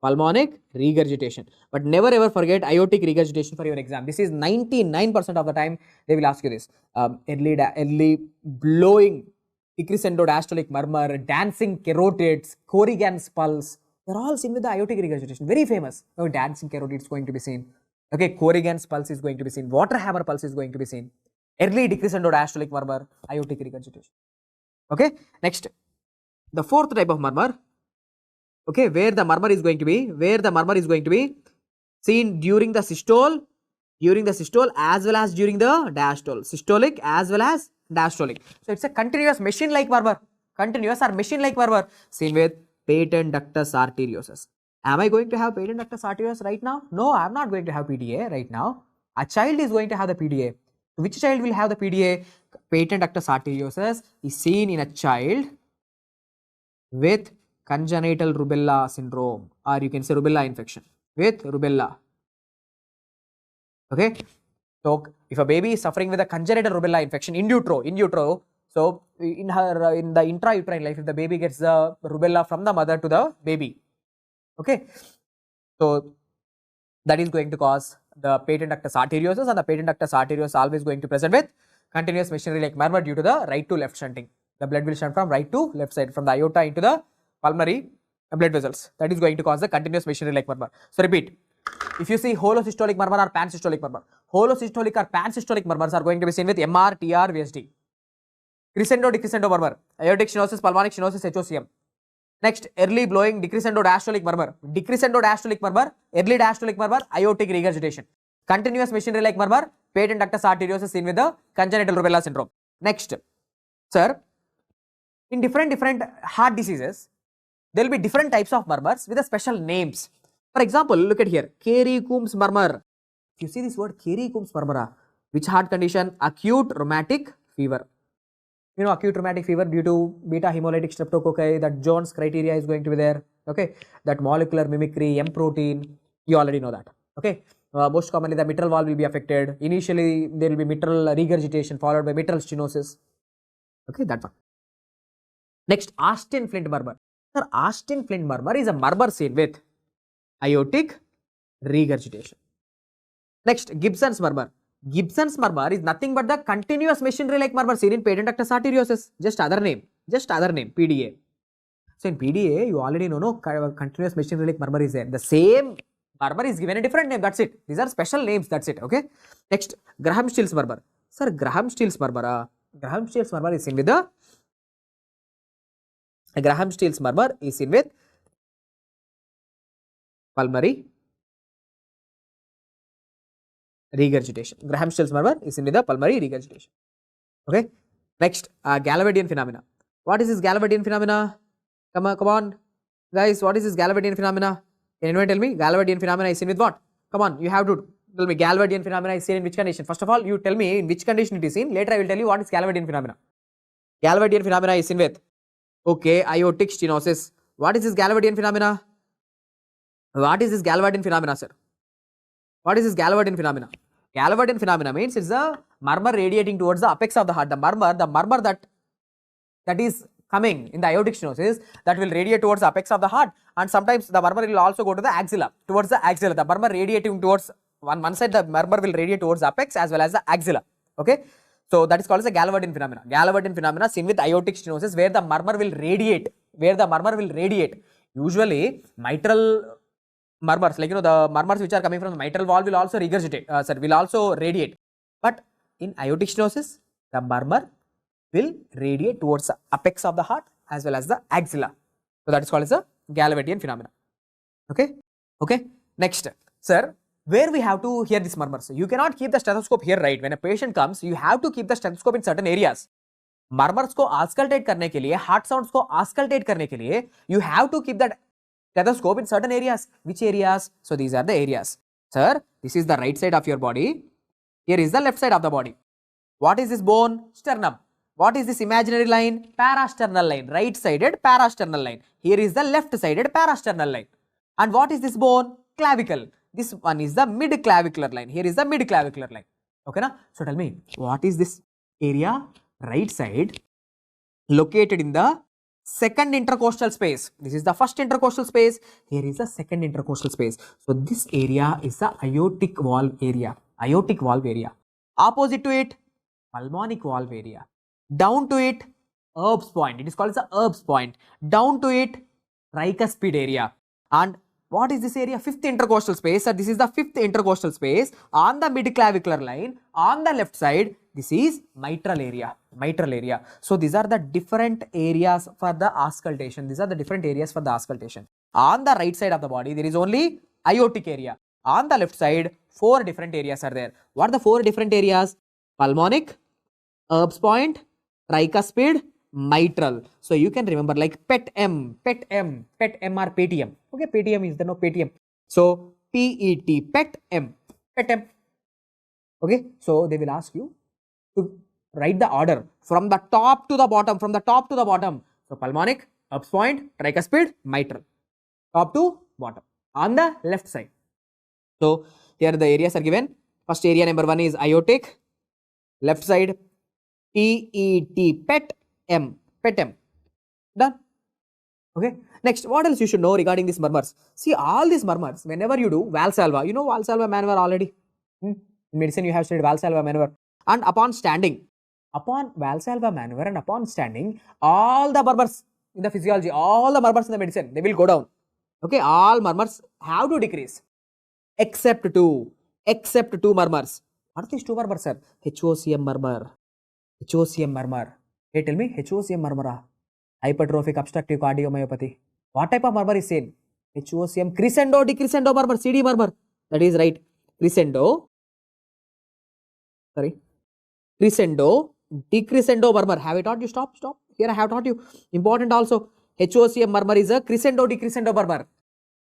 Speaker 2: pulmonic regurgitation. But never ever forget aortic regurgitation for your exam. This is 99% of the time they will ask you this. Early blowing decrescendo diastolic murmur, dancing carotids, Corrigan's pulse. They're all seen with the aortic regurgitation. Very famous. Oh, dancing carotid is going to be seen. Okay, Corrigan's pulse is going to be seen. Water hammer pulse is going to be seen. Early decrescendo diastolic murmur, aortic regurgitation. Okay, next, the fourth type of murmur. Okay, where the murmur is going to be seen during the systole as well as during the diastole. Systolic as well as diastolic. So it's a continuous machine-like murmur. Continuous or machine-like murmur seen with patent ductus arteriosus. Am I going to have patent ductus arteriosus right now? No, I am not going to have PDA right now. A child is going to have the PDA. Which child will have the PDA? Patent ductus arteriosus is seen in a child with congenital rubella syndrome, or you can say rubella infection with rubella. Okay, so if a baby is suffering with a congenital rubella infection in utero, so in the intrauterine life, if the baby gets the rubella from the mother to the baby, okay, so that is going to cause the patent ductus arteriosus, and the patent ductus arteriosus always going to present with continuous machinery like murmur due to the right to left shunting. The blood will shunt from right to left side, from the aorta into the pulmonary blood vessels. That is going to cause the continuous machinery like murmur. So repeat, if you see holosystolic murmur or pansystolic murmur, holosystolic or pansystolic murmurs are going to be seen with MR, TR, VSD. Crescendo, decrescendo murmur, aortic stenosis, pulmonic stenosis, HOCM. Next, early blowing decrescendo diastolic murmur, early diastolic murmur, aortic regurgitation. Continuous machinery like murmur, patent ductus arteriosus seen with the congenital rubella syndrome. Next, sir, in different heart diseases, there will be different types of murmurs with a special names. For example, look at here, Kerry-Coombs murmur. If you see this word Kerry-Coombs murmur, which heart condition? Acute rheumatic fever. You know, acute rheumatic fever due to beta hemolytic streptococci, that Jones criteria is going to be there. Okay, that molecular mimicry, M protein, you already know that. Okay, most commonly the mitral valve will be affected. Initially, there will be mitral regurgitation followed by mitral stenosis. Okay, that one. Next, Austin-Flint murmur. Sir, Austin-Flint murmur is a murmur seen with aortic regurgitation. Next, Gibson's murmur. Gibson's murmur is nothing but the continuous machinery like murmur seen in patent ductus arteriosus. Just other name, PDA. So in PDA, you already know, no, continuous machinery like murmur is there. The same murmur is given a different name, that's it. These are special names, that's it, okay. Next, Graham-Still's murmur. Sir, Graham-Still's murmur is seen with the Graham-Still's murmur is seen with pulmonary regurgitation. Graham-Still's murmur is seen with the pulmonary regurgitation. Okay. Next, Gallavadian phenomena. What is this Gallavadian phenomena? Come on, guys. What is this Gallavadian phenomena? Can anyone tell me? Gallavadian phenomena is seen with what? Come on, you have to tell me. Gallavadian phenomena is seen in which condition? First of all, you tell me in which condition it is seen. Later, I will tell you what is Gallavadian phenomena. Gallavadian phenomena is seen with, okay, aortic stenosis. What is this Gallavadian phenomena? What is this Gallavadian phenomena, sir? What is this Gallavadian phenomena? Gallavadian phenomena means it's a murmur radiating towards the apex of the heart. The murmur that is coming in the aortic stenosis, that will radiate towards the apex of the heart, and sometimes the murmur will also go to the axilla, towards the axilla. The murmur radiating towards one side, the murmur will radiate towards the apex as well as the axilla. Okay, So that is called as a Galverdin phenomena. Galverdin phenomena seen with aortic stenosis where the murmur will radiate. Usually mitral murmurs, like the murmurs which are coming from the mitral wall will also regurgitate, will also radiate. But in aortic stenosis, the murmur will radiate towards the apex of the heart as well as the axilla. So that is called as a Galverdin phenomena. Okay. Next, sir, where we have to hear this murmurs? You cannot keep the stethoscope here, right? When a patient comes, you have to keep the stethoscope in certain areas. Murmurs को auscultate करने के लिए, heart sounds को auscultate करने के लिए, you have to keep that stethoscope in certain areas. Which areas? So these are the areas. Sir, this is the right side of your body. Here is the left side of the body. What is this bone? Sternum. What is this imaginary line? Parasternal line. Right-sided parasternal line. Here is the left-sided parasternal line. And what is this bone? Clavicle. This one is the mid-clavicular line. Here is the mid-clavicular line. Okay, na? So tell me, what is this area? Right side, located in the second intercostal space. This is the first intercostal space. Here is the second intercostal space. So this area is the aortic valve area. Aortic valve area. Opposite to it, pulmonic valve area. Down to it, Erb's point. It is called as the Erb's point. Down to it, tricuspid area. And what is this area? Fifth intercostal space. So this is the fifth intercostal space on the midclavicular line. On the left side, this is mitral area. So these are the different areas for the auscultation. On the right side of the body, there is only aortic area. On the left side, 4 different areas are there. What are the 4 different areas? Pulmonic, Erb's point, tricuspid, mitral. So you can remember like PET-M or PTM. Okay, PTM is the PTM. So PET, PET-M. Okay, so they will ask you to write the order from the top to the bottom. So pulmonic, Erb's point, tricuspid, mitral. Top to bottom on the left side. So here the areas are given. First area number 1 is aortic. Left side, PET, PET-M. Done. Okay. Next, what else you should know regarding these murmurs? See, all these murmurs, whenever you do Valsalva, you know Valsalva maneuver already. In medicine, you have studied Valsalva maneuver. And upon Valsalva maneuver and upon standing, all the murmurs in the physiology, all the murmurs in the medicine, they will go down. Okay, all murmurs have to decrease. Except two murmurs. What are these 2 murmurs, sir? HOCM murmur. Hey, tell me, HOCM murmur. Hypertrophic obstructive cardiomyopathy. What type of murmur is seen? HOCM crescendo, decrescendo murmur, CD murmur. That is right. Crescendo, decrescendo murmur. Have I taught you? Stop. Here I have taught you. Important also. HOCM murmur is a crescendo, decrescendo murmur.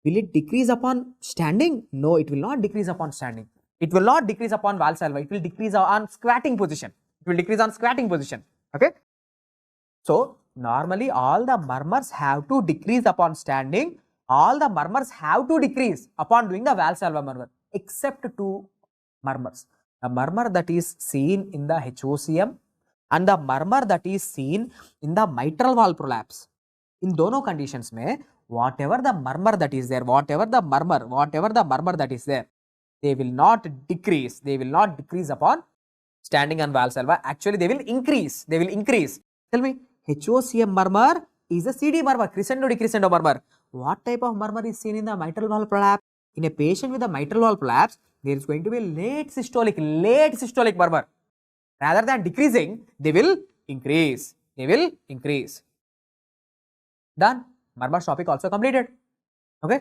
Speaker 2: Will it decrease upon standing? No, it will not decrease upon standing. It will not decrease upon Valsalva. It will decrease on squatting position. Okay. So normally all the murmurs have to decrease upon standing. All the murmurs have to decrease upon doing the Valsalva maneuver, except 2 murmurs. The murmur that is seen in the HOCM and the murmur that is seen in the mitral valve prolapse. In dono conditions mein, whatever the murmur that is there, they will not decrease. Upon standing on Valsalva. Actually, they will increase. Tell me, HOCM murmur is a CD murmur, crescendo, decrescendo murmur. What type of murmur is seen in the mitral valve prolapse? In a patient with a mitral valve prolapse, there is going to be a late systolic murmur. Rather than decreasing, they will increase. Done. Murmurs topic also completed. Okay.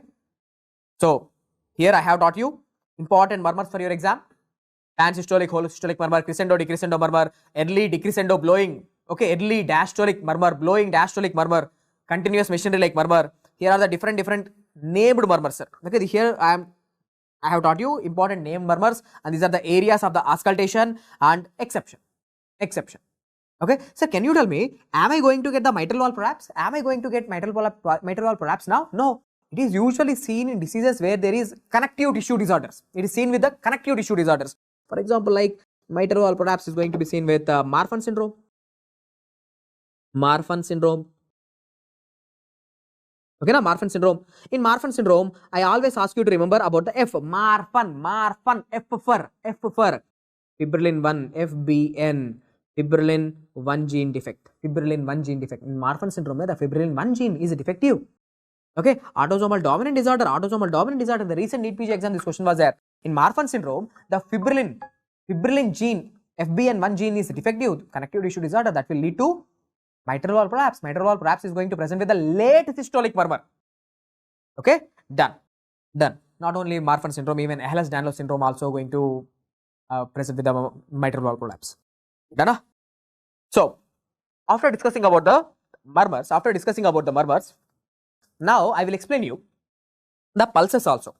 Speaker 2: So here I have taught you important murmurs for your exam. Pansystolic, holosystolic murmur, crescendo, decrescendo murmur, early decrescendo blowing. Okay, early diastolic murmur, blowing diastolic murmur, continuous machinery like murmur. Here are the different named murmurs, sir. Okay, here I have taught you important named murmurs, and these are the areas of the auscultation and exception. Okay, sir, can you tell me, am I going to get the mitral valve prolapse? Am I going to get mitral valve prolapse now? No. It is usually seen in diseases where there is connective tissue disorders. It is seen with the connective tissue disorders. For example, like mitral valve prolapse is going to be seen with Marfan syndrome. Okay, na Marfan syndrome. In Marfan syndrome, I always ask you to remember about the F. Marfan, F for fibrillin 1, FBN. Fibrillin 1 gene defect. Fibrillin 1 gene defect. In Marfan syndrome, the fibrillin 1 gene is defective. Okay, autosomal dominant disorder. Autosomal dominant disorder. The recent NEET PG exam, this question was there. In Marfan syndrome, the fibrillin gene, FBN1 gene is defective. Connective tissue disorder that will lead to mitral valve prolapse. Mitral valve prolapse is going to present with the late systolic murmur. Okay, done. Not only Marfan syndrome, even Ehlers-Danlos syndrome also going to present with the mitral valve prolapse. Done. So, after discussing about the murmurs, now I will explain you the pulses also.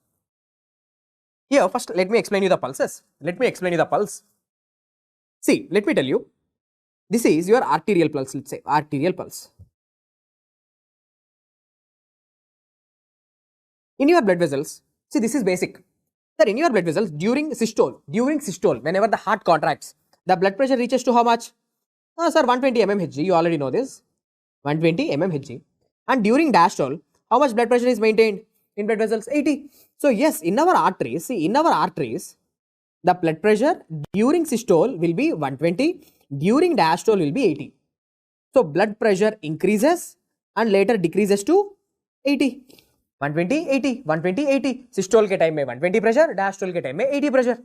Speaker 2: Here, first let me explain you the pulses. Pulse. See, let me tell you. This is your arterial pulse, let's say, arterial pulse. In your blood vessels, see, this is basic. Sir, in your blood vessels, during systole, whenever the heart contracts, the blood pressure reaches to how much? Sir, 120 mmHg, you already know this. 120 mmHg. And during diastole, how much blood pressure is maintained in blood vessels? 80. So, yes, in our arteries, the blood pressure during systole will be 120, during diastole will be 80. So, blood pressure increases and later decreases to 80. 120, 80, 120, 80. Systole ke time mein 120 pressure, diastole ke time mein 80 pressure.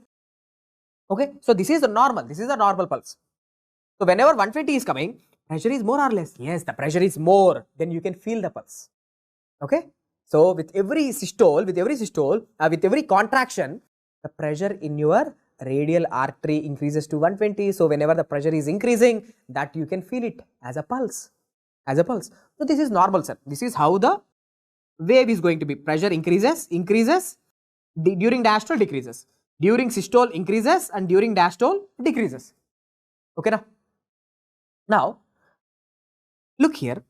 Speaker 2: Okay, so this is the normal pulse. So, whenever 120 is coming, pressure is more or less. Yes, the pressure is more, then you can feel the pulse. Okay, so with every systole, with every contraction, the pressure in your radial artery increases to 120. So, whenever the pressure is increasing, that you can feel it as a pulse. So, this is normal, sir. This is how the wave is going to be. Pressure increases, during diastole decreases, during systole increases, and during diastole decreases. Okay, now look here.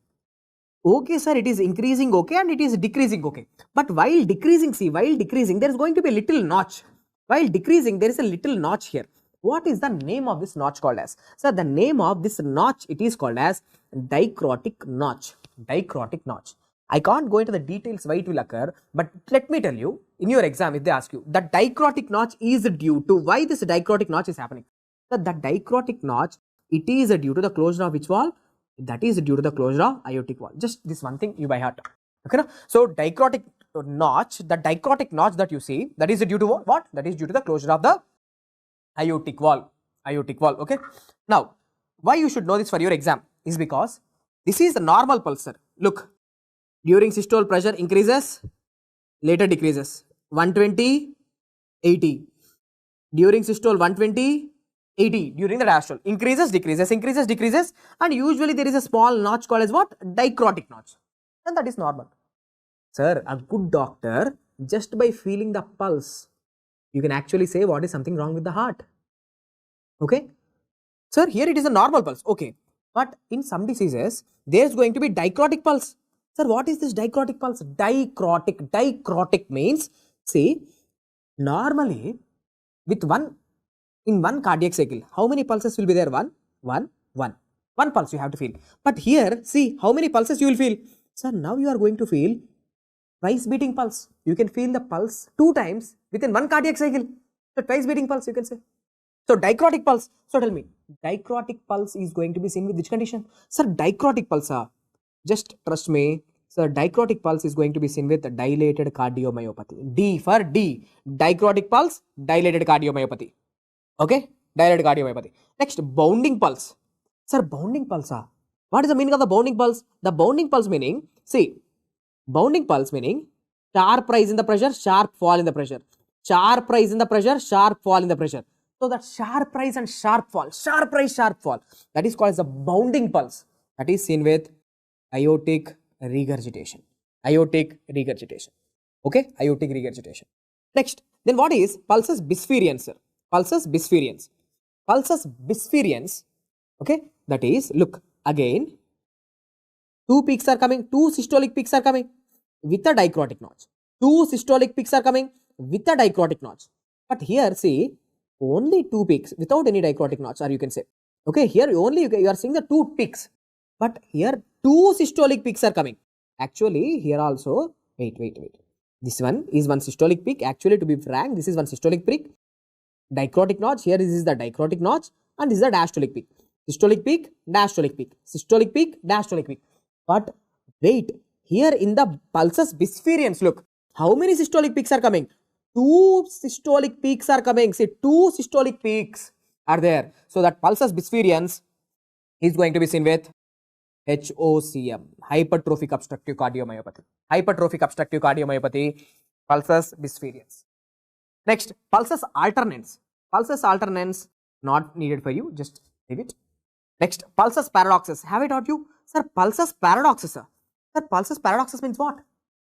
Speaker 2: Okay, sir, it is increasing, okay, and it is decreasing, okay. But while decreasing, there is going to be a little notch. While decreasing, there is a little notch here. What is the name of this notch called as? Sir, the name of this notch, it is called as dicrotic notch. I can't go into the details why it will occur, but let me tell you, in your exam, if they ask you, the dicrotic notch is due to, why this dicrotic notch is happening? So, the dicrotic notch, it is due to the closure of which valve? That is due to the closure of aortic valve. Just this one thing you by heart. Okay, so dicrotic notch, the dicrotic notch that you see, that is due to what? That is due to the closure of the aortic valve. Okay. Now, why you should know this for your exam is because this is the normal pulse, sir. Look, during systole pressure increases, later decreases. 120, 80. During systole 120, 80. During the diastole increases, decreases, and usually there is a small notch called as what? Dicrotic notch, and that is normal. Sir, a good doctor, just by feeling the pulse, you can actually say what is something wrong with the heart. Okay, sir, here it is a normal pulse. Okay, but in some diseases there is going to be dicrotic pulse. Sir, what is this dicrotic pulse? Dicrotic means, see, normally with in one cardiac cycle, how many pulses will be there? One pulse you have to feel. But here, see, how many pulses you will feel? Sir, now you are going to feel twice beating pulse. You can feel the pulse 2 times within one cardiac cycle. So, twice beating pulse you can say. So, dicrotic pulse. So, tell me, dicrotic pulse is going to be seen with which condition? Sir, dicrotic pulse, just trust me, sir, dicrotic pulse is going to be seen with dilated cardiomyopathy. D for D, dicrotic pulse, dilated cardiomyopathy. Okay, dilated cardiomyopathy. Next, bounding pulse. Sir, bounding pulse, what is the meaning of the bounding pulse? The bounding pulse meaning, see, bounding pulse meaning sharp rise in the pressure, sharp fall in the pressure. Sharp rise in the pressure, sharp fall in the pressure. So, that sharp rise and sharp fall, sharp rise, sharp fall, that is called as the bounding pulse. That is seen with aortic regurgitation. Okay, aortic regurgitation. Next, then what is pulsus bisferiens? Pulsus bisferiens, okay, that is, look, again, 2 peaks are coming, 2 systolic peaks are coming with a dicrotic notch. 2 systolic peaks are coming with a dicrotic notch. But here, see, only 2 peaks without any dicrotic notch, or you can say, okay, here only you are seeing the 2 peaks, but here 2 systolic peaks are coming. Actually, here also, wait. This one is one systolic peak. Actually, to be frank, this is one systolic peak. Dicrotic notch, here this is the dicrotic notch, and this is the diastolic peak. Systolic peak, diastolic peak, systolic peak, diastolic peak. But wait, here in the pulsus bispherians, look, how many systolic peaks are coming? 2 systolic peaks are coming. See, 2 systolic peaks are there. So that pulsus bispherians is going to be seen with HOCM, hypertrophic obstructive cardiomyopathy. Hypertrophic obstructive cardiomyopathy, pulsus bispherians. Next, pulsus alternans. Pulsus alternans not needed for you, just leave it. Next, pulsus paradoxus. Have I taught you? Sir, pulsus paradoxus. Sir, pulsus paradoxus means what?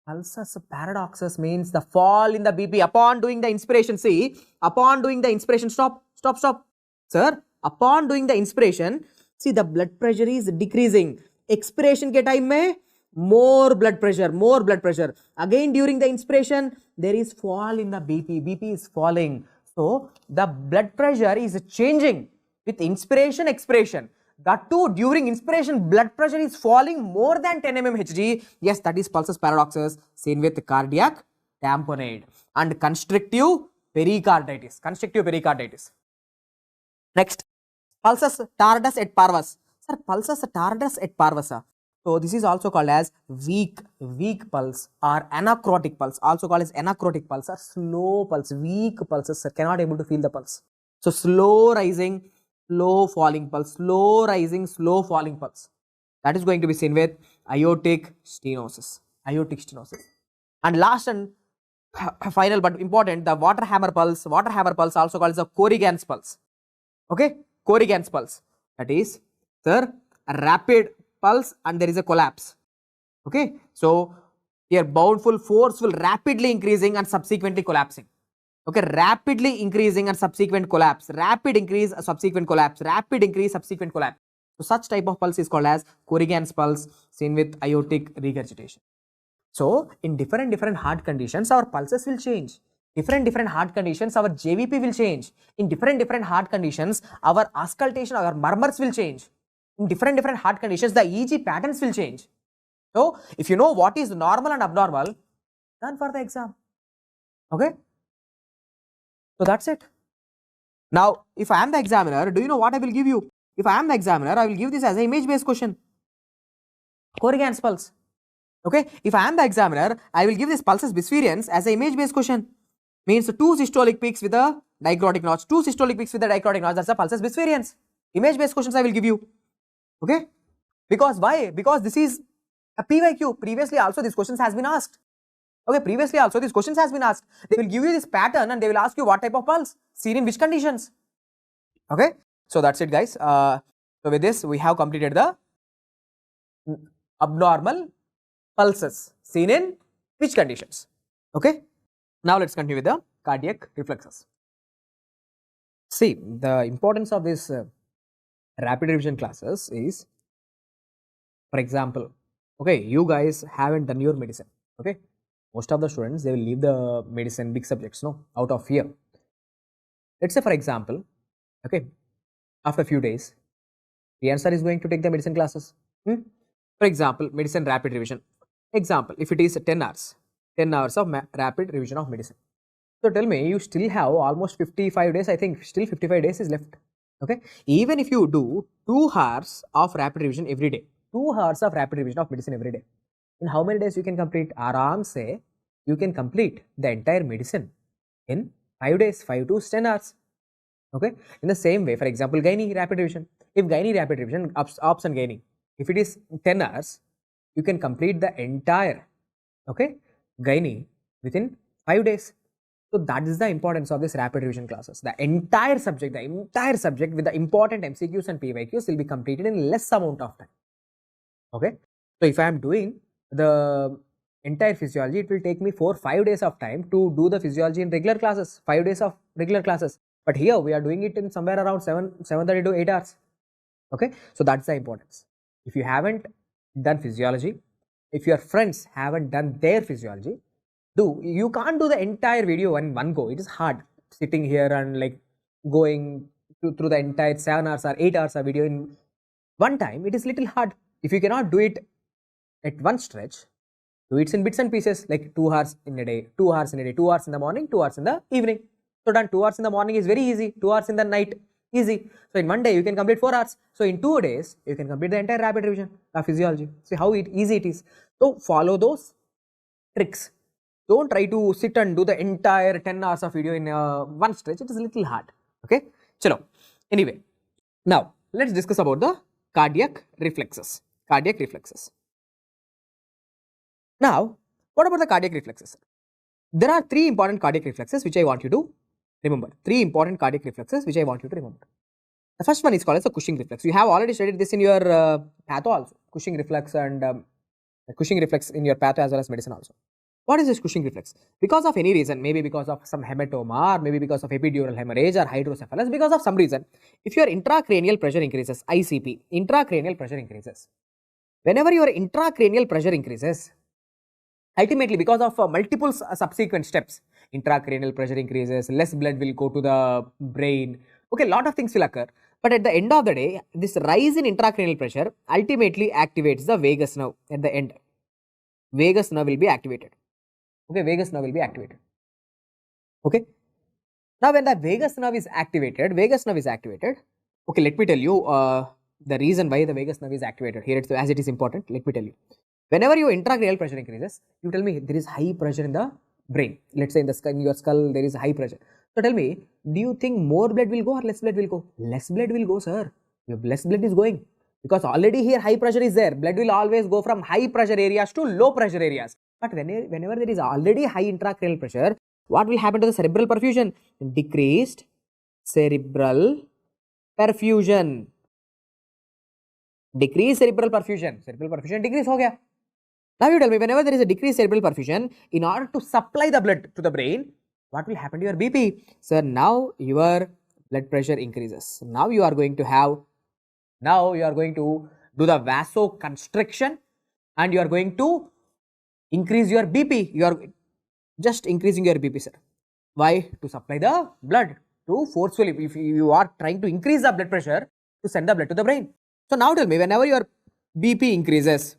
Speaker 2: Pulsus paradoxus means the fall in the BP upon doing the inspiration. See, upon doing the inspiration, stop. Sir, upon doing the inspiration, see the blood pressure is decreasing. Expiration ke time mein more blood pressure. Again during the inspiration, there is fall in the BP. BP is falling. So, the blood pressure is changing with inspiration, expiration. That too, during inspiration, blood pressure is falling more than 10 mm Hg. Yes, that is pulsus paradoxus, seen with cardiac tamponade and constrictive pericarditis. Next, pulsus tardus et parvus. Sir, pulsus tardus et parvus. So, this is also called as weak pulse or anacrotic pulse, also called as anacrotic pulse or slow pulse. Weak pulses, sir, cannot able to feel the pulse. So, slow rising, slow falling pulse, slow rising, slow falling pulse. That is going to be seen with aortic stenosis. And last and final but important, the water hammer pulse also called as a Corrigan's pulse. Okay, Corrigan's pulse. That is, sir, a rapid pulse and there is a collapse. Okay, so here boundful, forceful, rapidly increasing and subsequently collapsing. Okay, rapidly increasing and subsequent collapse, rapid increase, subsequent collapse, rapid increase, subsequent collapse. So such type of pulse is called as Corrigan's pulse, seen with aortic regurgitation. So in different heart conditions, our pulses will change. Different heart conditions, our JVP will change. In different heart conditions, our auscultation, our murmurs will change. In different heart conditions, the EG patterns will change. So if you know what is normal and abnormal, done for the exam. Okay. So that's it. Now, if I am the examiner, do you know what I will give you? If I am the examiner, I will give this as an image-based question. Corrigan's pulse. Okay. If I am the examiner, I will give this pulsus bispherians as an image-based question. Means 2 systolic peaks with a dicrotic notch. 2 systolic peaks with a dicrotic notch. That's the pulsus bispherians. Image-based questions I will give you. Okay. Because why? Because this is a PYQ. Previously also this questions has been asked. Okay, previously also these questions has been asked. They will give you this pattern and they will ask you what type of pulse, seen in which conditions. Okay, so that's it guys. So with this we have completed the abnormal pulses, seen in which conditions. Okay, now let's continue with the cardiac reflexes. See, the importance of this rapid revision classes is, for example, okay, you guys haven't done your medicine. Okay, most of the students, they will leave the medicine big subjects, no, out of fear. Let's say for example, okay, after a few days, the answer is going to take the medicine classes. For example, medicine rapid revision. Example, if it is 10 hours of rapid revision of medicine. So tell me, you still have almost 55 days, I think still 55 days is left. Okay, even if you do 2 hours of rapid revision every day, 2 hours of rapid revision of medicine every day, in how many days you can complete? Aram say you can complete the entire medicine in 5 days, 5 to 10 hours. Okay. In the same way, for example, gynae rapid revision. If gynae rapid revision, ops and gynae, if it is 10 hours, you can complete the entire, okay, gynae within 5 days. So that is the importance of this rapid revision classes. The entire subject with the important MCQs and PYQs will be completed in less amount of time. Okay. So if I am doing the entire physiology, it will take me 4-5 days of time to do the physiology in regular classes, 5 days of regular classes. But here we are doing it in somewhere around 7:30 to 8 hours. Okay, so that's the importance. If you haven't done physiology, if your friends haven't done their physiology, you can't do the entire video in one go. It is hard sitting here and like going through the entire 7 hours or 8 hours of video in one time. It is little hard. If you cannot do it at one stretch, do it in bits and pieces, like 2 hours in a day, 2 hours in a day, 2 hours in the morning, 2 hours in the evening. So done. 2 hours in the morning is very easy, 2 hours in the night, Easy. So in one day you can complete 4 hours. So in 2 days you can complete the entire rapid revision of physiology. See how easy it is. So follow those tricks. Don't try to sit and do the entire 10 hours of video in one stretch. It is a little hard. Okay. Chalo. Anyway, now let's discuss about the cardiac reflexes. Cardiac reflexes. Now, what about the cardiac reflexes? There are 3 important cardiac reflexes which I want you to remember. 3 important cardiac reflexes which I want you to remember. The first one is called as the Cushing reflex. You have already studied this in your patho also. Cushing reflex and Cushing reflex in your patho as well as medicine also. What is this Cushing reflex? Because of any reason, maybe because of some hematoma, or maybe because of epidural hemorrhage or hydrocephalus, because of some reason, if your intracranial pressure increases, ICP, intracranial pressure increases. Whenever your intracranial pressure increases, ultimately because of multiple subsequent steps, intracranial pressure increases, less blood will go to the brain, okay, lot of things will occur. But at the end of the day, this rise in intracranial pressure ultimately activates the vagus nerve at the end. Vagus nerve will be activated. Okay, vagus nerve will be activated. Okay. Now when the vagus nerve is activated, okay, let me tell you the reason why the vagus nerve is activated. Here it's, as it is important, let me tell you. Whenever your intracranial pressure increases, you tell me there is high pressure in the brain. Let's say in the skull, in your skull there is high pressure. So tell me, do you think more blood will go or less blood will go? Less blood will go, sir. Your less blood is going because already here high pressure is there. Blood will always go from high pressure areas to low pressure areas. But whenever there is already high intracranial pressure, what will happen to the cerebral perfusion? Decreased cerebral perfusion. Decreased cerebral perfusion. Cerebral perfusion decrease ho gaya. Now you tell me, whenever there is a decreased cerebral perfusion, in order to supply the blood to the brain, what will happen to your BP? Sir, now your blood pressure increases. Now you are going to do the vasoconstriction and you are going to increase your BP. You are just increasing your BP, sir. Why? To supply the blood, to forcefully, if you are trying to increase the blood pressure, to send the blood to the brain. So now tell me, whenever your BP increases,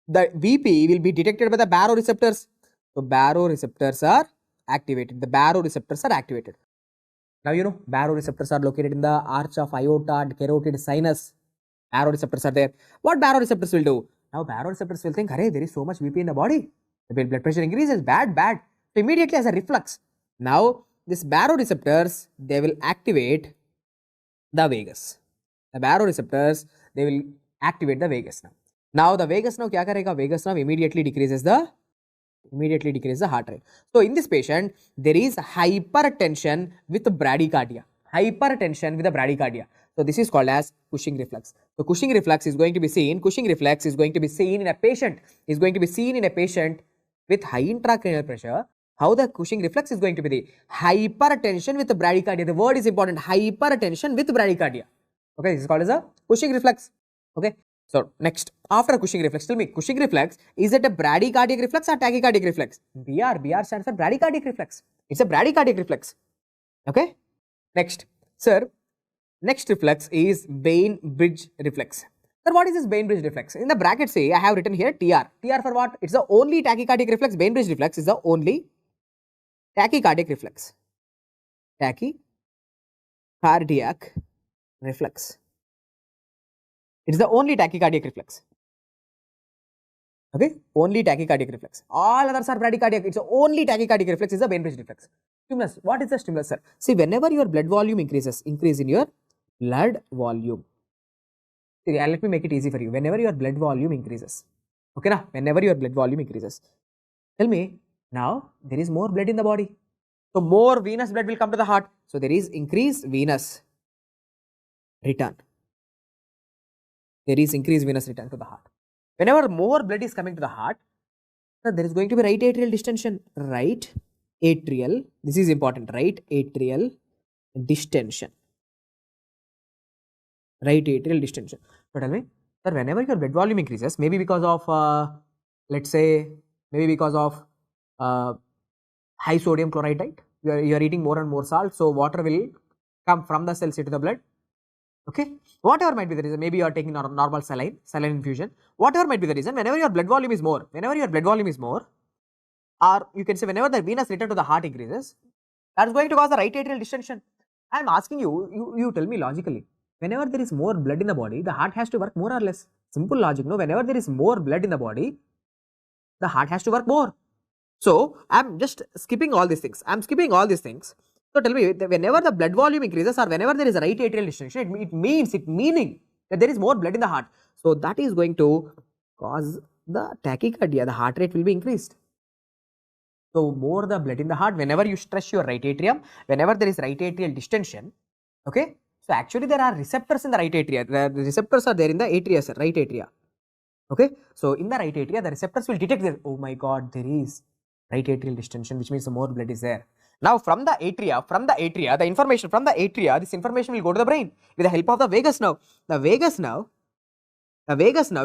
Speaker 2: the BP will be detected by the baroreceptors. So baroreceptors are activated. The baroreceptors are activated. Now you know baroreceptors are located in the arch of aorta and carotid sinus. Baroreceptors are there. What baroreceptors will do? Now baroreceptors will think, "Arey, there is so much BP in the body. The blood pressure increases. Bad. So immediately as a reflex. Now this baroreceptors, they will activate the vagus. The baroreceptors, they will activate the vagus nerve. Now the vagus nerve kya karega? Vagus nerve immediately decreases the heart rate. So in this patient, there is hypertension with bradycardia. Hypertension with the bradycardia. So this is called as Cushing reflex. So Cushing reflex is going to be seen. Cushing reflex is going to be seen in a patient. With high intracranial pressure. How the Cushing reflex is going to be? The hypertension with the bradycardia. The word is important. Hypertension with bradycardia. Okay, this is called as a Cushing reflex. Okay. So next, after Cushing reflex, tell me, Cushing reflex, is it a bradycardic reflex or tachycardic reflex? BR stands for bradycardic reflex. It's a bradycardic reflex. Okay. Next, sir, next reflex is Bainbridge reflex. Sir, what is this Bainbridge reflex? In the bracket say, I have written here TR. TR for what? It's the only tachycardic reflex. Bainbridge reflex is the only tachycardic reflex. Tachycardiac reflex. It's the only tachycardic reflex. Okay, only tachycardic reflex. All others are bradycardic. It's the only tachycardic reflex is the Bainbridge reflex. Stimulus. What is the stimulus, sir? See, whenever your blood volume increases, increase in your blood volume. See, let me make it easy for you. Whenever your blood volume increases, okay, na? Whenever your blood volume increases, tell me, now there is more blood in the body. So more venous blood will come to the heart. So there is increased venous return. There is increased venous return to the heart. Whenever more blood is coming to the heart, there is going to be right atrial distension. Right atrial, this is important, right atrial distension. Right atrial distension. So tell me, sir, whenever your blood volume increases, maybe because of, let's say, high sodium chloride diet, you are eating more and more salt, so water will come from the cells into the blood. Okay, whatever might be the reason, maybe you are taking normal saline infusion, whatever might be the reason, whenever your blood volume is more, or you can say whenever the venous return to the heart increases, that is going to cause the right atrial distension. I am asking you, you tell me logically. Whenever there is more blood in the body, the heart has to work more or less. Simple logic, no? Whenever there is more blood in the body, the heart has to work more. So, I am just skipping all these things. I am skipping all these things. So, tell me, whenever the blood volume increases or whenever there is a right atrial distension, it meaning that there is more blood in the heart. So, that is going to cause the tachycardia, the heart rate will be increased. So, more the blood in the heart, whenever you stress your right atrium, whenever there is right atrial distension, okay. So, actually there are receptors in the right atria, the receptors are there in the atria, sir, right atria, okay. So, in the right atria, the receptors will detect that, oh my god, there is right atrial distension, which means the more blood is there. Now, from the atria, the information from the atria, this information will go to the brain with the help of the vagus nerve. The vagus nerve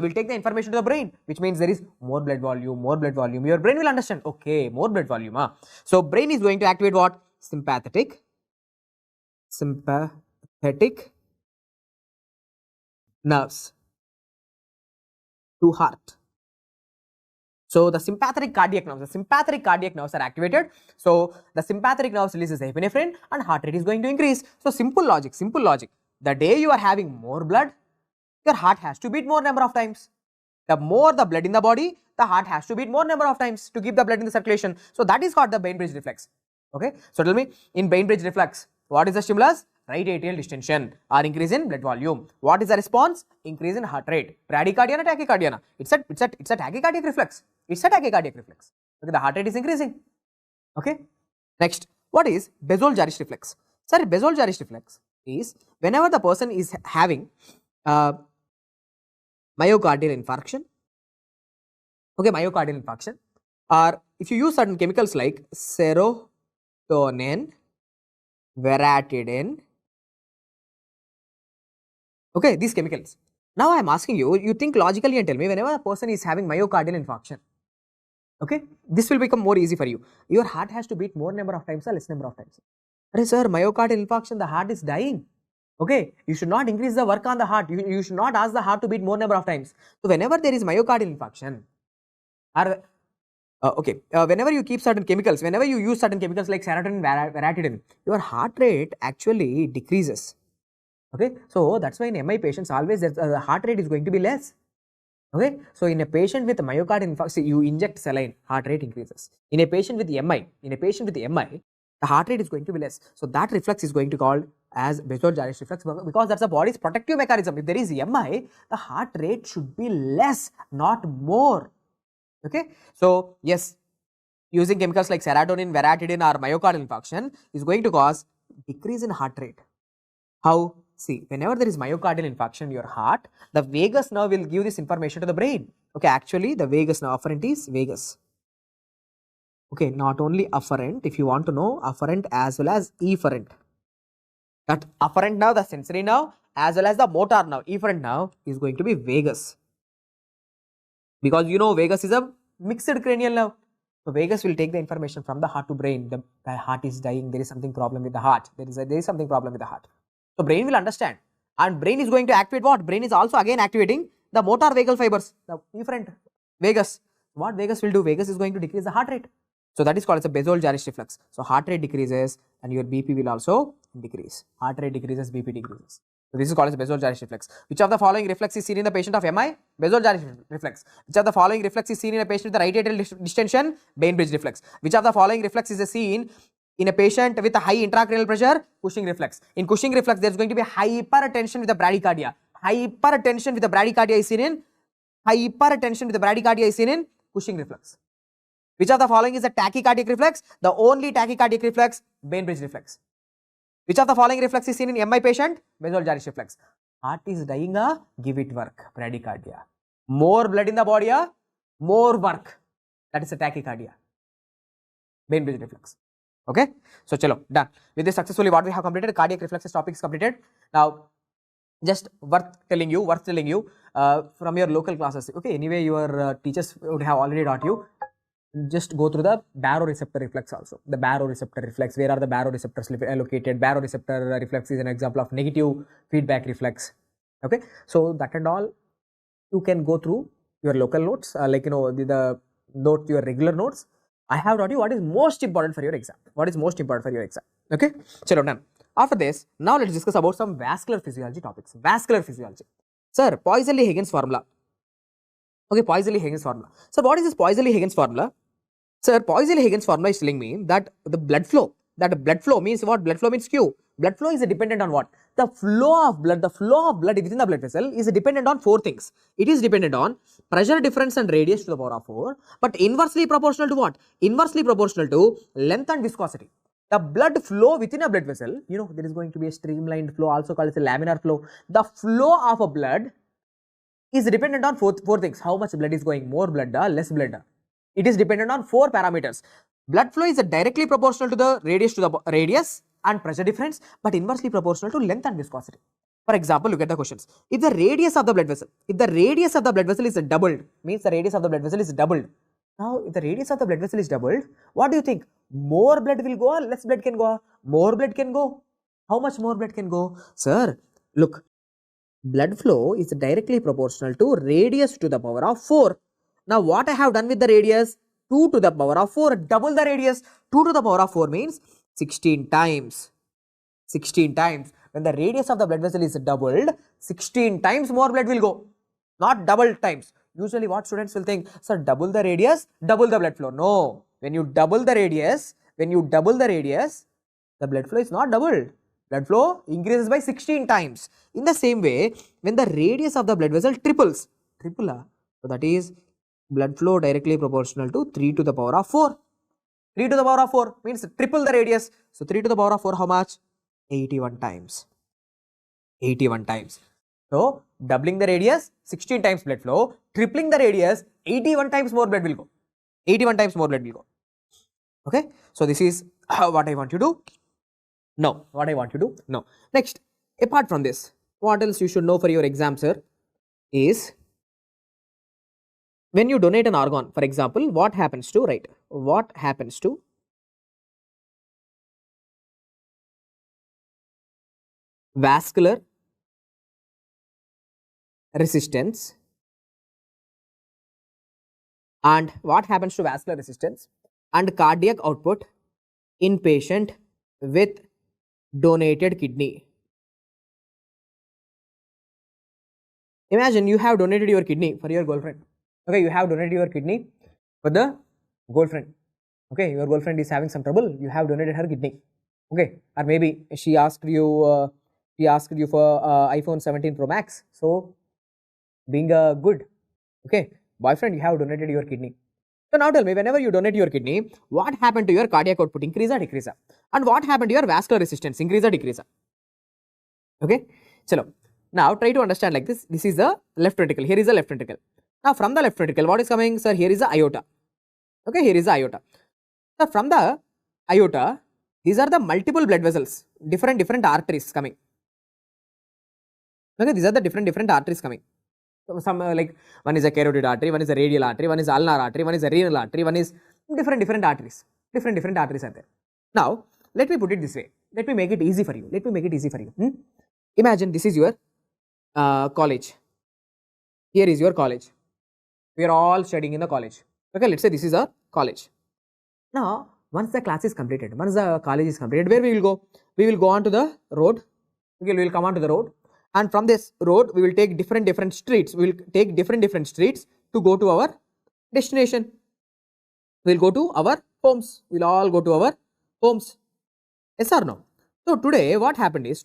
Speaker 2: will take the information to the brain, which means there is more blood volume. Your brain will understand, okay, more blood volume. So, brain is going to activate what? Sympathetic nerves to heart. So, the sympathetic cardiac nerves are activated. So, the sympathetic nerves releases epinephrine and heart rate is going to increase. So, simple logic. The day you are having more blood, your heart has to beat more number of times. The more the blood in the body, the heart has to beat more number of times to keep the blood in the circulation. So, that is called the Bainbridge reflex. Okay. So, tell me, in Bainbridge reflex, what is the stimulus? Right atrial distension or increase in blood volume. What is the response? Increase in heart rate. Bradycardia or tachycardia? It's a tachycardic reflex. Okay, the heart rate is increasing. Okay. Next, what is Basal-Jarris reflex? Sir, Basal-Jarris reflex is whenever the person is having myocardial infarction, okay, myocardial infarction, or if you use certain chemicals like serotonin, veratridine, okay, these chemicals. Now, I am asking you think logically and tell me, whenever a person is having myocardial infarction, okay, this will become more easy for you. Your heart has to beat more number of times or less number of times. But sir, myocardial infarction, the heart is dying. Okay, you should not increase the work on the heart. You should not ask the heart to beat more number of times. So, whenever there is myocardial infarction, or whenever you keep certain chemicals, whenever you use certain chemicals like serotonin, veratridine, your heart rate actually decreases. Okay, so that's why in MI patients always the heart rate is going to be less. Okay, so in a patient with myocardial infarction, you inject saline, heart rate increases. In a patient with MI, the heart rate is going to be less. So that reflex is going to be called as Basal-Jarris reflex because that's the body's protective mechanism. If there is MI, the heart rate should be less, not more. Okay, so yes, using chemicals like serotonin, veratridine or myocardial infarction is going to cause decrease in heart rate. How? See, whenever there is myocardial infarction in your heart, the vagus nerve will give this information to the brain. Okay, actually the vagus nerve afferent is vagus. Okay, not only afferent, if you want to know, afferent as well as efferent. That afferent nerve, the sensory nerve, as well as the motor nerve, efferent nerve is going to be vagus. Because you know vagus is a mixed cranial nerve. So, vagus will take the information from the heart to brain. The heart is dying, there is something problem with the heart. There is something problem with the heart. So, brain will understand and brain is going to activate what? Brain is also again activating the motor vagal fibers, the efferent vagus. What vagus will do? Vagus is going to decrease the heart rate. So, that is called as a Basal-Jarris reflex. So, heart rate decreases and your BP will also decrease. Heart rate decreases, BP decreases. So, this is called as Basal-Jarris reflex. Which of the following reflex is seen in the patient of MI? Basal-Jarris reflex. Which of the following reflex is seen in a patient with the right atrial distension? Bainbridge reflex. Which of the following reflex is seen in a patient with a high intracranial pressure? Cushing reflex. In Cushing reflex, there is going to be hypertension with the bradycardia. Hypertension with the bradycardia is seen in Cushing reflex. Which of the following is a tachycardic reflex? The only tachycardic reflex, Bainbridge reflex. Which of the following reflex is seen in MI patient? Basal-Jarris reflex. Heart is dying, give it work, bradycardia. More blood in the body, more work. That is a tachycardia. Bainbridge reflex. Okay. So, chalo, done. With this successfully what we have completed, cardiac reflexes topic is completed. Now, just worth telling you from your local classes. Okay, anyway, your teachers would have already taught you. Just go through the baroreceptor reflex also. The baroreceptor reflex, where are the baroreceptors located? Baroreceptor reflex is an example of negative feedback reflex. Okay, so that and all you can go through your local notes, the note your regular notes. I have taught you what is most important for your exam. Okay, chalo, done. After this, now let's discuss about some vascular physiology topics. Vascular physiology. Sir, Poisson-Huygens formula. Okay, Poisson-Huygens formula. So what is this Poisson-Huygens formula? Sir, Poisson-Huygens formula is telling me that the blood flow means what? Blood flow means Q. Blood flow is dependent on what? The flow of blood within the blood vessel is dependent on 4 things. It is dependent on pressure difference and radius to the power of 4, but inversely proportional to what? Inversely proportional to length and viscosity. The blood flow within a blood vessel, you know, there is going to be a streamlined flow, also called as a laminar flow. The flow of a blood is dependent on four things. How much blood is going? More blood, less blood. It is dependent on 4 parameters. Blood flow is directly proportional to the radius and pressure difference, but inversely proportional to length and viscosity. For example, look at the questions. If the radius of the blood vessel, is doubled, means the radius of the blood vessel is doubled. Now, if the radius of the blood vessel is doubled, what do you think? More blood will go or less blood can go? More blood can go. How much more blood can go? Sir, look, blood flow is directly proportional to radius to the power of 4. Now, what I have done with the radius? 2 to the power of 4, double the radius. 2 to the power of 4 means 16 times. 16 times. When the radius of the blood vessel is doubled, 16 times more blood will go. Not double times. Usually what students will think, sir, double the radius, double the blood flow. No. When you double the radius, the blood flow is not doubled. Blood flow increases by 16 times. In the same way, when the radius of the blood vessel triples, so that is blood flow directly proportional to 3 to the power of 4. 3 to the power of 4 means triple the radius. So 3 to the power of 4, how much? 81 times. 81 times. So doubling the radius, 16 times blood flow. Tripling the radius, 81 times more blood will go. 81 times more blood will go. Okay. So this is what I want you to do. No. What I want you to do. No. Next, apart from this, what else you should know for your exam, sir, is when you donate an organ, for example, what happens to, right? What happens to vascular resistance and what happens to vascular resistance and cardiac output in patient with donated kidney? Imagine you have donated your kidney for your girlfriend. Okay, you have donated your kidney for the girlfriend. Okay, your girlfriend is having some trouble. You have donated her kidney. Okay, or maybe she asked you for iPhone 17 Pro Max. So, being a good, okay, boyfriend, you have donated your kidney. So now tell me, whenever you donate your kidney, what happened to your cardiac output? Increase or decrease? And what happened to your vascular resistance? Increase or decrease? Okay, chalo. Now try to understand like this. This is the left ventricle. Here is the left ventricle. Now from the left ventricle, what is coming? Sir, here is the aorta. Okay, here is the aorta. So from the aorta, these are the multiple blood vessels, different arteries coming. Okay, these are the different arteries coming. So some like one is a carotid artery, one is a radial artery, one is ulnar artery, one is a renal artery, one is different arteries. Different arteries are there. Now let me put it this way. Let me make it easy for you. Imagine this is your college. Here is your college. We are all studying in the college. Okay, let's say this is our college. Now, once the class is completed, once the college is completed, where we will go? We will go on to the road. Okay, we will come onto the road, and from this road, we will take different streets. We will take different streets to go to our destination. We will go to our homes. We will all go to our homes. Yes or no? So today, what happened is,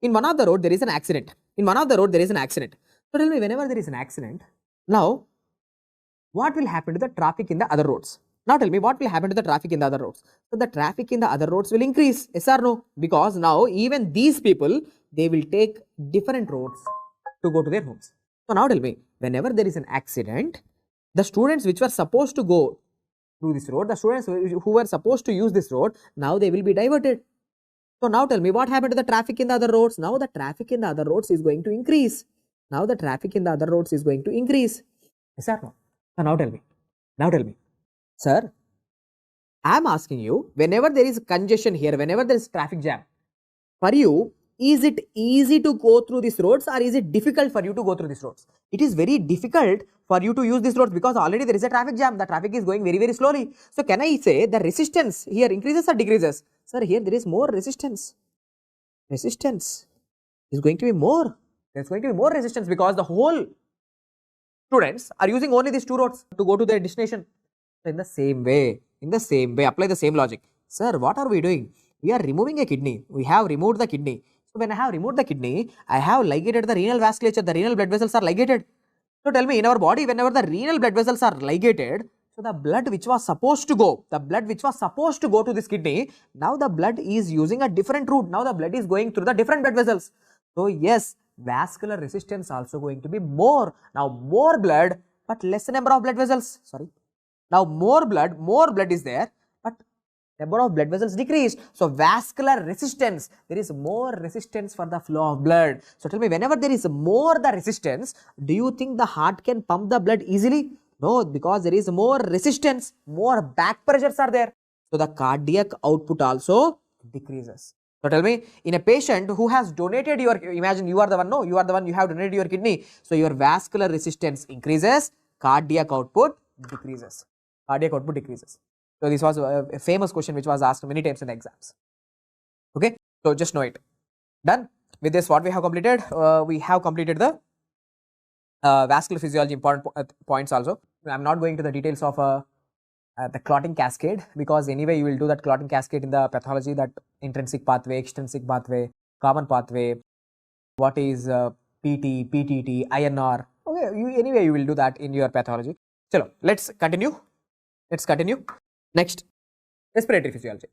Speaker 2: in one of the road there is an accident. So tell me, whenever there is an accident, now what will happen to the traffic in the other roads? Now tell me, what will happen to the traffic in the other roads? So the traffic in the other roads will increase. Yes or no? Because now even these people, they will take different roads to go to their homes. So now tell me, whenever there is an accident, the students which were supposed to go through this road, the students who were supposed to use this road, now they will be diverted. So now tell me, what happened to the traffic in the other roads? Now the traffic in the other roads is going to increase. Yes or no? So now tell me. Sir, I am asking you, whenever there is congestion here, whenever there is traffic jam, for you, is it easy to go through these roads or is it difficult for you to go through these roads? It is very difficult for you to use these roads because already there is a traffic jam. The traffic is going very slowly. So can I say the resistance here increases or decreases? Sir, here there is more resistance. resistance is going to be more. There's going to be more resistance because the whole students are using only these two roads to go to their destination. So in the same way, apply the same logic. Sir, what are we doing? We are removing a kidney. We have removed the kidney. So when I have removed the kidney, I have ligated the renal vasculature. The renal blood vessels are ligated. So tell me, in our body, whenever the renal blood vessels are ligated, so the blood which was supposed to go, to this kidney, now the blood is using a different route. Now the blood is going through the different blood vessels. So yes, vascular resistance also going to be more. Now more blood, but less number of blood vessels. Sorry. Now more blood is there, but number of blood vessels decreased. So vascular resistance, there is more resistance for the flow of blood. So tell me, whenever there is more the resistance, do you think the heart can pump the blood easily? No, because there is more resistance, more back pressures are there. So the cardiac output also decreases. So tell me, in a patient who has donated your, imagine you are the one, you have donated your kidney. So your vascular resistance increases, cardiac output decreases. So this was a famous question which was asked many times in the exams. Okay, so just know it. Done. With this, what we have completed? We have completed the vascular physiology important points also. I am not going to the details of the clotting cascade, because anyway you will do that clotting cascade in the pathology, that intrinsic pathway, extrinsic pathway, common pathway, what is PT, PTT, INR. Okay, anyway you will do that in your pathology. Chalo, let's continue. Next, respiratory physiology.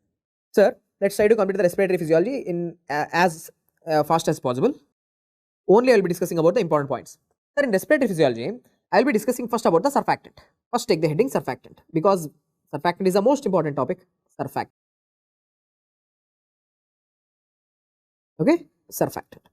Speaker 2: Sir, let's try to complete the respiratory physiology in as fast as possible. Only I will be discussing about the important points. Sir, in respiratory physiology, I will be discussing first about the surfactant. First take the heading surfactant, because surfactant is the most important topic. Surfactant. Okay, surfactant.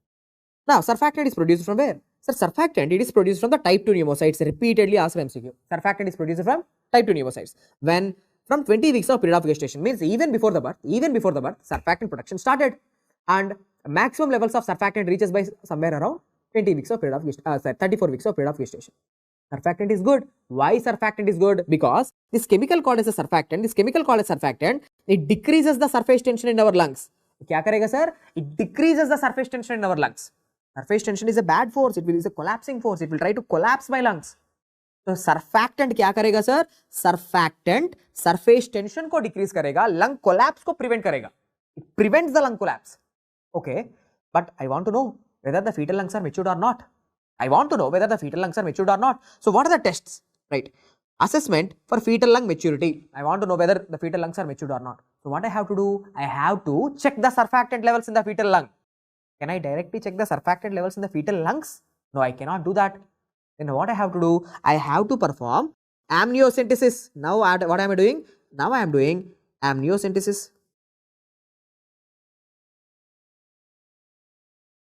Speaker 2: Now, surfactant is produced from where? Sir, surfactant, it is produced from the type 2 pneumocytes. Repeatedly asked MCQ. Surfactant is produced from type 2 pneumocytes. When from 20 weeks of period of gestation, means even before the birth, surfactant production started, and maximum levels of surfactant reaches by somewhere around 20 weeks of period of gestation, 34 weeks of period of gestation. Surfactant is good. Why surfactant is good? Because this chemical called as a surfactant, it decreases the surface tension in our lungs. क्या करेगा sir? It decreases the surface tension in our lungs. Surface tension is a bad force. It is a collapsing force. It will try to collapse my lungs. So surfactant क्या करेगा sir? Surfactant surface tension को decrease करेगा, lung collapse को prevent करेगा. It prevents the lung collapse. Okay, but I want to know whether the fetal lungs are matured or not. So what are the tests? Right. Assessment for fetal lung maturity. I want to know whether the fetal lungs are matured or not. So what I have to do? I have to check the surfactant levels in the fetal lung. Can I directly check the surfactant levels in the fetal lungs? No, I cannot do that. Then what I have to do? I have to perform amniocentesis. Now what am I doing? Now I am doing amniocentesis.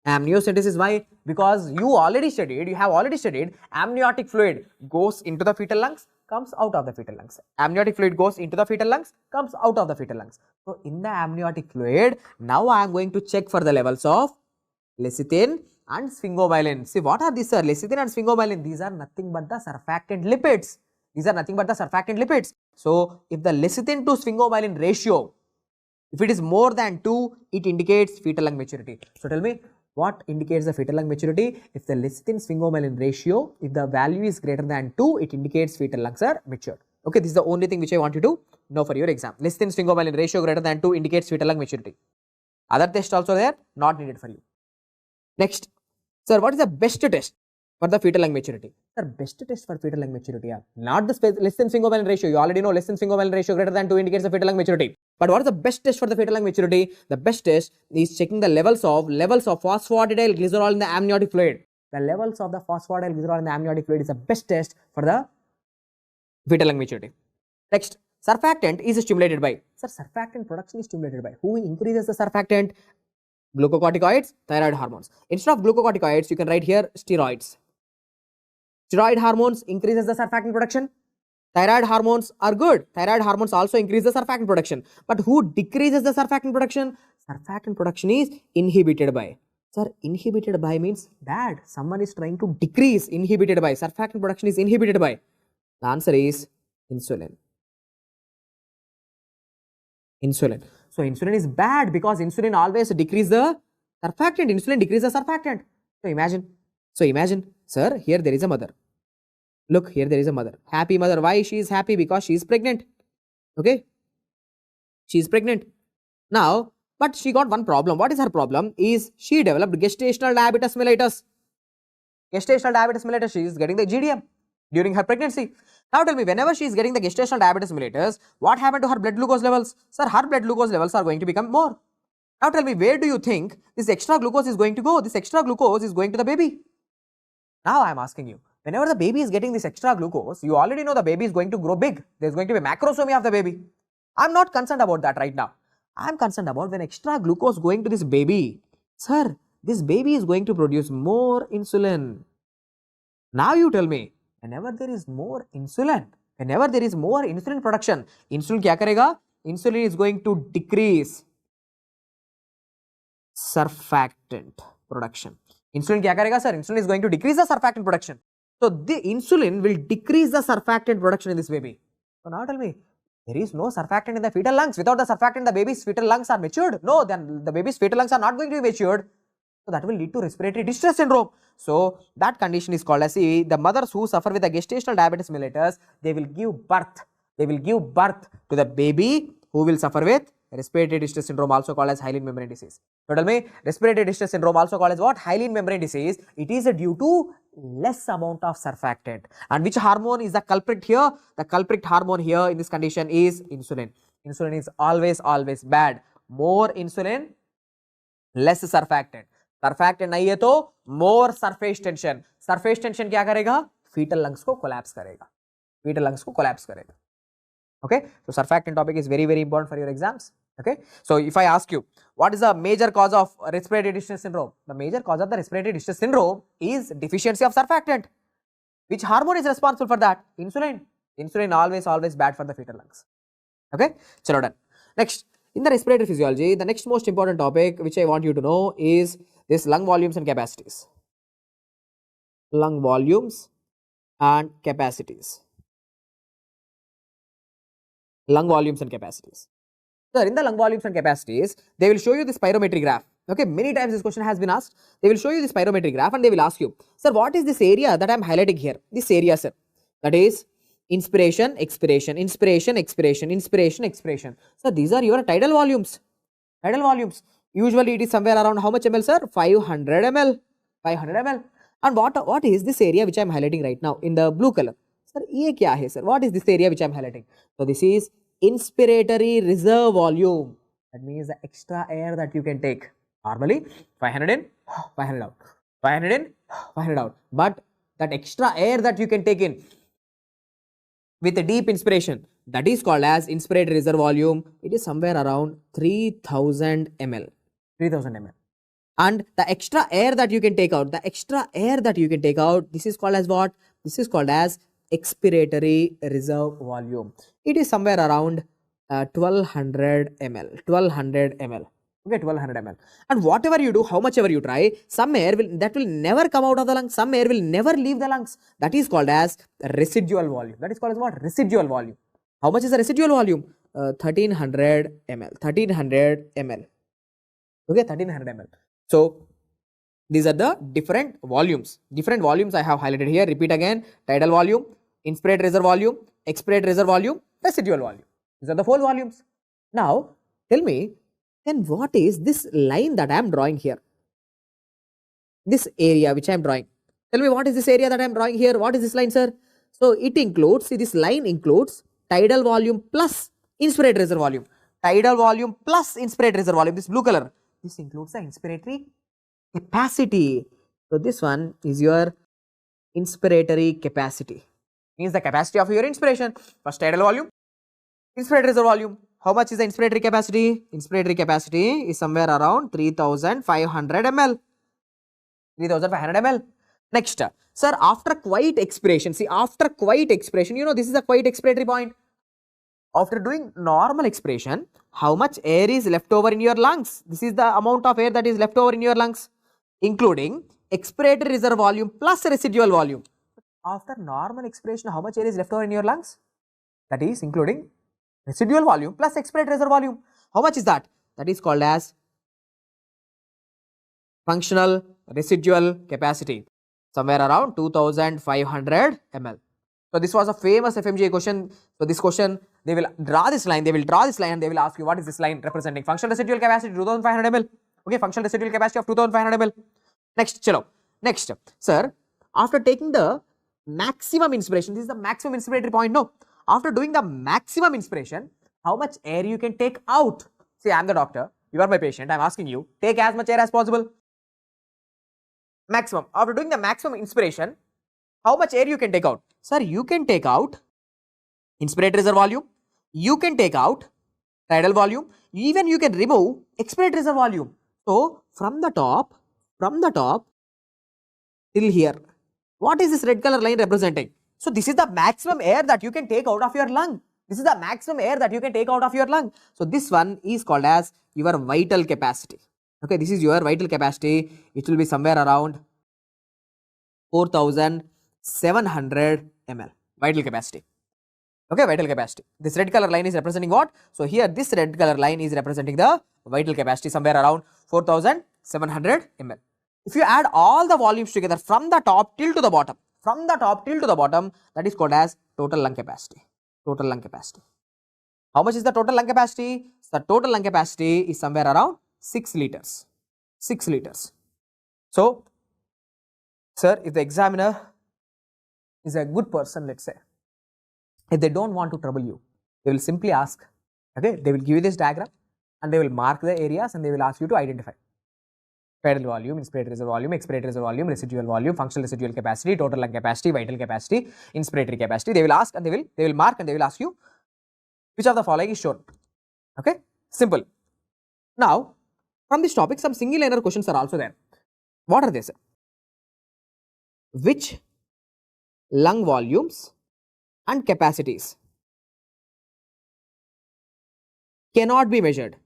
Speaker 2: Amniocentesis, why? Because you have already studied amniotic fluid goes into the fetal lungs, comes out of the fetal lungs. Amniotic fluid goes into the fetal lungs, comes out of the fetal lungs. So in the amniotic fluid, now I am going to check for the levels of lecithin and sphingomyelin. See, what are these, sir? Lecithin and sphingomyelin, these are nothing but the surfactant lipids. So if the lecithin to sphingomyelin ratio, if it is more than 2, it indicates fetal lung maturity. So tell me, what indicates the fetal lung maturity? If the lecithin sphingomyelin ratio, if the value is greater than 2, it indicates fetal lungs are matured. Okay, this is the only thing which I want you to know for your exam. Lecithin sphingomyelin ratio greater than 2 indicates fetal lung maturity. Other tests also there, not needed for you. Next, sir, what is the best test for the fetal lung maturity? Sir, best test for fetal lung maturity, not the lecithin sphingomyelin ratio. You already know lecithin sphingomyelin ratio greater than 2 indicates the fetal lung maturity. But what is the best test for the fetal lung maturity? The best test is checking the levels of phosphatidylglycerol in the amniotic fluid. The levels of the phosphatidylglycerol in the amniotic fluid is the best test for the fetal lung maturity. Next, surfactant is stimulated by. Sir, surfactant production is stimulated by. Who increases the surfactant? Glucocorticoids, thyroid hormones. Instead of glucocorticoids, you can write here steroids. Steroid hormones increases the surfactant production. Thyroid hormones are good. Thyroid hormones also increase the surfactant production. But who decreases the surfactant production? Surfactant production is inhibited by. Sir, inhibited by means bad. Someone is trying to decrease. Inhibited by. Surfactant production is inhibited by. The answer is insulin. So insulin is bad because insulin always decreases the Surfactant, insulin decreases surfactant. So imagine, sir, here there is a mother. Look, here there is a mother. Happy mother. Why she is happy? Because she is pregnant. Okay. She is pregnant. Now, but she got one problem. What is her problem? Is she developed gestational diabetes mellitus. Gestational diabetes mellitus, she is getting the GDM during her pregnancy. Now tell me, whenever she is getting the gestational diabetes mellitus, what happened to her blood glucose levels? Sir, her blood glucose levels are going to become more. Now tell me, where do you think this extra glucose is going to go? This extra glucose is going to the baby. Now I am asking you, whenever the baby is getting this extra glucose, you already know the baby is going to grow big. There is going to be macrosomia of the baby. I am not concerned about that right now. I am concerned about when extra glucose going to this baby. Sir, this baby is going to produce more insulin. Now you tell me, whenever there is more insulin production, insulin kya karega? Insulin is going to decrease surfactant production. Insulin kya karega, sir? Insulin is going to decrease the surfactant production. So the insulin will decrease the surfactant production in this baby. So now tell me, there is no surfactant in the fetal lungs. Without the surfactant, the baby's fetal lungs are matured. No, then the baby's fetal lungs are not going to be matured. So that will lead to respiratory distress syndrome. So that condition is called as, see, the mothers who suffer with the gestational diabetes mellitus, they will give birth. They will give birth to the baby who will suffer with respiratory distress syndrome, also called as hyaline membrane disease. So tell me, respiratory distress syndrome, also called as what? Hyaline membrane disease. It is due to less amount of surfactant. And which hormone is the culprit here? The culprit hormone here in this condition is insulin. Insulin is always bad. More insulin, less surfactant. Surfactant nahi hai to more surface tension. Surface tension kya karega? Fetal lungs ko collapse karega. Fetal lungs ko collapse karega. Okay, so surfactant topic is very important for your exams. Okay, so if I ask you, what is the major cause of respiratory distress syndrome? The major cause of the respiratory distress syndrome is deficiency of surfactant. Which hormone is responsible for that? Insulin. Insulin always bad for the fetal lungs. Okay, so done. Next, in the respiratory physiology, the next most important topic which I want you to know is this lung volumes and capacities. Lung volumes and capacities. Lung volumes and capacities. Sir, in the lung volumes and capacities, they will show you this spirometry graph. Okay, many times this question has been asked. They will show you this spirometry graph and they will ask you, sir, what is this area that I am highlighting here? This area, sir. That is inspiration, expiration, inspiration, expiration, inspiration, expiration. So these are your tidal volumes. Tidal volumes. Usually it is somewhere around how much ml, sir? 500 ml. 500 ml. And what is this area which I am highlighting right now in the blue color? Sir, ye kya hai, sir? What is this area which I am highlighting? So this is inspiratory reserve volume. That means the extra air that you can take. Normally 500 in, 500 out. 500 in, 500 out. But that extra air that you can take in with a deep inspiration, that is called as inspiratory reserve volume. It is somewhere around 3000 ml. 3000 ml. And the extra air that you can take out, this is called as what? This is called as expiratory reserve volume. It is somewhere around 1200 ml. 1200 ml. Okay, 1200 ml. And whatever you do, how much ever you try, some air will never come out of the lungs. Some air will never leave the lungs. That is called as residual volume. That is called as what? Residual volume. How much is the residual volume? 1300 ml. 1300 ml. Okay, 1300 ml. So these are the different volumes. Different volumes I have highlighted here. Repeat again. Tidal volume, inspiratory reserve volume, expiratory reserve volume, residual volume. These are the 4 volumes. Now tell me, then what is this line that I am drawing here? This area which I am drawing. Tell me, what is this area that I am drawing here? What is this line, sir? So it includes, see, this line includes tidal volume plus inspiratory reserve volume. Tidal volume plus inspiratory reserve volume. This blue color. This includes the inspiratory capacity. So this one is your inspiratory capacity. Means the capacity of your inspiration. First tidal volume, inspiratory reserve volume. How much is the inspiratory capacity? Inspiratory capacity is somewhere around 3500 ml. 3500 ml. Next, sir, after quiet expiration, see, after quiet expiration, you know, this is a quiet expiratory point. After doing normal expiration, how much air is left over in your lungs? This is the amount of air that is left over in your lungs, including expiratory reserve volume plus residual volume. After normal expiration, how much air is left over in your lungs? That is including residual volume plus expiratory reserve volume. How much is that? That is called as functional residual capacity, somewhere around 2500 ml. So this was a famous FMGE question. So this question, they will draw this line, and they will ask you what is this line representing. Functional residual capacity 2500 ml. Okay, functional residual capacity of 2500 ml. Next, chalo. Next, sir, after taking the maximum inspiration, this is the maximum inspiratory point, no? After doing the maximum inspiration, how much air you can take out? See, I am the doctor, you are my patient, I am asking you, take as much air as possible. Maximum. After doing the maximum inspiration, how much air you can take out? Sir, you can take out inspiratory reserve volume, you can take out tidal volume, even you can remove expiratory reserve volume. So, from the top till here, what is this red color line representing? So, this is the maximum air that you can take out of your lung. This is the maximum air that you can take out of your lung. So, this one is called as your vital capacity. Okay, this is your vital capacity. It will be somewhere around 4700 ml. Vital capacity. Okay, vital capacity. This red color line is representing what? So, here this red color line is representing the vital capacity, somewhere around 4700 ml. If you add all the volumes together from the top till to the bottom, that is called as total lung capacity. Total lung capacity. How much is the total lung capacity? The total lung capacity is somewhere around 6 liters. 6 liters. So, sir, if the examiner is a good person, let's say, if they don't want to trouble you, they will simply ask, okay, they will give you this diagram and they will mark the areas and they will ask you to identify tidal volume, inspiratory reserve volume, expiratory reserve volume, residual volume, functional residual capacity, total lung capacity, vital capacity, inspiratory capacity. They will ask and they will mark and they will ask you which of the following is shown. Okay, simple. Now, from this topic, some single liner questions are also there. What are they, sir? Which lung volumes and capacities cannot be measured?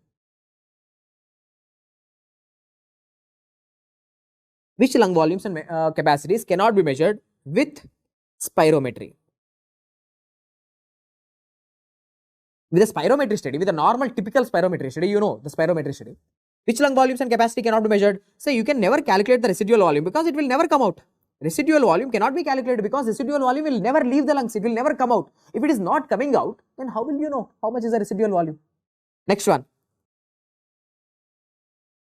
Speaker 2: Which lung volumes and capacities cannot be measured with spirometry? With a spirometry study, with a normal typical spirometry study, you know the spirometry study. Which lung volumes and capacity cannot be measured? Say you can never calculate the residual volume because it will never come out. Residual volume cannot be calculated because residual volume will never leave the lungs. It will never come out. If it is not coming out, then how will you know how much is the residual volume? Next one.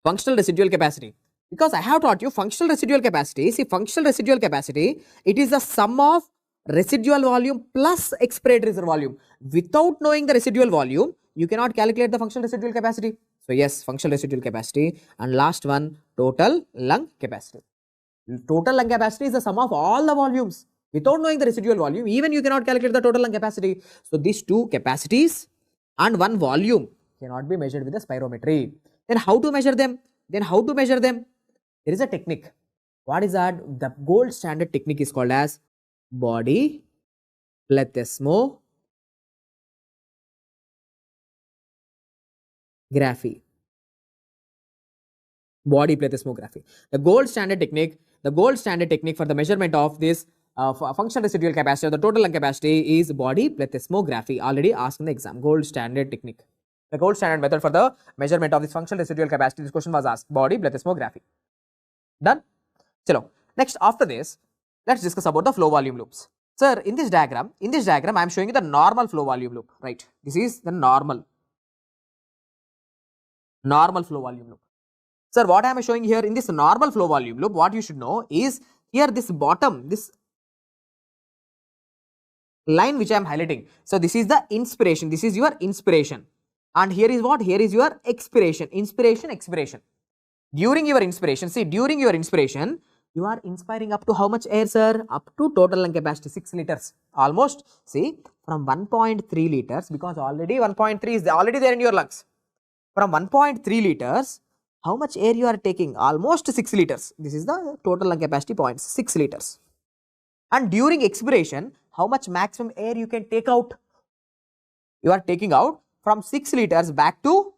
Speaker 2: Functional residual capacity. Because I have taught you functional residual capacity. See, functional residual capacity, it is the sum of residual volume plus expiratory reserve volume. Without knowing the residual volume, you cannot calculate the functional residual capacity. So yes, functional residual capacity. And last one, total lung capacity. Total lung capacity is the sum of all the volumes. Without knowing the residual volume, even you cannot calculate the total lung capacity. So these two capacities and one volume cannot be measured with the spirometry. Then how to measure them? There is a technique. What is that? The gold standard technique is called as body plethysmography. Body plethysmography. The gold standard technique for the measurement of this functional residual capacity or the total lung capacity is body plethysmography. Already asked in the exam. Gold standard technique. The gold standard method for the measurement of this functional residual capacity. This question was asked. Body plethysmography. Done? Chalo. Next, after this, let's discuss about the flow volume loops. Sir, in this diagram, I am showing you the normal flow volume loop, right? This is the normal flow volume loop. Sir, what am I showing here? In this normal flow volume loop, what you should know is here this bottom, this line which I am highlighting. So, this is the inspiration. This is your inspiration. And here is what? Here is your expiration. Inspiration, expiration. During your inspiration, see, you are inspiring up to how much air, sir? Up to total lung capacity, 6 liters. Almost, see, from 1.3 liters, because already 1.3 is already there in your lungs. From 1.3 liters, how much air you are taking? Almost 6 liters. This is the total lung capacity points, 6 liters. And during expiration, how much maximum air you can take out? You are taking out from 6 liters back to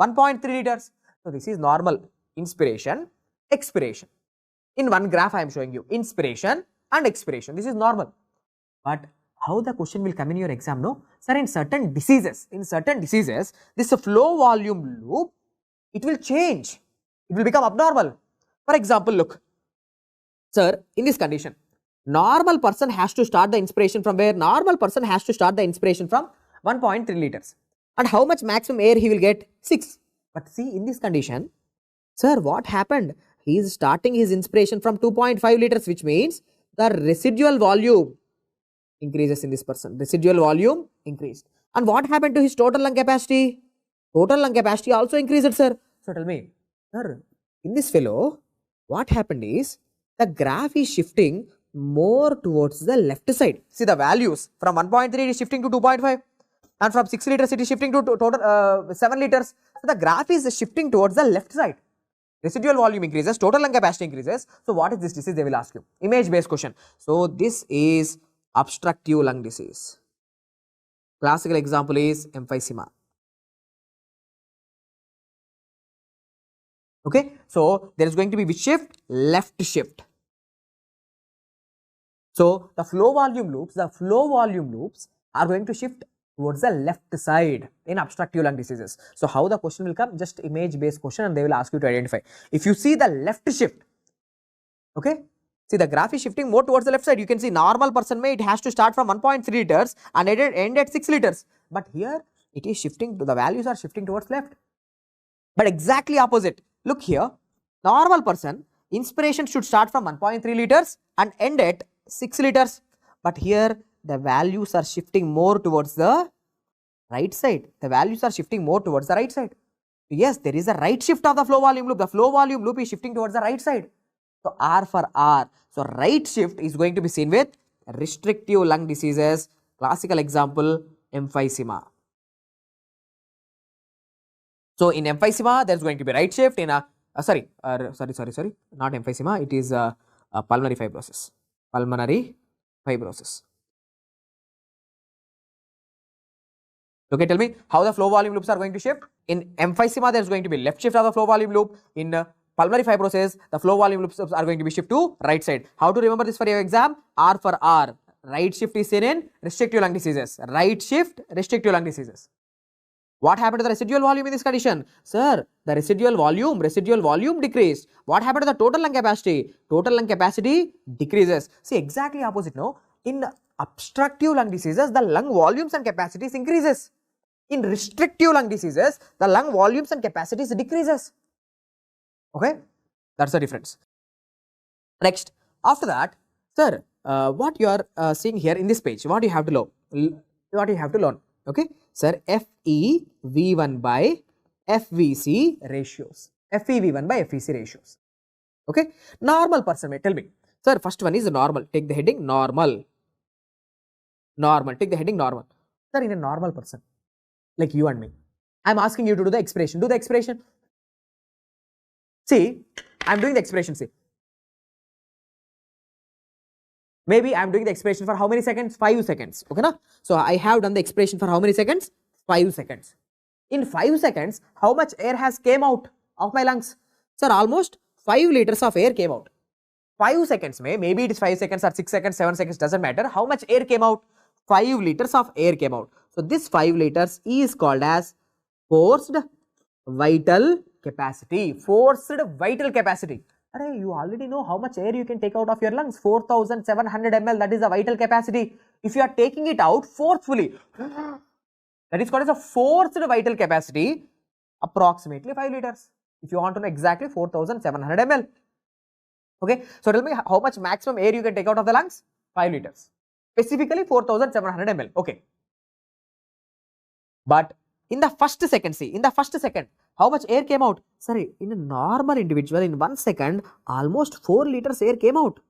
Speaker 2: 1.3 liters. So, this is normal. Inspiration, expiration. In one graph, I am showing you inspiration and expiration. This is normal. But how the question will come in your exam, no? Sir, in certain diseases, this flow volume loop, it will change. It will become abnormal. For example, look, sir, in this condition, normal person has to start the inspiration from where? Normal person has to start the inspiration from 1.3 liters. And how much maximum air he will get? 6. But see, in this condition, sir, what happened? He is starting his inspiration from 2.5 liters, which means the residual volume increases in this person. Residual volume increased. And what happened to his total lung capacity? Total lung capacity also increased, sir. So tell me, sir, in this fellow, what happened is the graph is shifting more towards the left side. See the values from 1.3 it is shifting to 2.5, and from 6 liters it is shifting to total 7 liters. So the graph is shifting towards the left side. Residual volume increases, total lung capacity increases. So what is this disease? They will ask you. Image based question. So this is obstructive lung disease. Classical example is emphysema. Okay, so there is going to be which shift? Left shift. So the flow volume loops are going to shift towards the left side in obstructive lung diseases. So how the question will come? Just image based question, and they will ask you to identify. If you see the left shift, okay, see the graph is shifting more towards the left side. You can see normal person may it has to start from 1.3 liters and end at 6 liters. But here it is shifting to the values are shifting towards left. But exactly opposite. Look here, normal person inspiration should start from 1.3 liters and end at 6 liters. But here the values are shifting more towards the right side. The values are shifting more towards the right side. Yes, there is a right shift of the flow volume loop. The flow volume loop is shifting towards the right side. So R for R. So right shift is going to be seen with restrictive lung diseases. Classical example, emphysema. So in emphysema, there is going to be right shift. In a not emphysema. It is pulmonary fibrosis. Pulmonary fibrosis. Okay, tell me how the flow volume loops are going to shift. In emphysema, there is going to be left shift of the flow volume loop. In pulmonary fibrosis, the flow volume loops are going to be shift to right side. How to remember this for your exam? R for R. Right shift is seen in restrictive lung diseases. Right shift, restrictive lung diseases. What happened to the residual volume in this condition? Sir, the residual volume decreased. What happened to the total lung capacity? Total lung capacity decreases. See, exactly opposite, no? In obstructive lung diseases, the lung volumes and capacities increases. In restrictive lung diseases, the lung volumes and capacities decreases. Okay, that's the difference. Next, after that, sir, what you are seeing here in this page, what you have to learn, okay, sir, FeV1 by FVC ratios, FeV1 by FVC ratios, okay. Normal person may tell me, sir, first one is normal, take the heading normal, take the heading normal. Sir, in a normal person, like you and me, I am asking you to do the expression, do the expression. See, I am doing the expression, see. Maybe I am doing the expression for how many seconds? 5 seconds. Okay, na? So I have done the expression for how many seconds? 5 seconds. In 5 seconds, how much air has came out of my lungs? Sir, almost 5 liters of air came out. 5 seconds, maybe it is 5 seconds or 6 seconds, 7 seconds, doesn't matter. How much air came out? 5 liters of air came out. So this 5 liters is called as forced vital capacity. Forced vital capacity. You already know how much air you can take out of your lungs. 4700 ml, that is the vital capacity. If you are taking it out forcefully, that is called as a forced vital capacity, approximately 5 liters. If you want to know exactly 4700 ml. Okay, so tell me how much maximum air you can take out of the lungs? 5 liters. Specifically 4700 ml. Okay. But in the first second, see, in the first second, how much air came out? Sorry, in a normal individual, in 1 second, almost 4 liters air came out.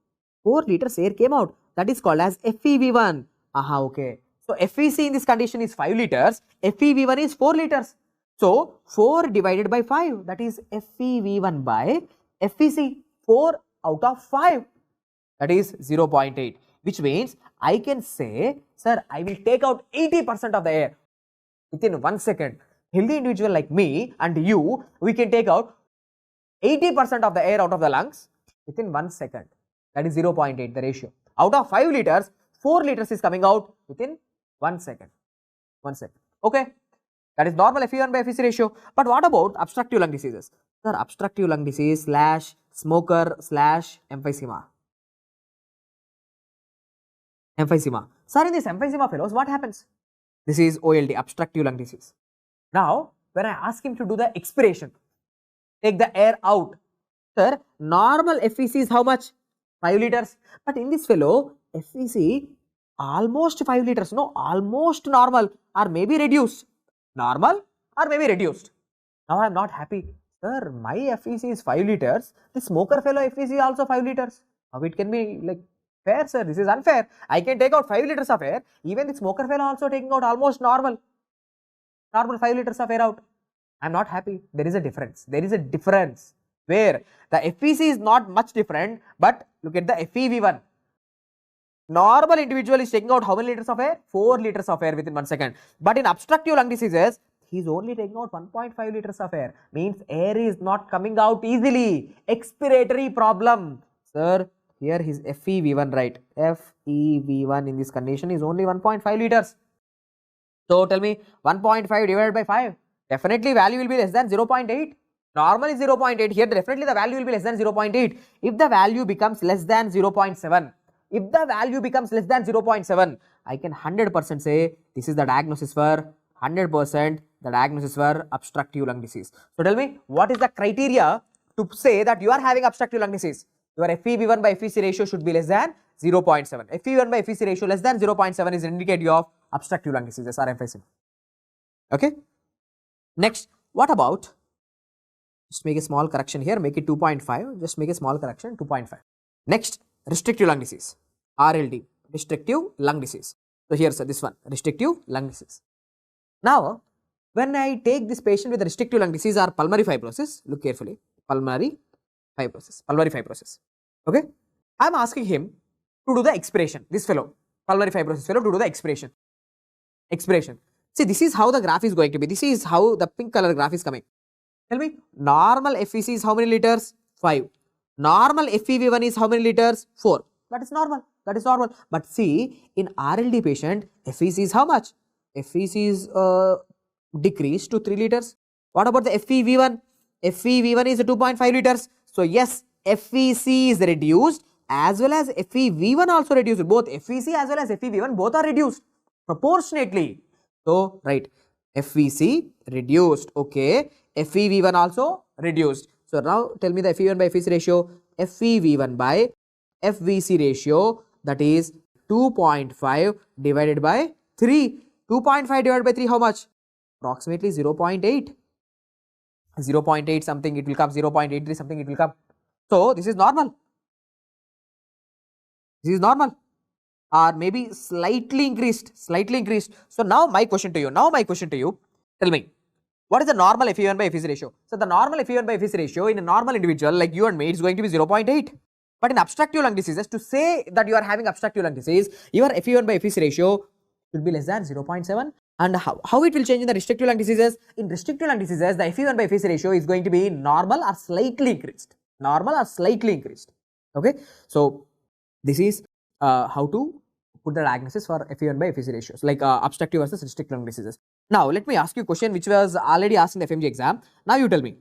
Speaker 2: 4 liters air came out. That is called as FeV1. Aha, okay. So FVC in this condition is 5 liters. FeV1 is 4 liters. So 4 divided by 5, that is FeV1 by FVC. 4 out of 5, that is 0.8. Which means I can say, sir, I will take out 80% of the air within 1 second. Healthy individual like me and you, we can take out 80% of the air out of the lungs within 1 second. That is 0.8, the ratio. Out of 5 liters, 4 liters is coming out within 1 second. 1 second. Okay. That is normal FeV1 by FVC ratio. But what about obstructive lung diseases? Sir, obstructive lung disease / smoker slash emphysema. Emphysema. Sir, in this emphysema fellows, what happens? This is OLD, obstructive lung disease. Now, when I ask him to do the expiration, take the air out. Sir, normal FVC is how much? 5 liters. But in this fellow, FVC almost 5 liters. No, almost normal or maybe reduced. Normal or maybe reduced. Now I am not happy. Sir, my FVC is 5 liters. The smoker fellow FVC also 5 liters. How it can be like fair, sir? This is unfair. I can take out 5 liters of air. Even the smoker fellow also taking out almost normal 5 liters of air out. I am not happy. There is a difference. There is a difference where the FVC is not much different, but look at the FEV1. Normal individual is taking out how many liters of air? 4 liters of air within 1 second. But in obstructive lung diseases, he is only taking out 1.5 liters of air. Means air is not coming out easily. Expiratory problem. Sir, here his FEV1, right? FEV1 in this condition is only 1.5 liters. So tell me 1.5 divided by 5. Definitely value will be less than 0.8. Normal is 0.8. Here definitely the value will be less than 0.8. If the value becomes less than 0.7, if the value becomes less than 0.7, I can 100% say this is the diagnosis for 100% the diagnosis for obstructive lung disease. So tell me, what is the criteria to say that you are having obstructive lung disease? Your FEV1 by FVC ratio should be less than 0.7. FEV1 by FVC ratio less than 0.7 is an indicator of obstructive lung diseases or emphysema. Okay. Next, what about, just make a small correction here, make it 2.5, just make a small correction, 2.5. Next, restrictive lung disease, RLD, restrictive lung disease. So here, sir, this one, restrictive lung disease. Now, when I take this patient with restrictive lung disease or pulmonary fibrosis, look carefully, pulmonary fibrosis, okay. I am asking him to do the expiration, this fellow, pulmonary fibrosis fellow, to do the expiration. See, this is how the graph is going to be. This is how the pink color graph is coming. Tell me, normal FVC is how many liters? 5. Normal FEV1 is how many liters? 4. That is normal. That is normal. But see, in RLD patient, FVC is how much? FVC is decreased to 3 liters. What about the FEV1? FEV1 is 2.5 liters. So yes, FVC is reduced as well as FEV1 also reduced. Both FVC as well as FEV1 both are reduced proportionately. So right, FVC reduced, okay, FEV1 also reduced. So now tell me the FEV1 by FVC ratio. FEV1 by FVC ratio, that is 2.5 divided by 3. 2.5 divided by 3 how much? Approximately 0.8. 0.8 something it will come, 0.83 something it will come. So this is normal. This is normal. Or maybe slightly increased. So now my question to you, tell me, what is the normal FEV1 by FVC ratio? So the normal FEV1 by FVC ratio in a normal individual like you and me is going to be 0.8. But in obstructive lung diseases, to say that you are having obstructive lung disease, your FEV1 by FVC ratio should be less than 0.7. And how it will change in the restrictive lung diseases? In restrictive lung diseases, the FEV1 by FVC ratio is going to be normal or slightly increased. Okay. So this is how to put the diagnosis for FEV1 by FVC ratios, like obstructive versus restrictive lung diseases. Now let me ask you a question which was already asked in the FMGE exam. Now you tell me,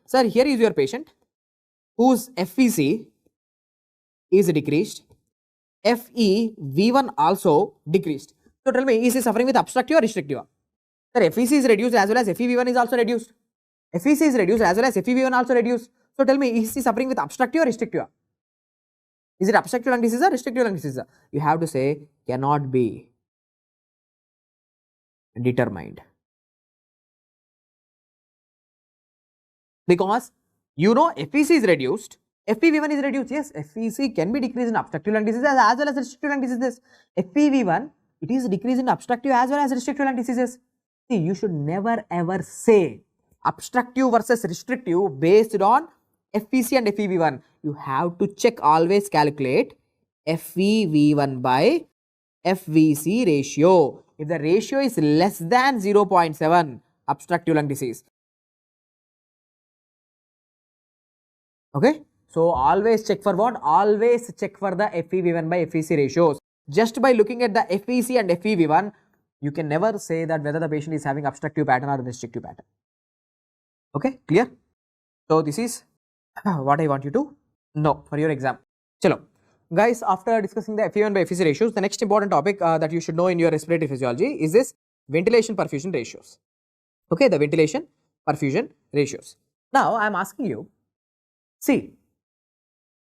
Speaker 2: sir, here is your patient whose FVC is decreased, FEV1 also decreased. So tell me, is he suffering with obstructive or restrictive? Sir, FVC is reduced as well as FEV1 is also reduced. FVC is reduced as well as FEV1 also reduced. So tell me, is he suffering with obstructive or restrictive? Is it obstructive lung disease or restrictive lung disease? You have to say cannot be determined. Because you know FVC is reduced, FEV1 is reduced. Yes, FVC can be decreased in obstructive lung diseases as well as restrictive lung diseases. FEV1, it is decreased in obstructive as well as restrictive lung diseases. See, you should never ever say obstructive versus restrictive based on FVC and FEV1. You have to check, always calculate FEV1 by FVC ratio. If the ratio is less than 0.7, obstructive lung disease. Okay. So always check for what? Always check for the FEV1 by FVC ratios. Just by looking at the FVC and FEV1, you can never say that whether the patient is having obstructive pattern or restrictive pattern. Okay, clear? So this is what I want you to know for your exam. Chalo. Guys, after discussing the FE1 by FEC ratios, the next important topic that you should know in your respiratory physiology is this ventilation perfusion ratios. Okay, the ventilation perfusion ratios. Now, I am asking you, see,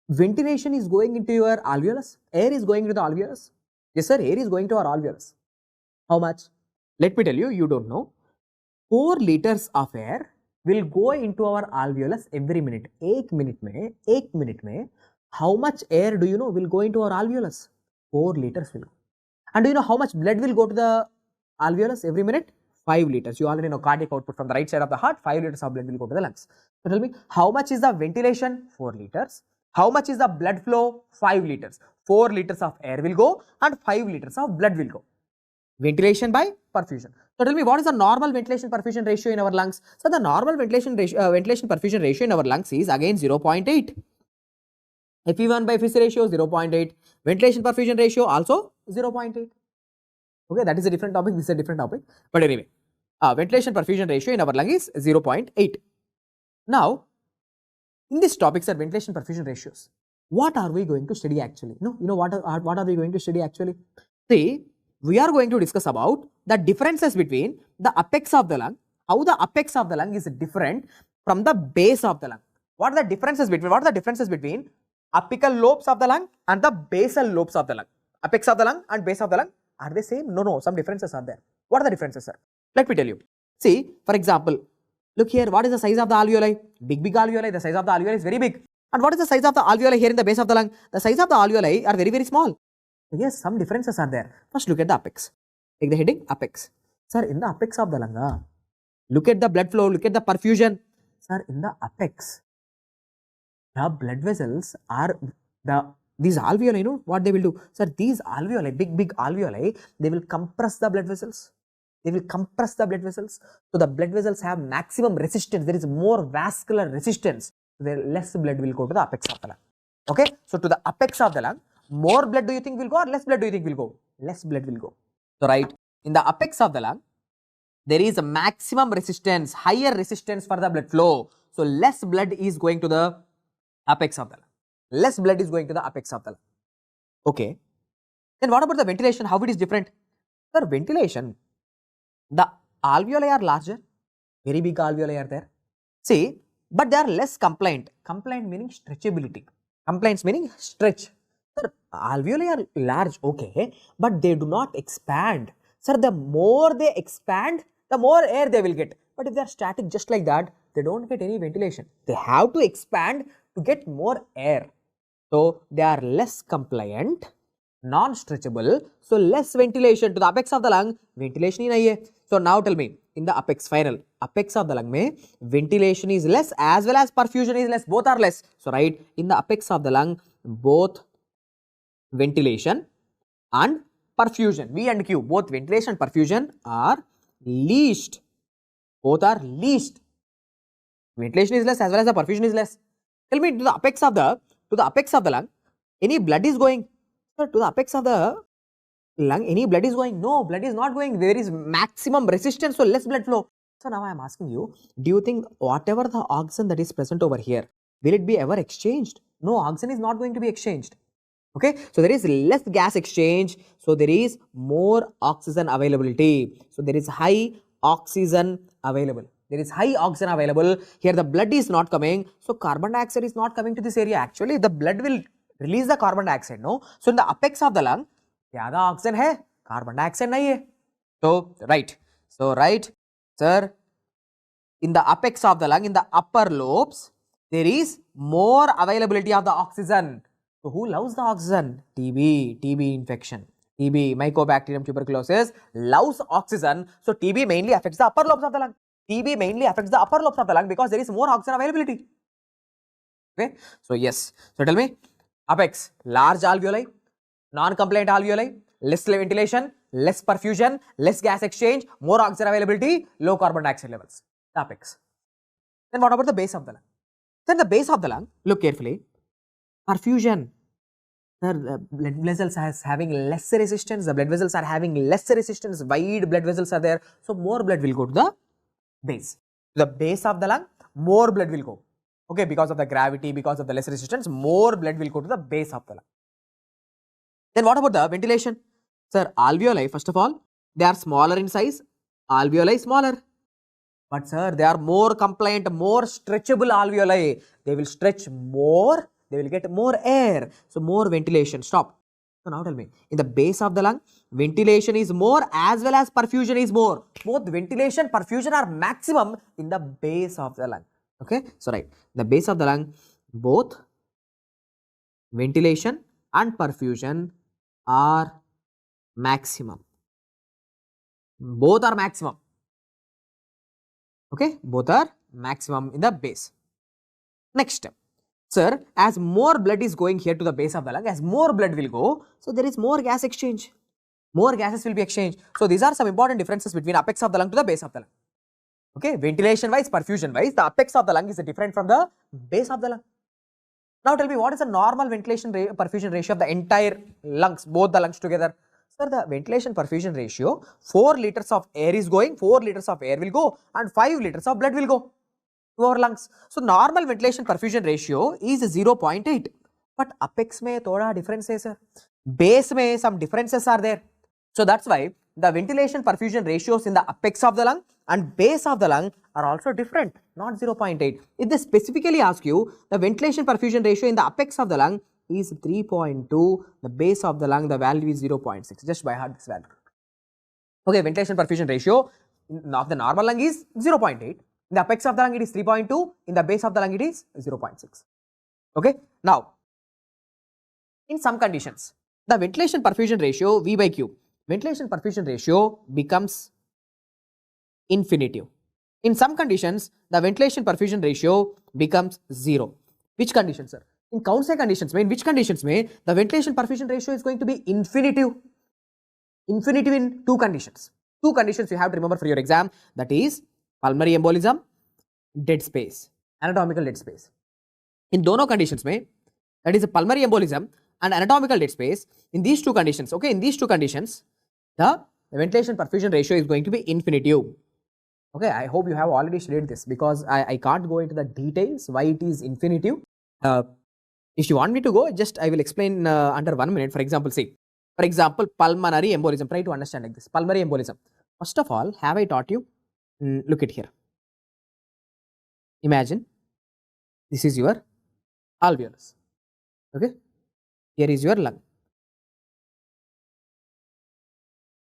Speaker 2: ventilation is going into your alveolus, air is going into the alveolus. Yes sir, air is going to our alveolus. How much? Let me tell you, you don't know. 4 liters of air will go into our alveolus every minute. 1 minute में how much air do you know will go into our alveolus? 4 liters will go. And do you know how much blood will go to the alveolus every minute? 5 liters. You already know cardiac output from the right side of the heart, 5 liters of blood will go to the lungs. So tell me, how much is the ventilation? 4 liters. How much is the blood flow? 5 liters. 4 liters of air will go and 5 liters of blood will go. Ventilation by perfusion. So tell me, what is the normal ventilation perfusion ratio in our lungs? So the normal ventilation perfusion ratio in our lungs is again 0.8. FE1 by FEC ratio 0.8. Ventilation perfusion ratio also 0.8. Okay, that is a different topic. This is a different topic. But anyway, ventilation perfusion ratio in our lung is 0.8. Now, in this topic, sir, ventilation perfusion ratios, what are we going to study actually? You know what are we going to study actually? See, we are going to discuss about the differences between the apex of the lung, how the apex of the lung is different from the base of the lung. What are the differences between apical lobes of the lung and the basal lobes of the lung? Apex of the lung and base of the lung, are they same? No, some differences are there. What are the differences, sir? Let me tell you. See, for example, look here, what is the size of the alveoli? Big alveoli, the size of the alveoli is very big. And what is the size of the alveoli here in the base of the lung? The size of the alveoli are very small. Yes, some differences are there. First, look at the apex. Take the heading, apex. Sir, in the apex of the lung, look at the blood flow, look at the perfusion. Sir, in the apex, the blood vessels are these alveoli, you know what they will do? Sir, these alveoli, big alveoli, they will compress the blood vessels. So the blood vessels have maximum resistance. There is more vascular resistance. There less blood will go to the apex of the lung. Okay, so to the apex of the lung, more blood do you think will go or less blood do you think will go? Less blood will go. So right, in the apex of the lung, there is a maximum resistance, higher resistance for the blood flow. So less blood is going to the apex of the lung. Less blood is going to the apex of the lung. Okay. Then what about the ventilation? How it is different? Sir, ventilation, the alveoli are larger, very big alveoli are there. See, but they are less compliant. Compliant meaning stretchability. Compliance meaning stretch. Sir, alveoli are large, okay, but they do not expand. Sir, the more they expand, the more air they will get. But if they are static just like that, they don't get any ventilation. They have to expand to get more air. So, they are less compliant, non-stretchable, so less ventilation to the apex of the lung, ventilation ही नहीं है. So, now tell me, in the apex of the lung में ventilation is less as well as perfusion is less, both are less. So, right, in the apex of the lung, both ventilation and perfusion, V and Q, both ventilation and perfusion are least. Both are least. Ventilation is less as well as the perfusion is less. Tell me, to the apex of the lung, any blood is going? Sir, to the apex of the lung, any blood is going? No, blood is not going. There is maximum resistance, so less blood flow. So now I am asking you, do you think whatever the oxygen that is present over here, will it be ever exchanged? No, oxygen is not going to be exchanged. Okay, so there is less gas exchange, so there is more oxygen availability. So there is high oxygen available. There is high oxygen available. Here the blood is not coming, so carbon dioxide is not coming to this area. Actually, the blood will release the carbon dioxide, no? So in the apex of the lung, zyada oxygen hai, carbon dioxide nahi hai. So right, sir, in the apex of the lung, in the upper lobes, there is more availability of the oxygen. So who loves the oxygen? TB infection. TB, Mycobacterium tuberculosis, loves oxygen. So TB mainly affects the upper lobes of the lung. TB mainly affects the upper lobes of the lung because there is more oxygen availability. Okay, so yes. So tell me, apex, large alveoli, non-compliant alveoli, less ventilation, less perfusion, less gas exchange, more oxygen availability, low carbon dioxide levels. The apex. Then what about the base of the lung? Then the base of the lung, look carefully, perfusion. The blood vessels are having less resistance, the blood vessels are having less resistance, wide blood vessels are there, so more blood will go to the base. To the base of the lung, more blood will go. Okay, because of the gravity, because of the less resistance, more blood will go to the base of the lung. Then what about the ventilation? Sir, alveoli, first of all, they are smaller in size. Alveoli smaller. But sir, they are more compliant, more stretchable alveoli. They will stretch more, they will get more air. So more ventilation. Stop. So now tell me, in the base of the lung, ventilation is more as well as perfusion is more. Both ventilation, perfusion are maximum in the base of the lung. Okay, so right, the base of the lung, both ventilation and perfusion are maximum. Both are maximum. Okay, both are maximum in the base. Next step. Sir, as more blood is going here to the base of the lung, as more blood will go, so there is more gas exchange. More gases will be exchanged. So these are some important differences between apex of the lung to the base of the lung. Okay, ventilation wise, perfusion wise, the apex of the lung is different from the base of the lung. Now tell me, what is the normal ventilation perfusion ratio of the entire lungs, both the lungs together? Sir, the ventilation perfusion ratio, 4 liters of air is going, 4 liters of air will go and 5 liters of blood will go to our lungs. So normal ventilation perfusion ratio is 0.8. But apex mein thoda difference hai sir. Base mein some differences are there. So that's why the ventilation perfusion ratios in the apex of the lung and base of the lung are also different, not 0.8. If they specifically ask you, the ventilation perfusion ratio in the apex of the lung is 3.2, the base of the lung, the value is 0.6, just by heart this value. Okay, ventilation perfusion ratio of the normal lung is 0.8, in the apex of the lung it is 3.2, in the base of the lung it is 0.6. Okay, now in some conditions, the ventilation perfusion ratio V by Q, ventilation perfusion ratio becomes infinitive. In some conditions, the ventilation perfusion ratio becomes 0. Which conditions, sir? In kaun se conditions mein, in which conditions mein the ventilation perfusion ratio is going to be infinitive? Infinitive in 2 conditions. 2 conditions you have to remember for your exam, that is pulmonary embolism, dead space, anatomical dead space. In dono conditions mein, that is a pulmonary embolism and anatomical dead space, in these 2 conditions, okay, in these 2 conditions, the ventilation perfusion ratio is going to be infinitive. Okay, I hope you have already studied this because I can't go into the details why it is infinitive. If you want me to go, just I will explain under 1 minute. For example, see, for example, pulmonary embolism. Try to understand like this. Pulmonary embolism. First of all, have I taught you? Look at here. Imagine this is your alveolus. Okay, here is your lung.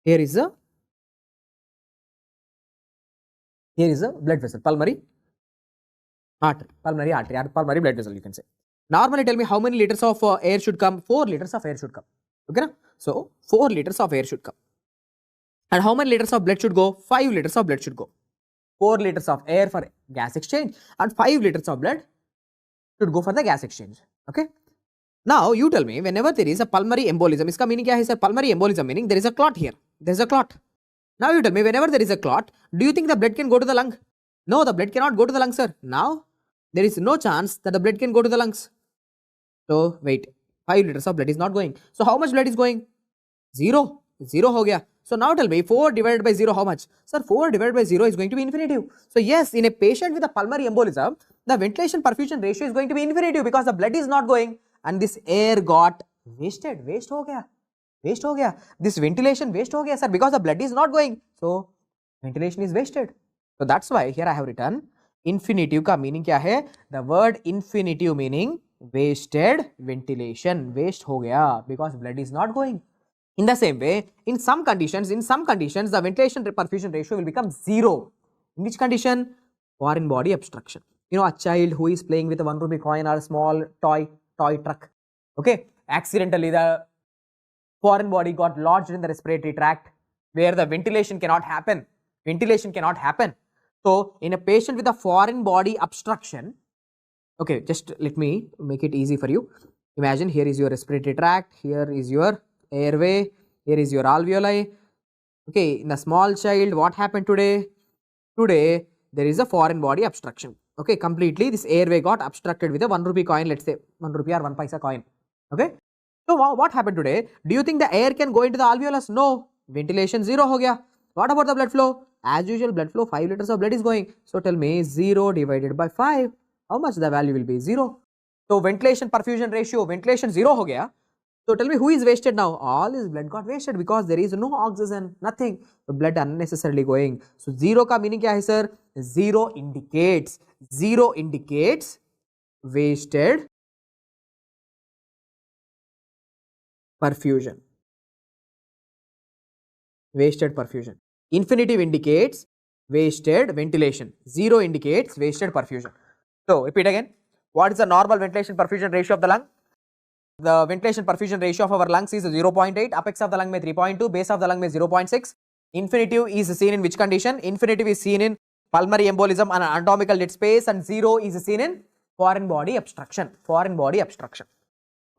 Speaker 2: Here is a blood vessel, pulmonary artery, or pulmonary blood vessel you can say. Normally tell me how many liters of air should come? 4 liters of air should come. Okay, na? So 4 liters of air should come. And how many liters of blood should go? 5 liters of blood should go. 4 liters of air for gas exchange and 5 liters of blood should go for the gas exchange. Okay. Now you tell me, whenever there is a pulmonary embolism, iska meaning kya hai sir? Pulmonary embolism meaning there is a clot here. There is a clot. Now you tell me, whenever there is a clot, do you think the blood can go to the lung? No, the blood cannot go to the lung, sir. Now there is no chance that the blood can go to the lungs. So wait, 5 liters of blood is not going. So how much blood is going? 0. 0 ho gaya. So now tell me, 4 divided by 0 how much? Sir, 4 divided by 0 is going to be infinitive. So yes, in a patient with a pulmonary embolism, the ventilation perfusion ratio is going to be infinitive because the blood is not going and this air got wasted. Waste ho gaya. Waste ho gaya. This ventilation waste ho gaya, sir, because the blood is not going. So ventilation is wasted. So that's why here I have written infinitive ka meaning kya hai? The word infinitive meaning wasted ventilation. Waste ho gaya because blood is not going. In the same way, in some conditions, the ventilation perfusion ratio will become 0. In which condition? Foreign body obstruction. You know, a child who is playing with a 1 rupee coin or a small toy truck. Okay, accidentally the foreign body got lodged in the respiratory tract where the ventilation cannot happen. Ventilation cannot happen. So in a patient with a foreign body obstruction, okay, just let me make it easy for you. Imagine here is your respiratory tract, here is your airway, here is your alveoli. Okay, in a small child, what happened today? Today, there is a foreign body obstruction. Okay, completely this airway got obstructed with a 1 rupee coin, let's say 1 rupee or 1 paisa coin. Okay, so what happened today? Do you think the air can go into the alveolus? No, ventilation 0 ho gaya. What about the blood flow? As usual, blood flow, 5 liters of blood is going. So tell me 0 divided by 5. how much the value will be? 0. So ventilation perfusion ratio, ventilation 0 ho gaya. So tell me who is wasted now? All his blood got wasted because there is no oxygen, nothing. The blood unnecessarily going. So 0 ka meaning kya hai sir? 0 indicates wasted perfusion. Wasted perfusion. Infinitive indicates wasted ventilation. 0 indicates wasted perfusion. So repeat again. What is the normal ventilation perfusion ratio of the lung? The ventilation perfusion ratio of our lungs is 0.8. Apex of the lung may 3.2. Base of the lung may 0.6. Infinitive is seen in which condition? Infinitive is seen in pulmonary embolism and anatomical dead space, and 0 is seen in foreign body obstruction. Foreign body obstruction.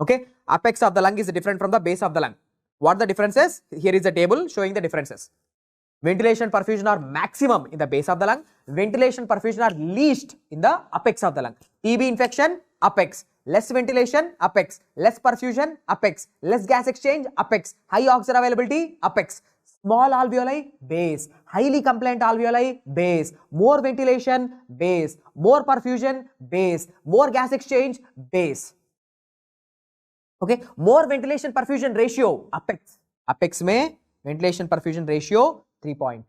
Speaker 2: Okay. Apex of the lung is different from the base of the lung. What the difference is? Here is a table showing the differences. Ventilation perfusion are maximum in the base of the lung. Ventilation perfusion are least in the apex of the lung. TB infection, apex. Less ventilation, apex. Less perfusion, apex. Less gas exchange, apex. High oxygen availability, apex. Small alveoli, base. Highly compliant alveoli, base. More ventilation, base. More perfusion, base. More gas exchange, base. Okay. More ventilation perfusion ratio, apex. Apex में ventilation perfusion ratio 3.2.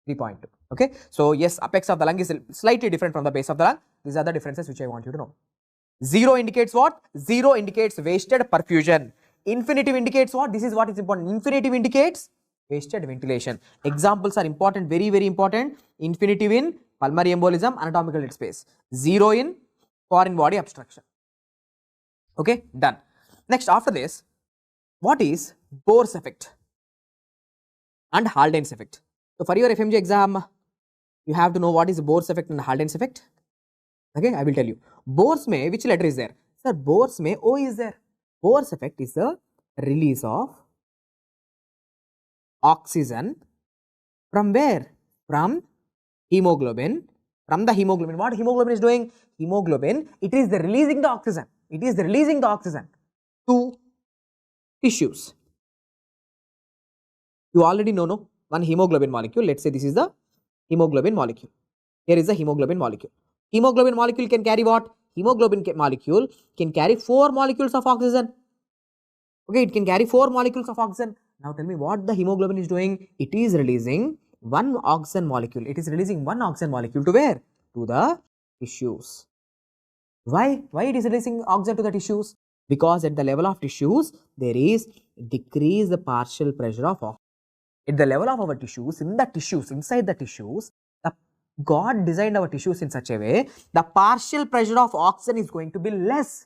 Speaker 2: 3.2. Okay. So yes, apex of the lung is slightly different from the base of the lung. These are the differences which I want you to know. 0 indicates what? 0 indicates wasted perfusion. Infinitive indicates what? This is what is important. Infinitive indicates wasted ventilation. Examples are important, very, very important. Infinitive in pulmonary embolism, anatomical dead space. 0 in foreign body obstruction. Okay, done. Next, after this, what is Bohr's effect and Haldane's effect? So for your FMGE exam, you have to know what is Bohr's effect and Haldane's effect. Okay, I will tell you. Bohr's mein which letter is there? Sir, Bohr's mein O is there. Bohr's effect is the release of oxygen from where? From hemoglobin. From the hemoglobin. What hemoglobin is doing? Hemoglobin, it is the releasing the oxygen. It is the releasing the oxygen to tissues. You already know, no? One hemoglobin molecule. Let's say this is the hemoglobin molecule. Here is the hemoglobin molecule. Hemoglobin molecule can carry what? Hemoglobin molecule can carry 4 molecules of oxygen. Okay, it can carry 4 molecules of oxygen. Now tell me what the hemoglobin is doing. It is releasing one oxygen molecule. It is releasing one oxygen molecule to where? To the tissues. Why? Why it is releasing oxygen to the tissues? Because at the level of tissues, there is decreased partial pressure of oxygen. At the level of our tissues, in the tissues, inside the tissues, God designed our tissues in such a way, the partial pressure of oxygen is going to be less.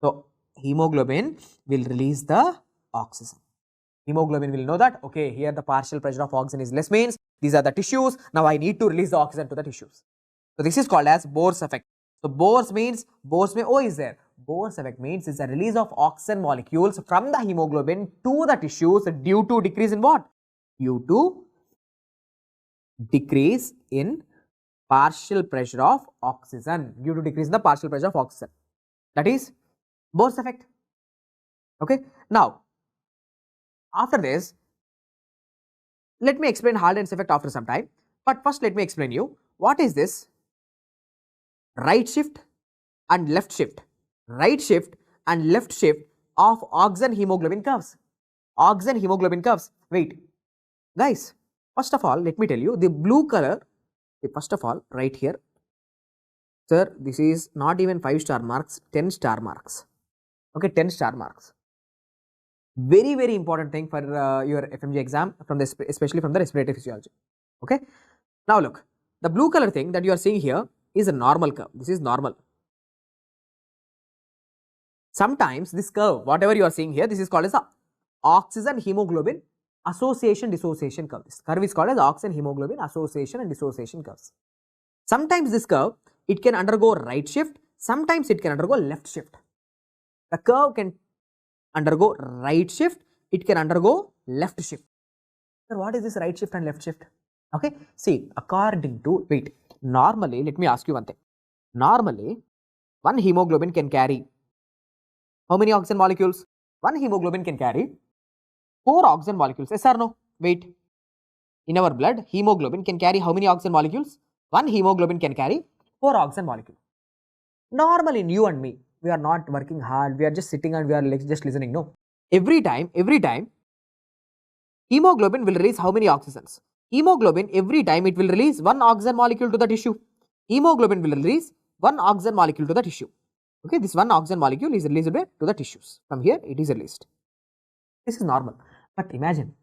Speaker 2: So, hemoglobin will release the oxygen. Hemoglobin will know that, okay, here the partial pressure of oxygen is less, means these are the tissues. Now, I need to release the oxygen to the tissues. So, this is called as Bohr's effect. So, Bohr's means, Bohr's mein O is there. Bohr's effect means it's a release of oxygen molecules from the hemoglobin to the tissues due to decrease in what? Due to decrease in partial pressure of oxygen. Due to decrease in the partial pressure of oxygen. That is Bohr's effect. Okay. Now, after this, let me explain Haldane's effect after some time. But first, let me explain you what is this right shift and left shift. Right shift and left shift of oxygen hemoglobin curves. Oxygen hemoglobin curves. Wait, guys, first of all, let me tell you the blue color. First of all, right here, sir, this is not even 5-star marks, 10-star marks. Okay, 10-star marks. Very, very important thing for your FMGE exam, from this, especially from the respiratory physiology. Okay. Now look, the blue color thing that you are seeing here is a normal curve. This is normal. Sometimes this curve, whatever you are seeing here, this is called as the oxygen hemoglobin association dissociation curve. This curve is called as oxygen hemoglobin association and dissociation curves. Sometimes this curve, it can undergo right shift, sometimes it can undergo left shift. The curve can undergo right shift, it can undergo left shift. Sir, what is this right shift and left shift? Okay, see, according to, wait, normally, let me ask you one thing. Normally, one hemoglobin can carry how many oxygen molecules? One hemoglobin can carry 4 oxygen molecules. Yes or no? Wait. In our blood, hemoglobin can carry how many oxygen molecules? One hemoglobin can carry 4 oxygen molecules. Normal in you and me. We are not working hard. We are just sitting and we are just listening. No. Every time, hemoglobin will release how many oxygens? Hemoglobin, every time it will release one oxygen molecule to the tissue. Hemoglobin will release one oxygen molecule to the tissue. Okay, this one oxygen molecule is released to the tissues. From here, it is released. This is normal. But imagine,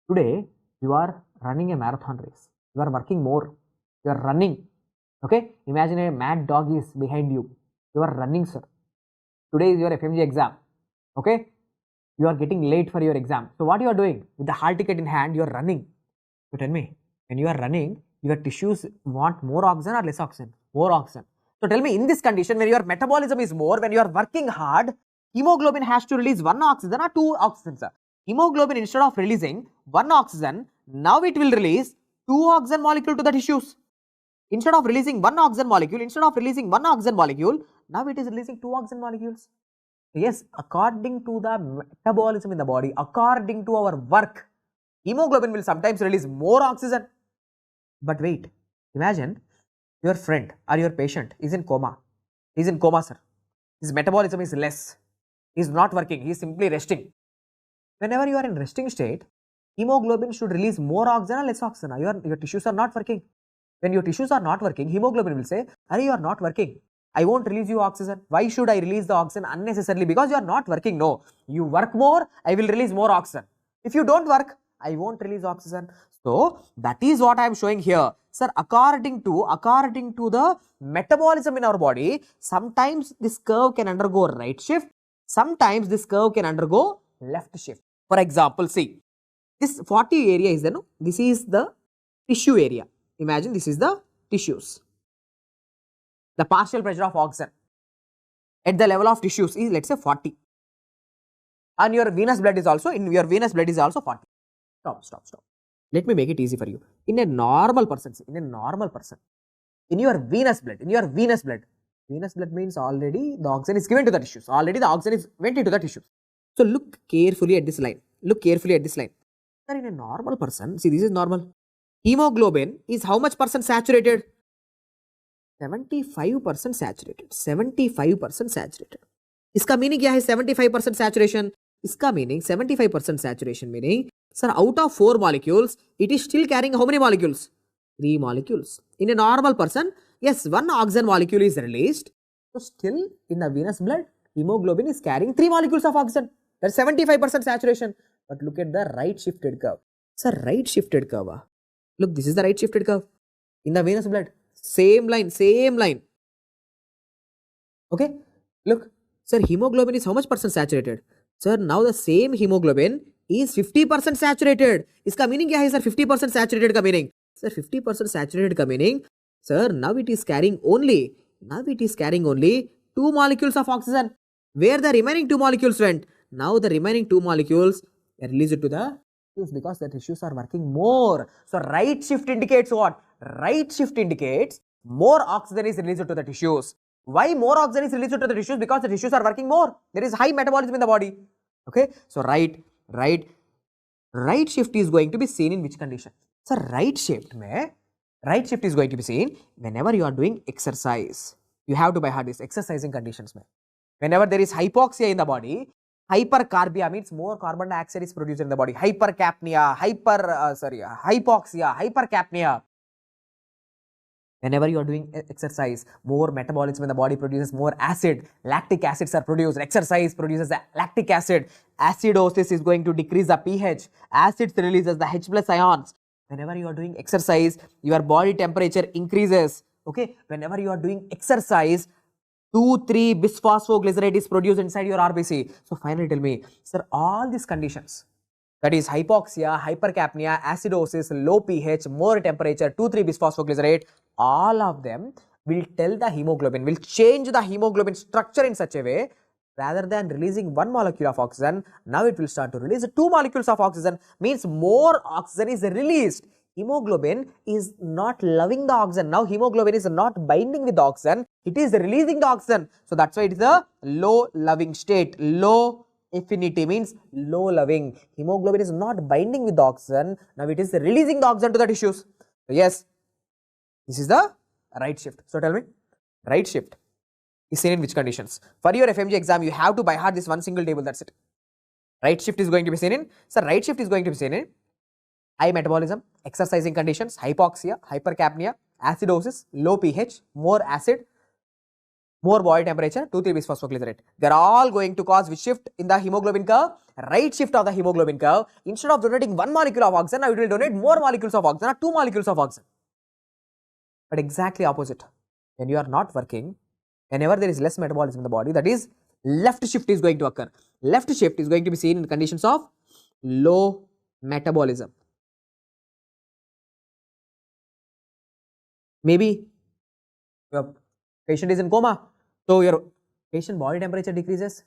Speaker 2: today you are running a marathon race. You are working more. You are running. Okay, imagine a mad dog is behind you. You are running, sir. Today is your FMGE exam. Okay, you are getting late for your exam. So what you are doing? With the hall ticket in hand, you are running. So tell me, when you are running, your tissues want more oxygen or less oxygen? More oxygen. So tell me, in this condition, when your metabolism is more, when you are working hard, hemoglobin has to release one oxygen or two oxygens. Hemoglobin, instead of releasing one oxygen, now it will release two oxygen molecule to the tissues. Instead of releasing one oxygen molecule, now it is releasing two oxygen molecules. Yes, according to the metabolism in the body, according to our work, hemoglobin will sometimes release more oxygen. But wait, imagine your friend or your patient is in coma. He is in coma, sir. His metabolism is less. He is not working. He is simply resting. Whenever you are in resting state, hemoglobin should release more oxygen or less oxygen. Your tissues are not working. When your tissues are not working, hemoglobin will say, "Arey, you are not working. I won't release you oxygen. Why should I release the oxygen unnecessarily? Because you are not working." No, you work more, I will release more oxygen. If you don't work, I won't release oxygen. So that is what I am showing here. Sir, according to the metabolism in our body, sometimes this curve can undergo right shift, sometimes this curve can undergo left shift. For example, see, this 40 area is this is the tissue area. Imagine this is the tissues. The partial pressure of oxygen at the level of tissues is, let's say, 40. And your venous blood is also 40. Stop. Let me make it easy for you. In a normal person, in your venous blood, venous blood means already the oxygen is given to the tissues. Already the oxygen is went into the tissues. So look carefully at this line. Sir, in a normal person, see, this is normal. Hemoglobin is how much percent saturated? 75% saturated. 75% saturated. इसका meaning क्या है 75% saturation? इसका meaning 75% saturation meaning, sir, out of 4 molecules, it is still carrying how many molecules? 3 molecules. In a normal person, yes, one oxygen molecule is released. So still in the venous blood, hemoglobin is carrying 3 molecules of oxygen. That's 75% saturation. But look at the right shifted curve. Sir, right shifted curve. Look, this is the right shifted curve. In the venous blood, same line. Okay, look, sir, hemoglobin is how much percent saturated? Sir, now the same hemoglobin is 50% saturated. इसका meaning क्या है, sir? 50% saturated का meaning. Sir, 50% saturated का meaning, sir, now it is carrying only 2 molecules of oxygen. Where the remaining 2 molecules went? Now the remaining 2 molecules are released to the tissues because the tissues are working more. So right shift indicates what? Right shift indicates more oxygen is released to the tissues. Why more oxygen is released to the tissues? Because the tissues are working more. There is high metabolism in the body. Okay, so right shift is going to be seen in which condition? So right shift is going to be seen whenever you are doing exercise. You have to by heart this exercising conditions. Whenever there is hypoxia in the body, hypercarbia means more carbon dioxide is produced in the body. Hypercapnia, hypoxia, hypercapnia. Whenever you are doing exercise, more metabolism in the body produces more acid. Lactic acids are produced. Exercise produces lactic acid. Acidosis is going to decrease the pH. Acids releases the H+ ions. Whenever you are doing exercise, your body temperature increases. Okay, whenever you are doing exercise, 2,3 bisphosphoglycerate is produced inside your RBC. So finally tell me, sir, all these conditions, that is hypoxia, hypercapnia, acidosis, low pH, more temperature, 2,3 bisphosphoglycerate, all of them will tell the hemoglobin, will change the hemoglobin structure in such a way, rather than releasing 1 molecule of oxygen, now it will start to release 2 molecules of oxygen, means more oxygen is released. Hemoglobin is not loving the oxygen. Now hemoglobin is not binding with the oxygen, it is releasing the oxygen. So that's why it is a low loving state. Low affinity means low loving. Hemoglobin is not binding with the oxygen, now it is releasing the oxygen to the tissues. So yes, this is the right shift. So tell me, right shift. is seen in which conditions? For your FMG exam, you have to by heart this one single table, that's it. Right shift is going to be seen in, so right shift is going to be seen in high metabolism, exercising conditions, hypoxia, hypercapnia, acidosis, low pH, more acid, more body temperature, 2,3-bis-phosphoglycerate. They are all going to cause which shift in the hemoglobin curve? Right shift of the hemoglobin curve. Instead of donating 1 molecule of oxygen, now it will donate more molecules of oxygen or 2 molecules of oxygen. But exactly opposite. When you are not working, whenever there is less metabolism in the body, that is left shift is going to occur. Left shift is going to be seen in conditions of low metabolism. Maybe your patient is in coma, so your patient body temperature decreases.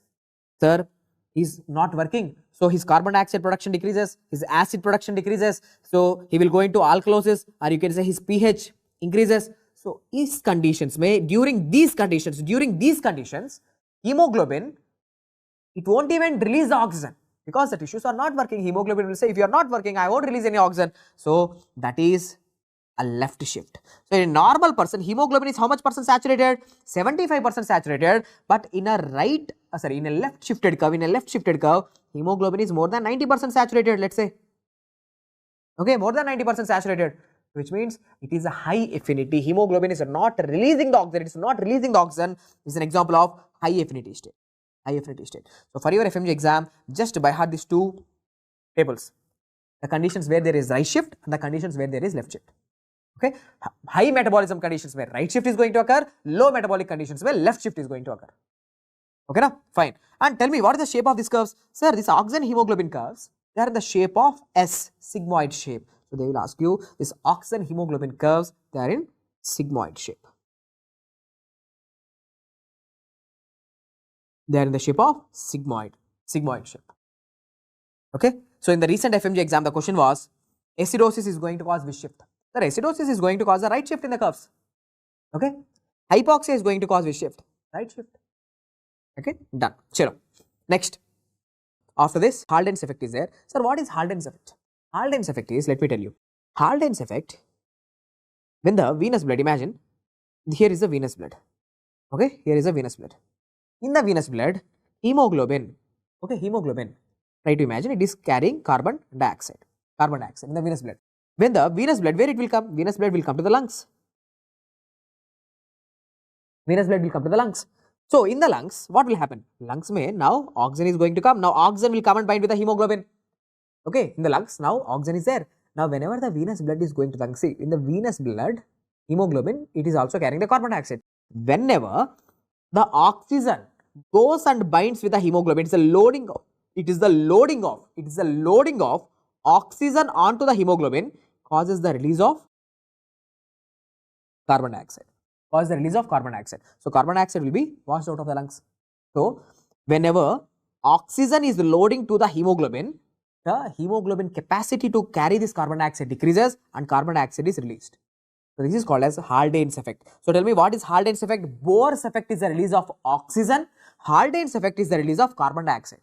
Speaker 2: Sir, he's not working, so his carbon dioxide production decreases, his acid production decreases, so he will go into alkalosis, or you can say his pH increases. So these conditions may, during these conditions, hemoglobin, it won't even release the oxygen because the tissues are not working. Hemoglobin will say, if you are not working, I won't release any oxygen. So that is a left shift. So in a normal person, hemoglobin is how much percent saturated? 75% saturated. But in a in a left shifted curve, hemoglobin is more than 90% saturated, let's say. Okay, more than 90% saturated, which means it is a high affinity. Hemoglobin is not releasing the oxygen. It is not releasing the oxygen. Is an example of high affinity state. So for your FMG exam, just by heart these two tables: the conditions where there is right shift and the conditions where there is left shift. Okay, high metabolism conditions where right shift is going to occur, low metabolic conditions where left shift is going to occur. Okay, now fine. And tell me, what is the shape of these curves? Sir, these oxygen hemoglobin curves, they are in the shape of S, sigmoid shape. So they will ask you, this oxygen hemoglobin curves, they are in sigmoid shape. They are in the shape of sigmoid shape. Okay, so in the recent FMG exam, the question was, acidosis is going to cause which shift? The acidosis is going to cause a right shift in the curves. Okay, hypoxia is going to cause which shift? Right shift. Okay, done. Chalo. Next, after this, Halden's effect is there. Sir, what is Halden's effect? Halden's effect is, let me tell you, Halden's effect, when the venous blood, imagine, here is the venous blood. Okay, here is the venous blood. In the venous blood, hemoglobin, okay, hemoglobin, try to imagine, it is carrying carbon dioxide in the venous blood. When the venous blood, where it will come? Venous blood will come to the lungs. So in the lungs, what will happen? Lungs may, now oxygen is going to come. Now oxygen will come and bind with the hemoglobin. Okay, in the lungs, now oxygen is there. Now whenever the venous blood is going to the lungs, see, in the venous blood, hemoglobin, it is also carrying the carbon dioxide. Whenever the oxygen goes and binds with the hemoglobin, it is the loading of oxygen onto the hemoglobin causes the release of carbon dioxide. So carbon dioxide will be washed out of the lungs. So whenever oxygen is loading to the hemoglobin capacity to carry this carbon dioxide decreases and carbon dioxide is released. So this is called as Halden's effect. So tell me, what is Halden's effect? Bohr's effect is the release of oxygen. Halden's effect is the release of carbon dioxide.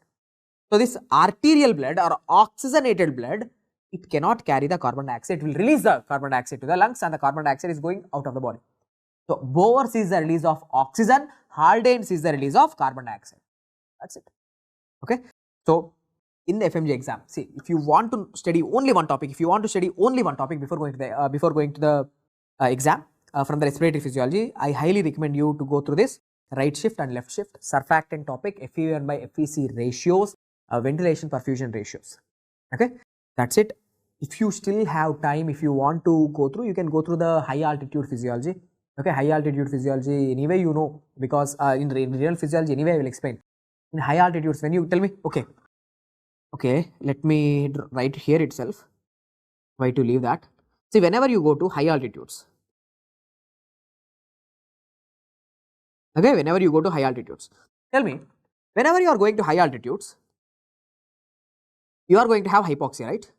Speaker 2: So this arterial blood or oxygenated blood, it cannot carry the carbon dioxide. It will release the carbon dioxide to the lungs and the carbon dioxide is going out of the body. So Bohr's is the release of oxygen, Halden's is the release of carbon dioxide. That's it. Okay. So in the FMG exam, see, if you want to study only one topic, before going to the exam from the respiratory physiology, I highly recommend you to go through this right shift and left shift, surfactant topic, FeV1 by FVC ratios, ventilation perfusion ratios. Okay, that's it. If you still have time, if you want to go through, you can go through the high altitude physiology. Okay, high altitude physiology, anyway you know, because in renal physiology anyway I will explain. In high altitudes, when you tell me, okay, let me write here itself. Why to leave that? See, whenever you go to high altitudes, okay, whenever you go to high altitudes, tell me, whenever you are going to high altitudes, you are going to have hypoxia, right?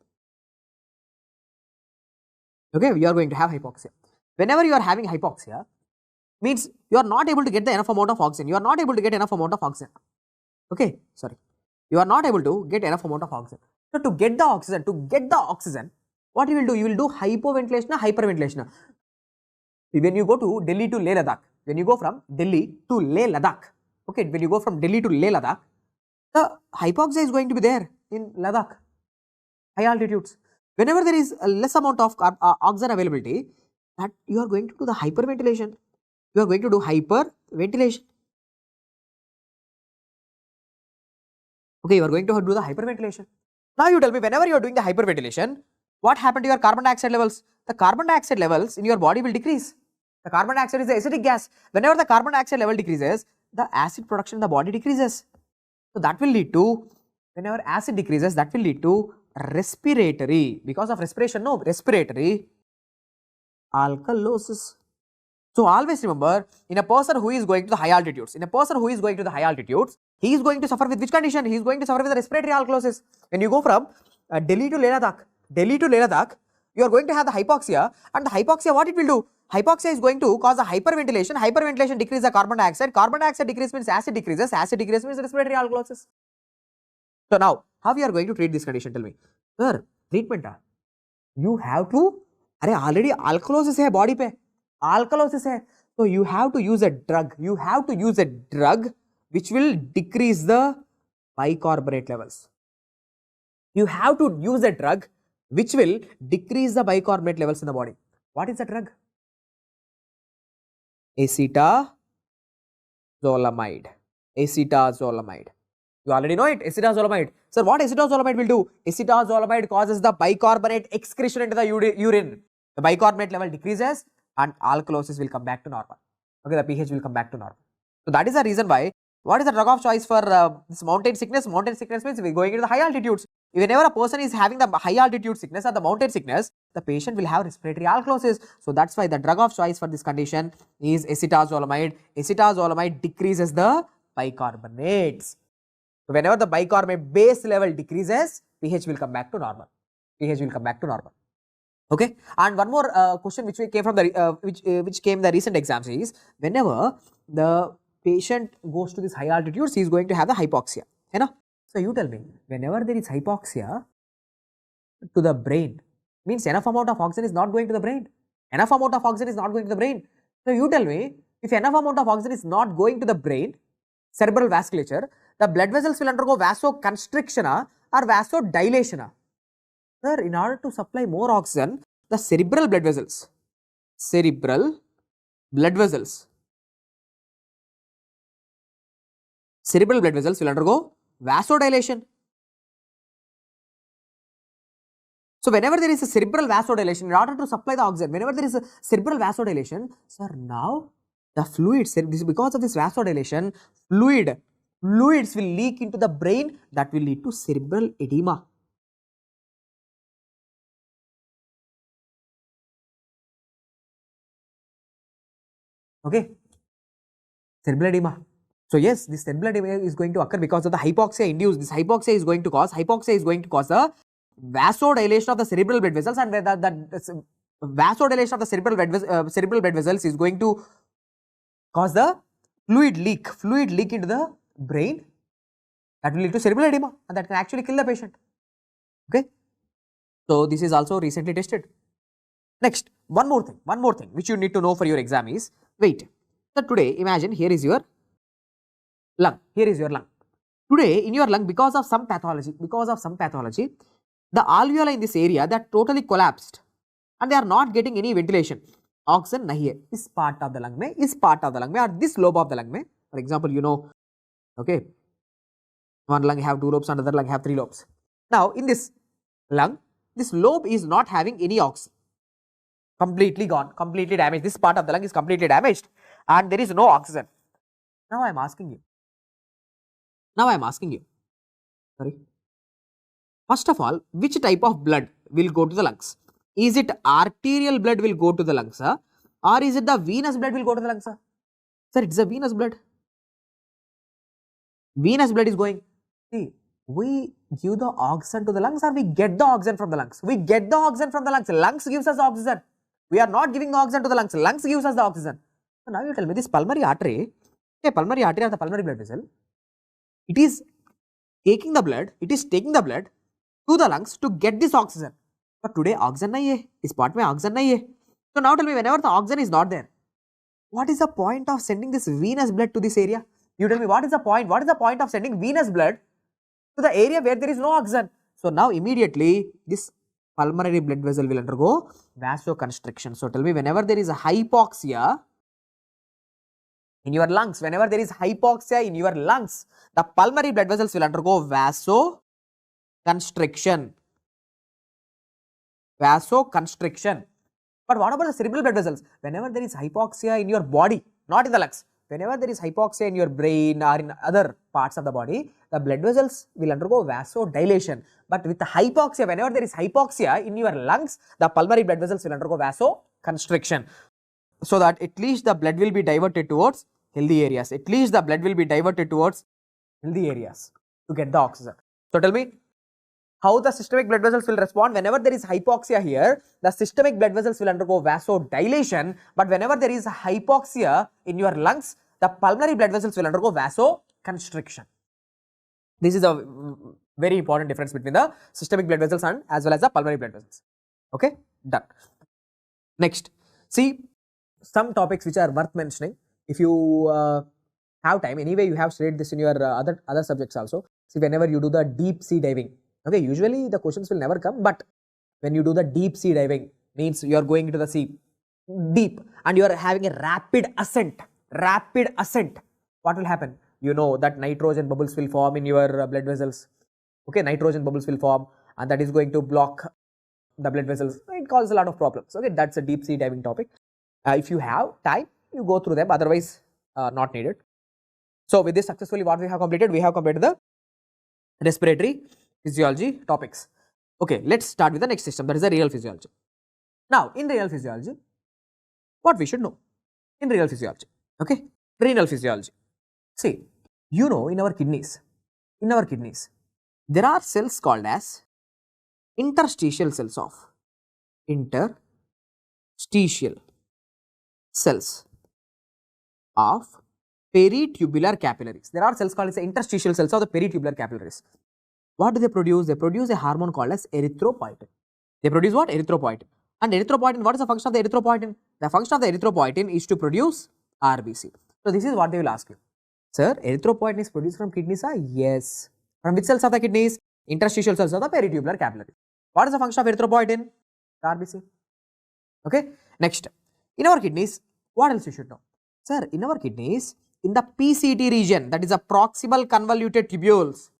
Speaker 2: Okay, you are going to have hypoxia. Whenever you are having hypoxia, means you are not able to get the enough amount of oxygen. You are not able to get enough amount of oxygen. Okay, sorry. You are not able to get enough amount of oxygen. So to get the oxygen, what you will do? You will do hypoventilation or hyperventilation. When you go to Delhi to Leh Ladakh, when you go from Delhi to Leh Ladakh, okay, when you go from Delhi to Leh Ladakh, the hypoxia is going to be there in Ladakh, high altitudes. Whenever there is a less amount of oxygen availability, that you are going to do the hyperventilation. You are going to do hyperventilation. Okay, you are going to do the hyperventilation. Now you tell me, whenever you are doing the hyperventilation, what happened to your carbon dioxide levels? The carbon dioxide levels in your body will decrease. The carbon dioxide is the acidic gas. Whenever the carbon dioxide level decreases, the acid production in the body decreases. So that will lead to, whenever acid decreases, that will lead to respiratory, because of respiration, no, respiratory alkalosis. So always remember, in a person who is going to the high altitudes, he is going to suffer with which condition? He is going to suffer with the respiratory alkalosis. When you go from Delhi to Leh Ladakh, you are going to have the hypoxia, and the hypoxia, what it will do? Hypoxia is going to cause a hyperventilation. Hyperventilation decreases the carbon dioxide. Carbon dioxide decrease means acid decreases. Acid decrease means respiratory alkalosis. So now, how we are going to treat this condition? Tell me. Sir, treatment. You have to, already alkalosis hai body pe. Alkalosis hai. So you have to use a drug. You have to use a drug which will decrease the bicarbonate levels. You have to use a drug which will decrease the bicarbonate levels in the body. What is the drug? Acetazolamide. Acetazolamide. You already know it, acetazolamide. Sir, what acetazolamide will do? Acetazolamide causes the bicarbonate excretion into the urine. The bicarbonate level decreases and alkalosis will come back to normal. Okay, the pH will come back to normal. So that is the reason why, what is the drug of choice for this mountain sickness? Mountain sickness means we are going into the high altitudes. Whenever a person is having the high altitude sickness or the mountain sickness, the patient will have respiratory alkalosis. So that's why the drug of choice for this condition is acetazolamide. Acetazolamide decreases the bicarbonates. So whenever the bicarbonate base level decreases, pH will come back to normal. pH will come back to normal. Okay. And one more question which came from the which came in the recent exams is, whenever the patient goes to this high altitudes, he is going to have the hypoxia. You know? So you tell me, whenever there is hypoxia to the brain, means enough amount of oxygen is not going to the brain. Enough amount of oxygen is not going to the brain. So you tell me, if enough amount of oxygen is not going to the brain, cerebral vasculature, the blood vessels will undergo vasoconstriction or vasodilation. Sir, in order to supply more oxygen, the cerebral blood vessels will undergo vasodilation. So whenever there is a cerebral vasodilation, in order to supply the oxygen, whenever there is a cerebral vasodilation, sir, now the fluids, because of this vasodilation, fluids will leak into the brain, that will lead to cerebral edema. Okay, cerebral edema. So yes, this cerebral edema is going to occur because of the hypoxia induced. This hypoxia is going to cause the vasodilation of the cerebral blood vessels, and where the vasodilation of the cerebral blood vessels is going to cause the fluid leak into the brain, that will lead to cerebral edema, and that can actually kill the patient. Okay, so this is also recently tested. Next, one more thing which you need to know for your exam is, wait, so today imagine here is your lung, Today in your lung, because of some pathology, the alveoli in this area, that totally collapsed and they are not getting any ventilation. Oxygen nahi hai, is part of the lung mein, or this lobe of the lung mein. For example, you know, okay, one lung have 2 lobes, another lung have 3 lobes. Now in this lung, this lobe is not having any oxygen. Completely gone, completely damaged. This part of the lung is completely damaged and there is no oxygen. Now I am asking you, sorry, first of all, which type of blood will go to the lungs? Is it arterial blood will go to the lungs, or is it the venous blood will go to the lungs? Sir, it's a venous blood. Venous blood is going. See, we give the oxygen to the lungs, or we get the oxygen from the lungs? We get the oxygen from the lungs. Lungs gives us the oxygen. We are not giving the oxygen to the lungs. Lungs gives us the oxygen. So now you tell me, this pulmonary artery, or the pulmonary blood vessel, it is taking the blood to the lungs to get this oxygen. But today oxygen nahi hai, is part mein oxygen nahi hai. So now tell me, whenever the oxygen is not there, what is the point of sending this venous blood to this area? You tell me, what is the point? What is the point of sending venous blood to the area where there is no oxygen? So now immediately this pulmonary blood vessel will undergo vasoconstriction. So tell me, whenever there is a hypoxia in your lungs, whenever there is hypoxia in your lungs, the pulmonary blood vessels will undergo vasoconstriction. Vasoconstriction. But what about the cerebral blood vessels? Whenever there is hypoxia in your body, not in the lungs, whenever there is hypoxia in your brain or in other parts of the body, the blood vessels will undergo vasodilation. But with the hypoxia, whenever there is hypoxia in your lungs, the pulmonary blood vessels will undergo vasoconstriction. So that at least the blood will be diverted towards healthy areas. At least the blood will be diverted towards healthy areas to get the oxygen. So tell me, how the systemic blood vessels will respond? Whenever there is hypoxia here, the systemic blood vessels will undergo vasodilation, but whenever there is hypoxia in your lungs, the pulmonary blood vessels will undergo vasoconstriction. This is a very important difference between the systemic blood vessels and as well as the pulmonary blood vessels. Okay, done. Next, see some topics which are worth mentioning. If you have time, anyway you have studied this in your other subjects also. See, whenever you do the deep sea diving, okay, usually the questions will never come, but when you do the deep sea diving, means you are going into the sea deep and you are having a rapid ascent, what will happen? You know that nitrogen bubbles will form in your blood vessels. Okay, nitrogen bubbles will form and that is going to block the blood vessels. It causes a lot of problems. Okay, that's a deep sea diving topic. If you have time, you go through them, otherwise not needed. So with this successfully what we have completed? We have completed the respiratory physiology topics. Okay, let's start with the next system, that is the renal physiology. Now in renal physiology, what we should know in renal physiology? Okay, renal physiology. See, you know, in our kidneys, there are cells called as interstitial cells of peritubular capillaries. There are cells called as interstitial cells of the peritubular capillaries. What do they produce? They produce a hormone called as erythropoietin. They produce what? Erythropoietin. And erythropoietin, what is the function of the erythropoietin? The function of the erythropoietin is to produce RBC. So this is what they will ask you. Sir, erythropoietin is produced from kidneys? Yes. From which cells of the kidneys? Interstitial cells of the peritubular capillary. What is the function of erythropoietin? RBC. Okay. Next, in our kidneys, what else you should know? Sir, in our kidneys, in the PCT region, that is the proximal convoluted tubules,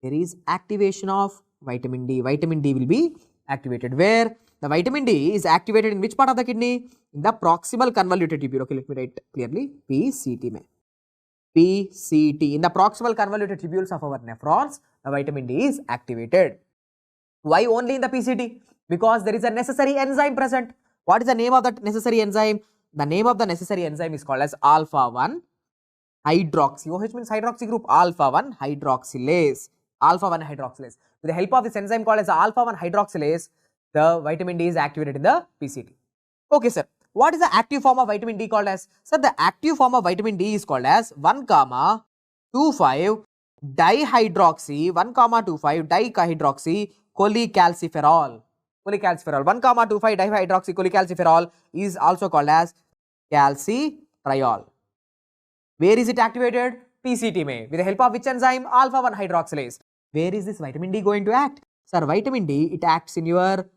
Speaker 2: there is activation of vitamin D. Vitamin D will be activated. Where? The vitamin D is activated in which part of the kidney? In the proximal convoluted tubule. Okay, let me write clearly. PCT. PCT. In the proximal convoluted tubules of our nephrons, the vitamin D is activated. Why only in the PCT? Because there is a necessary enzyme present. What is the name of that necessary enzyme? The name of the necessary enzyme is called as alpha-1 hydroxy. OH means hydroxy group. Alpha-1 hydroxylase. Alpha-1 hydroxylase. With the help of this enzyme called as alpha-1 hydroxylase, the vitamin D is activated in the PCT. Okay, sir. What is the active form of vitamin D called as? Sir, the active form of vitamin D is called as 1,25 dihydroxy, 1,25 dihydroxy cholecalciferol. 1,25 dihydroxy cholecalciferol is also called as calcitriol. Where is it activated? PCT में. With the help of which enzyme? Alpha-1 hydroxylase. Where is this vitamin D going to act? Sir, vitamin D, it acts in your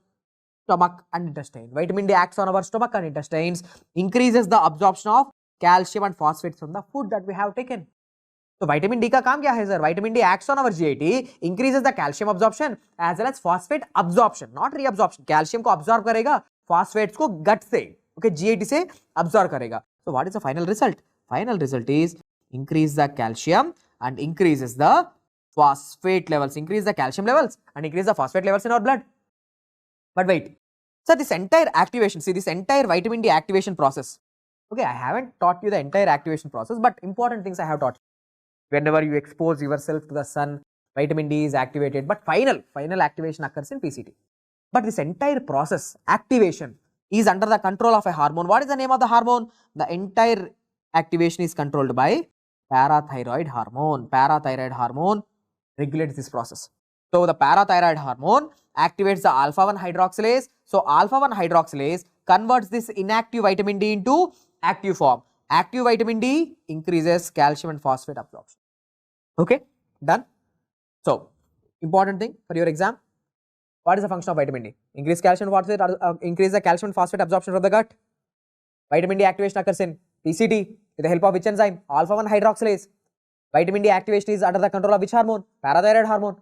Speaker 2: stomach and intestine. Vitamin D acts on our stomach and intestines, increases the absorption of calcium and phosphates from the food that we have taken. So vitamin D का काम क्या है sir? Vitamin D acts on our GIT, increases the calcium absorption as well as phosphate absorption, not reabsorption. Calcium को absorb करेगा, phosphates को gut से, okay, GIT से absorb करेगा. So what is the final result? Final result is increase the calcium and increases the phosphate levels, increase the calcium levels and increase the phosphate levels in our blood. But wait, so this entire activation, see this entire vitamin D activation process. Okay, I haven't taught you the entire activation process, but important things I have taught you. Whenever you expose yourself to the sun, vitamin D is activated, but final activation occurs in PCT. But this entire process, activation, is under the control of a hormone. What is the name of the hormone? The entire activation is controlled by parathyroid hormone. Parathyroid hormone regulates this process. So the parathyroid hormone activates the alpha-1 hydroxylase. So alpha-1 hydroxylase converts this inactive vitamin D into active form. Active vitamin D increases calcium and phosphate absorption. Okay, done. So, important thing for your exam. What is the function of vitamin D? Increase calcium and phosphate, increase the calcium and phosphate absorption from the gut. Vitamin D activation occurs in PCT with the help of which enzyme? Alpha-1 hydroxylase. Vitamin D activation is under the control of which hormone? Parathyroid hormone.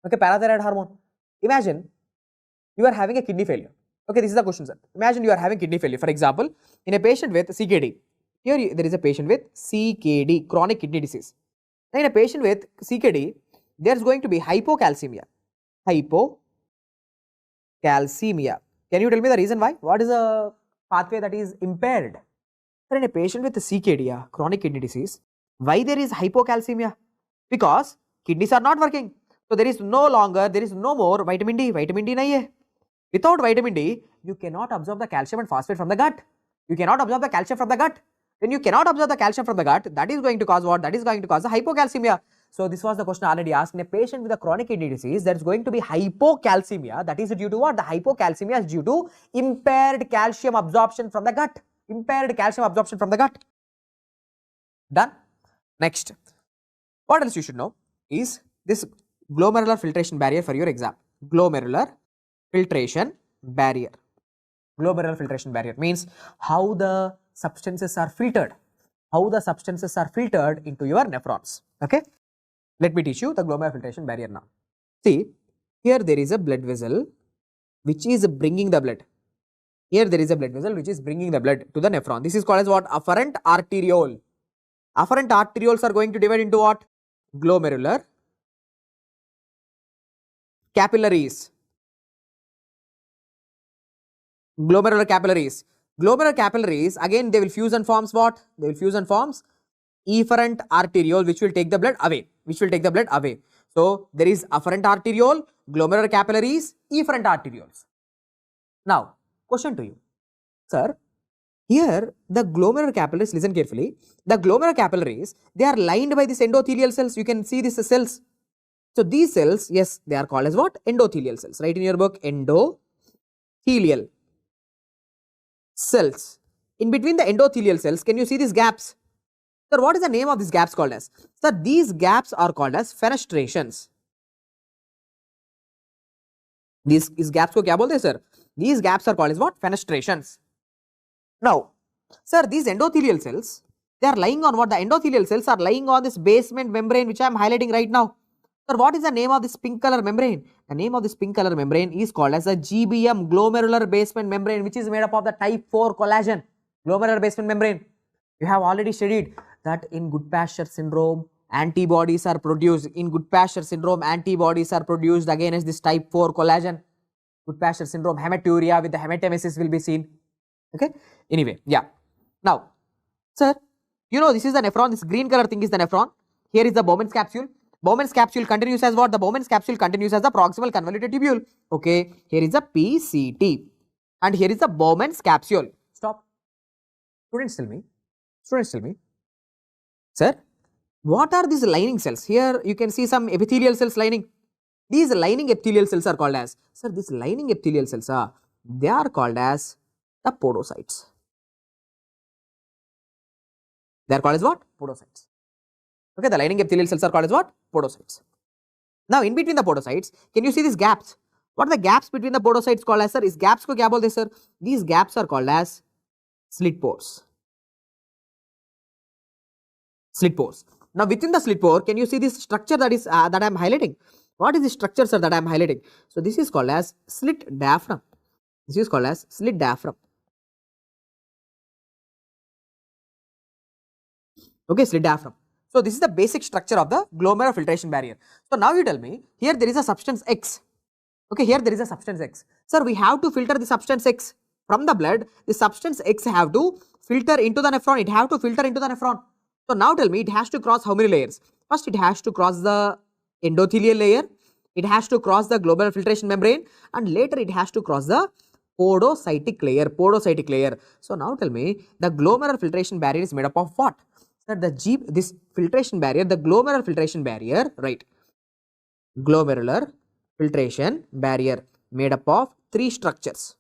Speaker 2: Okay, parathyroid hormone. Imagine you are having a kidney failure. Okay, this is the question, sir. Imagine you are having kidney failure. For example, in a patient with CKD. Here there is a patient with CKD, chronic kidney disease. Now, in a patient with CKD, there is going to be hypocalcemia. Hypocalcemia. Can you tell me the reason why? What is the pathway that is impaired? Sir, in a patient with CKD, chronic kidney disease, why there is hypocalcemia? Because kidneys are not working. So there is no more vitamin D. Vitamin D nahi hai. Without vitamin D, you cannot absorb the calcium and phosphate from the gut. You cannot absorb the calcium from the gut. When you cannot absorb the calcium from the gut, that is going to cause what? That is going to cause the hypocalcemia. So this was the question already asked. In a patient with a chronic kidney disease, there is going to be hypocalcemia. That is due to what? The hypocalcemia is due to impaired calcium absorption from the gut. Impaired calcium absorption from the gut. Done? Next. What else you should know is this glomerular filtration barrier for your exam. Glomerular filtration barrier. Glomerular filtration barrier means how the substances are filtered. How the substances are filtered into your nephrons. Okay. Let me teach you the glomerular filtration barrier now. See, here there is a blood vessel which is bringing the blood. Here there is a blood vessel which is bringing the blood to the nephron. This is called as what? Afferent arteriole. Afferent arterioles are going to divide into what? Glomerular capillaries. Glomerular capillaries. Glomerular capillaries, again they will fuse and forms what? They will fuse and forms efferent arteriole which will take the blood away. So there is afferent arteriole, glomerular capillaries, efferent arterioles. Now, question to you. Sir, here the glomerular capillaries, listen carefully, the glomerular capillaries, they are lined by these endothelial cells. You can see these cells. So these cells, yes, they are called as what? Endothelial cells. Write in your book, endothelial cells. In between the endothelial cells, can you see these gaps? Sir, what is the name of these gaps called as? Sir, these gaps are called as fenestrations. These gaps ko kya bolte hai, sir? These gaps are called as what? Fenestrations. Now, sir, these endothelial cells, they are lying on what? The endothelial cells are lying on this basement membrane which I am highlighting right now. Sir, what is the name of this pink color membrane? The name of this pink color membrane is called as a GBM, glomerular basement membrane, which is made up of the type 4 collagen, glomerular basement membrane. You have already studied that in Goodpasture syndrome, antibodies are produced. In Goodpasture syndrome, antibodies are produced against this type 4 collagen. Goodpasture syndrome, hematuria with the hematemesis will be seen. Okay. Anyway, yeah. Now, sir, you know this is the nephron. This green color thing is the nephron. Here is the Bowman's capsule. Bowman's capsule continues as what? The Bowman's capsule continues as the proximal convoluted tubule. Okay. Here is the PCT. And here is the Bowman's capsule. Stop. Students tell me. Sir, what are these lining cells? Here you can see some epithelial cells lining. These lining epithelial cells are called as, sir, these lining epithelial cells are, they are called as the podocytes. They are called as what? Podocytes. Okay, the lining epithelial cells are called as what? Podocytes. Now, in between the podocytes, can you see these gaps? What are the gaps between the podocytes called as, sir? Is gaps ko kya bolte, sir? These gaps are called as slit pores. Slit pores. Now, within the slit pore, can you see this structure that is that I am highlighting? What is the structure, sir, that I am highlighting? So, this is called as slit diaphragm. This is called as slit diaphragm. Okay, slit diaphragm. So, this is the basic structure of the glomerular filtration barrier. So, now you tell me, here there is a substance X. Okay, here there is a substance X. Sir, we have to filter the substance X from the blood. The substance X have to filter into the nephron. It have to filter into the nephron. So, now tell me, it has to cross how many layers? First, it has to cross the endothelial layer. It has to cross the glomerular filtration membrane. And later, it has to cross the podocytic layer. So, now tell me, the glomerular filtration barrier is made up of what? Sir, this filtration barrier, the glomerular filtration barrier, right? Glomerular filtration barrier made up of 3 structures.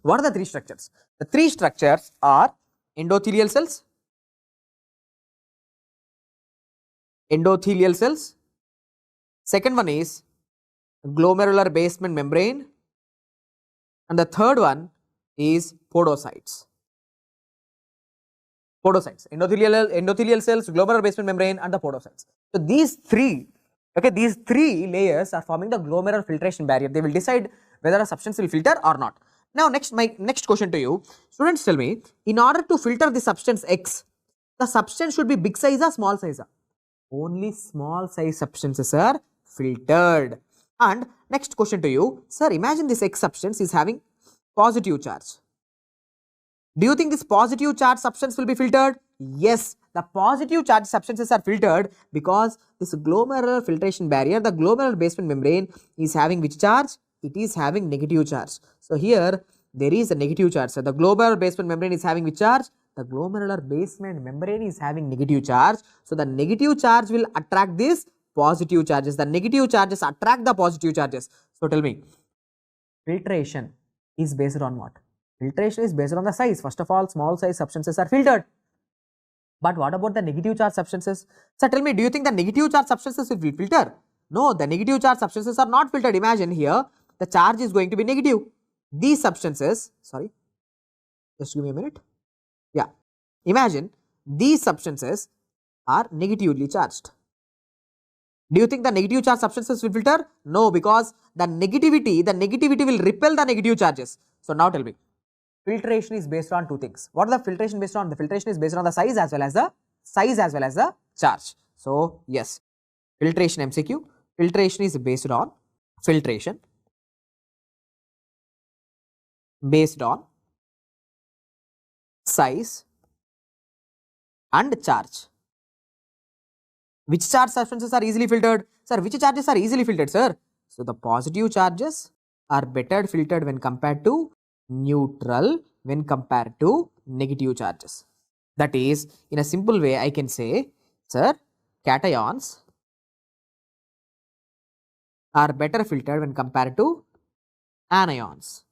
Speaker 2: What are the three structures? The three structures are endothelial cells, second one is glomerular basement membrane, and the third one is podocytes. Endothelial cells, glomerular basement membrane, and the podocytes. So these three, okay, these three layers are forming the glomerular filtration barrier. They will decide whether a substance will filter or not. Now my next question to you, students, tell me, in order to filter the substance X, the substance should be big size or small size? Only small size substances are filtered. And next question to you, sir, imagine this X substance is having positive charge. Do you think this positive charge substance will be filtered? Yes, the positive charge substances are filtered because this glomerular filtration barrier, the glomerular basement membrane, is having which charge? It is having negative charge. So here there is a negative charge. So the glomerular basement membrane is having which charge? The glomerular basement membrane is having negative charge. So the negative charge will attract these positive charges. The negative charges attract the positive charges. So tell me, filtration is based on what? Filtration is based on the size. First of all, small size substances are filtered. But what about the negative charge substances? So tell me, do you think the negative charge substances will filter? No, the negative charge substances are not filtered. Imagine here, the charge is going to be negative. These substances, sorry, just give me a minute. Yeah, imagine these substances are negatively charged. Do you think the negative charge substances will filter? No, because the negativity will repel the negative charges. So now tell me, filtration is based on two things. What is the filtration based on? The filtration is based on the size as well as the charge. So yes, filtration MCQ. Filtration is based on size and charge. Which charge substances are easily filtered? Sir, which charges are easily filtered, sir? So the positive charges are better filtered when compared to neutral, when compared to negative charges. That is, in a simple way, I can say, sir, cations are better filtered when compared to anions.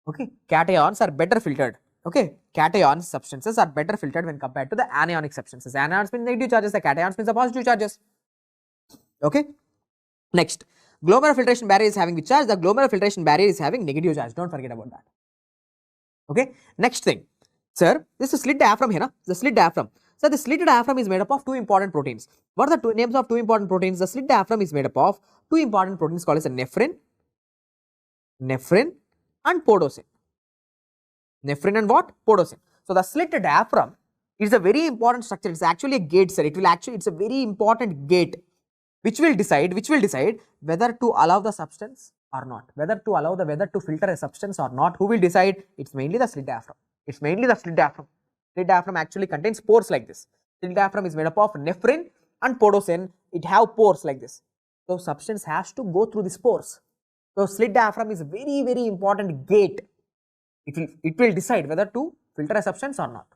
Speaker 2: Okay, cations are better filtered. Okay, cation substances are better filtered when compared to the anionic substances. Anions mean negative charges, the cations means the positive charges. Okay, next, glomerular filtration barrier is having which charge? The glomerular filtration barrier is having negative charge. Don't forget about that. Okay, next thing, sir, this is slit diaphragm here, the slit diaphragm. So the slit diaphragm is made up of two important proteins. What are the two names of two important proteins? The slit diaphragm is made up of two important proteins called as a nephrin and podocin. Nephrin and what? Podocin. So the slit diaphragm is a very important structure. It's actually a gate, sir. It's a very important gate which will decide whether to allow the substance or not, whether to filter a substance or not. Who will decide? It's mainly the slit diaphragm. Slit diaphragm actually contains pores like this. Slit diaphragm is made up of nephrin and podocin. It have pores like this. So substance has to go through these pores. So slit diaphragm is a very, very important gate. It will decide whether to filter a substance or not.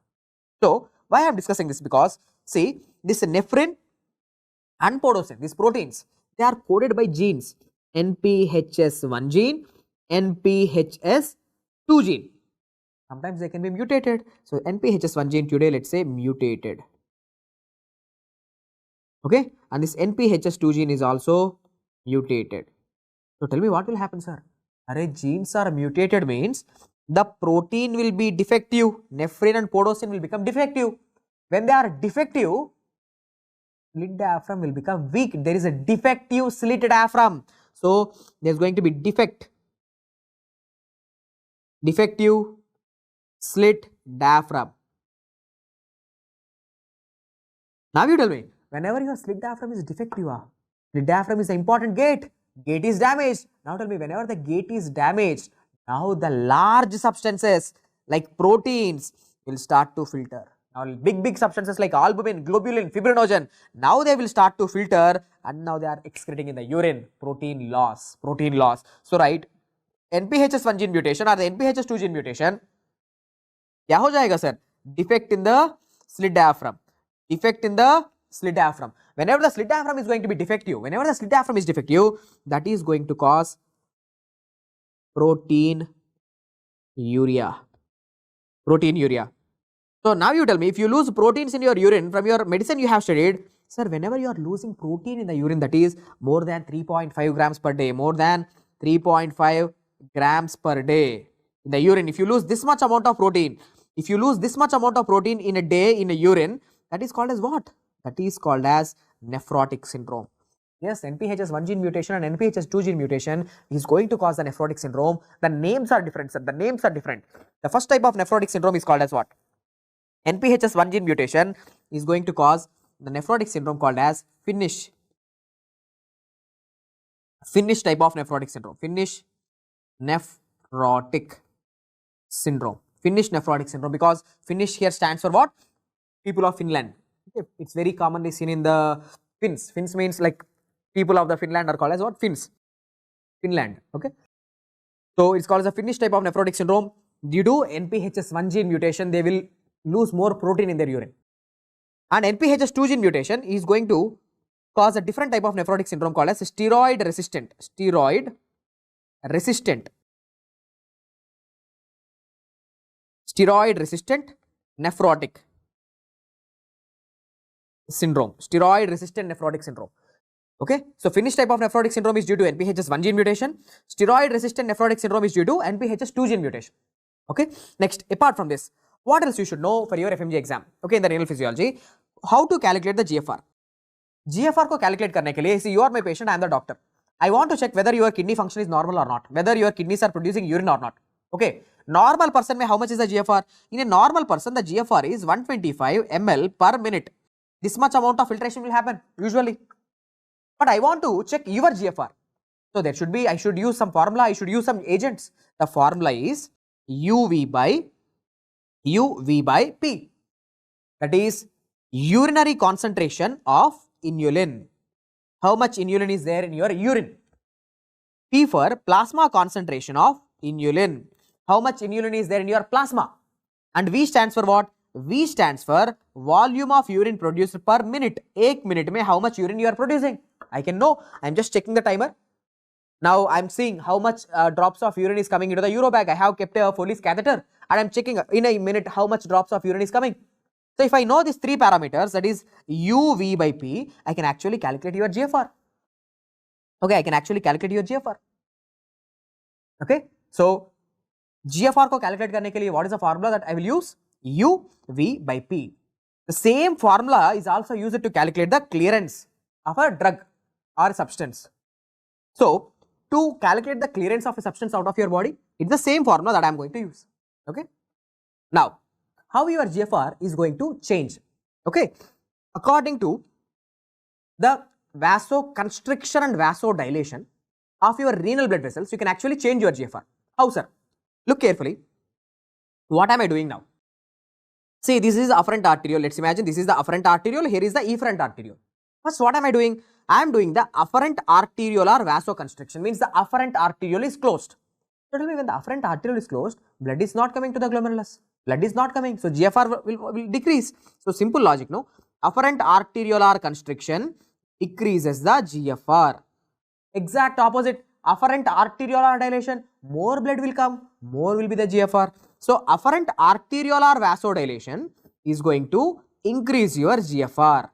Speaker 2: So why I am discussing this? Because see, this nephrin and podocin, these proteins, they are coded by genes. NPHS1 gene, NPHS2 gene. Sometimes they can be mutated. So NPHS1 gene today, let's say mutated. Okay, and this NPHS2 gene is also mutated. So tell me what will happen, sir? Array, genes are mutated means the protein will be defective. Nephrin and podocin will become defective. When they are defective, slit diaphragm will become weak. There is a defective slit diaphragm. So there is going to be defective slit diaphragm. Now you tell me, whenever your slit diaphragm is defective, slit diaphragm is an important gate. Gate is damaged. Now tell me, whenever the gate is damaged, now the large substances like proteins will start to filter. Now big substances like albumin, globulin, fibrinogen, now they will start to filter and now they are excreting in the urine. Protein loss. So right, NPHS1 gene mutation or the NPHS2 gene mutation, क्या हो जाएगा sir? Defect in the slit diaphragm. Whenever the slit diaphragm is going to be defective, that is going to cause protein Urea. Proteinuria. So now you tell me, if you lose proteins in your urine from your medicine you have studied, sir, whenever you are losing protein in the urine, that is more than 3.5 grams per day, more than 3.5 grams per day in the urine, if you lose this much amount of protein, if you lose this much amount of protein in a day in a urine, that is called as what? That is called as nephrotic syndrome. Yes, NPHS1 gene mutation and NPHS2 gene mutation is going to cause the nephrotic syndrome. The names are different, sir. The names are different. The first type of nephrotic syndrome is called as what? NPHS1 gene mutation is going to cause the nephrotic syndrome called as Finnish type of nephrotic syndrome. Finnish nephrotic syndrome. Finnish nephrotic syndrome, because Finnish here stands for what? People of Finland. Okay. It's very commonly seen in the Finns. Finns means like people of the Finland are called as what? Finns. Finland. Okay. So it's called as a Finnish type of nephrotic syndrome. Due to NPHS1 gene mutation, they will lose more protein in their urine. And NPHS2 gene mutation is going to cause a different type of nephrotic syndrome called as steroid resistant nephrotic syndrome. Okay, so Finnish type of nephrotic syndrome is due to NPHS1 gene mutation. Steroid resistant nephrotic syndrome is due to NPHS2 gene mutation. Okay, next, apart from this, what else you should know for your FMGE exam? Okay, in the renal physiology, how to calculate the GFR. GFR को calculate करने के लिए, see, you are my patient, I am the doctor. I want to check whether your kidney function is normal or not, whether your kidneys are producing urine or not. Okay, normal person में how much is the GFR? In a normal person, the GFR is 125 ml per minute. This much amount of filtration will happen usually. But I want to check your GFR. So there should be, I should use some formula, I should use some agents. The formula is UV by P. That is urinary concentration of inulin. How much inulin is there in your urine? P for plasma concentration of inulin. How much inulin is there in your plasma? And V stands for what? V stands for volume of urine produced per minute. 1 minute mein how much urine you are producing? I can know. I am just checking the timer. Now I am seeing how much drops of urine is coming into the urobag. I have kept a Foley's catheter and I am checking in a minute how much drops of urine is coming. So if I know these three parameters, that is UV by P, I can actually calculate your GFR. Okay, I can actually calculate your GFR. Okay, so GFR को calculate करने के लिए what is the formula that I will use? UV by P. The same formula is also used to calculate the clearance of a drug or substance. So to calculate the clearance of a substance out of your body, it's the same formula that I am going to use. Okay. Now, how your GFR is going to change? Okay. According to the vasoconstriction and vasodilation of your renal blood vessels, you can actually change your GFR. How, sir? Look carefully. What am I doing now? See, this is the afferent arteriole. Let's imagine this is the afferent arteriole. Here is the efferent arteriole. First, what am I doing? I am doing the afferent arteriolar vasoconstriction. Means the afferent arteriole is closed. So tell me, when the afferent arteriole is closed, blood is not coming to the glomerulus. Blood is not coming. So GFR will decrease. So simple logic, no? Afferent arteriolar constriction decreases the GFR. Exact opposite. Afferent arteriolar dilation, more blood will come, more will be the GFR. So afferent arteriolar vasodilation is going to increase your GFR.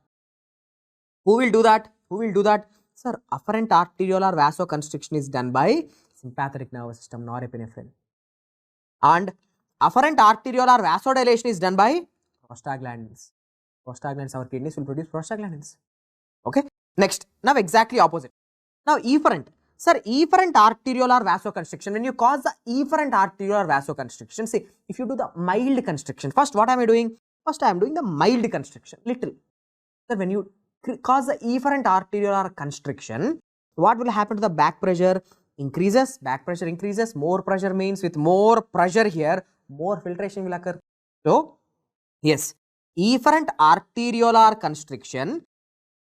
Speaker 2: Who will do that? Who will do that? Sir, afferent arteriolar vasoconstriction is done by sympathetic nervous system, norepinephrine. And afferent arteriolar vasodilation is done by prostaglandins. Prostaglandins, our kidneys will produce prostaglandins. Okay. Next, now exactly opposite. Now efferent. Sir, efferent arteriolar vasoconstriction, when you cause the efferent arteriolar vasoconstriction, see, if you do the mild constriction, first what am I doing? First I am doing the mild constriction, little. Sir, when you cause the efferent arteriolar constriction, what will happen to the back pressure? Increases, back pressure increases, more pressure means with more pressure here, more filtration will occur. So, yes, efferent arteriolar constriction,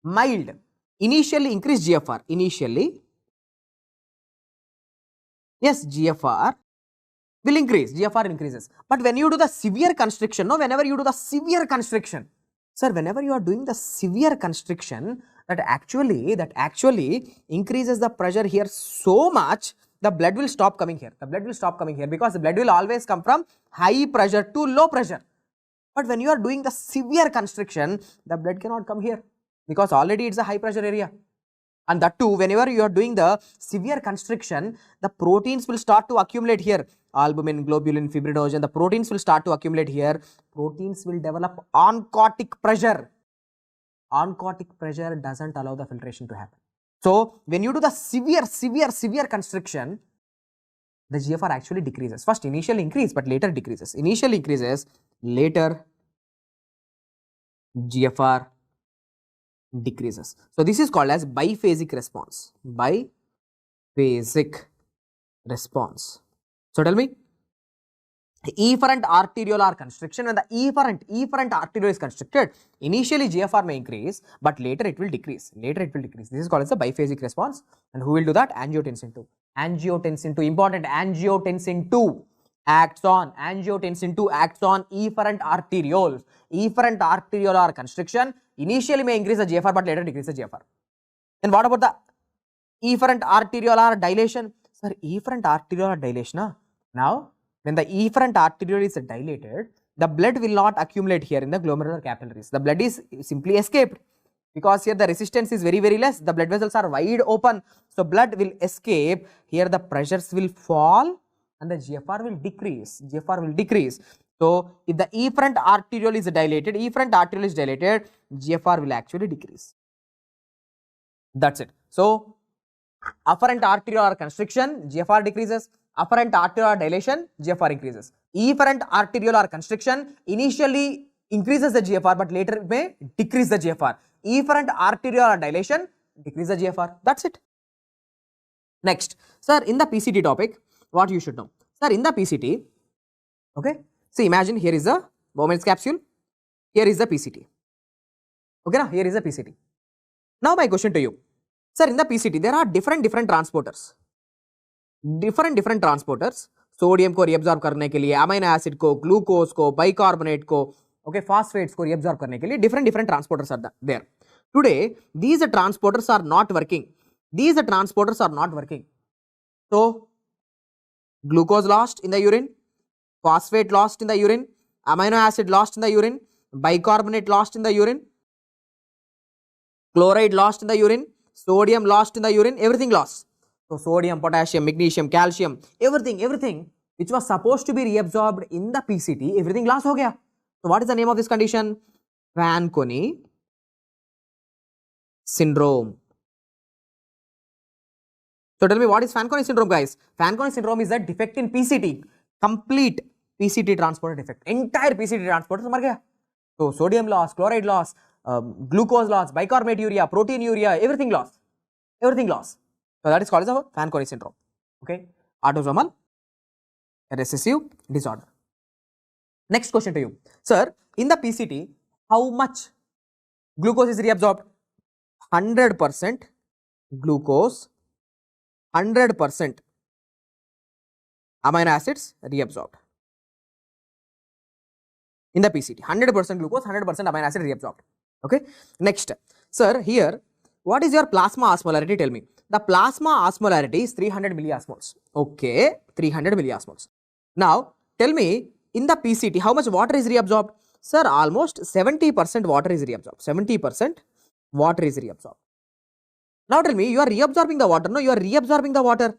Speaker 2: mild, initially increase GFR, initially, yes, GFR will increase, GFR increases. But when you do the severe constriction, no, whenever you do the severe constriction, sir, whenever you are doing the severe constriction, that actually increases the pressure here so much the blood will stop coming here. The blood will stop coming here because the blood will always come from high pressure to low pressure. But when you are doing the severe constriction, the blood cannot come here because already it's a high pressure area. And that too, whenever you are doing the severe constriction, the proteins will start to accumulate here. Albumin, globulin, fibrinogen, the proteins will start to accumulate here. Proteins will develop oncotic pressure. Oncotic pressure doesn't allow the filtration to happen. So, when you do the severe constriction, the GFR actually decreases. First, initially increase, but later decreases. Initially increases, later GFR decreases. So, this is called as biphasic response. Biphasic response. So, tell me, efferent arteriolar constriction, when the efferent arteriole is constricted, initially GFR may increase, but later it will decrease. This is called as the biphasic response. And who will do that? Angiotensin 2. Angiotensin 2, important, angiotensin 2 acts on efferent arterioles. Efferent arteriolar constriction initially may increase the GFR, but later decrease the GFR. Then what about the efferent arteriolar dilation? Sir, efferent arteriolar dilation, now when the efferent arteriole is dilated, the blood will not accumulate here in the glomerular capillaries. The blood is simply escaped because here the resistance is very less. The blood vessels are wide open. So, blood will escape. Here the pressures will fall and the GFR will decrease. So, if the efferent arteriole is dilated, GFR will actually decrease. That's it. So, afferent arteriolar constriction, GFR decreases. Afferent arteriolar dilation, GFR increases. Efferent arteriolar constriction initially increases the GFR, but later may decrease the GFR. Efferent arteriolar dilation, decrease the GFR. That's it. Next, sir, in the PCT topic, what you should know? Sir, in the PCT, okay, see, imagine here is the Bowman's capsule, here is the PCT. Okay, now here is the PCT. Now, my question to you, sir, in the PCT, there are different transporters. Different transporters, sodium को reabsorb करने के लिए, amino acid को, glucose को, bicarbonate को, okay, phosphates को reabsorb करने के लिए different transporters are there. Today, these transporters are not working. So, glucose lost in the urine, phosphate lost in the urine, amino acid lost in the urine, bicarbonate lost in the urine, chloride lost in the urine, sodium lost in the urine, everything lost. So, sodium, potassium, magnesium, calcium, everything which was supposed to be reabsorbed in the PCT, everything lost ho gaya. So, what is the name of this condition? Fanconi syndrome. So, tell me, what is Fanconi syndrome, guys? Fanconi syndrome is a defect in PCT, complete PCT transporter defect. Entire PCT transporter mar gaya. So, sodium loss, chloride loss, glucose loss, bicarbonate urea, protein urea, everything lost. So, that is called as a Fanconi syndrome. Okay, autosomal recessive disorder. Next question to you, sir, in the PCT, how much glucose is reabsorbed? 100% glucose, 100% amino acids reabsorbed. In the PCT, 100% glucose, 100% amino acid reabsorbed. Okay, next, sir, here, what is your plasma osmolarity? Tell me. The plasma osmolarity is 300 milliosmoles. Okay, 300 milliosmoles. Now, tell me, in the PCT, how much water is reabsorbed? Sir, almost 70% water is reabsorbed. 70% water is reabsorbed. Now, tell me, you are reabsorbing the water. No, you are reabsorbing the water.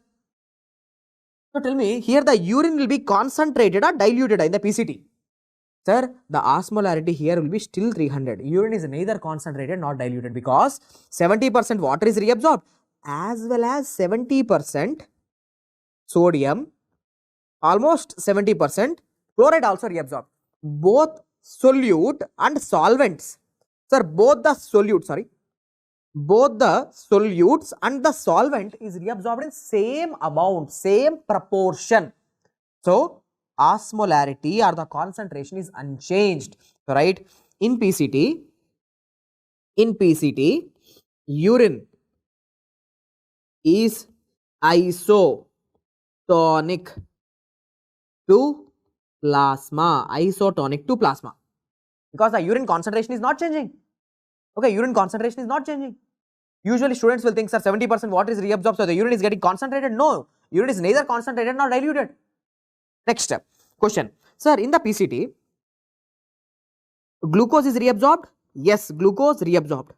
Speaker 2: So, tell me, here the urine will be concentrated or diluted in the PCT. Sir, the osmolarity here will be still 300. Urine is neither concentrated nor diluted because 70% water is reabsorbed as well as 70% sodium, almost 70% chloride also reabsorbed. Both solute and solvents. Sir, both the solutes and the solvent is reabsorbed in same amount, same proportion. So, osmolarity or the concentration is unchanged. So, right, in PCT, urine is isotonic to plasma, because the urine concentration is not changing. Okay, urine concentration is not changing. Usually students will think, sir, 70% water is reabsorbed, so the urine is getting concentrated. No, urine is neither concentrated nor diluted. Next step, question. Sir, in the PCT, glucose is reabsorbed? Yes, glucose reabsorbed.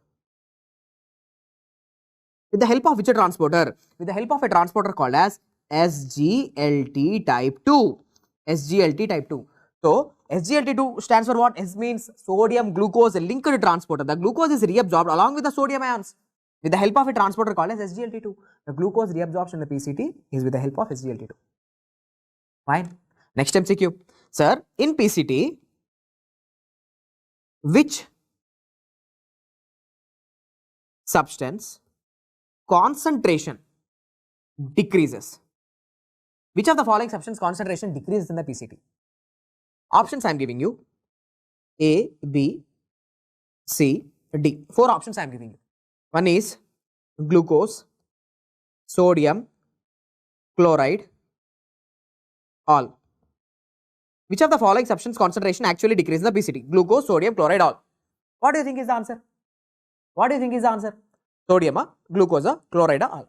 Speaker 2: With the help of which a transporter? With the help of a transporter called as SGLT type 2. SGLT type 2. So, SGLT2 stands for what? S means sodium glucose linked transporter. The glucose is reabsorbed along with the sodium ions with the help of a transporter called as SGLT2. The glucose reabsorption in the PCT is with the help of SGLT2. Fine. Next MCQ. Sir, in PCT, which substance concentration decreases? Which of the following substance concentration decreases in the PCT? Options I am giving you: A, B, C, D. 4 options I am giving you. One is glucose, sodium, chloride, all. Which of the following substance concentration actually decreases in the PCT? Glucose, sodium, chloride, all. What do you think is the answer? What do you think is the answer? Sodium, glucose, chloride, all.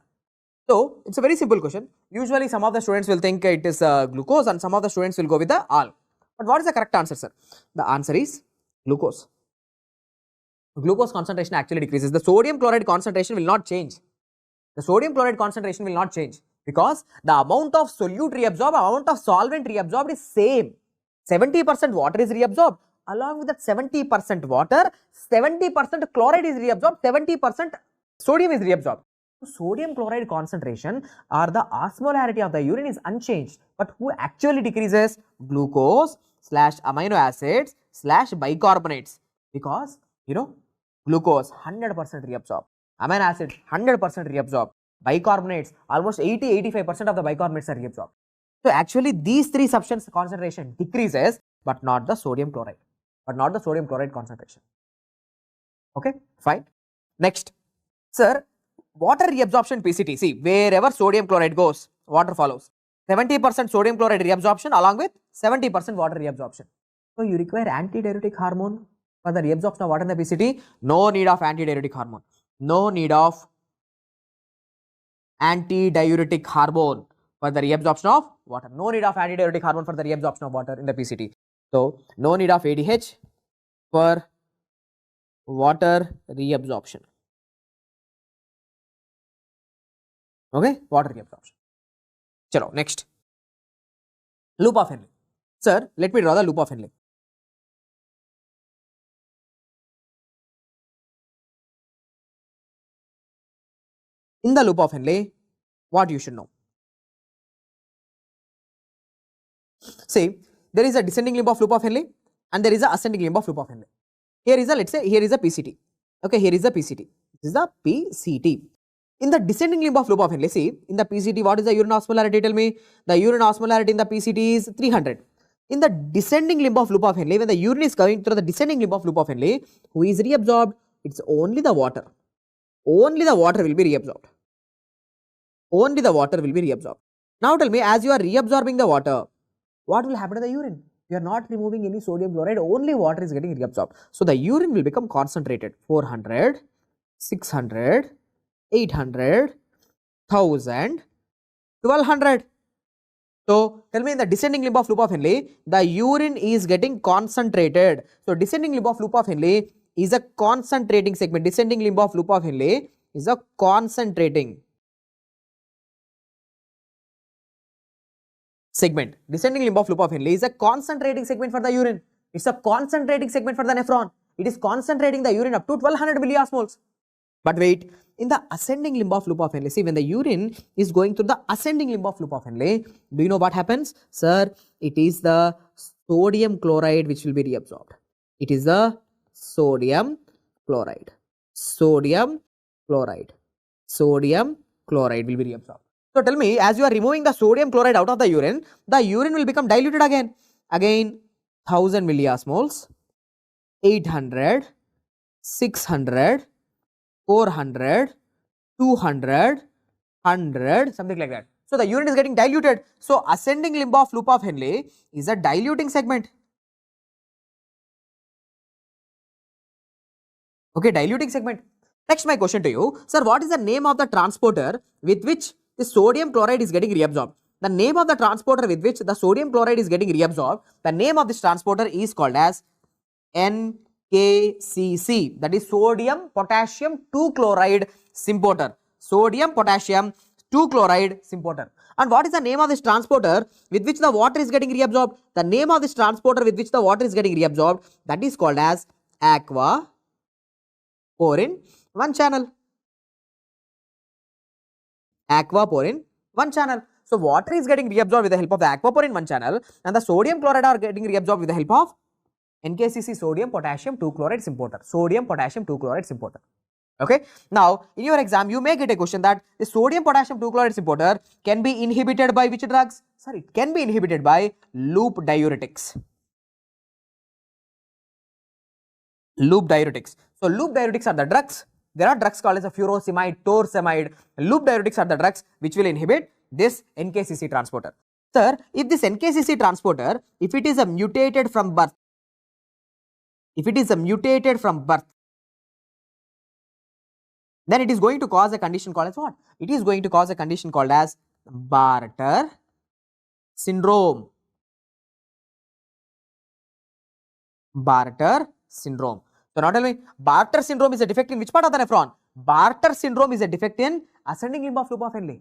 Speaker 2: So, it's a very simple question. Usually, some of the students will think it is glucose and some of the students will go with the all. But what is the correct answer, sir? The answer is glucose. Glucose concentration actually decreases. The sodium chloride concentration will not change. The sodium chloride concentration will not change because the amount of solute reabsorbed, amount of solvent reabsorbed is same. 70% water is reabsorbed. Along with that 70% water, 70% chloride is reabsorbed, 70% sodium is reabsorbed. Sodium chloride concentration or the osmolarity of the urine is unchanged, but who actually decreases? Glucose slash amino acids slash bicarbonates, because glucose 100% reabsorbed, amino acids 100% reabsorbed, bicarbonates almost 80-85% of the bicarbonates are reabsorbed. So actually these 3 substance concentration decreases, but not the sodium chloride, concentration. Okay, fine. Next, sir, water reabsorption PCT. See, wherever sodium chloride goes, water follows. 70% sodium chloride reabsorption along with 70% water reabsorption. So you require antidiuretic hormone for the reabsorption of water in the PCT. No need of antidiuretic hormone. No need of antidiuretic hormone for the reabsorption of water. No need of antidiuretic hormone for the reabsorption of water in the PCT. So no need of ADH for water reabsorption. Okay, water reabsorption. Chalo, next. Loop of Henle. Sir, let me draw the loop of Henle. In the loop of Henle, what you should know? See, there is a descending limb of loop of Henle and there is a ascending limb of loop of Henle. Here is a, let's say, here is a PCT. Okay, here is a PCT. This is the PCT. In the descending limb of loop of Henle, see, in the PCT, what is the urine osmolarity? Tell me. The urine osmolarity in the PCT is 300. In the descending limb of loop of Henle, when the urine is going through the descending limb of loop of Henle, who is reabsorbed? It's only the water. Only the water will be reabsorbed. Only the water will be reabsorbed. Now tell me, as you are reabsorbing the water, what will happen to the urine? You are not removing any sodium chloride, only water is getting reabsorbed. So the urine will become concentrated. 400, 600, 800, 1000, 1200. So tell me, in the descending limb of loop of Henle, the urine is getting concentrated. So descending limb of loop of Henle is a concentrating segment. Descending limb of loop of Henle is a concentrating segment. Descending limb of loop of Henle is a concentrating segment for the urine. It's a concentrating segment for the nephron. It is concentrating the urine up to 1200 milliosmoles. But wait, in the ascending limb of loop of Henle, see, when the urine is going through the ascending limb of loop of Henle, do you know what happens? Sir, it is the sodium chloride which will be reabsorbed. It is the sodium chloride. Sodium chloride. Sodium chloride will be reabsorbed. So tell me, as you are removing the sodium chloride out of the urine will become diluted again. Again, 1000 milliosmoles, 800, 600, 400, 200, 100, something like that. So the urine is getting diluted. So ascending limb of loop of Henle is a diluting segment. Okay, diluting segment. Next, my question to you, sir, what is the name of the transporter with which the sodium chloride is getting reabsorbed? The name of the transporter with which the sodium chloride is getting reabsorbed, the name of this transporter is called as NKCC, that is sodium potassium 2 chloride symporter. Sodium potassium 2 chloride symporter. And what is the name of this transporter with which the water is getting reabsorbed? The name of this transporter with which the water is getting reabsorbed, that is called as aqua porin 1 channel. Aqua porin 1 channel. So water is getting reabsorbed with the help of the aqua porin 1 channel, and the sodium chloride are getting reabsorbed with the help of NKCC, sodium potassium 2 chloride symporter. Sodium potassium 2 chloride symporter. Okay. Now, in your exam, you may get a question that the sodium potassium 2 chloride symporter can be inhibited by which drugs? Sir, it can be inhibited by loop diuretics. Loop diuretics. So, loop diuretics are the drugs. There are drugs called as a furosemide, torsemide. Loop diuretics are the drugs which will inhibit this NKCC transporter. Sir, if this NKCC transporter, if it is a mutated from birth, then it is going to cause a condition called as what? It is going to cause a condition called as Bartter syndrome. Bartter syndrome. So now tell me, Bartter syndrome is a defect in which part of the nephron? Bartter syndrome is a defect in ascending limb of loop of Henle.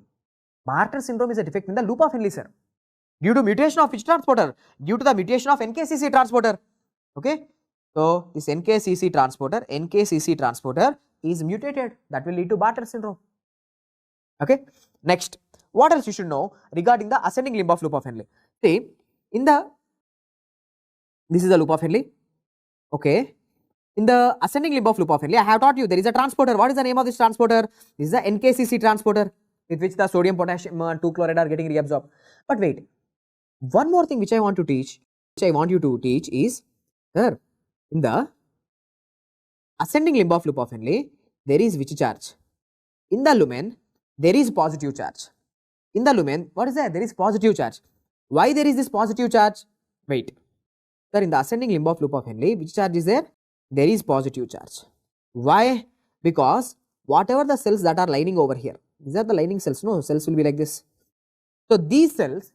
Speaker 2: Bartter syndrome is a defect in the loop of Henle, sir. Due to mutation of which transporter? Due to the mutation of NKCC transporter. Okay. So this NKCC transporter is mutated. That will lead to Bartter syndrome. Okay. Next, what else you should know regarding the ascending limb of loop of Henle? See, this is the loop of Henle. Okay. In the ascending limb of loop of Henle, I have taught you there is a transporter. What is the name of this transporter? This is the NKCC transporter with which the sodium potassium 2 chloride are getting reabsorbed. But wait, one more thing which I want you to teach is here in the ascending limb of loop of Henle, there is which charge? In the lumen, there is positive charge. In the lumen, what is that? There is positive charge. Why there is this positive charge? Wait. Sir, in the ascending limb of loop of Henle, which charge is there? There is positive charge. Why? Because whatever the cells that are lining over here, these are the lining cells. No, cells will be like this. So these cells,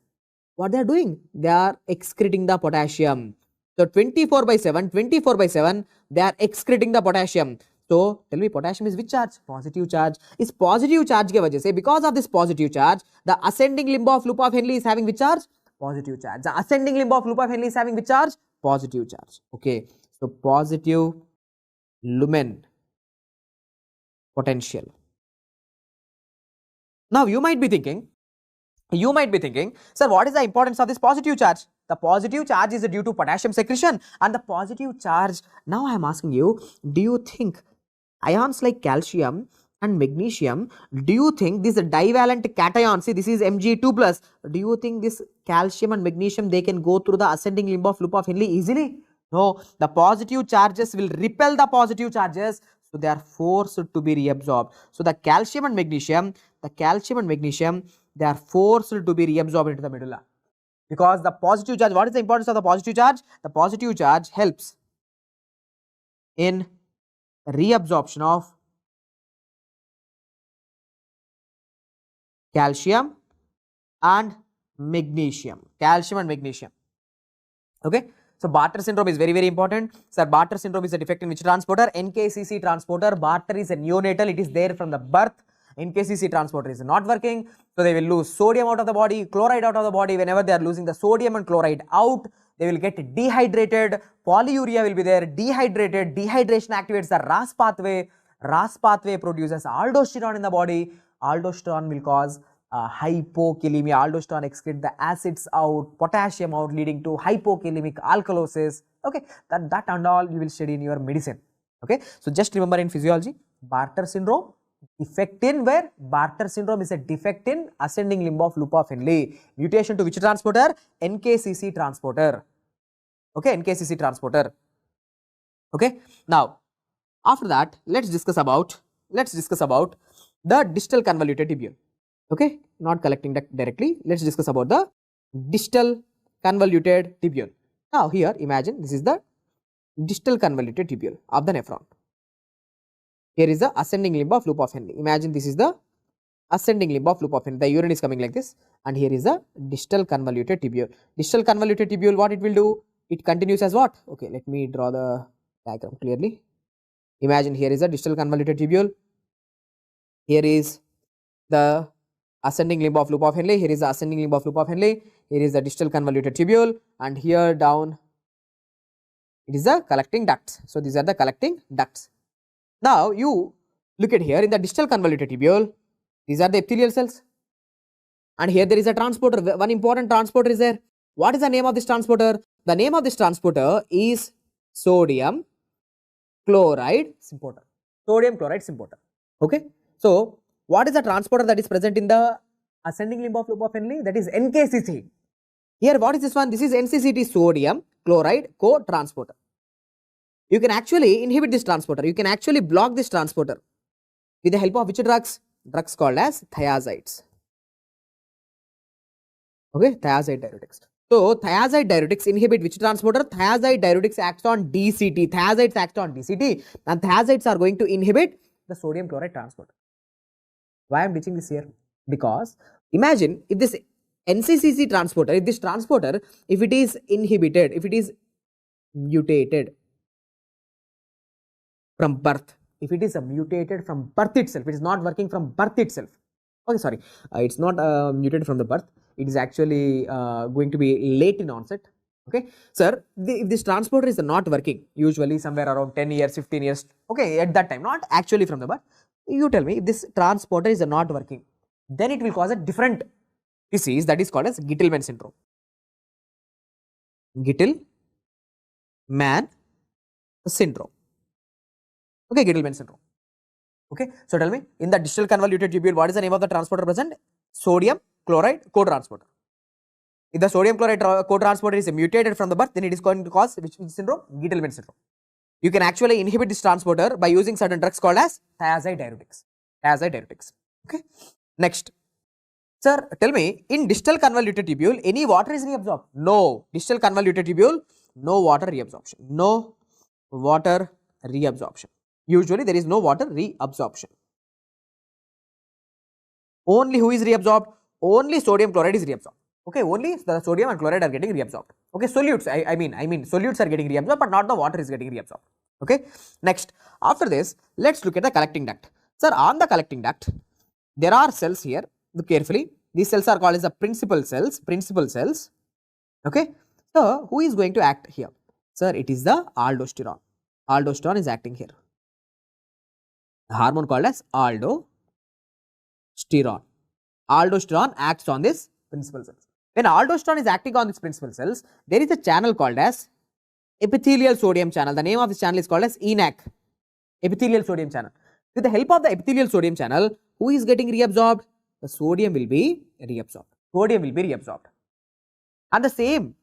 Speaker 2: what they are doing? They are excreting the potassium. So 24/7, they are excreting the potassium. So tell me, potassium is which charge? Positive charge. Is positive charge ke wajah se, because of this positive charge, the ascending limb of loop of Henle is having which charge? Positive charge. The ascending limb of loop of Henle is having which charge? Positive charge. Okay. So positive lumen potential. Now you might be thinking, sir, what is the importance of this positive charge? The positive charge is due to potassium secretion, and the positive charge, now I am asking you, do you think ions like calcium and magnesium, do you think this divalent cation, see this is Mg2+, do you think this calcium and magnesium, they can go through the ascending limb of loop of Henle easily? No, the positive charges will repel the positive charges, so they are forced to be reabsorbed. So the calcium and magnesium, they are forced to be reabsorbed into the medulla. Because the positive charge, what is the importance of the positive charge? The positive charge helps in reabsorption of calcium and magnesium. Okay. So Bartter syndrome is very, very important. Sir, Bartter syndrome is a defect in which transporter? NKCC transporter. Bartter is a neonatal. It is there from the birth. NKCC transporter is not working. So they will lose sodium out of the body, chloride out of the body. Whenever they are losing the sodium and chloride out, they will get dehydrated. Polyuria will be there. Dehydrated. Dehydration activates the RAS pathway. RAS pathway produces aldosterone in the body. Aldosterone will cause hypokalemia. Aldosterone excrete the acids out, potassium out, leading to hypokalemic alkalosis. Okay, that and all you will study in your medicine. Okay, so just remember in physiology, Bartter syndrome, defect in where? Bartter syndrome is a defect in ascending limb of loop of Henle. Mutation to which transporter? NKCC transporter. Okay, NKCC transporter. Okay, now after that, let's discuss about the distal convoluted tubule. Okay, not collecting that directly. Let's discuss about the distal convoluted tubule. Now here, imagine this is the distal convoluted tubule of the nephron. Here is the ascending limb of loop of Henle. Imagine this is the ascending limb of loop of Henle. The urine is coming like this, and here is the distal convoluted tubule. Distal convoluted tubule, what it will do? It continues as what? Okay, let me draw the diagram clearly. Imagine here is a distal convoluted tubule. Here is the ascending limb of loop of Henle. Here is the ascending limb of loop of Henle. Here is the distal convoluted tubule, and here down it is the collecting ducts. So these are the collecting ducts. Now you look at here in the distal convoluted tubule. These are the epithelial cells, and here there is a transporter. One important transporter is there. What is the name of this transporter? The name of this transporter is sodium chloride symporter. Sodium chloride symporter. Okay. So what is the transporter that is present in the ascending limb of loop of Henle? That is NKCC. Here what is this one? This is NCCT, sodium chloride co-transporter. You can actually inhibit this transporter. You can actually block this transporter with the help of which drugs? Drugs called as thiazides. Okay, thiazide diuretics. So thiazide diuretics inhibit which transporter? Thiazide diuretics acts on DCT. Thiazides act on DCT, and thiazides are going to inhibit the sodium chloride transporter. Why I am teaching this here? Because imagine if this NCCC transporter, if this transporter, if it is inhibited, if it is mutated from birth, if it is mutated from birth itself, it is not working from birth itself. Okay, sorry, it's not mutated from the birth. It is actually going to be late in onset. Okay, sir, if this transporter is not working, usually somewhere around 10 years, 15 years, okay, at that time, not actually from the birth, you tell me if this transporter is not working, then it will cause a different disease that is called as Gittelman syndrome. Gittelman syndrome. Okay, Gittelman syndrome. Okay, so tell me, in the distal convoluted tubule, what is the name of the transporter present? Sodium chloride co-transporter. If the sodium chloride co-transporter is mutated from the birth, then it is going to cause which syndrome? Gittelman syndrome. You can actually inhibit this transporter by using certain drugs called as thiazide diuretics. Thiazide diuretics. Okay. Next, sir, tell me, in distal convoluted tubule, any water is reabsorbed? No. Distal convoluted tubule, no water reabsorption. No water reabsorption. Usually there is no water reabsorption. Only who is reabsorbed? Only sodium chloride is reabsorbed. Okay, only the sodium and chloride are getting reabsorbed. Okay, solutes, I mean solutes are getting reabsorbed, but not the water is getting reabsorbed. Okay, next, after this, let's look at the collecting duct. Sir, on the collecting duct, there are cells here. Look carefully. These cells are called as the principal cells. Okay, so who is going to act here? Sir, it is the aldosterone. Aldosterone is acting here. The hormone called as aldosterone. Aldosterone acts on this principal cells. When aldosterone is acting on these principal cells, there is a channel called as epithelial sodium channel. The name of this channel is called as ENaC, epithelial sodium channel. With the help of the epithelial sodium channel, who is getting reabsorbed? The sodium will be reabsorbed. Sodium will be reabsorbed. And the same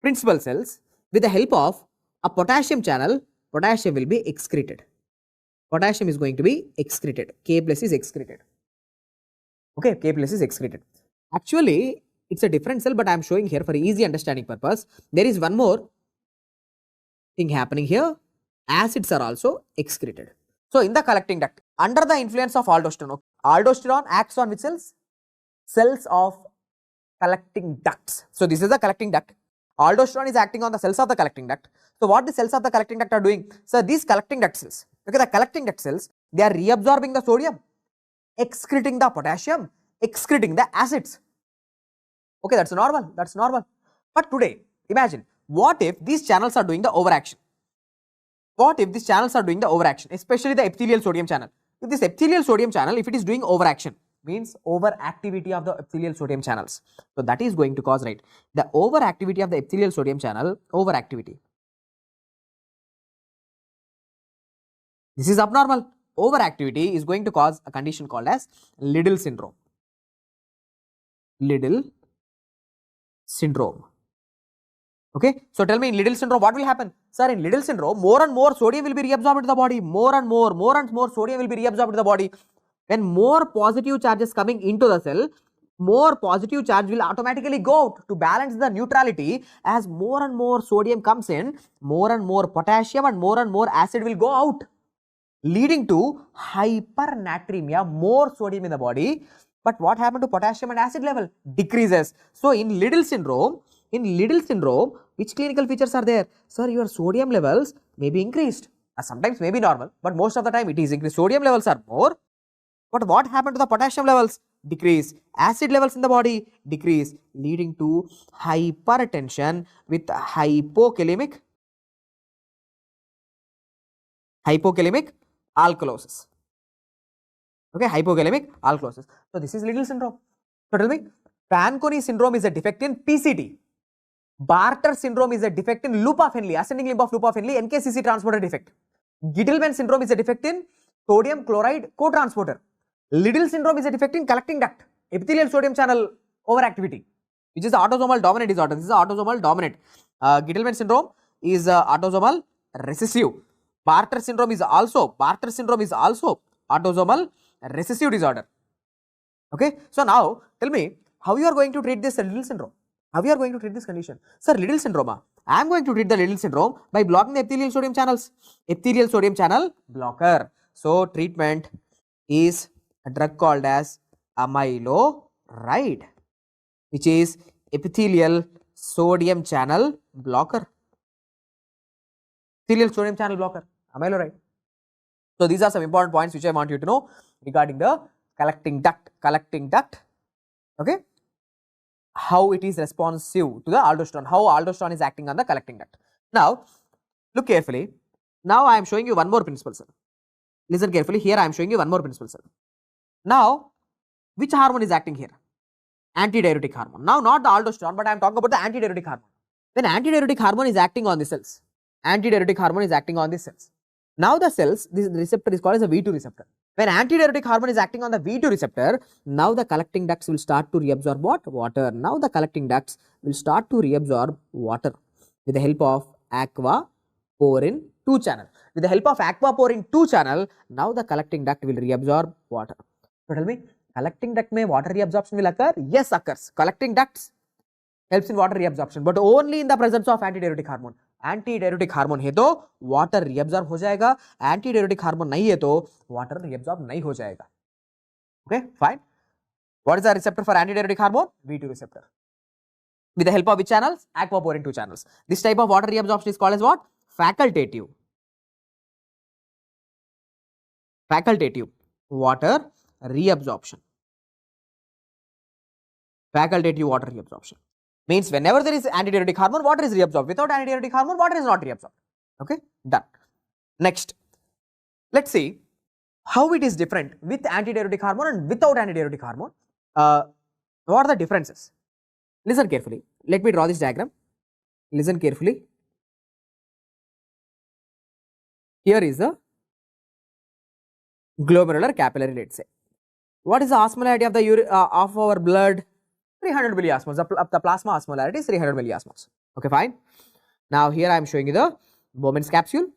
Speaker 2: principal cells, with the help of a potassium channel, potassium will be excreted. Potassium is going to be excreted. K plus is excreted. Okay, K plus is excreted. Actually, it's a different cell, but I am showing here for easy understanding purpose. There is one more thing happening here. Acids are also excreted. So, in the collecting duct, under the influence of aldosterone, aldosterone acts on which cells? Cells of collecting ducts. So, this is the collecting duct. Aldosterone is acting on the cells of the collecting duct. So, what the cells of the collecting duct are doing? So, these collecting duct cells, okay, the collecting duct cells, they are reabsorbing the sodium, excreting the potassium, excreting the acids. Okay, that's normal. That's normal. But today, imagine, what if these channels are doing the overaction? What if these channels are doing the overaction, especially the epithelial sodium channel? If this epithelial sodium channel, if it is doing overaction, means overactivity of the epithelial sodium channels. So that is going to cause, right, the overactivity of the epithelial sodium channel, overactivity. This is abnormal. Overactivity is going to cause a condition called as Liddle syndrome. Liddle syndrome. Okay, so tell me, in Liddle syndrome, what will happen? Sir, in Liddle syndrome, more and more sodium will be reabsorbed into the body. More and more sodium will be reabsorbed into the body. When more positive charges coming into the cell, more positive charge will automatically go out to balance the neutrality. As more and more sodium comes in, more and more potassium and more acid will go out. leading to hypernatremia, more sodium in the body. But what happened to potassium and acid level? Decreases. So in Liddle syndrome, which clinical features are there? Sir, your sodium levels may be increased. Sometimes may be normal, but most of the time it is increased. Sodium levels are more. But what happened to the potassium levels? Decrease. Acid levels in the body decrease, leading to hypertension with hypokalemic alkalosis. Okay, hypokalemic alkalosis. So this is Liddle syndrome. So tell me, Fanconi syndrome is a defect in PCT. Bartter syndrome is a defect in loop of Henle, ascending limb of loop of Henle, NKCC transporter defect. Gittleman syndrome is a defect in sodium chloride co-transporter. Liddle syndrome is a defect in collecting duct, epithelial sodium channel overactivity, which is the autosomal dominant disorder. This is autosomal dominant. Gittleman syndrome is autosomal recessive. Bartter syndrome is also autosomal recessive disorder. Okay, so now tell me how you are going to treat this Liddle syndrome. How you are going to treat this condition? Sir, Liddle syndrome. I am going to treat the Liddle syndrome by blocking the epithelial sodium channels. Epithelial sodium channel blocker. So treatment is a drug called as amiloride, which is epithelial sodium channel blocker. Epithelial sodium channel blocker, amiloride. So these are some important points which I want you to know regarding the collecting duct. Okay, how it is responsive to the aldosterone, how aldosterone is acting on the collecting duct. Now look carefully. Now I am showing you one more principle, sir. Listen carefully. Here I am showing you one more principle, sir. Now, which hormone is acting here? Antidiuretic hormone. Now, not the aldosterone, but I am talking about the antidiuretic hormone. When antidiuretic hormone is acting on the cells, now the cells, this receptor is called as a V2 receptor. When antidiuretic hormone is acting on the V2 receptor, now the collecting ducts will start to reabsorb what? Water. Now the collecting ducts will start to reabsorb water with the help of aquaporin 2 channel. With the help of aquaporin 2 channel, now the collecting duct will reabsorb water. So tell me, collecting duct may water reabsorption will occur? Yes, occurs. Collecting ducts helps in water reabsorption, but only in the presence of antidiuretic hormone. Antidiuretic hormone है तो water reabsorb हो जाएगा, antidiuretic hormone नहीं है तो water reabsorb नहीं हो जाएगा. Okay, fine. What is the receptor for antidiuretic hormone? V2 receptor. With the help of which channels? Aquaporin 2 channels. This type of water reabsorption is called as what? Facultative water reabsorption. Facultative water reabsorption means whenever there is antidiuretic hormone, water is reabsorbed. Without antidiuretic hormone, water is not reabsorbed. Okay, done. Next, let's see how it is different with antidiuretic hormone and without antidiuretic hormone. What are the differences? Listen carefully. Let me draw this diagram. Listen carefully. Here is the glomerular capillary, let's say. What is the osmolarity of the of our blood? 300 milliosmoles. The plasma osmolarity is 300 milliosmoles. Okay, fine. Now here I am showing you the Bowman's capsule.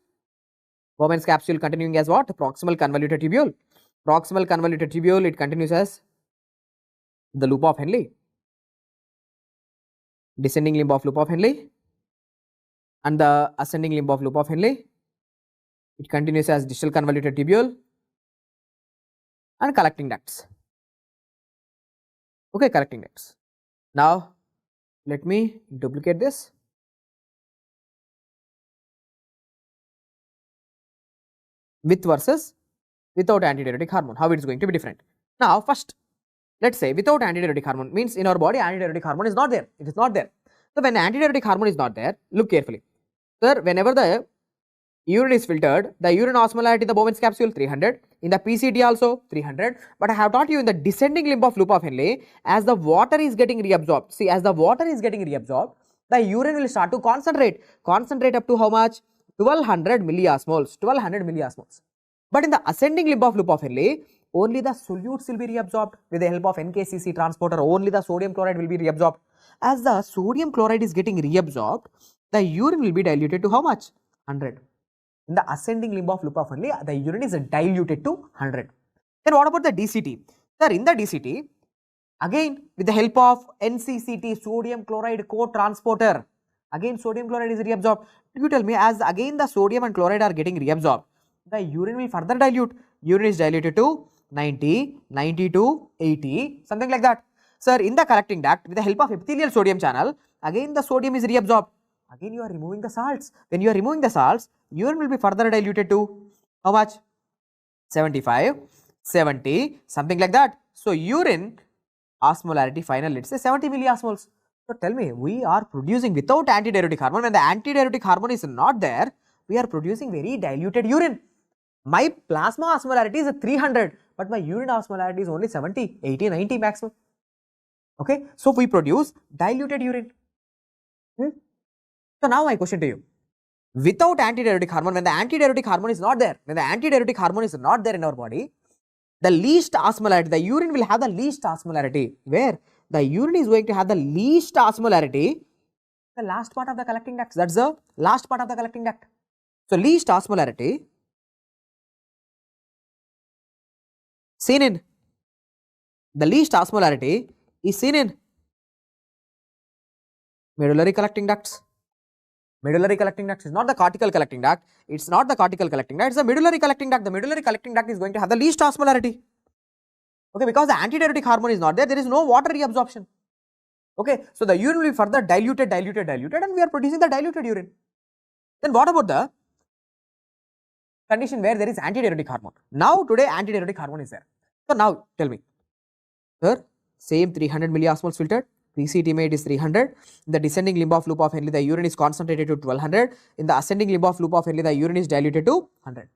Speaker 2: Bowman's capsule continuing as what? Proximal convoluted tubule. Proximal convoluted tubule, it continues as the loop of Henle. Descending limb of loop of Henle and the ascending limb of loop of Henle. It continues as distal convoluted tubule and collecting ducts. Okay, collecting ducts. Now let me duplicate this. With versus without antidiuretic hormone, how it is going to be different. Now first, let's say without antidiuretic hormone means in our body antidiuretic hormone is not there. It is not there. So when antidiuretic hormone is not there, look carefully. Sir, whenever the urine is filtered, the urine osmolarity in the Bowman's capsule 300, in the PCT also 300, but I have taught you in the descending limb of loop of Henle, as the water is getting reabsorbed, see, as the water is getting reabsorbed, the urine will start to concentrate up to how much? 1200 milliosmoles. But in the ascending limb of loop of Henle, only the solutes will be reabsorbed with the help of NKCC transporter, only the sodium chloride will be reabsorbed. As the sodium chloride is getting reabsorbed, the urine will be diluted to how much? 100. In the ascending limb of loop of Henle, the urine is diluted to 100. Then what about the DCT? Sir, in the DCT, again with the help of NCCT, sodium chloride co-transporter, again sodium chloride is reabsorbed. You tell me, as again the sodium and chloride are getting reabsorbed, the urine will further dilute. Urine is diluted to 90, 90 to 80, something like that. Sir, in the collecting duct, with the help of epithelial sodium channel, again the sodium is reabsorbed. Again you are removing the salts. When you are removing the salts, urine will be further diluted to how much? 75, 70, something like that. So urine osmolarity final, let's say 70 milliosmoles. So tell me, we are producing without antidiuretic hormone. When the antidiuretic hormone is not there, we are producing very diluted urine. My plasma osmolarity is 300, but my urine osmolarity is only 70, 80, 90 maximum. Okay, so we produce diluted urine. So now my question to you, without antidiuretic hormone, when the antidiuretic hormone is not there, in our body, the least osmolarity, the urine will have the least osmolarity. Where? The urine is going to have the least osmolarity, the last part of the collecting duct. That's the last part of the collecting duct. So least osmolarity seen in, the least osmolarity is seen in medullary collecting ducts. Medullary collecting duct is not the cortical collecting duct. It's not the cortical collecting duct. It's the medullary collecting duct. The medullary collecting duct is going to have the least osmolarity. Okay, because the antidiuretic hormone is not there, there is no water reabsorption. Okay, so the urine will be further diluted, and we are producing the diluted urine. Then what about the condition where there is antidiuretic hormone? Now today antidiuretic hormone is there. So now tell me, sir, same 300 milliosmoles filtered. PCT made is 300. In the descending limb of loop of Henle, the urine is concentrated to 1200. In the ascending limb of loop of Henle, the urine is diluted to 100.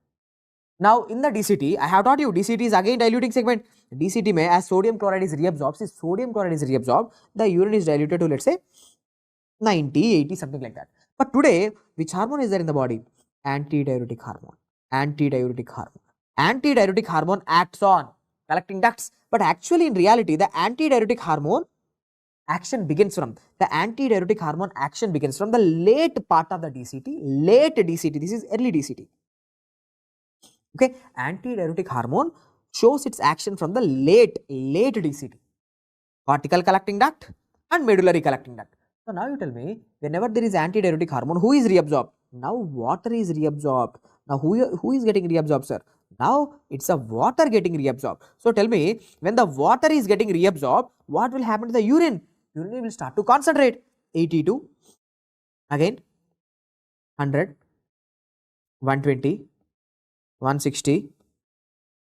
Speaker 2: Now in the DCT, I have taught you DCT is again diluting segment. DCT may, as sodium chloride is reabsorbed, the urine is diluted to, let's say, 90, 80, something like that. But today, which hormone is there in the body? Antidiuretic hormone. Antidiuretic hormone acts on collecting ducts. But actually in reality, the antidiuretic hormone action begins from the late part of the DCT, this is early DCT. Okay, antidiuretic hormone shows its action from the late DCT, cortical collecting duct and medullary collecting duct. So now you tell me, whenever there is antidiuretic hormone, who is reabsorbed? Now water is reabsorbed. Now who is getting reabsorbed, sir? Now it's a water getting reabsorbed. So tell me, when the water is getting reabsorbed, what will happen to the urine? Urine will start to concentrate. 82, again 100, 120, 160,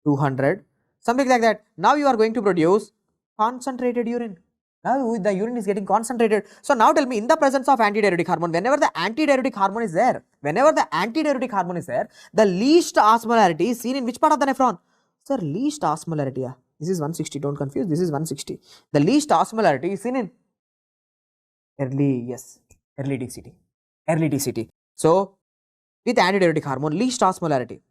Speaker 2: 200, something like that. Now you are going to produce concentrated urine. Now the urine is getting concentrated. So now tell me, in the presence of antidiuretic hormone, whenever the antidiuretic hormone is there, the least osmolarity is seen in which part of the nephron? Sir, least osmolarity. Yeah. This is 160, don't confuse, this is 160. The least osmolarity is seen in early DCT. So with antidiuretic hormone, least osmolarity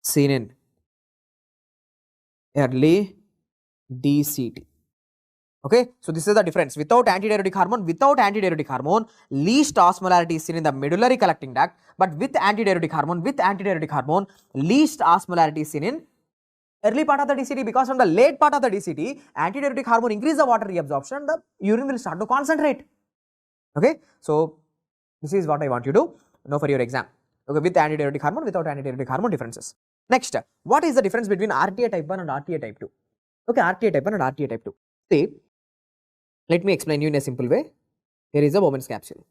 Speaker 2: seen in early DCT. Okay, so this is the difference. Without antidiuretic hormone, least osmolarity is seen in the medullary collecting duct, but with antidiuretic hormone, least osmolarity is seen in early part of the DCT, because from the late part of the DCT, antidiuretic hormone increase the water reabsorption, the urine will start to concentrate. Okay, so this is what I want you to know for your exam. Okay, with antidiuretic hormone, without antidiuretic hormone, differences. Next, what is the difference between RTA type 1 and RTA type 2? Okay, RTA type 1 and RTA type 2. See, let me explain you in a simple way. Here is a Bowman's capsule.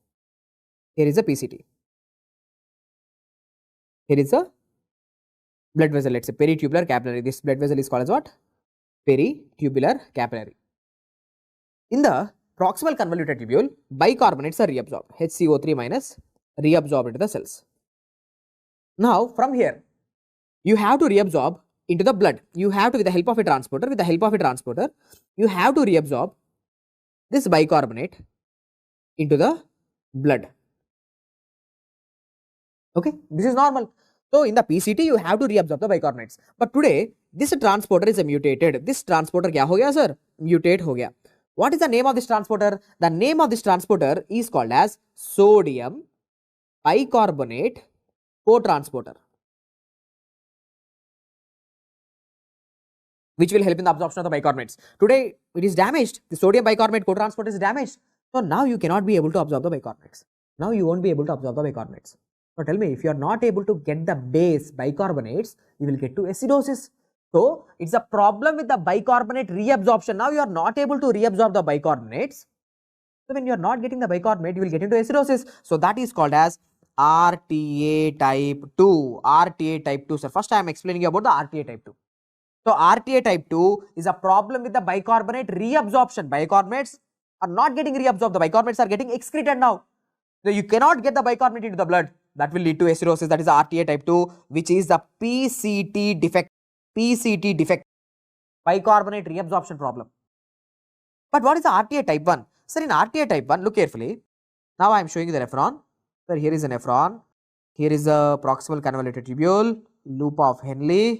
Speaker 2: Here is a PCT. Here is a blood vessel, let's say peritubular capillary. This blood vessel is called as what? Peritubular capillary. In the proximal convoluted tubule, bicarbonates are reabsorbed. HCO3 minus reabsorbed into the cells. Now from here, you have to reabsorb into the blood. You have to, with the help of a transporter, you have to reabsorb this bicarbonate into the blood. Okay, this is normal. So in the PCT, you have to reabsorb the bicarbonates. But today, this transporter is mutated. This transporter kya ho gaya, sir? Mutate ho gaya. What is the name of this transporter? The name of this transporter is called as sodium bicarbonate cotransporter, which will help in the absorption of the bicarbonates. Today, it is damaged. The sodium bicarbonate cotransporter is damaged. So now you cannot be able to absorb the bicarbonates. Now you won't be able to absorb the bicarbonates. So tell me, if you are not able to get the base bicarbonates, you will get to acidosis. So it's a problem with the bicarbonate reabsorption. Now you are not able to reabsorb the bicarbonates. So when you are not getting the bicarbonate, you will get into acidosis. So that is called as RTA type 2. RTA type 2. So first I am explaining you about the RTA type 2. So RTA type 2 is a problem with the bicarbonate reabsorption. Bicarbonates are not getting reabsorbed. The bicarbonates are getting excreted now. So you cannot get the bicarbonate into the blood. That will lead to acidosis. That is the RTA type 2, which is the PCT defect. PCT defect. Bicarbonate reabsorption problem. But what is the RTA type 1? Sir, in RTA type 1, look carefully. Now I am showing you the nephron. Sir, here is a nephron. Here is a proximal convoluted tubule, loop of Henle.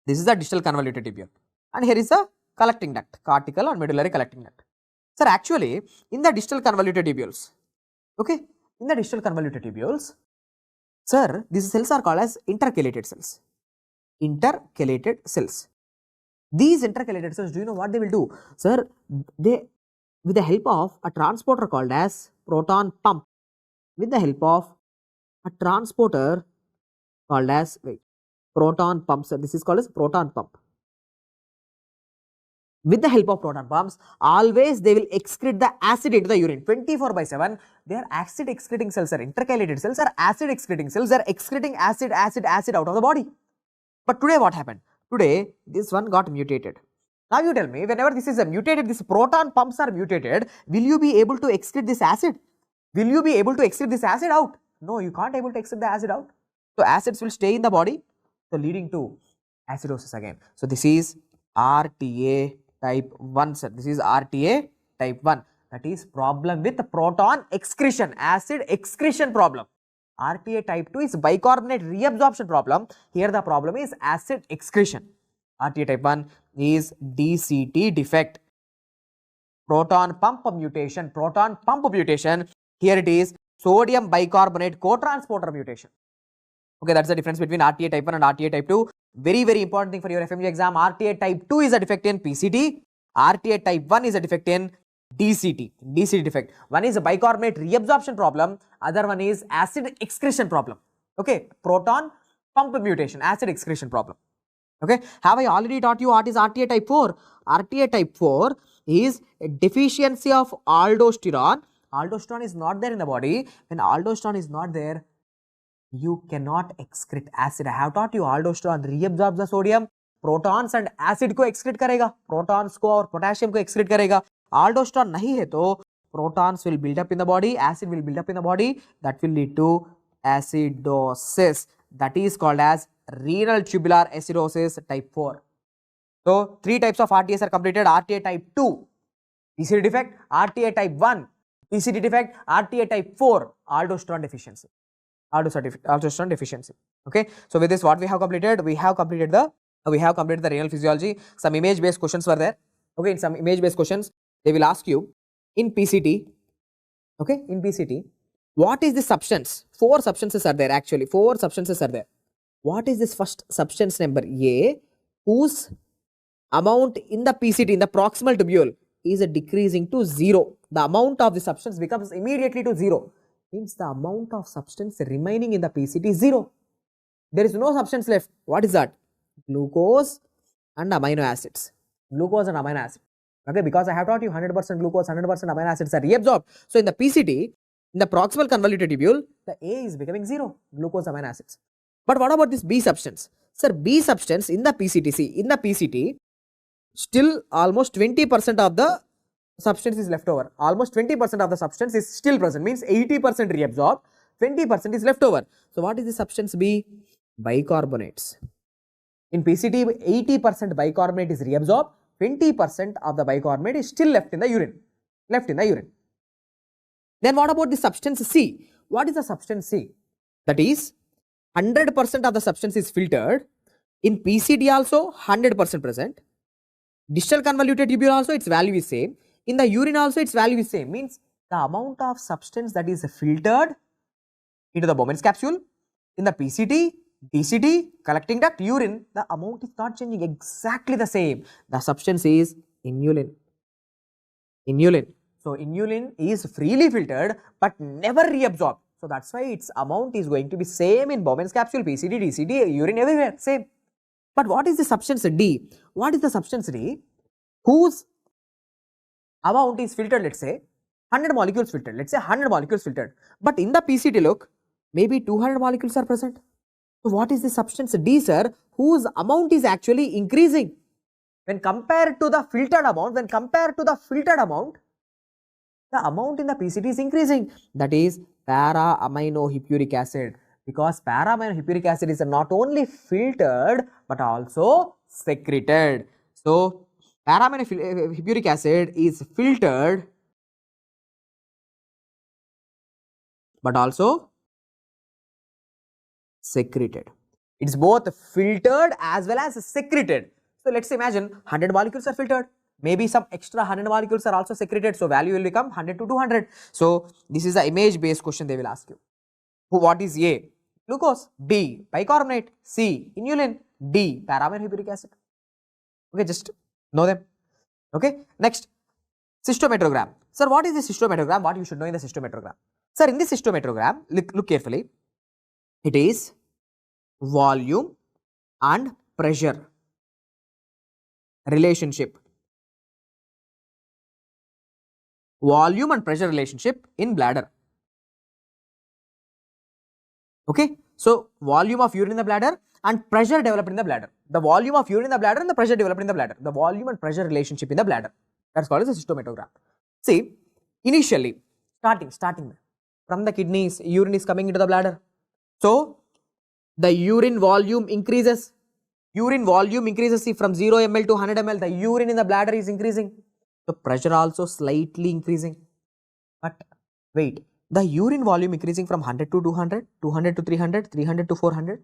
Speaker 2: This is the distal convoluted tubule. And here is the collecting duct, cortical or medullary collecting duct. Sir, actually, in the distal convoluted tubules, okay, in the distal convoluted tubules, sir, these cells are called as intercalated cells. Intercalated cells. These intercalated cells, do you know what they will do? Sir, they, with the help of a transporter called as proton pump, with the help of a transporter called as, proton pump, sir, this is called as proton pump. With the help of proton pumps, always they will excrete the acid into the urine. 24/7, they are acid excreting cells, are intercalated cells, are acid excreting cells, they are excreting acid out of the body. But today what happened? Today, this one got mutated. Now you tell me, whenever this is a mutated, these proton pumps are mutated, will you be able to excrete this acid? Will you be able to excrete this acid out? No, you can't able to excrete the acid out. So acids will stay in the body, so leading to acidosis again. So this is RTA type 1, sir. This is RTA type 1. That is problem with proton excretion, acid excretion problem. RTA type 2 is bicarbonate reabsorption problem. Here the problem is acid excretion. RTA type 1 is DCT defect. Proton pump mutation. Proton pump mutation. Here it is sodium bicarbonate cotransporter mutation. Okay, that's the difference between RTA type 1 and RTA type 2. Very, very important thing for your FMGE exam. RTA type 2 is a defect in PCT. RTA type 1 is a defect in DCT. DCT defect. One is a bicarbonate reabsorption problem. Other one is acid excretion problem. Okay, proton pump mutation, acid excretion problem. Okay, have I already taught you what is RTA type 4? RTA type 4 is a deficiency of aldosterone. Aldosterone is not there in the body. When aldosterone is not there, you cannot excrete acid. I have taught you aldosterone reabsorbs the sodium, protons and acid को excrete करेगा, protons को और potassium को excrete करेगा. Aldosterone नहीं है तो protons will build up in the body, acid will build up in the body, that will lead to acidosis. That is called as renal tubular acidosis type 4. So 3 types of RTAs are completed. RTA type 2, PCT defect. RTA type 1, PCT defect. RTA type 4, aldosterone deficiency. Aldosterone deficiency. Okay, so with this what we have completed? We have completed the renal physiology. Some image based questions were there. Okay, in some image based questions they will ask you in PCT, okay, in PCT, what is the substance? 4 substances are there, actually 4 substances are there. What is this first substance number A whose amount in the PCT, in the proximal tubule, is decreasing to 0? The amount of the substance becomes immediately to 0. Means the amount of substance remaining in the PCT is 0. There is no substance left. What is that? Glucose and amino acids. Glucose and amino acids. Okay, because I have taught you 100% glucose, 100% amino acids are reabsorbed. So in the PCT, in the proximal convoluted tubule, the A is becoming 0, glucose, amino acids. But what about this B substance? Sir, B substance in the PCT, see, in the PCT, still almost 20% of the substance is left over. Almost 20% of the substance is still present, means 80% reabsorbed, 20% is left over. So what is the substance B? Bicarbonates. In PCT, 80% bicarbonate is reabsorbed, 20% of the bicarbonate is still left in the urine. Then what about the substance C? What is the substance C? That is 100% of the substance is filtered. In PCT also 100% present. Distal convoluted tubule also its value is same. In the urine also its value is same. Means the amount of substance that is filtered into the Bowman's capsule, in the PCT, DCT, collecting duct, urine, the amount is not changing, exactly the same. The substance is inulin. So inulin is freely filtered but never reabsorbed. So that's why its amount is going to be same in Bowman's capsule, PCD, DCD, urine, everywhere, same. But what is the substance D? What is the substance D whose amount is filtered, let's say 100 molecules filtered, let's say 100 molecules filtered, but in the PCD look, maybe 200 molecules are present. So what is the substance D, sir, whose amount is actually increasing? When compared to the filtered amount, the amount in the PCD is increasing. That is para-aminohippuric acid, because para-aminohippuric acid is not only filtered but also secreted. So para-aminohippuric acid is filtered but also secreted. It's both filtered as well as secreted. So let's imagine 100 molecules are filtered, maybe some extra 100 molecules are also secreted, so value will become 100 to 200. So this is the image based question they will ask you. What is A? Glucose. B, bicarbonate. C, inulin. D, para-aminohippuric acid. Okay, just know them. Okay, next, cystometrogram. Sir, what is the cystometrogram? What you should know in the cystometrogram? Sir, in this cystometrogram, look carefully. It is volume and pressure relationship. Volume and pressure relationship in bladder. Okay, so volume of urine in the bladder and pressure developed in the bladder. The volume of urine in the bladder and the pressure developed in the bladder. The volume and pressure relationship in the bladder. That's called as a cystometrogram. See, initially, starting from the kidneys, urine is coming into the bladder. So the urine volume increases. See, from 0 ml to 100 ml, the urine in the bladder is increasing. The pressure also slightly increasing. But wait, the urine volume increasing from 100 to 200, 200 to 300, 300 to 400.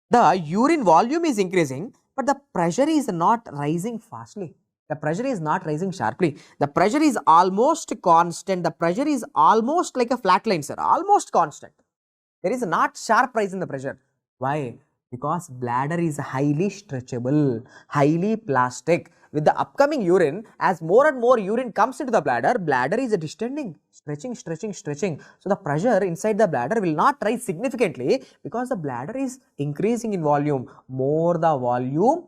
Speaker 2: The urine volume is increasing, but the pressure is not rising fastly. The pressure is not rising sharply. The pressure is almost constant. The pressure is almost like a flat line, sir. Almost constant. There is not sharp rise in the pressure. Why? Because bladder is highly stretchable, highly plastic. With the upcoming urine, as more and more urine comes into the bladder is distending, stretching. So the pressure inside the bladder will not rise significantly because the bladder is increasing in volume. More the volume,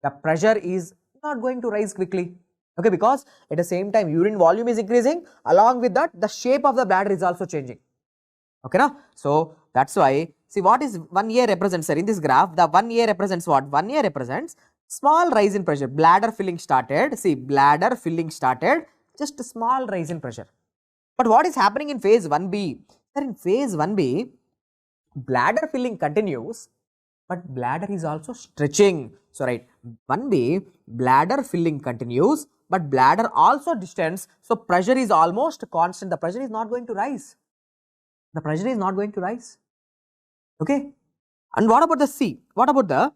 Speaker 2: the pressure is not going to rise quickly. Okay, because at the same time urine volume is increasing, along with that the shape of the bladder is also changing. Okay, now, so that's why, see, what is 1A represents, sir? In this graph, the 1A represents what? 1A represents small rise in pressure. Bladder filling started. See, bladder filling started, just a small rise in pressure. But what is happening in phase 1B? Sir, in phase 1B, bladder filling continues, but bladder is also stretching. So, right, 1B, bladder filling continues, but bladder also distends. So, pressure is almost constant. The pressure is not going to rise. The pressure is not going to rise. Okay. And what about the C? What about the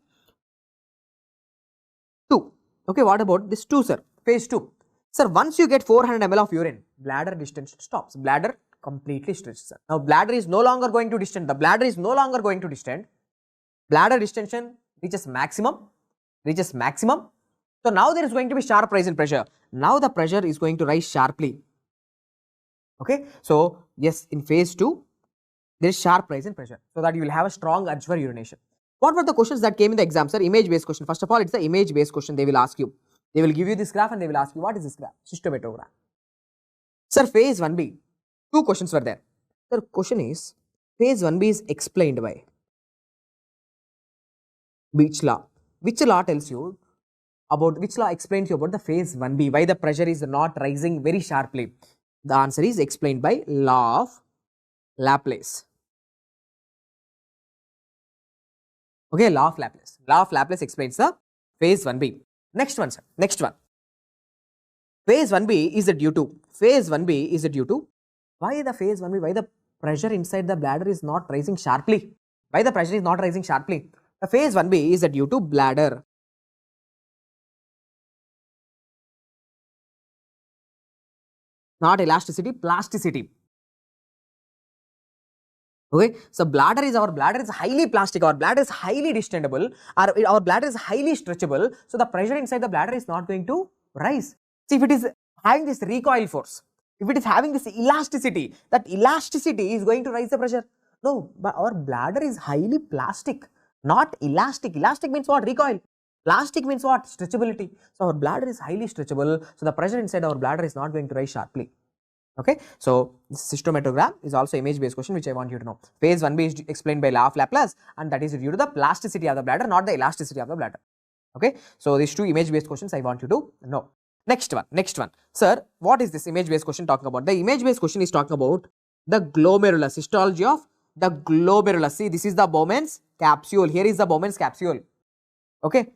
Speaker 2: 2? Okay, what about this 2, sir? Phase 2. Sir, once you get 400 ml of urine, bladder distension stops. Bladder completely stretches, sir. Now, bladder is no longer going to distend. The bladder is no longer going to distend. Bladder distension reaches maximum. So, now there is going to be sharp rise in pressure. Now, the pressure is going to rise sharply. Okay. So, yes, in phase 2, there is sharp rise in pressure, so that you will have a strong urge for urination. What were the questions that came in the exam, sir? Image based question. First of all, it's the image based question they will ask you. They will give you this graph and they will ask you, what is this graph? Cystometrogram. Sir, phase 1B, 2 questions were there. Sir, question is, phase 1B is explained by which law? Which law tells you about, which law explains you about the phase 1B, why the pressure is not rising very sharply? The answer is explained by law of Laplace. Okay, law of Laplace. Law of Laplace explains the phase 1B. Next one, sir. Next one. Phase 1B is due to. Phase 1B is due to. Why the phase 1B? Why the pressure inside the bladder is not rising sharply? Why the pressure is not rising sharply? The phase 1B is due to bladder. Not elasticity, plasticity. Okay, so our bladder is highly plastic, our bladder is highly distendable, our bladder is highly stretchable, so the pressure inside the bladder is not going to rise. See, if it is having this recoil force, If it is having this elasticity, that elasticity is going to raise the pressure. No, but our bladder is highly plastic, not elastic. Elastic means what? Recoil. Plastic means what? Stretchability. So our bladder is highly stretchable. So the pressure inside our bladder is not going to rise sharply. Okay. So this cystomatogram is also image based question which I want you to know. Phase 1b is explained by law of Laplace, and that is due to the plasticity of the bladder, not the elasticity of the bladder. Okay. So these two image based questions I want you to know. Next one. Sir, what is this image based question talking about? The image based question is talking about the glomerulus, histology of the glomerulus. See, this is the Bowman's capsule. Here is the Bowman's capsule. Okay.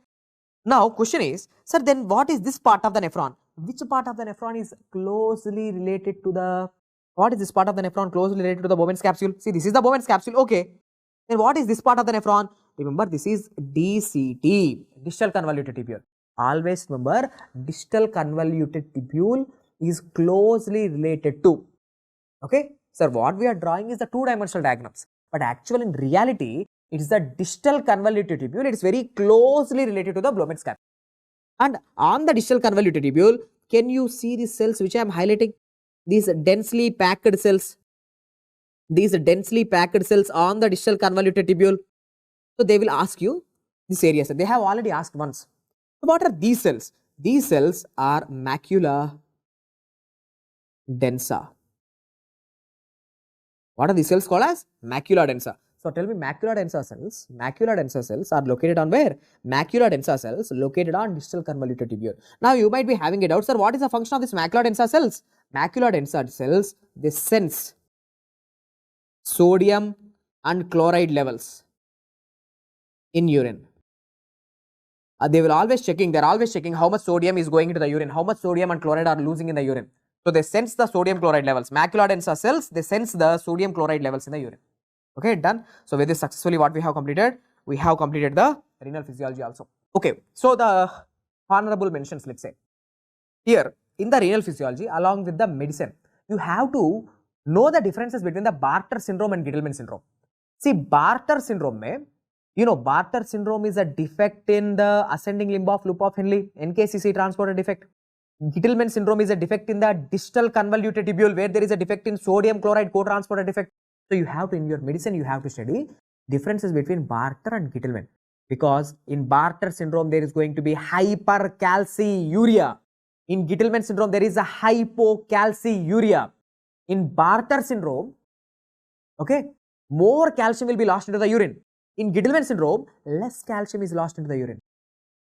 Speaker 2: Now, question is, sir, then what is this part of the nephron? Which part of the nephron is closely related to the, what is this part of the nephron closely related to the Bowman's capsule? See, this is the Bowman's capsule. Okay. Then what is this part of the nephron? Remember, this is DCT, distal convoluted tubule. Always remember, distal convoluted tubule is closely related to. Okay. Sir, what we are drawing is the two-dimensional diagrams. But actually, in reality, it is the distal convoluted tubule. It is very closely related to the Bowman's capsule. And on the distal convoluted tubule, can you see these cells which I am highlighting? These densely packed cells. These densely packed cells on the distal convoluted tubule. So they will ask you this area. They have already asked once. So what are these cells? These cells are macula densa. What are these cells called as? Macula densa. So tell me, macula densa cells are located on where? Macula densa cells located on distal convoluted tubule. Now you might be having a doubt, sir, what is the function of this macula densa cells? Macula densa cells, they sense sodium and chloride levels in urine. They are always checking how much sodium is going into the urine, how much sodium and chloride are losing in the urine. So they sense the sodium chloride levels. Macula densa cells, they sense the sodium chloride levels in the urine. Okay, done. So with this successfully what we have completed? We have completed the renal physiology also. Okay, so the honorable mentions, let's say. Here in the renal physiology along with the medicine, you have to know the differences between the Bartter syndrome and Gittleman syndrome. See, Bartter syndrome mein, you know, Bartter syndrome is a defect in the ascending limb of loop of Henle, NKCC transporter defect. Gittleman syndrome is a defect in the distal convoluted tubule where there is a defect in sodium chloride co-transporter defect. So you have to, in your medicine, you have to study differences between Bartter and Gittleman, because in Bartter syndrome there is going to be hypercalciuria. In Gittleman syndrome there is a hypocalciuria. In Bartter syndrome, okay, more calcium will be lost into the urine. In Gittleman syndrome, less calcium is lost into the urine.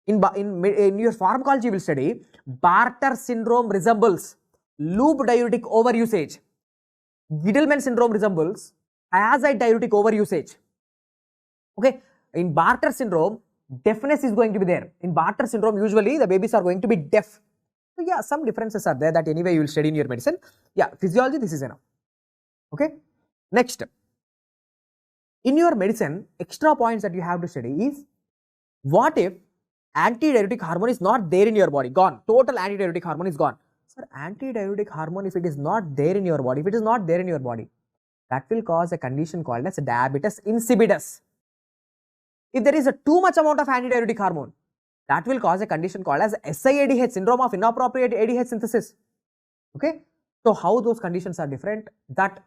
Speaker 2: In your pharmacology, you will study Bartter syndrome resembles loop diuretic overusage. Gittleman syndrome resembles azide diuretic overusage. Okay, in Bartter syndrome, deafness is going to be there. In Bartter syndrome, usually the babies are going to be deaf. So yeah, some differences are there that anyway you will study in your medicine. Yeah, physiology, this is enough. Okay, next. In your medicine, extra points that you have to study is, what if antidiuretic hormone is not there in your body, gone, total antidiuretic hormone is gone. Sir, antidiuretic hormone, if it is not there in your body, that will cause a condition called as diabetes insipidus. If there is a too much amount of antidiuretic hormone, that will cause a condition called as SIADH, syndrome of inappropriate ADH synthesis. Okay, so how those conditions are different, that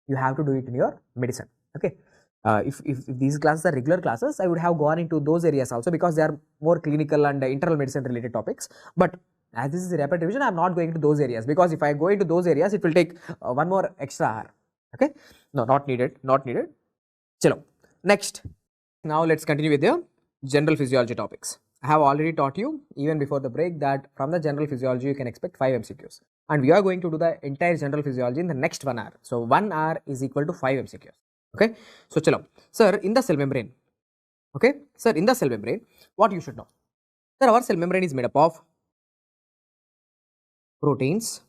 Speaker 2: you have to do it in your medicine. Okay. If these classes are regular classes, I would have gone into those areas also, because they are more clinical and internal medicine related topics. But as this is a rapid revision, I am not going into those areas, because if I go into those areas, it will take one more extra hour. Okay, no, not needed. Chalo, next. Now let's continue with the general physiology topics. I have already taught you even before the break that from the general physiology you can expect 5 MCQs, and we are going to do the entire general physiology in the next 1 hour. So 1 hour is equal to 5 MCQs. Okay, so chalo, sir, in the cell membrane, okay, sir, in the cell membrane, what you should know? Sir, our cell membrane is made up of proteins,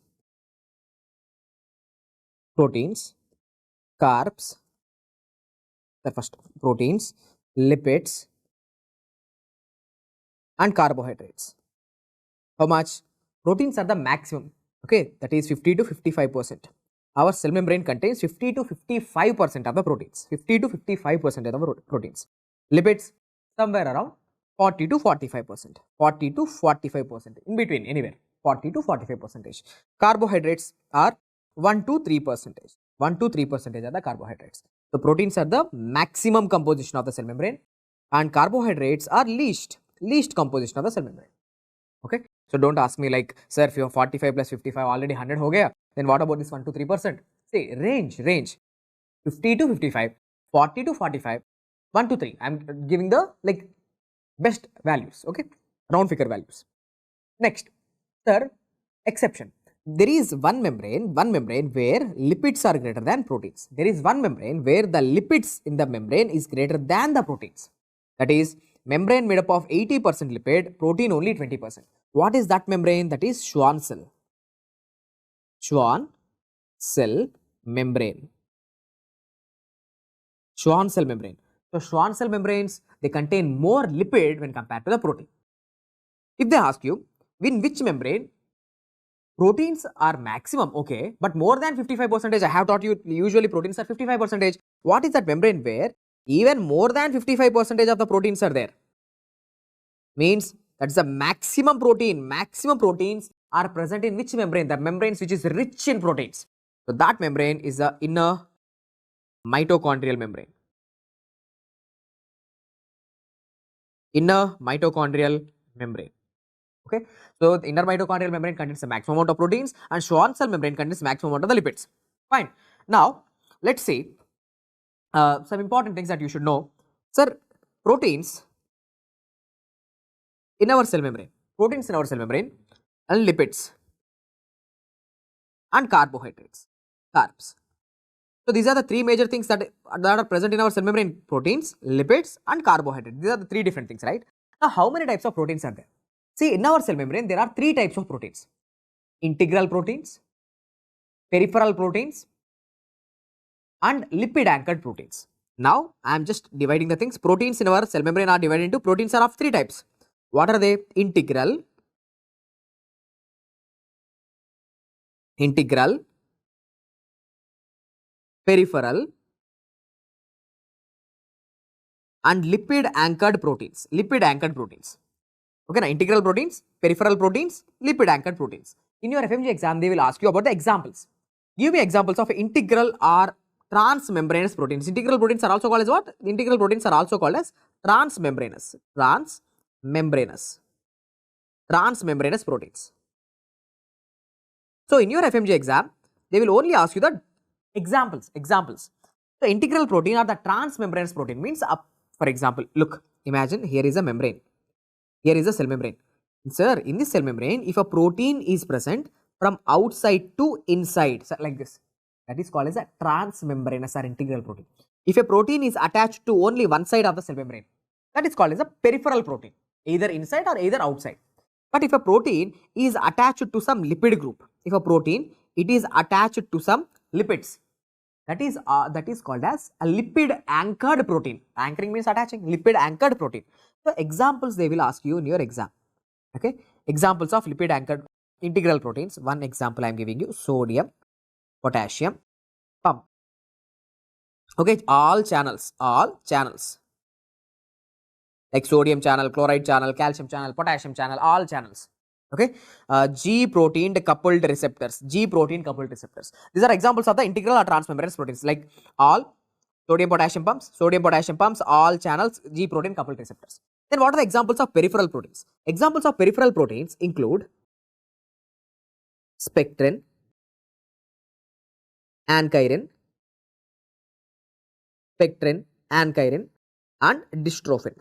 Speaker 2: carbs, the first proteins, lipids and carbohydrates. How much? Proteins are the maximum, okay, that is 50 to 55%. Our cell membrane contains 50 to 55% of the proteins, 50 to 55% of the proteins. Lipids, somewhere around 40 to 45%, 40 to 45%, in between, anywhere. 40 to 45%. Carbohydrates are 1 to 3%. 1 to 3% are the carbohydrates. So proteins are the maximum composition of the cell membrane and carbohydrates are least composition of the cell membrane. Okay. So don't ask me like, sir, if you have 45 plus 55 already 100 ho gaya, then what about this 1 to 3%? See, range 50 to 55, 40 to 45, 1 to 3. I am giving the like best values, okay, round figure values. Next, third exception. There is one membrane where lipids are greater than proteins. There is one membrane where the lipids in the membrane is greater than the proteins. That is membrane made up of 80% lipid, protein only 20%. What is that membrane? That is Schwann cell. Schwann cell membrane. Schwann cell membrane. So Schwann cell membranes, they contain more lipid when compared to the protein. If they ask you, in which membrane proteins are maximum, okay, but more than 55%, I have taught you usually proteins are 55%. What is that membrane where even more than 55% of the proteins are there? Means that's the maximum protein. Maximum proteins are present in which membrane? The membranes which is rich in proteins. So that membrane is the inner mitochondrial membrane. Inner mitochondrial membrane. Okay. So the inner mitochondrial membrane contains the maximum amount of proteins and Schwann cell membrane contains maximum amount of the lipids. Fine. Now let's see some important things that you should know. Sir, proteins in our cell membrane, and lipids and carbohydrates, carbs. So these are the three major things that are present in our cell membrane: proteins, lipids and carbohydrates. These are the three different things, right? Now how many types of proteins are there? See, in our cell membrane there are three types of proteins: integral proteins, peripheral proteins and lipid anchored proteins. Now I am just dividing the things. Proteins in our cell membrane are divided into, proteins are of three types. What are they? Integral, peripheral and lipid anchored proteins. Okay, now integral proteins, peripheral proteins, lipid anchored proteins. In your FMGE exam, they will ask you about the examples. Give me examples of integral or transmembranous proteins. Integral proteins are also called as what? Integral proteins are also called as transmembranous. Transmembranous proteins. So in your FMGE exam, they will only ask you the examples. So integral protein or the transmembranous protein means, for example, look, imagine here is a membrane. Here is a cell membrane. Sir, in this cell membrane, if a protein is present from outside to inside, so like this, that is called as a transmembranous or integral protein. If a protein is attached to only one side of the cell membrane, that is called as a peripheral protein, either inside or either outside. But if a protein is attached to some lipid group, if a protein it is attached to some lipids, that is called as a lipid anchored protein. Anchoring means attaching. Lipid anchored protein. So examples they will ask you in your exam. Okay, examples of lipid anchored integral proteins. One example I am giving you: sodium, potassium, pump. Okay, all channels like sodium channel, chloride channel, calcium channel, potassium channel, all channels. Okay, G protein coupled receptors. These are examples of the integral or transmembranous proteins, like all sodium potassium pumps, all channels, G protein coupled receptors. Then what are the examples of peripheral proteins? Examples of peripheral proteins include spectrin, ankyrin, and dystrophin.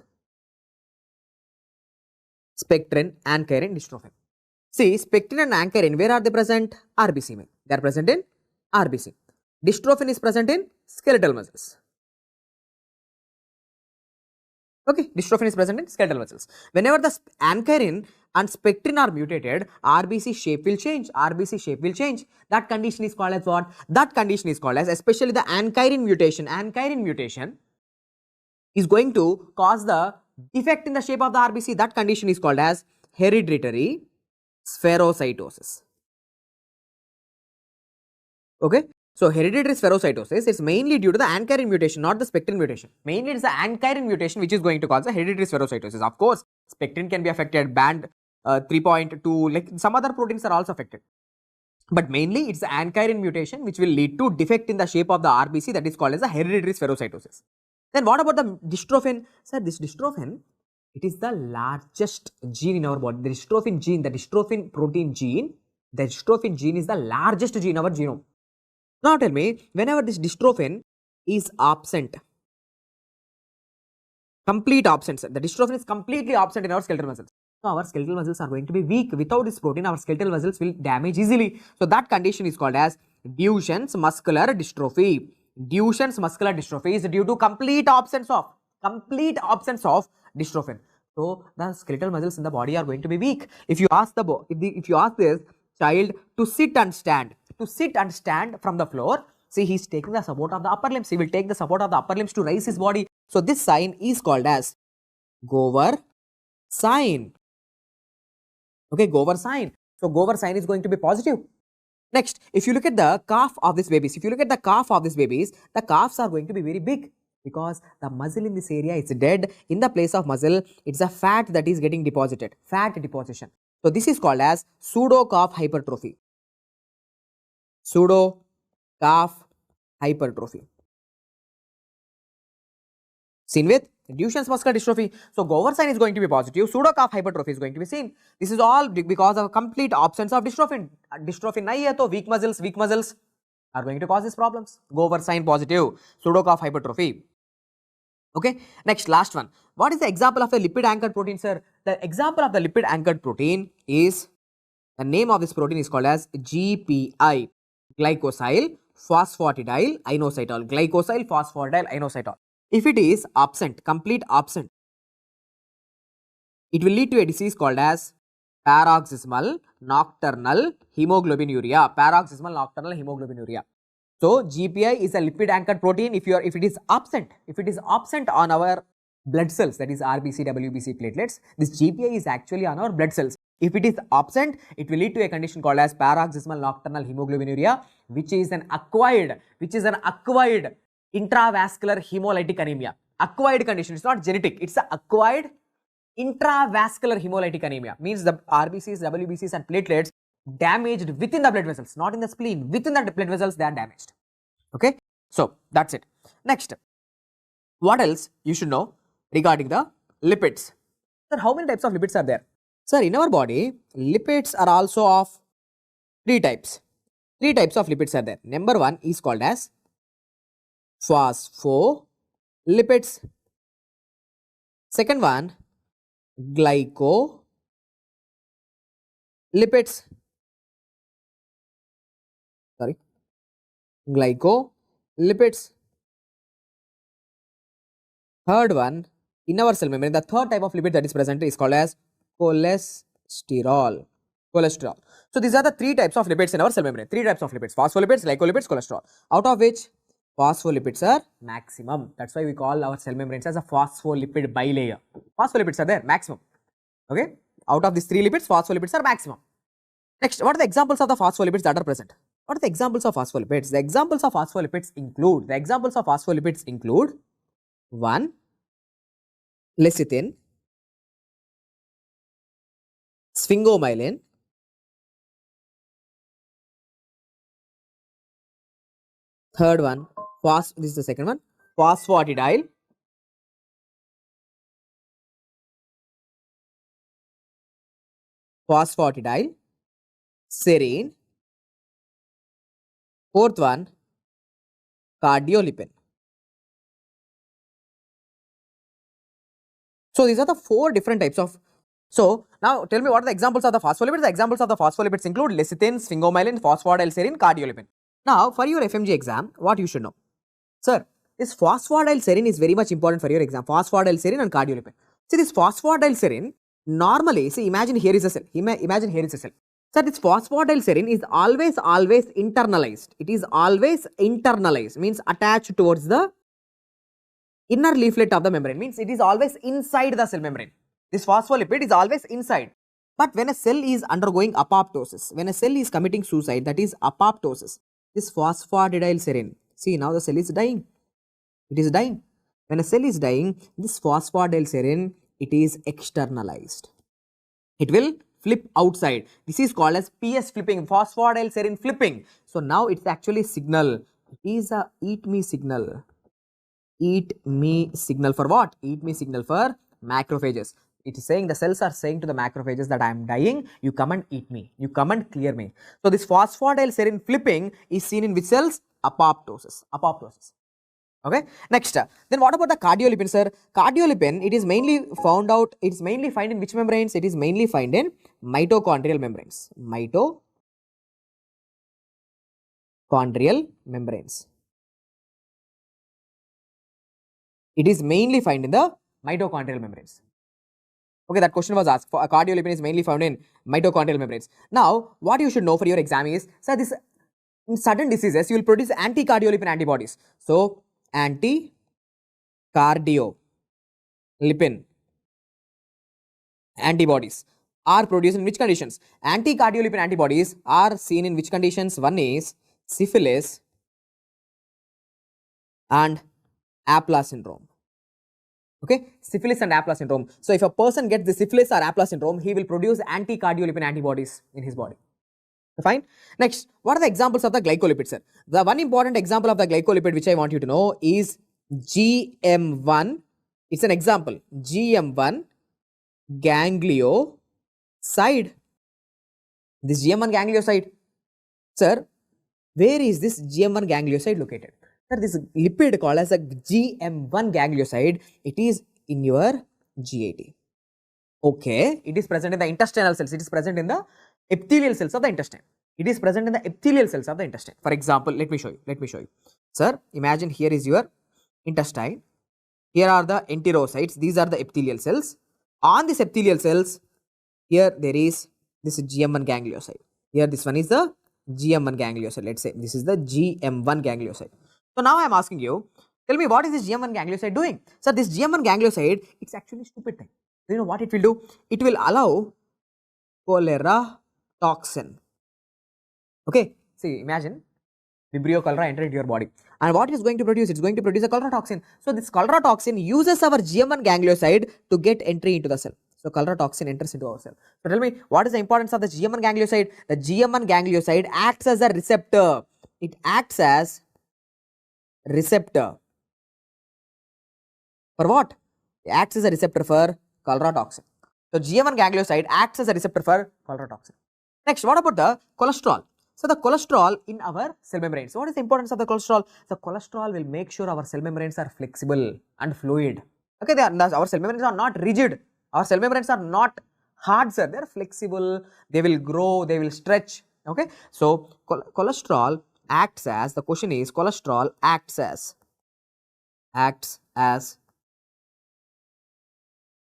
Speaker 2: See, spectrin and ankyrin, where are they present? RBC. They are present in RBC. Dystrophin is present in skeletal muscles. Okay, dystrophin is present in skeletal muscles. Whenever the ankyrin and spectrin are mutated, RBC shape will change. That condition is called as what? That condition is called as, especially the ankyrin mutation. Ankyrin mutation is going to cause the defect in the shape of the RBC. That condition is called as hereditary spherocytosis. Okay, so hereditary spherocytosis is mainly due to the ankyrin mutation, not the spectrin mutation. Mainly it is the ankyrin mutation which is going to cause the hereditary spherocytosis. Of course, spectrin can be affected, band 3.2, like some other proteins are also affected. But mainly it's the ankyrin mutation which will lead to defect in the shape of the RBC, that is called as a hereditary spherocytosis. Then what about the dystrophin? Sir, this dystrophin, it is the largest gene in our body. The dystrophin gene, the dystrophin protein gene, the dystrophin gene is the largest gene in our genome. Now tell me, whenever this dystrophin is absent, complete absence, the dystrophin is completely absent in our skeletal muscles. So our skeletal muscles are going to be weak. Without this protein, our skeletal muscles will damage easily. So that condition is called as Duchenne's muscular dystrophy. Duchenne's muscular dystrophy is due to complete absence of dystrophin. So the skeletal muscles in the body are going to be weak. If you ask this child to sit and stand from the floor, see, he is taking the support of the upper limbs. He will take the support of the upper limbs to raise his body. So this sign is called as Gover sign. Okay, Gover sign. So Gover sign is going to be positive. Next, if you look at the calf of these babies, the calves are going to be very big because the muscle in this area is dead. In the place of muscle, it's a fat that is getting deposited, fat deposition. So this is called as pseudo calf hypertrophy. Pseudo calf hypertrophy. Seen with Duchenne's muscular dystrophy. So Gover sign is going to be positive. Pseudo calf hypertrophy is going to be seen. This is all because of complete absence of dystrophin. Dystrophin nahi hai, to weak muscles are going to cause these problems. Gover sign positive. Pseudo calf hypertrophy. Okay. Next, last one. What is the example of a lipid anchored protein, sir? The example of the lipid anchored protein is, the name of this protein is called as GPI. Glycosyl phosphatidyl inositol. Glycosyl phosphatidyl inositol. If it is absent, complete absent, it will lead to a disease called as paroxysmal nocturnal hemoglobinuria. Paroxysmal nocturnal hemoglobinuria. So GPI is a lipid anchored protein. If it is absent on our blood cells, that is RBC, WBC platelets, this GPI is actually on our blood cells. If it is absent, it will lead to a condition called as paroxysmal nocturnal hemoglobinuria, which is an acquired intravascular hemolytic anemia. Acquired condition, it's not genetic, it's an acquired intravascular hemolytic anemia. Means the RBCs, WBCs and platelets damaged within the blood vessels, not in the spleen, within the blood vessels they are damaged. Okay, so that's it. Next, what else you should know regarding the lipids? Sir, how many types of lipids are there? Sir, in our body, lipids are also of three types. Three types of lipids are there. Number one is called as phospholipids. Second one, glycolipids. Glycolipids. Third one, in our cell membrane, the third type of lipid that is present is called as cholesterol. So these are the three types of lipids in our cell membrane. Three types of lipids: phospholipids, glycolipids, cholesterol. Out of which phospholipids are maximum. That's why we call our cell membranes as a phospholipid bilayer. Phospholipids are there, maximum. Okay. Out of these three lipids, phospholipids are maximum. Next, what are the examples of the phospholipids that are present? What are the examples of phospholipids? The examples of phospholipids include 1. Lecithin, sphingomyelin, third one, this is the second one, phosphatidyl, serine, fourth one, cardiolipin. So these are the four different types of. So now tell me, what are the examples of the phospholipids? The examples of the phospholipids include lecithin, sphingomyelin, phosphatidyl serine, cardiolipin. Now for your FMGE exam, what you should know? Sir, this phosphatidyl serine is very much important for your exam. Phosphatidyl serine and cardiolipin. See, this phosphatidyl serine, normally, see, imagine here is a cell. Sir, this phosphatidyl serine is always internalized. It is always internalized, means attached towards the inner leaflet of the membrane, means it is always inside the cell membrane. This phospholipid is always inside. But when a cell is undergoing apoptosis, when a cell is committing suicide, that is apoptosis, this phosphatidyl serine, see, now the cell is dying. It is dying. When a cell is dying, this phosphatidyl serine, it is externalized. It will flip outside. This is called as PS flipping, phosphatidylserine flipping. So now it's actually signal. It is a eat me signal. Eat me signal for what? Eat me signal for macrophages. It is saying, the cells are saying to the macrophages that I am dying, you come and eat me, you come and clear me. So this phosphatidylserine flipping is seen in which cells? Apoptosis. Apoptosis. Okay. Next, then what about the cardiolipin, sir? Cardiolipin, it is mainly found out, it is mainly found in which membranes? It is mainly found in mitochondrial membranes. Mitochondrial membranes. It is mainly found in the mitochondrial membranes. Okay, that question was asked. For cardiolipin is mainly found in mitochondrial membranes. Now, what you should know for your exam is, sir, this in certain diseases you will produce anti-cardiolipin antibodies. So, anti-cardiolipin antibodies are produced in which conditions? Anti-cardiolipin antibodies are seen in which conditions? One is syphilis and Apla syndrome. Okay, syphilis and Apla syndrome. So if a person gets the syphilis or Apla syndrome, he will produce anti-cardiolipin antibodies in his body. Fine. Next, what are the examples of the glycolipid, sir? The one important example of the glycolipid which I want you to know is GM1. It's an example. GM1 ganglioside. This GM1 ganglioside. Sir, where is this GM1 ganglioside located? Sir, this lipid called as a GM1 ganglioside, it is in your GIT. Okay, it is present in the intestinal cells. It is present in the epithelial cells of the intestine. It is present in the epithelial cells of the intestine. For example, let me show you. Sir, imagine here is your intestine. Here are the enterocytes. These are the epithelial cells. On these epithelial cells, here there is this GM1 ganglioside. Here this one is the GM1 ganglioside. Let's say this is the GM1 ganglioside. So now I am asking you, tell me what is this GM1 ganglioside doing? So this GM1 ganglioside, it's actually stupid thing. Do you know what it will do? It will allow cholera toxin. Okay, see, imagine Vibrio cholera enter into your body. And what it is going to produce? It's going to produce a cholera toxin. So this cholera toxin uses our GM1 ganglioside to get entry into the cell. So cholera toxin enters into our cell. So tell me, what is the importance of the GM1 ganglioside? The GM1 ganglioside acts as a receptor. It acts as receptor. For what? It acts as a receptor for cholera toxin. So GM1 ganglioside acts as a receptor for cholera toxin. Next, what about the cholesterol? So the cholesterol in our cell membranes. So what is the importance of the cholesterol? The cholesterol will make sure our cell membranes are flexible and fluid. Okay, our cell membranes are not rigid. Our cell membranes are not hard, sir. They are flexible. They will grow. They will stretch. Okay. So cholesterol acts as, the question is, cholesterol acts as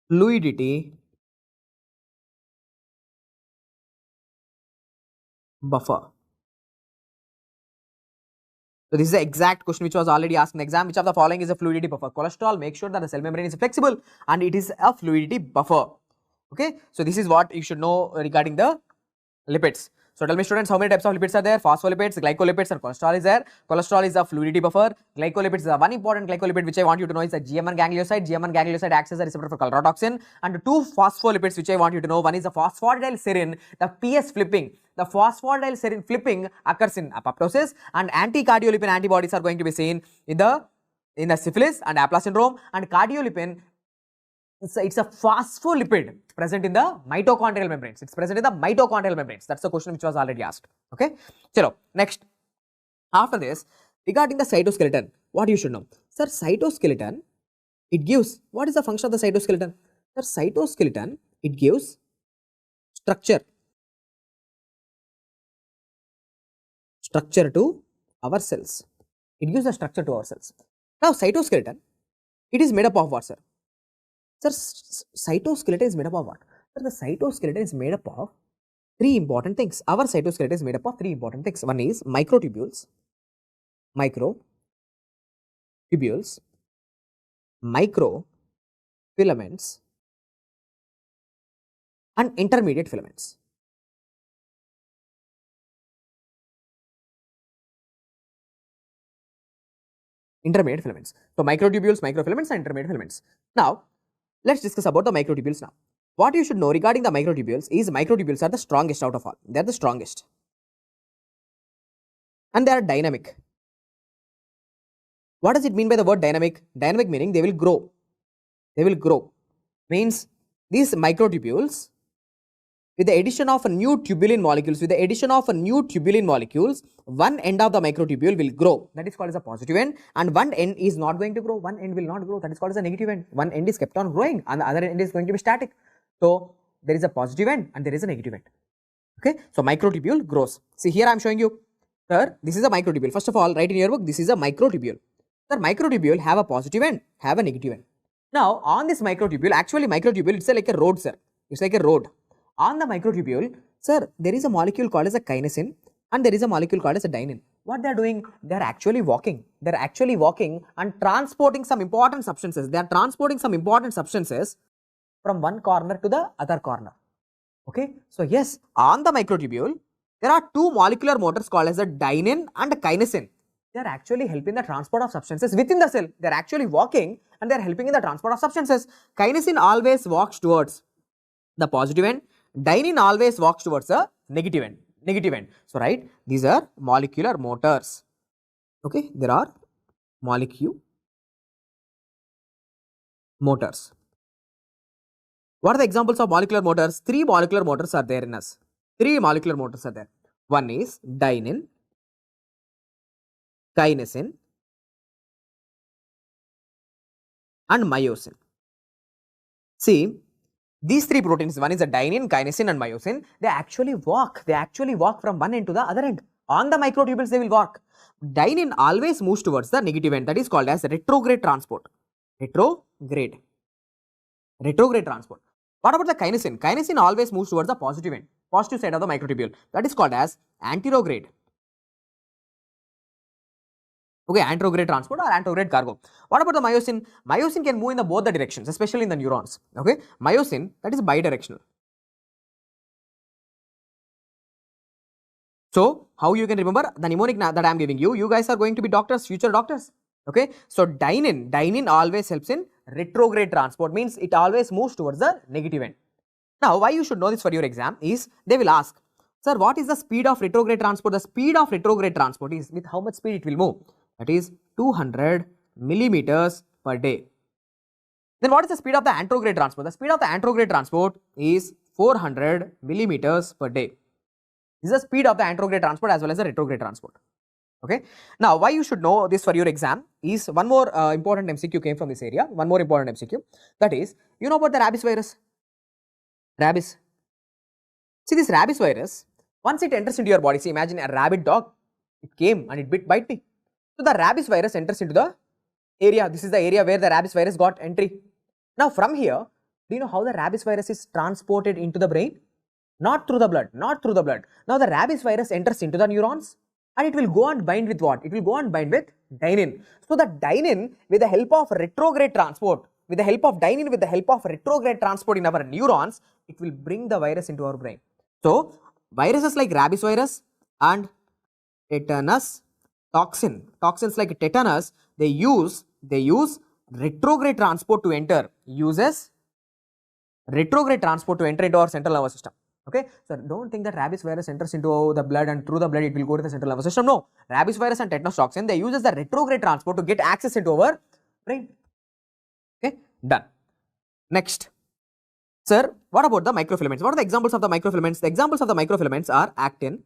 Speaker 2: fluidity buffer. So this is the exact question which was already asked in the exam. Which of the following is a fluidity buffer? Cholesterol makes sure that the cell membrane is flexible and it is a fluidity buffer. Okay. So this is what you should know regarding the lipids. So tell me, students, how many types of lipids are there? Phospholipids, glycolipids, and cholesterol is there. Cholesterol is a fluidity buffer. Glycolipids is a one important glycolipid which I want you to know is the GM1 ganglioside. GM1 ganglioside acts as a receptor for cholera toxin. And two phospholipids which I want you to know. One is the phosphatidylserine, the PS flipping. The phosphatidylserine flipping occurs in apoptosis, and anti-cardiolipin antibodies are going to be seen in the syphilis and Apla syndrome. And cardiolipin, it's a phospholipid present in the mitochondrial membranes. It's present in the mitochondrial membranes. That's the question which was already asked. Okay. Chalo, next. After this, regarding the cytoskeleton, what you should know? Sir, cytoskeleton, it gives, what is the function of the cytoskeleton? Sir, cytoskeleton, it gives structure to our cells. It gives a structure to our cells. Now, cytoskeleton, it is made up of what, sir? Sir, cytoskeleton is made up of what? Sir, the cytoskeleton is made up of three important things. Our cytoskeleton is made up of three important things. One is microtubules, microfilaments, and intermediate filaments. Intermediate filaments. So microtubules, microfilaments, and intermediate filaments. Now, let's discuss about the microtubules now. What you should know regarding the microtubules is microtubules are the strongest out of all. They are the strongest. And they are dynamic. What does it mean by the word dynamic? Dynamic meaning they will grow. They will grow. Means these microtubules, with the addition of a new tubulin molecules, one end of the microtubule will grow. That is called as a positive end, and one end is not going to grow. One end will not grow. That is called as a negative end. One end is kept on growing, and the other end is going to be static. So there is a positive end and there is a negative end. Okay, so microtubule grows. See here I am showing you. Sir, this is a microtubule. First of all, write in your book, this is a microtubule. Sir, microtubule have a positive end, have a negative end. Now on this microtubule, actually microtubule, it's like a road, sir. It's like a road. On the microtubule, sir, there is a molecule called as a kinesin and there is a molecule called as a dynin. What they are doing? They are actually walking. They are actually walking and transporting some important substances. They are transporting some important substances from one corner to the other corner. Okay. So yes, on the microtubule, there are two molecular motors called as a dynin and a kinesin. They are actually helping the transport of substances within the cell. They are actually walking and they are helping in the transport of substances. Kinesin always walks towards the positive end. Dynin always walks towards the negative end. So right, these are molecular motors. Okay, there are molecule motors. What are the examples of molecular motors? Three molecular motors are there in us. Three molecular motors are there. One is dynin, kinesin, and myosin. See, these three proteins, one is a dynin, kinesin and myosin, they actually walk from one end to the other end. On the microtubules they will walk. Dynin always moves towards the negative end, that is called as retrograde transport. Retrograde transport. What about the kinesin? Kinesin always moves towards the positive end, positive side of the microtubule, that is called as anterograde. Okay, anterograde transport or anterograde cargo. What about the myosin? Myosin can move in the both the directions, especially in the neurons. Okay, myosin, that is bidirectional. So how you can remember the mnemonic that I am giving you? You guys are going to be doctors, future doctors. Okay, so dynin always helps in retrograde transport, means it always moves towards the negative end. Now why you should know this for your exam is they will ask, sir, what is the speed of retrograde transport? The speed of retrograde transport is with how much speed it will move? That is 200 millimeters per day. Then what is the speed of the anterograde transport? The speed of the anterograde transport is 400 millimeters per day. This is the speed of the anterograde transport as well as the retrograde transport. Okay. Now why you should know this for your exam is one more important MCQ came from this area. One more important MCQ, that is, you know about the rabies virus? Rabies. See, this rabies virus, once it enters into your body, see, imagine a rabid dog, it came and it bite me. So the rabies virus enters into the area. This is the area where the rabies virus got entry. Now from here, do you know how the rabies virus is transported into the brain? Not through the blood, not through the blood. Now the rabies virus enters into the neurons and it will go and bind with what? It will go and bind with dynin. So the dynin, with the help of retrograde transport, with the help of retrograde transport in our neurons, it will bring the virus into our brain. So viruses like rabies virus and tetanus toxins like tetanus, they use retrograde transport to enter, retrograde transport to enter into our central nervous system. Okay, so don't think that rabies virus enters into the blood and through the blood it will go to the central nervous system. No, rabies virus and tetanus toxin, they use the retrograde transport to get access into our brain. Okay, done. Next, sir, what about the microfilaments? What are the examples of the microfilaments? The examples of the microfilaments are actin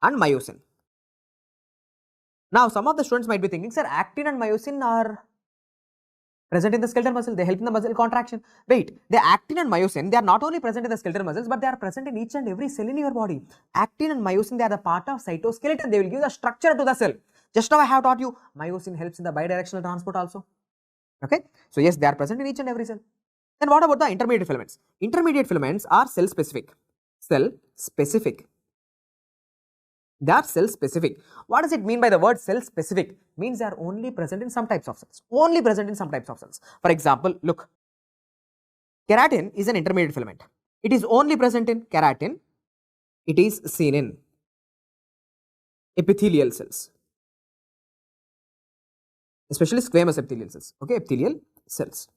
Speaker 2: and myosin. Now, some of the students might be thinking, sir, actin and myosin are present in the skeletal muscle, they help in the muscle contraction. Wait, the actin and myosin, they are not only present in the skeletal muscles, but they are present in each and every cell in your body. Actin and myosin, they are the part of cytoskeleton, they will give the structure to the cell. Just now I have taught you, myosin helps in the bidirectional transport also. Okay, so yes, they are present in each and every cell. Then what about the intermediate filaments? Intermediate filaments are cell specific. They are cell specific. What does it mean by the word cell specific? Means they are only present in some types of cells. For example, look, keratin is an intermediate filament. It is only present in keratin. It is seen in epithelial cells, especially squamous epithelial cells. Okay, epithelial cells.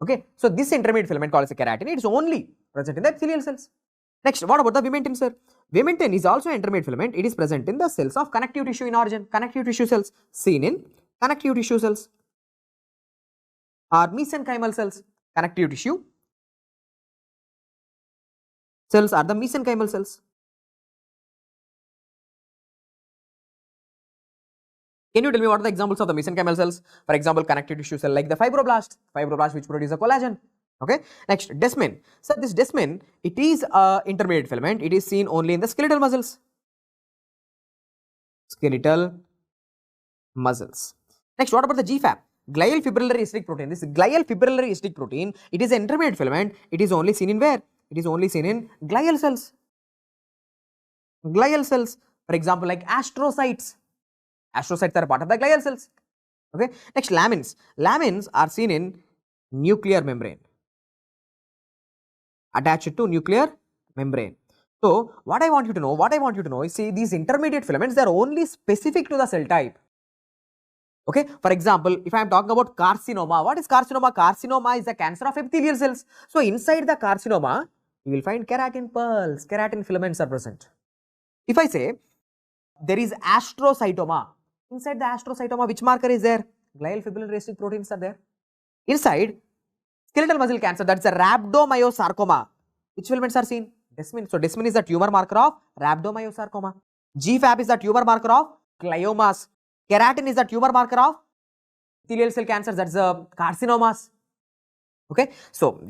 Speaker 2: Okay, so this intermediate filament called as a keratin, it is only present in the epithelial cells. Next, what about the vimentin, sir? Vimentin is also an intermediate filament. It is present in the cells of connective tissue in origin. Connective tissue cells seen in connective tissue cells or mesenchymal cells. Connective tissue cells are the mesenchymal cells. Can you tell me what are the examples of the mesenchymal cells? For example, connective tissue cell like the fibroblast which produce a collagen. Okay. Next, desmin. So this desmin, it is a intermediate filament. It is seen only in the skeletal muscles. Skeletal muscles. Next, what about the GFAP? Glial fibrillary acidic protein. This glial fibrillary acidic protein, it is an intermediate filament. It is only seen in where? It is only seen in glial cells. Glial cells, for example, like astrocytes. Astrocytes are part of the glial cells. Okay. Next, lamins. Lamins are seen in nuclear membrane. Attached to nuclear membrane. So, what I want you to know is, see, these intermediate filaments, they are only specific to the cell type. Okay. For example, if I am talking about carcinoma, what is carcinoma? Carcinoma is the cancer of epithelial cells. So, inside the carcinoma, you will find keratin pearls, keratin filaments are present. If I say there is astrocytoma, inside the astrocytoma, which marker is there? Glial fibrillary acidic proteins are there. Inside skeletal muscle cancer, that is a rhabdomyosarcoma. Which filaments are seen? Desmin. So, desmin is the tumor marker of rhabdomyosarcoma. GFAP is the tumor marker of gliomas. Keratin is the tumor marker of epithelial cell cancers, that is carcinomas. Okay. So,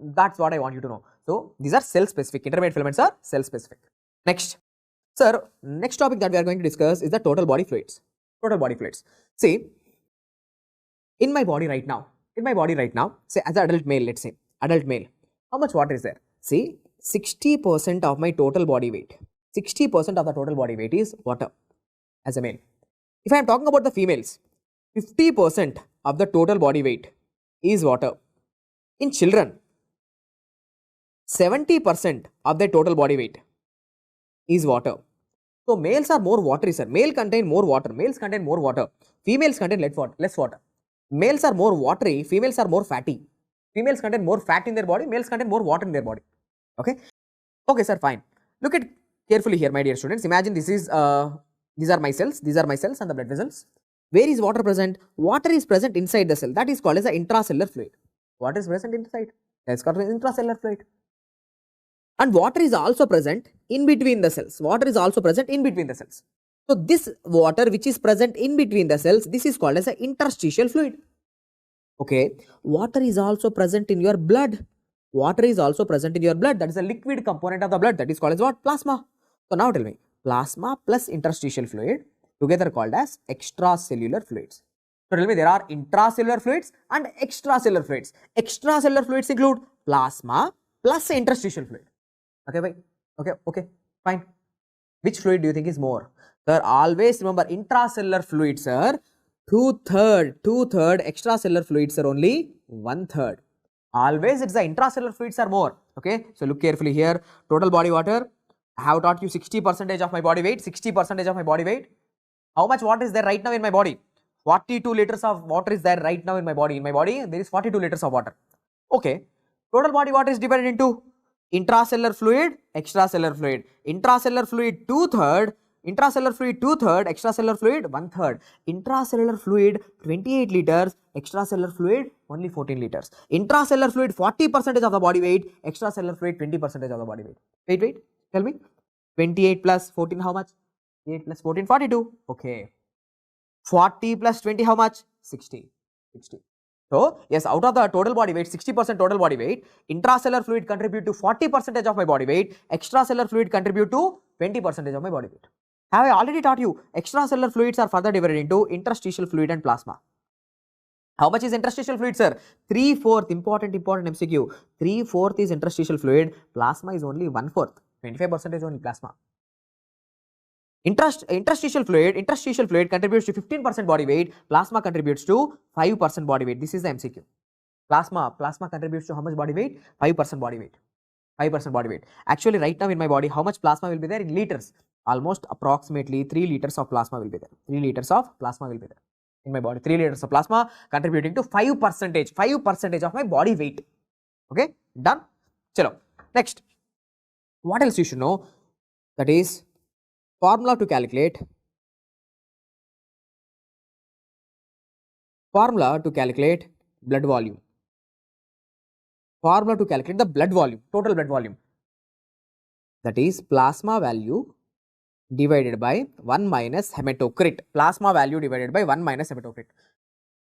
Speaker 2: that's what I want you to know. So, these are cell specific. Intermediate filaments are cell specific. Next. Sir, next topic that we are going to discuss is the total body fluids. Total body fluids. See, in my body right now, say as an adult male, let's say, adult male, how much water is there? See, 60% of my total body weight, 60% of the total body weight is water as a male. If I am talking about the females, 50% of the total body weight is water. In children, 70% of their total body weight is water. So, males are more watery, sir. Male contain more water. Males contain more water. Females contain less water. Males are more watery. Females are more fatty. Females contain more fat in their body. Males contain more water in their body. Okay. Okay, sir. Fine. Look at carefully here, my dear students. Imagine this is these are my cells. These are my cells and the blood vessels. Where is water present? Water is present inside the cell. That is called as the intracellular fluid. Water is present inside. That's called intracellular fluid. And water is also present in between the cells. Water is also present in between the cells. So, this water which is present in between the cells, this is called as an interstitial fluid. Okay. Water is also present in your blood. Water is also present in your blood. That is a liquid component of the blood. That is called as what? Plasma. So, now tell me, plasma plus interstitial fluid together called as extracellular fluids. So, tell me, there are intracellular fluids and extracellular fluids. Extracellular fluids include plasma plus interstitial fluid. Okay, bhai. Okay, fine. Which fluid do you think is more? Sir, always remember intracellular fluids are 2/3, extracellular fluids are only 1/3. Always it's the intracellular fluids are more. Okay, so look carefully here. Total body water, I have taught you 60% of my body weight, 60% of my body weight. How much water is there right now in my body? 42 liters of water is there right now in my body. In my body, there is 42 liters of water. Okay, total body water is divided into intracellular fluid, extracellular fluid. Intracellular fluid 2/3, extracellular fluid 1/3. Intracellular fluid 28 liters, extracellular fluid only 14 liters. Intracellular fluid 40% of the body weight, extracellular fluid 20% of the body weight. Wait, tell me. 28 plus 14 how much? 8 plus 14, 42. Okay. 40 plus 20 how much? 60. So, yes, out of the total body weight, 60% total body weight, intracellular fluid contribute to 40% of my body weight, extracellular fluid contribute to 20% of my body weight. Have I already taught you? Extracellular fluids are further divided into interstitial fluid and plasma. How much is interstitial fluid, sir? 3/4, important MCQ. 3/4 is interstitial fluid, plasma is only 1/4, 25% only plasma. Interstitial fluid contributes to 15% body weight, plasma contributes to 5% body weight. This is the MCQ. Plasma contributes to how much body weight? 5% body weight. 5% body weight. Actually, right now in my body, how much plasma will be there in liters? Almost approximately 3 liters of plasma will be there. 3 liters of plasma will be there. in my body. 3 liters of plasma contributing to 5% of my body weight. Okay, done. Chalo. Next, what else you should know? That is formula to calculate blood volume. Formula to calculate the blood volume, total blood volume. That is plasma value divided by 1 minus hematocrit. Plasma value divided by 1 minus hematocrit.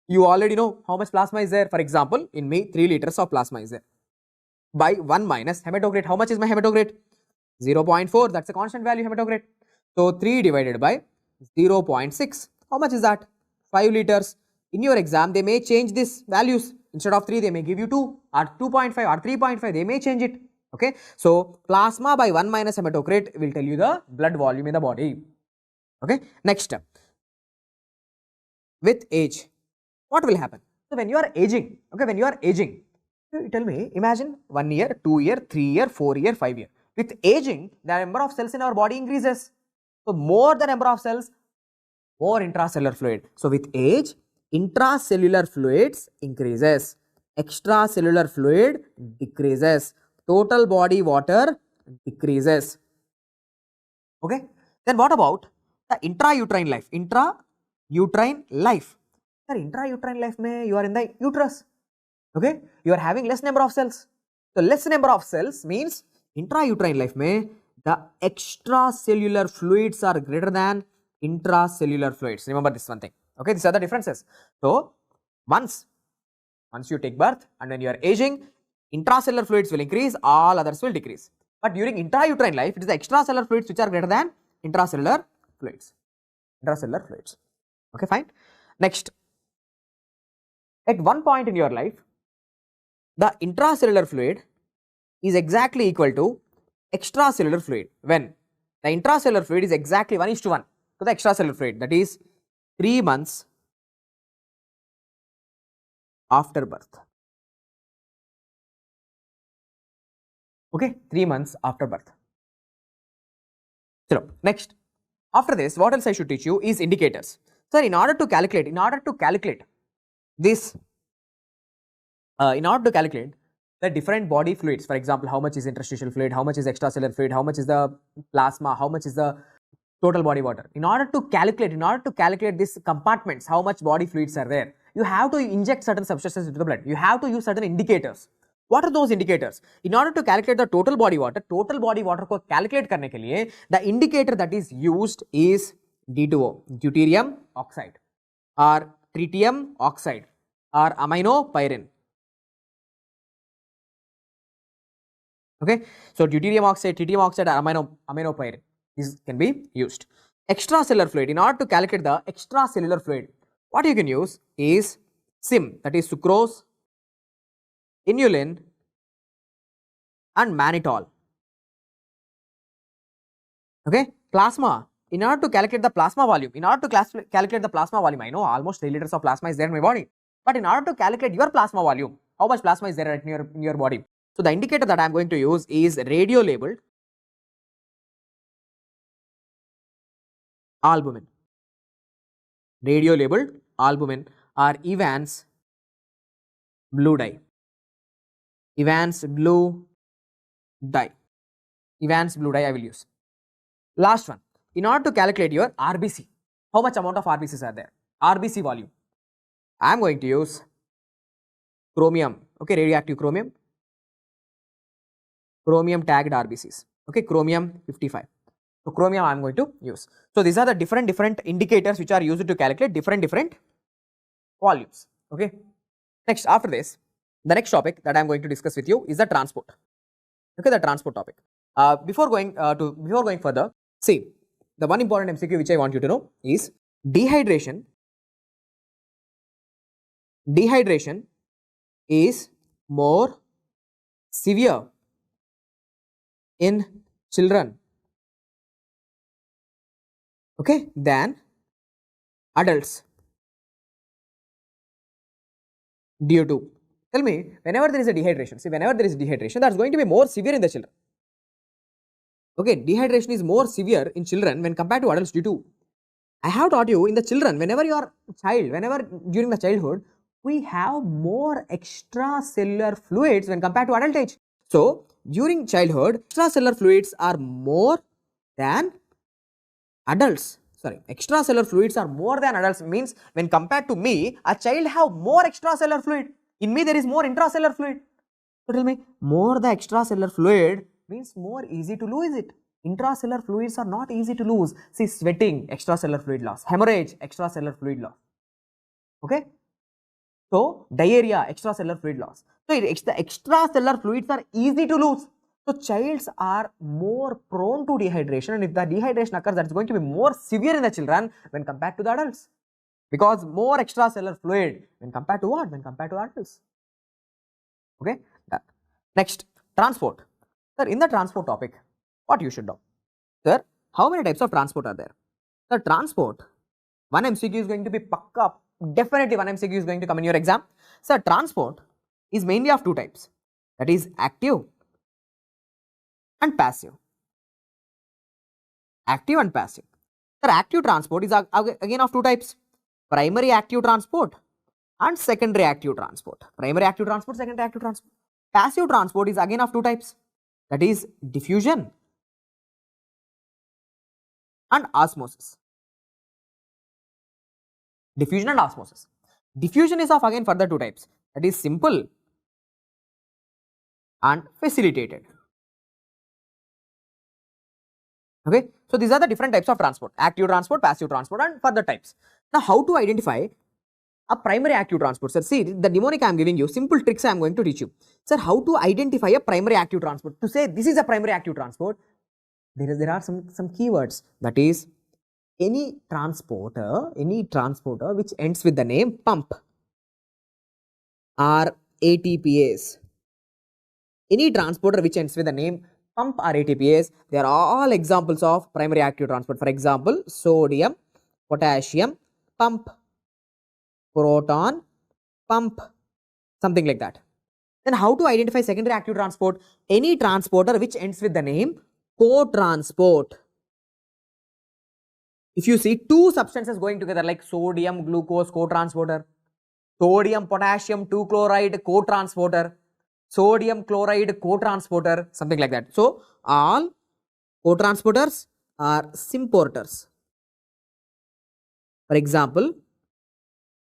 Speaker 2: You already know how much plasma is there. For example, in me 3 liters of plasma is there. By 1 minus hematocrit. How much is my hematocrit? 0.4. That's a constant value hematocrit. So 3 divided by 0.6. How much is that? 5 liters. In your exam, they may change these values. Instead of 3, they may give you 2 or 2.5 or 3.5. They may change it. Okay. So plasma by 1 minus hematocrit will tell you the blood volume in the body. Okay. Next, with age, what will happen? So when you are aging, okay, when you are aging, you tell me, imagine 1 year, 2 year, 3 year, 4 year, 5 year. With aging, the number of cells in our body increases. So more the number of cells, more intracellular fluid. So with age, intracellular fluids increases, extracellular fluid decreases, total body water decreases. Okay. Then what about the intrauterine life? Intrauterine life. Sir, intrauterine life mein you are in the uterus. Okay. You are having less number of cells. So less number of cells means intrauterine life mein the extracellular fluids are greater than intracellular fluids. Remember this one thing. Okay, these are the differences. So once you take birth and when you are aging, intracellular fluids will increase, all others will decrease. But during intrauterine life, it is the extracellular fluids which are greater than intracellular fluids. Okay, fine. Next, at one point in your life, the intracellular fluid is exactly equal to extracellular fluid. When the intracellular fluid is exactly 1:1 to the extracellular fluid, that is 3 months after birth. Okay, 3 months after birth. So next, after this, what else I should teach you is indicators. Sir, in order to calculate this, in order to calculate the different body fluids, for example, how much is interstitial fluid, how much is extracellular fluid, how much is the plasma, how much is the total body water. In order to calculate these compartments, how much body fluids are there, you have to inject certain substances into the blood. You have to use certain indicators. What are those indicators? In order to calculate the total body water को calculate करने के लिए, the indicator that is used is D2O, deuterium oxide, or tritium oxide, or aminopyrin. Okay, so deuterium oxide, tritium oxide, or aminopyrin. This can be used. Extracellular fluid. In order to calculate the extracellular fluid, what you can use is SIM, that is sucrose, inulin, and mannitol. Okay, plasma. In order to calculate the plasma volume, I know almost 3 liters of plasma is there in my body. But in order to calculate your plasma volume, how much plasma is there in your body? So the indicator that I am going to use is radio labeled albumin. Radio labeled albumin, or Evans blue dye. Evans blue dye I will use. Last one, in order to calculate your RBC, how much amount of RBCs are there? RBC volume. I am going to use chromium, okay, radioactive chromium tagged RBCs, okay, chromium 55. So chromium I am going to use. So these are the different indicators which are used to calculate different volumes. Okay. Next, after this, the next topic that I am going to discuss with you is the transport. Okay, the transport topic. Before going further, see, the one important MCQ which I want you to know is dehydration. Dehydration is more severe in children, okay, than adults. Due to, tell me, whenever there is a dehydration, see, whenever there is dehydration, that's going to be more severe in the children. Okay, dehydration is more severe in children when compared to adults due to I have taught you in the children, whenever you are child, whenever during the childhood, we have more extracellular fluids when compared to adult age. So, during childhood, extracellular fluids are more than adults. Sorry, extracellular fluids are more than adults means when compared to me, a child have more extracellular fluid. In me, there is more intracellular fluid. So, tell me, more the extracellular fluid means more easy to lose it. Intracellular fluids are not easy to lose. See, sweating, extracellular fluid loss. Hemorrhage, extracellular fluid loss. Okay. So, diarrhea, extracellular fluid loss. So, the extracellular fluids are easy to lose. So, childs are more prone to dehydration, and if the dehydration occurs, that is going to be more severe in the children when compared to the adults. Because more extracellular fluid when compared to what? When compared to adults. Okay. Next, transport. Sir, in the transport topic, what you should know? Sir, how many types of transport are there? Sir, transport, one MCQ is going to be pakka. Definitely one MCQ is going to come in your exam. Sir, transport is mainly of two types. That is active and passive. Active and passive. Sir, active transport is again of two types. Primary active transport and secondary active transport. Primary active transport, secondary active transport. Passive transport is again of two types. That is diffusion and osmosis. Diffusion and osmosis. Diffusion is of again further two types. That is simple and facilitated. Okay. So, these are the different types of transport. Active transport, passive transport and further types. Now, how to identify a primary active transport? Sir, see the mnemonic I am giving you, simple tricks I am going to teach you. Sir, how to identify a primary active transport? To say this is a primary active transport, there are some keywords. That is any transporter which ends with the name pump or ATPase. Any transporter which ends with the name pump or ATPase, they are all examples of primary active transport. For example, sodium, potassium, pump, proton, pump, something like that. Then how to identify secondary active transport? Any transporter which ends with the name co-transport. If you see two substances going together like sodium, glucose, co-transporter, sodium, potassium, 2-chloride, co-transporter, sodium chloride co-transporter, something like that. So, all co-transporters are symporters. For example,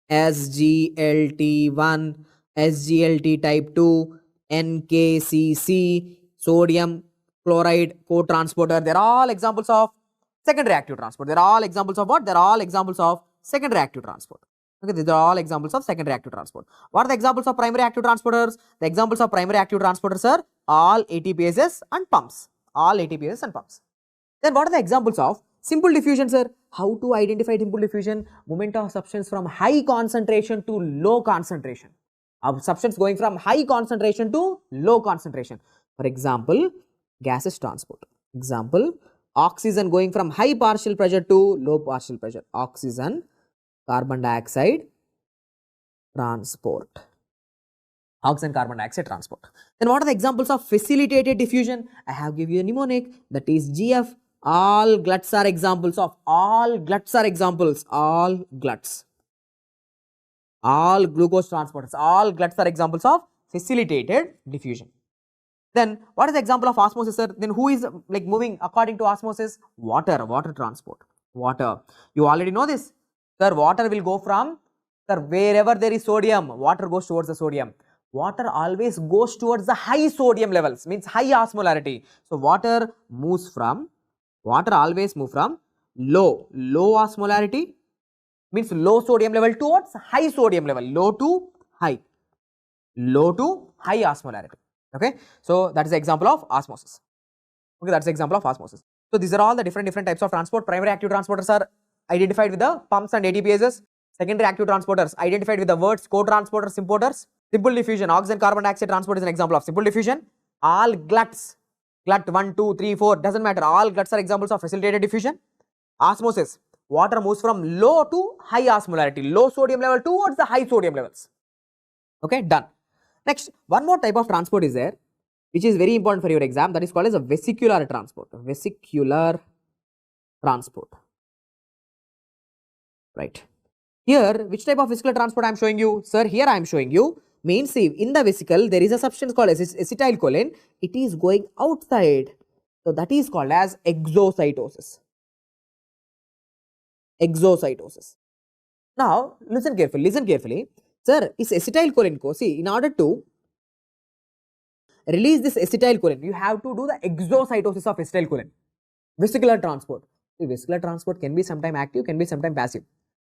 Speaker 2: SGLT1, SGLT type 2, NKCC, sodium chloride co-transporter, they are all examples of secondary active transport. They are all examples of what? They are all examples of secondary active transport. Okay, these are all examples of secondary active transport. What are the examples of primary active transporters? The examples of primary active transporters are all ATPases and pumps. All ATPases and pumps. Then what are the examples of simple diffusion, sir? How to identify simple diffusion? Movement of substance from high concentration to low concentration. Of substance going from high concentration to low concentration. For example, gases transport. Example, oxygen going from high partial pressure to low partial pressure. Oxygen, carbon dioxide transport. Oxygen, carbon dioxide transport. Then what are the examples of facilitated diffusion? I have given you a mnemonic, that is GF. All gluts are examples of, all gluts are examples, all gluts. All glucose transporters, all gluts are examples of facilitated diffusion. Then what is the example of osmosis, sir? Then who is like moving according to osmosis? Water, water transport. Water. You already know this. Sir, water will go from, sir, wherever there is sodium, water goes towards the sodium. Water always goes towards the high sodium levels, means high osmolarity. So, water moves from, water always move from low osmolarity, means low sodium level towards high sodium level, low to high osmolarity. Okay. So, that is the example of osmosis. Okay, that is the example of osmosis. So, these are all the different types of transport. Primary active transporters are identified with the pumps and ATPases. Secondary active transporters identified with the words co-transporters, symporters. Simple diffusion, oxygen, carbon dioxide transport is an example of simple diffusion. All gluts, glut 1, 2, 3, 4, doesn't matter. All gluts are examples of facilitated diffusion. Osmosis, water moves from low to high osmolarity, low sodium level towards the high sodium levels. Okay, done. Next, one more type of transport is there, which is very important for your exam. That is called as a vesicular transport. Vesicular transport. right? Here, which type of vesicular transport I am showing you? Sir, here I am showing you means see, in the vesicle there is a substance called acetylcholine. It is going outside. So that is called as exocytosis. Exocytosis. Now, listen carefully. Sir, is acetylcholine ko, see, in order to release this acetylcholine, you have to do the exocytosis of acetylcholine. Vesicular transport. The vesicular transport can be sometime active, can be sometime passive.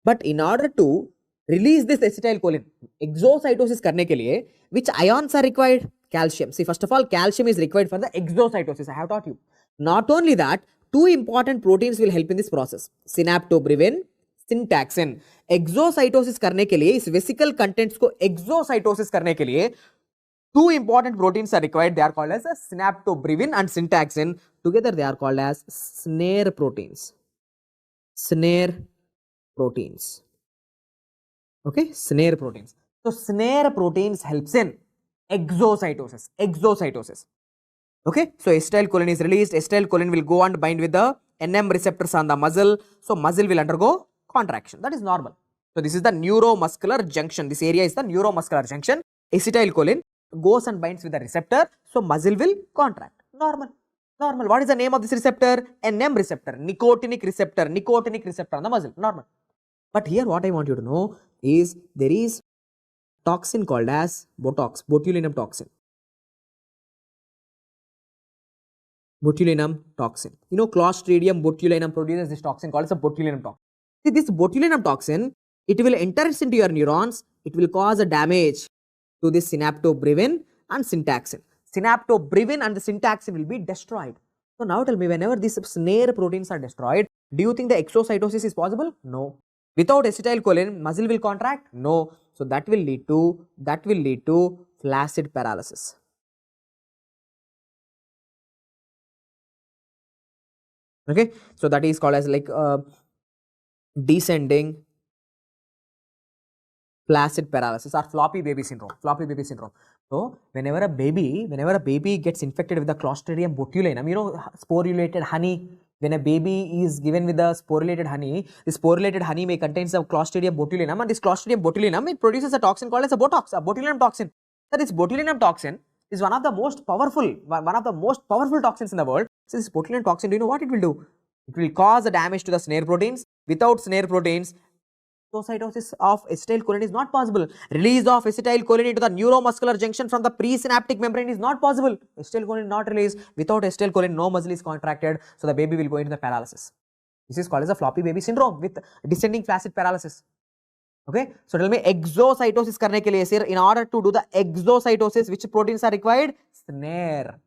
Speaker 2: But in order to release this acetylcholine, exocytosis karne ke liye, which ions are required? Calcium. See, first of all, calcium is required for the exocytosis. I have taught you. Not only that, two important proteins will help in this process. Synaptobrevin, syntaxin. Exocytosis karne ke liye, is vesicle contents ko exocytosis karne ke liye, two important proteins are required. They are called as synaptobrevin and syntaxin. Together they are called as snare proteins. Snare proteins. Okay, snare proteins. So snare proteins helps in exocytosis. Exocytosis. Okay, so acetylcholine is released. Acetylcholine will go and bind with the NM receptors on the muscle. So muscle will undergo contraction. That is normal. So this is the neuromuscular junction. This area is the neuromuscular junction. Acetylcholine goes and binds with the receptor. So muscle will contract. Normal. Normal. What is the name of this receptor? NM receptor. Nicotinic receptor. Nicotinic receptor on the muscle. Normal. But here what I want you to know is there is toxin called as Botox. Botulinum toxin. Botulinum toxin. You know, Clostridium botulinum produces this toxin called as a botulinum toxin. See, this botulinum toxin, it will enter into your neurons. It will cause a damage to this synaptobrevin and syntaxin. Synaptobrevin and the syntaxin will be destroyed. So now tell me, whenever these snare proteins are destroyed, do you think the exocytosis is possible? No. Without acetylcholine, muscle will contract? No. So that will lead to flaccid paralysis. Okay, so that is called as like descending flaccid paralysis or floppy baby syndrome. Floppy baby syndrome. So whenever a baby gets infected with the Clostridium botulinum, you know, sporulated honey. When a baby is given with the sporulated honey, this sporulated honey may contain some Clostridium botulinum, and this Clostridium botulinum, it produces a toxin called as a Botox, a botulinum toxin. So this botulinum toxin is one of the most powerful toxins in the world. So this botulinum toxin, do you know what it will do? It will cause a damage to the snare proteins. Without snare proteins, exocytosis of acetylcholine is not possible. Release of acetylcholine into the neuromuscular junction from the presynaptic membrane is not possible. Acetylcholine not released. Without acetylcholine, no muscle is contracted, so the baby will go into the paralysis. This is called as a floppy baby syndrome with descending flaccid paralysis. Okay, so tell me, exocytosis karne ke liye, sir, in order to do the exocytosis, which proteins are required? Snare.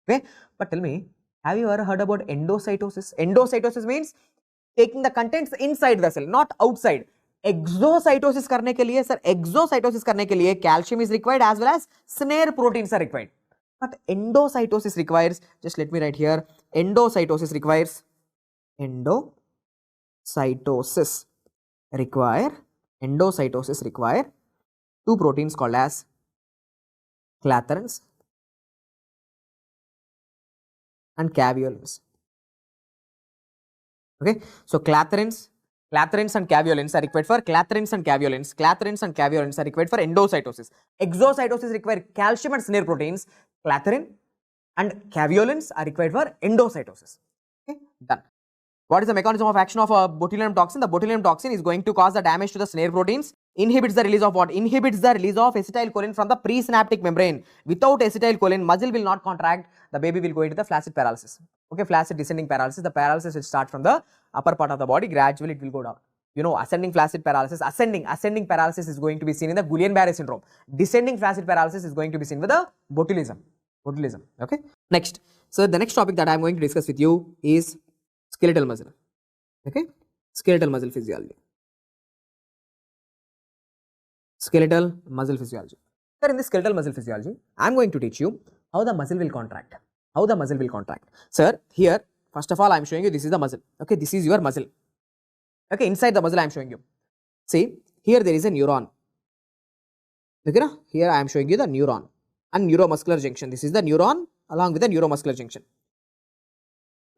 Speaker 2: Okay, but tell me, have you ever heard about endocytosis? Endocytosis means taking the contents inside the cell, not outside. Exocytosis karne ke liye, sir, exocytosis karne ke liye calcium is required as well as snare proteins are required. But endocytosis requires, just let me write here, endocytosis requires two proteins called as clathrans and caveolins. Okay, so clathrans and caveolins are required for clathrans and caveolins are required for endocytosis. Exocytosis require calcium and snare proteins. Clathrin and caveolins are required for endocytosis. Okay, done. What is the mechanism of action of a botulinum toxin? The botulinum toxin is going to cause the damage to the snare proteins. Inhibits the release of what? Inhibits the release of acetylcholine from the presynaptic membrane. Without acetylcholine, muscle will not contract. The baby will go into the flaccid paralysis. Okay, flaccid descending paralysis. The paralysis will start from the upper part of the body. Gradually, it will go down. You know, ascending flaccid paralysis. Ascending paralysis is going to be seen in the Guillain-Barré syndrome. Descending flaccid paralysis is going to be seen with the botulism. Okay. Next. So the next topic that I am going to discuss with you is skeletal muscle. Okay, skeletal muscle physiology. Skeletal muscle physiology. Sir, in this skeletal muscle physiology, I am going to teach you how the muscle will contract. Sir, here, first of all, I am showing you this is the muscle. Okay, this is your muscle. Okay, inside the muscle I am showing you. See, here there is a neuron. Okay, na? Here I am showing you the neuron and neuromuscular junction. This is the neuron along with the neuromuscular junction.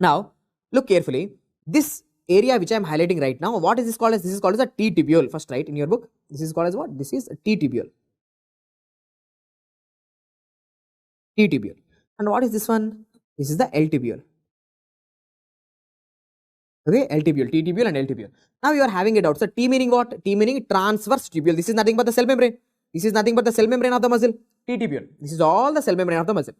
Speaker 2: Now, look carefully. This area which I am highlighting right now, what is this called as? This is called as a T tubule. First write in your book. This is called as what? This is a T tubule. T tubule. And what is this one? This is the L tubule. Okay, L tubule, T tubule and L tubule. Now you are having it out. So T meaning what? T meaning transverse tubule. This is nothing but the cell membrane. This is nothing but the cell membrane of the muscle. T tubule. This is all the cell membrane of the muscle.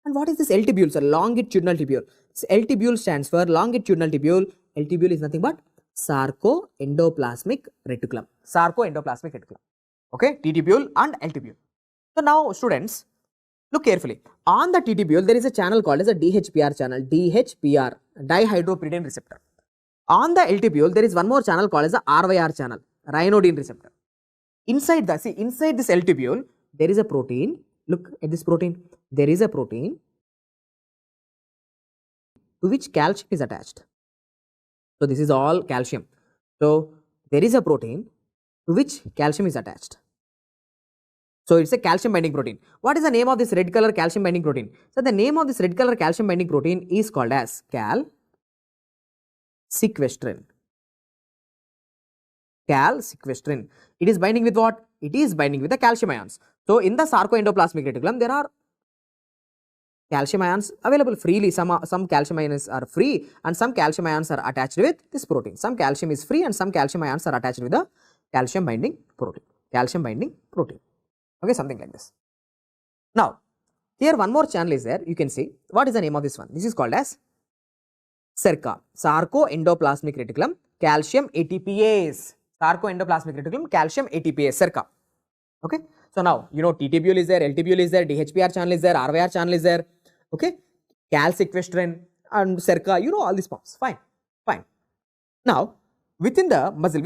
Speaker 2: And what is this L tubule? So longitudinal tubule. So L tubule stands for longitudinal tubule. L tubule is nothing but sarcoendoplasmic reticulum. Sarcoendoplasmic reticulum. Okay, T tubule and L tubule. So now students, look carefully. On the T tubule, there is a channel called as a DHPR channel. DHPR, dihydropyridine receptor. On the L tubule, there is one more channel called as the RYR channel, ryanodine receptor. Inside this L tubule, there is a protein. Look at this protein. There is a protein to which calcium is attached. So this is all calcium. So there is a protein to which calcium is attached. So it's a calcium binding protein. What is the name of this red color calcium binding protein? So the name of this red color calcium binding protein is called as calsequestrin. Calsequestrin. It is binding with what? It is binding with the calcium ions. So in the sarcoendoplasmic reticulum, there are calcium ions available freely. Some calcium ions are free and some calcium ions are attached with this protein. Some calcium is free and some calcium ions are attached with the calcium binding protein. Calcium binding protein. Okay, something like this. Now, here one more channel is there. You can see what is the name of this one. This is called as SERCA, sarcoendoplasmic reticulum, calcium ATPase. Sarcoendoplasmic reticulum, calcium ATPase, SERCA. Okay. So now, you know, T tubule is there, L tubule is there, DHPR channel is there, RYR channel is there. Okay. Calsequestrin and SERCA, you know all these forms. Fine. Fine. Now, within the muscle,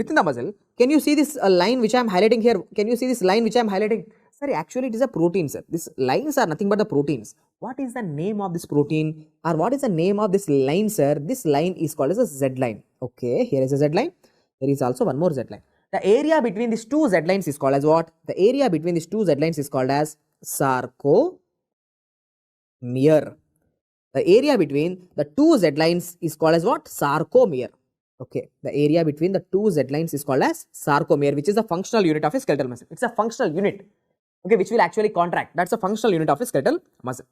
Speaker 2: can you see this line which I am highlighting here? Can you see this line which I am highlighting? Sorry, actually it is a protein, sir. These lines are nothing but the proteins. What is the name of this protein or what is the name of this line, sir? This line is called as a Z line. Okay, here is a Z line. There is also one more Z line. The area between these two Z lines is called as what? The area between these two Z lines is called as sarcomere. The area between the two Z lines is called as what? Sarcomere. Okay, the area between the two Z lines is called as sarcomere, which is the functional unit of a skeletal muscle. It's a functional unit, okay, which will actually contract. That's a functional unit of a skeletal muscle.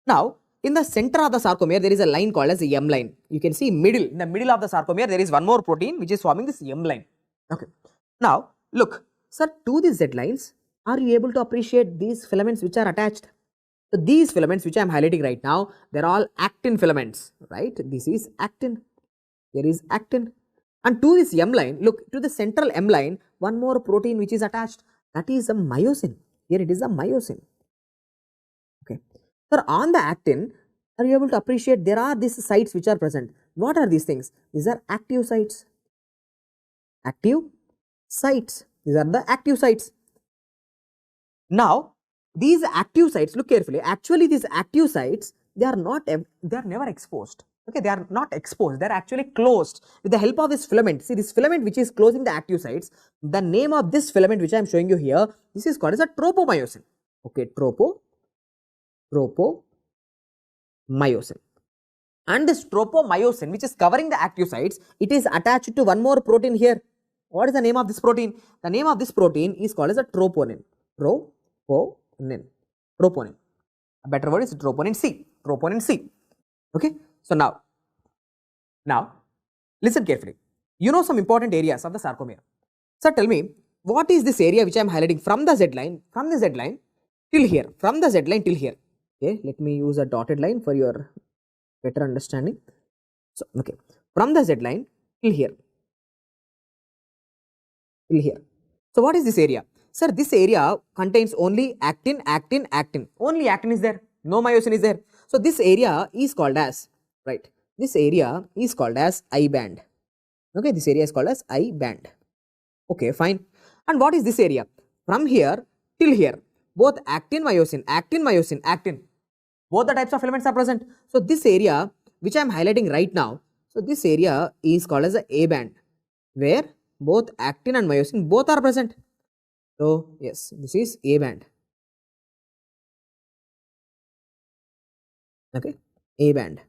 Speaker 2: Now, in the center of the sarcomere, there is a line called as the M line. You can see in the middle of the sarcomere, there is one more protein which is forming this M line. Okay. Now, look, sir, to these Z lines, are you able to appreciate these filaments which are attached? So, these filaments which I am highlighting right now, they are all actin filaments, right? This is actin. There is actin. And to this M line, look, to the central M line, one more protein which is attached. That is a myosin. Here it is a myosin. Okay. So, on the actin, are you able to appreciate there are these sites which are present? What are these things? These are active sites. Active sites. These are the active sites. Now, these active sites, look carefully, actually these active sites, they are never exposed. Okay, they are not exposed, they are actually closed with the help of this filament. See, this filament which is closing the active sites, the name of this filament which I am showing you here, this is called as a tropomyosin. Okay, tropomyosin. And this tropomyosin which is covering the active sites, it is attached to one more protein here. What is the name of this protein? The name of this protein is called as a troponin. Troponin. A better word is troponin C. Troponin C. Okay. So now listen carefully. You know some important areas of the sarcomere. So tell me, what is this area which I am highlighting from the Z line till here, from the Z line till here. Okay, let me use a dotted line for your better understanding. So, okay, from the Z line till here. So what is this area? Sir, this area contains only actin. Only actin is there. No myosin is there. So this area is called as, right? This area is called as I band. Okay, this area is called as I band. Okay, fine. And what is this area? From here till here, both actin, myosin. Both the types of filaments are present. So this area which I am highlighting right now, so this area is called as the A band, where both actin and myosin both are present. So yes, this is A band. Okay, A band.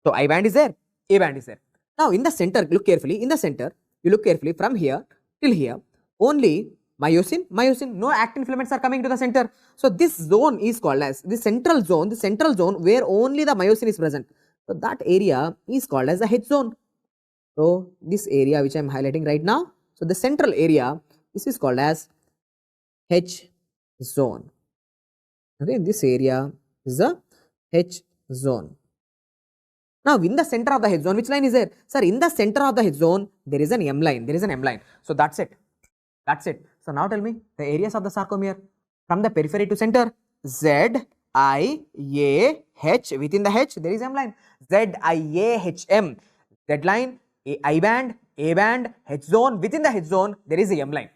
Speaker 2: So I band is there. A band is there. Now in the center, look carefully, in the center, you look carefully from here till here, only myosin, no actin filaments are coming to the center. So this zone is called as the central zone where only the myosin is present. So that area is called as the H zone. So this area which I am highlighting right now, so the central area, this is called as H zone. Okay, this area is the H zone. Now in the center of the H zone, which line is there? Sir, in the center of the H zone, there is an M line, So that's it. So now tell me the areas of the sarcomere from the periphery to center. Z, I, A, H, within the H there is M line. Z, I, A, H, M. Z line, I band, A band, H zone, within the H zone there is a M line.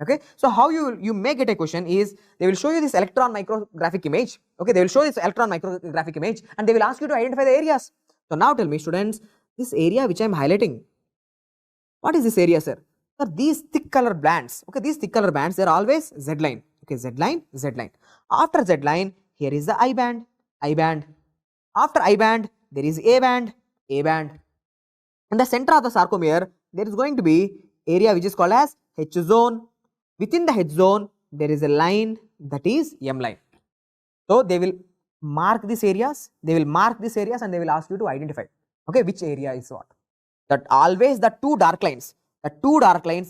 Speaker 2: Okay, so how you may get a question is, they will show you this electron micrographic image. Okay, they will show this electron micrographic image and they will ask you to identify the areas. So now tell me students, this area which I am highlighting, what is this area, sir? Sir, these thick color bands, okay, these thick color bands, they are always Z line. Okay, Z line. After Z line, here is the I band. After I band, there is A band. In the center of the sarcomere, there is going to be area which is called as H zone. Within the H zone, there is a line that is M line. So they will mark these areas, and they will ask you to identify, okay, which area is what. That always the two dark lines,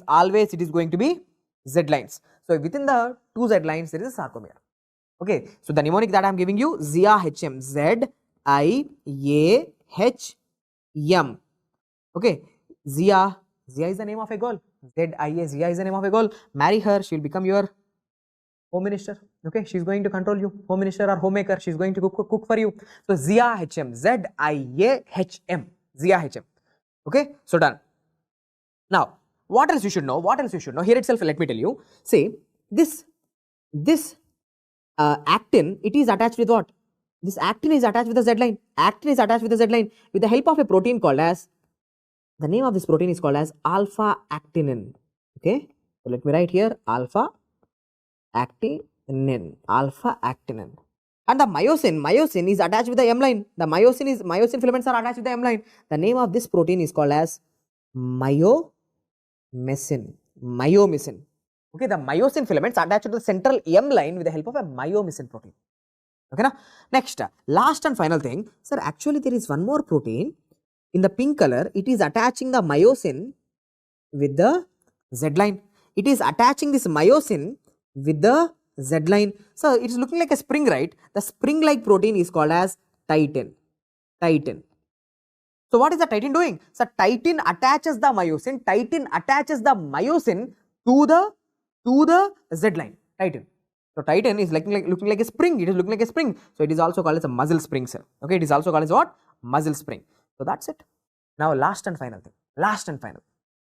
Speaker 2: always it is going to be Z lines. So within the two Z lines, there is a sarcomere. Okay, so the mnemonic that I am giving you, ZIA HM, Z I A H M. Okay, Zia is the name of a girl. Zia is the name of a girl. Marry her, she will become your home minister. Okay, she is going to control you. Home minister or homemaker, she is going to cook for you. So Zia HM, Z-I-A-H-M, Zia HM. Okay, so done. Now, what else you should know? Here itself, let me tell you. See, this actin, it is attached with what? This actin is attached with the Z line. With the help of a protein called as, the name of this protein is called as alpha actinin. Okay, so let me write here alpha actinin. And the myosin is attached with the M line. The myosin filaments are attached with the M line. The name of this protein is called as myomesin. Okay, the myosin filaments are attached to the central M line with the help of a myomesin protein. Okay, now next, last and final thing, sir, actually there is one more protein in the pink color. It is attaching the myosin with the Z line. It is attaching this myosin with the Z line. So it is looking like a spring, right? The spring like protein is called as titin. So what is the titin doing? So titin attaches the myosin to the Z line. Titin. So titin is looking like a spring. It is looking like a spring. So it is also called as a muscle spring, sir. Okay, it is also called as what? Muscle spring. So that's it. Now last and final thing.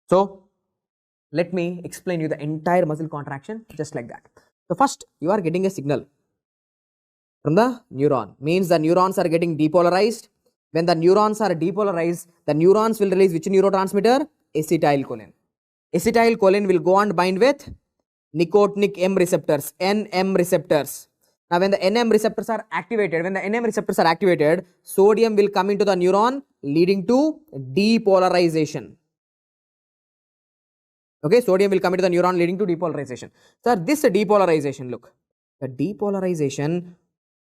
Speaker 2: So let me explain you the entire muscle contraction just like that. So first, you are getting a signal from the neuron, means the neurons are getting depolarized. When the neurons are depolarized, the neurons will release which neurotransmitter? Acetylcholine. Acetylcholine will go and bind with nicotinic M receptors, NM receptors. Now when the NM receptors are activated, sodium will come into the neuron leading to depolarization. Okay, sodium will come into the neuron leading to depolarization. Sir, this depolarization, look, the depolarization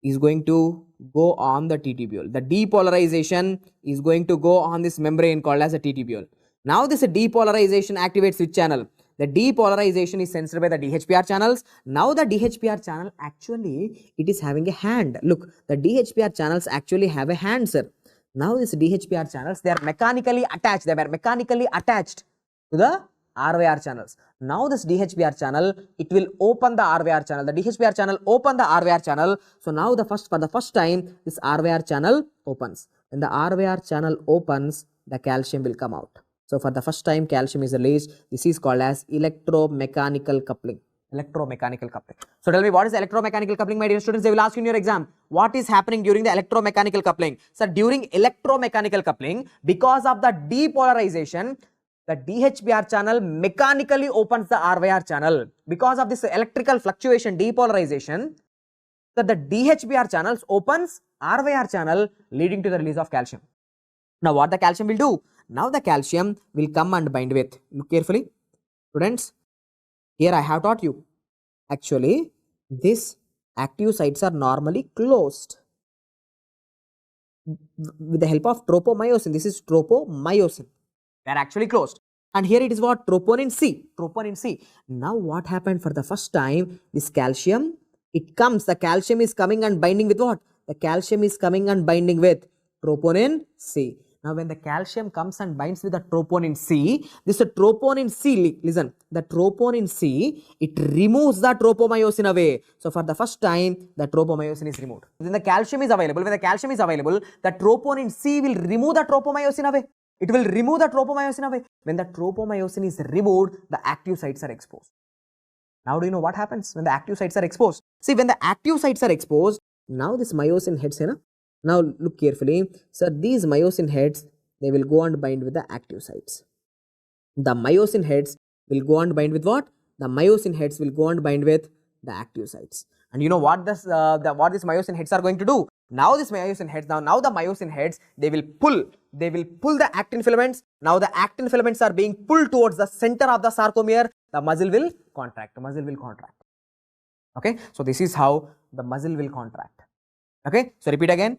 Speaker 2: is going to go on the TTBule. The depolarization is going to go on this membrane called as a TTBule. Now this depolarization activates which channel? The depolarization is sensed by the DHPR channels. Now the DHPR channel actually, it is having a hand. Look, the DHPR channels actually have a hand, sir. Now this DHPR channels, they are mechanically attached. They were mechanically attached to the RYR channels. Now this DHPR channel, it will open the RYR channel. The DHPR channel open the RYR channel. So now for the first time, this RYR channel opens. When the RYR channel opens, the calcium will come out. So for the first time, calcium is released. This is called as electromechanical coupling. So tell me, what is electromechanical coupling, my dear students? They will ask you in your exam, what is happening during the electromechanical coupling? So during electromechanical coupling, because of the depolarization, the DHPR channel mechanically opens the RYR channel. Because of this electrical fluctuation, depolarization, so the DHPR channels opens RYR channel leading to the release of calcium. Now what the calcium will do? Now the calcium will come and bind with, look carefully, students, here I have taught you. Actually, these active sites are normally closed with the help of tropomyosin. This is tropomyosin. They are actually closed. And here it is what? Troponin C. Troponin C. Now what happened for the first time? This calcium, it comes, the calcium is coming and binding with what? The calcium is coming and binding with troponin C. Now when the calcium comes and binds with the troponin C, this troponin C, listen, the troponin C, it removes the tropomyosin away. So for the first time, the tropomyosin is removed. Then the calcium is available. When the calcium is available, the troponin C will remove the tropomyosin away. It will remove the tropomyosin away. When the tropomyosin is removed, the active sites are exposed. Now do you know what happens when the active sites are exposed? See, when the active sites are exposed, now this myosin heads, now look carefully, sir, these myosin heads, they will go and bind with the active sites. The myosin heads will go and bind with what? The myosin heads will go and bind with the active sites. And you know what this what these myosin heads are going to do? Now this myosin heads, now the myosin heads, they will pull the actin filaments. Now the actin filaments are being pulled towards the center of the sarcomere. The muscle will contract. Okay, so this is how the muscle will contract. Okay, so repeat again.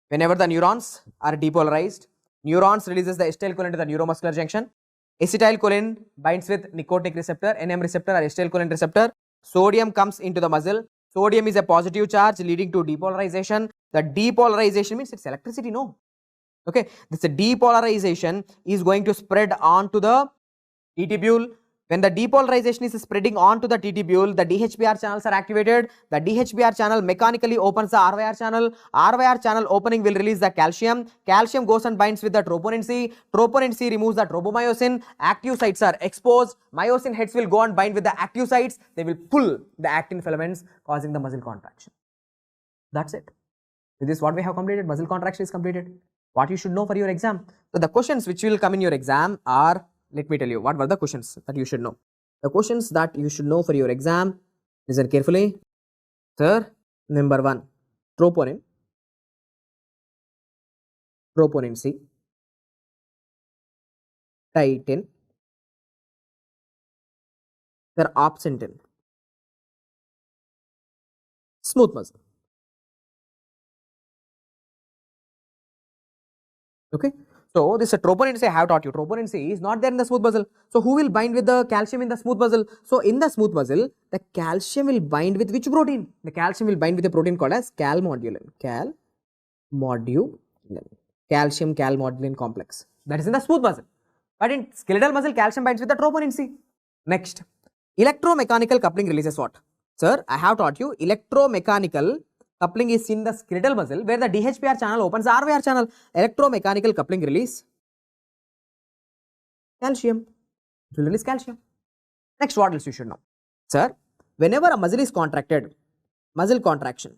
Speaker 2: Whenever the neurons are depolarized, neurons releases the acetylcholine to the neuromuscular junction. Acetylcholine binds with nicotinic receptor, NM receptor or acetylcholine receptor. Sodium comes into the muscle. Sodium is a positive charge leading to depolarization. The depolarization means it's electricity, no? Okay, this depolarization is going to spread onto the T-tubule. When the depolarization is spreading onto the T-tubule, the DHPR channels are activated. The DHPR channel mechanically opens the RYR channel. RYR channel opening will release the calcium. Calcium goes and binds with the troponin C. Troponin C removes the tropomyosin. Active sites are exposed. Myosin heads will go and bind with the active sites. They will pull the actin filaments, causing the muscle contraction. That's it. With this, what we have completed, muscle contraction is completed. What you should know for your exam. So the questions which will come in your exam are, let me tell you, what were the questions that you should know. The questions that you should know for your exam, listen carefully. Sir, number 1, troponin C, titin, they're absent in smooth muscle. Okay, so this troponin C I have taught you. Troponin C is not there in the smooth muscle. So who will bind with the calcium in the smooth muscle? So in the smooth muscle, the calcium will bind with which protein? The calcium will bind with a protein called as calmodulin. Calcium calmodulin complex. That is in the smooth muscle. But in skeletal muscle, calcium binds with the troponin C. Next, electromechanical coupling releases what? Sir, I have taught you electromechanical coupling is in the skeletal muscle where the DHPR channel opens the RYR channel. Electromechanical coupling release calcium. It will release calcium. Next, what else you should know? Sir, whenever a muscle is contracted, muscle contraction.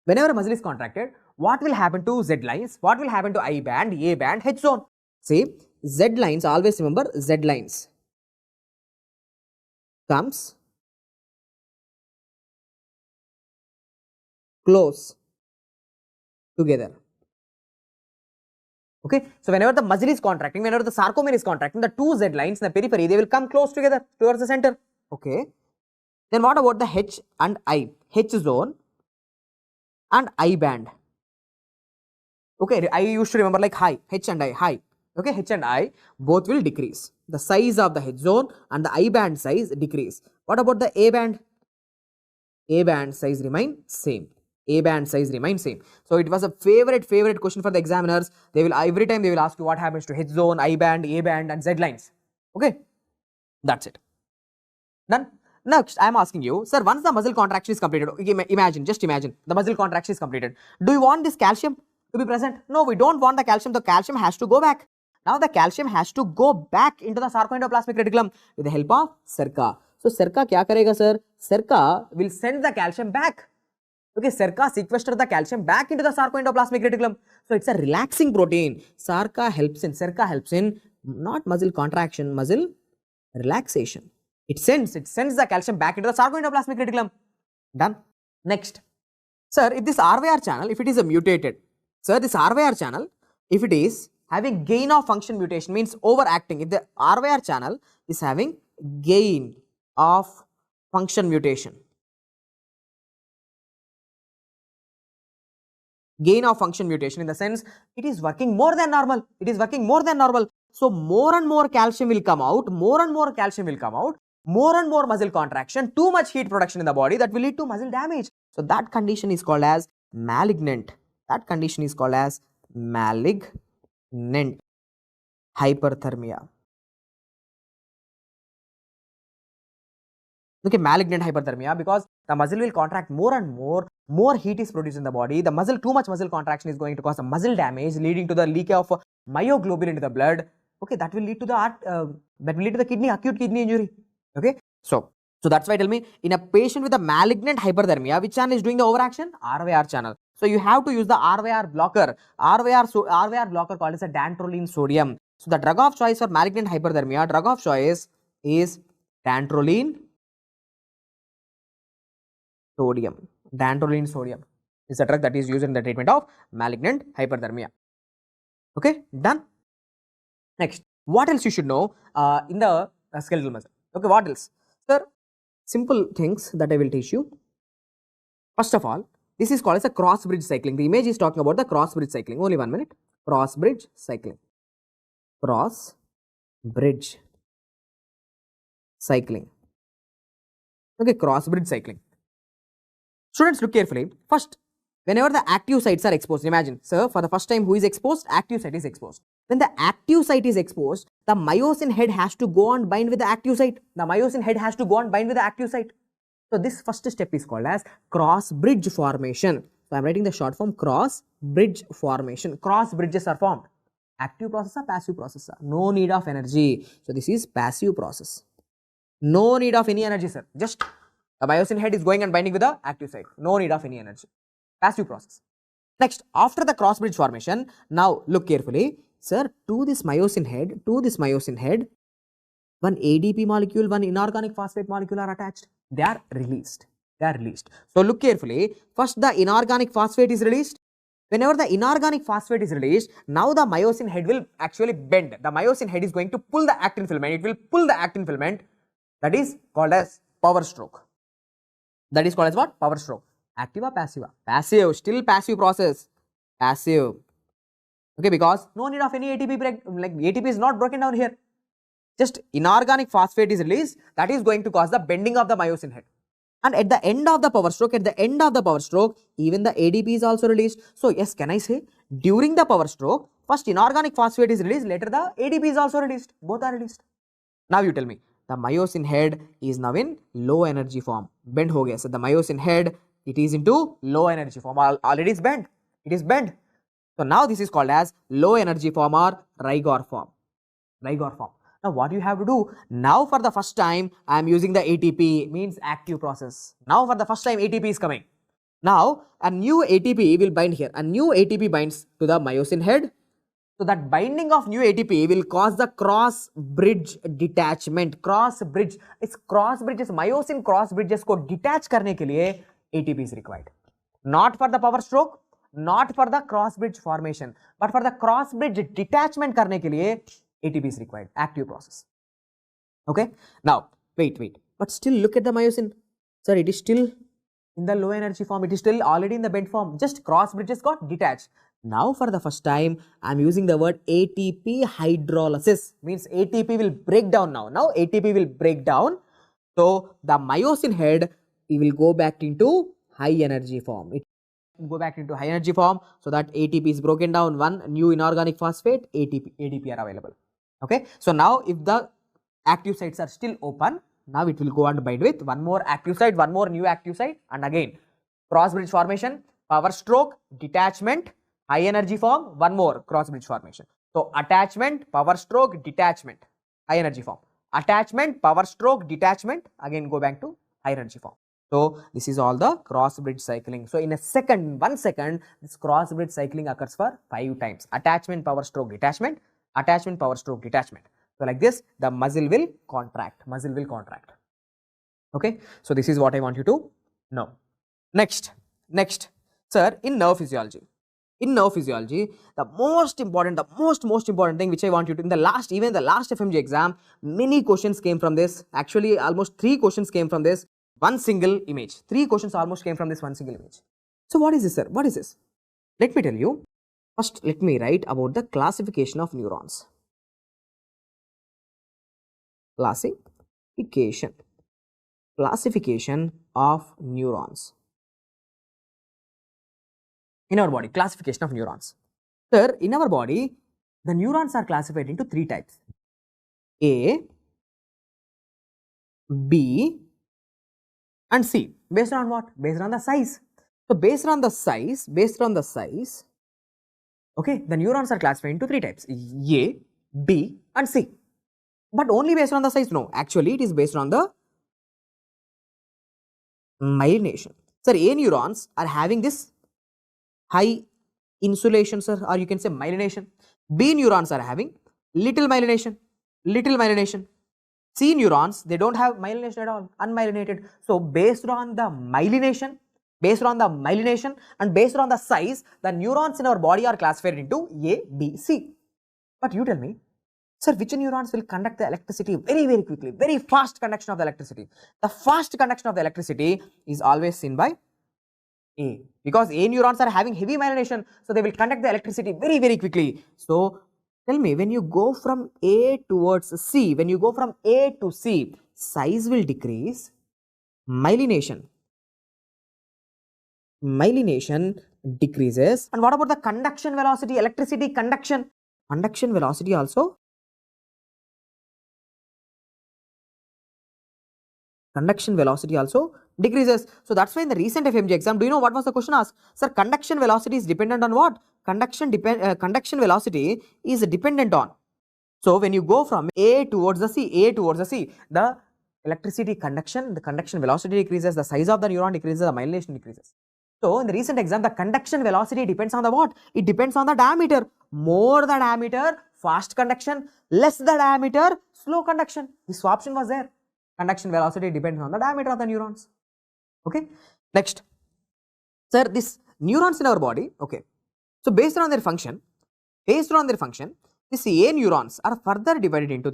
Speaker 2: Whenever a muscle is contracted, what will happen to Z lines? What will happen to I band, A band, H zone? See, Z lines, always remember Z lines comes close together. Okay, so whenever the muscle is contracting, whenever the sarcomere is contracting, the two Z lines in the periphery, they will come close together towards the center. Okay, then what about the H and I? H zone and I band. Okay, I used to remember like high, H and I, high. Okay, H and I both will decrease. The size of the H zone and the I band size decrease. What about the A band? A band size remain same. A band size remains same. So it was a favorite question for the examiners. They will every time they will ask you what happens to H zone, I band, A band and Z lines. Okay, that's it. Done. Next, I am asking you, sir, once the muscle contraction is completed, imagine, just imagine, the muscle contraction is completed. Do you want this calcium to be present? No, we don't want the calcium. The calcium has to go back. Now the calcium has to go back into the sarcoendoplasmic reticulum with the help of SERCA. So SERCA क्या करेगा, sir? SERCA will send the calcium back. Okay, SERCA sequesters the calcium back into the sarcoendoplasmic reticulum. So it's a relaxing protein. SERCA helps in not muscle contraction, muscle relaxation. It sends the calcium back into the sarcoendoplasmic reticulum. Done. Next, sir, if this RYR channel, if it is mutated, Sir, this RYR channel, if it is having gain of function mutation, means overacting. If the RYR channel is having gain of function mutation, gain of function mutation in the sense it is working more than normal, it is working more than normal. So more and more calcium will come out, more and more calcium will come out, more and more muscle contraction, too much heat production in the body, that will lead to muscle damage. So that condition is called as malignant. That condition is called as malignant hyperthermia. Okay, malignant hyperthermia, because the muscle will contract more and more heat is produced in the body. The muscle, too much muscle contraction is going to cause a muscle damage, leading to the leak of myoglobin into the blood. Okay, that will lead to the kidney, acute kidney injury. Okay, so that's why tell me, in a patient with a malignant hyperthermia, which channel is doing the overaction? RYR channel. So you have to use the RYR blocker. RYR blocker called as a dantrolene sodium. So the drug of choice for malignant hyperthermia, drug of choice is dantrolene sodium. Dantrolene sodium is a drug that is used in the treatment of malignant hyperthermia. Okay, done. Next, what else you should know in the skeletal muscle? Okay, what else? Sir, simple things that I will teach you. First of all, this is called as a cross bridge cycling. The image is talking about the cross bridge cycling. Only 1 minute. Cross bridge cycling. Cross bridge cycling. Okay, cross bridge cycling. Students, look carefully. First, whenever the active sites are exposed, imagine, sir, for the first time, who is exposed? Active site is exposed. When the active site is exposed, the myosin head has to go and bind with the active site. The myosin head has to go and bind with the active site. So this first step is called as cross bridge formation. So I am writing the short form cross bridge formation. Cross bridges are formed. Active processor, passive processor. No need of energy. So this is passive process. No need of any energy, sir. Just the myosin head is going and binding with the active site. No need of any energy. Passive process. Next, after the cross bridge formation, now look carefully. Sir, to this myosin head, one ADP molecule, one inorganic phosphate molecule are attached. They are released. So look carefully. First, the inorganic phosphate is released. Whenever the inorganic phosphate is released, now the myosin head will actually bend. The myosin head is going to pull the actin filament. It will pull the actin filament. That is called as power stroke. That is called as what? Power stroke. Active or passive? Passive. Still passive process. Passive. Okay, because no need of any ATP break. Like ATP is not broken down here. Just inorganic phosphate is released. That is going to cause the bending of the myosin head. And at the end of the power stroke, even the ADP is also released. So yes, can I say during the power stroke, first inorganic phosphate is released, later the ADP is also released. Both are released. Now you tell me, the myosin head is now in low energy form. Bend ho gaya. So the myosin head, it is into low energy form. Already is bent. It is bent. So now this is called as low energy form or rigor form. Now what you have to do? Now for the first time, I am using the ATP, means active process. Now for the first time, ATP is coming. Now a new ATP will bind here. A new ATP binds to the myosin head. So that binding of new ATP will cause the cross bridge detachment. Cross bridges, myosin cross bridges को detach करने के लिए ATP is required. Not for the power stroke, not for the cross bridge formation, but for the cross bridge detachment करने के लिए ATP is required. Active process. Okay. Now wait. But still look at the myosin. Sir, it is still in the low energy form. It is still already in the bent form. Just cross bridges got detached. Now for the first time, I am using the word ATP hydrolysis. Means ATP will break down now. Now ATP will break down. So the myosin head, it will go back into high energy form. It will go back into high energy form, so that ATP is broken down. One new inorganic phosphate, ADP are available. Okay. So now if the active sites are still open, now it will go and bind with one more active site, one more new active site, and again cross bridge formation, power stroke, detachment, high energy form, one more cross bridge formation. So attachment, power stroke, detachment, high energy form. Attachment, power stroke, detachment, again go back to high energy form. So this is all the cross bridge cycling. So in 1 second, this cross bridge cycling occurs for 5 times. Attachment, power stroke, detachment, attachment, power stroke, detachment. So like this, the muscle will contract. Okay. So this is what I want you to know. Next, sir, in nerve physiology. in nerve physiology, the most important thing which I want you to, even in the last FMG exam, many questions came from this. Actually, almost 3 questions came from this one single image. 3 questions almost came from this one single image. So what is this, sir? What is this? Let me tell you. First, let me write about the classification of neurons. Classification of neurons. In our body, classification of neurons. Sir, in our body, the neurons are classified into 3 types. A, B and C. Based on what? Based on the size. So, based on the size, okay, the neurons are classified into 3 types. A, B and C. But only based on the size? No. Actually, it is based on the myelination. Sir, A neurons are having this high insulation, sir, or you can say myelination. B neurons are having little myelination. C neurons, they don't have myelination at all, unmyelinated. So, based on the myelination and based on the size, the neurons in our body are classified into A, B, C. But you tell me, sir, which neurons will conduct the electricity very, very quickly, very fast conduction of the electricity? The fast conduction of the electricity is always seen by A, because A neurons are having heavy myelination, so they will conduct the electricity very, very quickly. So, tell me, when you go from A towards C, when you go from A to C, size will decrease, myelination decreases. And what about the conduction velocity, electricity conduction? Conduction velocity also decreases. So that's why in the recent FMG exam, do you know what was the question asked? Sir, conduction velocity is dependent on what? Conduction velocity is dependent on. So when you go from A towards the C, the electricity conduction, the conduction velocity decreases, the size of the neuron decreases, the myelination decreases. So in the recent exam, the conduction velocity depends on the what? It depends on the diameter. More the diameter, fast conduction; less the diameter, slow conduction. This option was there. Conduction velocity depends on the diameter of the neurons. Okay. Next, sir, this neurons in our body. Okay. So based on their function, these A neurons are further divided into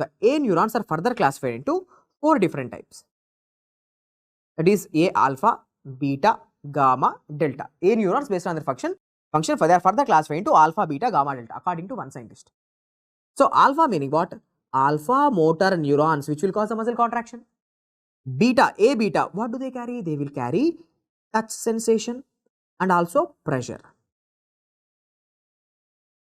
Speaker 2: classified into 4 different types. That is A alpha, beta, gamma, delta. A neurons based on their function they are further classified into alpha, beta, gamma, delta according to one scientist. So alpha meaning what? Alpha motor neurons, which will cause a muscle contraction. Beta, A beta, what do they carry? They will carry touch sensation and also pressure.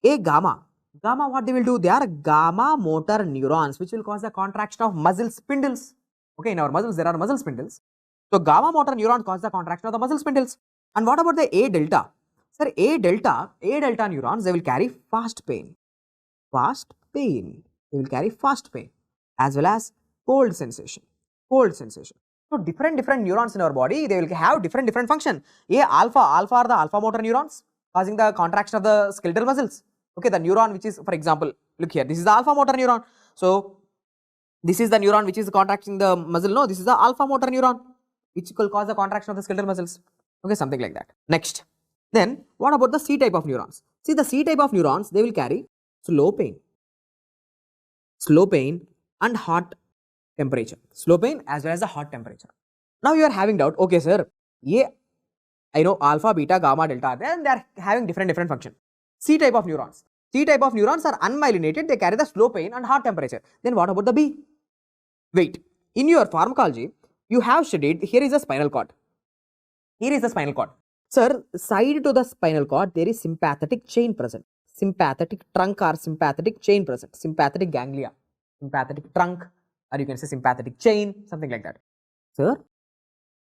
Speaker 2: A gamma, what they will do? They are gamma motor neurons, which will cause the contraction of muscle spindles. Okay, in our muscles there are muscle spindles. So gamma motor neurons cause the contraction of the muscle spindles. And what about the A delta? Sir, A delta neurons, they will carry fast pain. They will carry fast pain as well as cold sensation. So different neurons in our body, they will have different function. A alpha are the alpha motor neurons causing the contraction of the skeletal muscles. Okay, the neuron which is, for example, look here, this is the alpha motor neuron. So this is the neuron which is contracting the muscle. No, this is the alpha motor neuron which will cause the contraction of the skeletal muscles. Okay, something like that. Next, then what about the C type of neurons? See, the C type of neurons, they will carry slow pain and hot temperature. Slow pain as well as the hot temperature. Now you are having doubt, okay sir, I know alpha, beta, gamma, delta are there and they are having different function. C type of neurons are unmyelinated, they carry the slow pain and hot temperature. Then what about the B? Wait, in your pharmacology, you have studied, here is the spinal cord. Sir, side to the spinal cord, there is sympathetic chain present. Sympathetic trunk or sympathetic chain present. Sympathetic ganglia. Sympathetic trunk, or you can say sympathetic chain, something like that. Sir,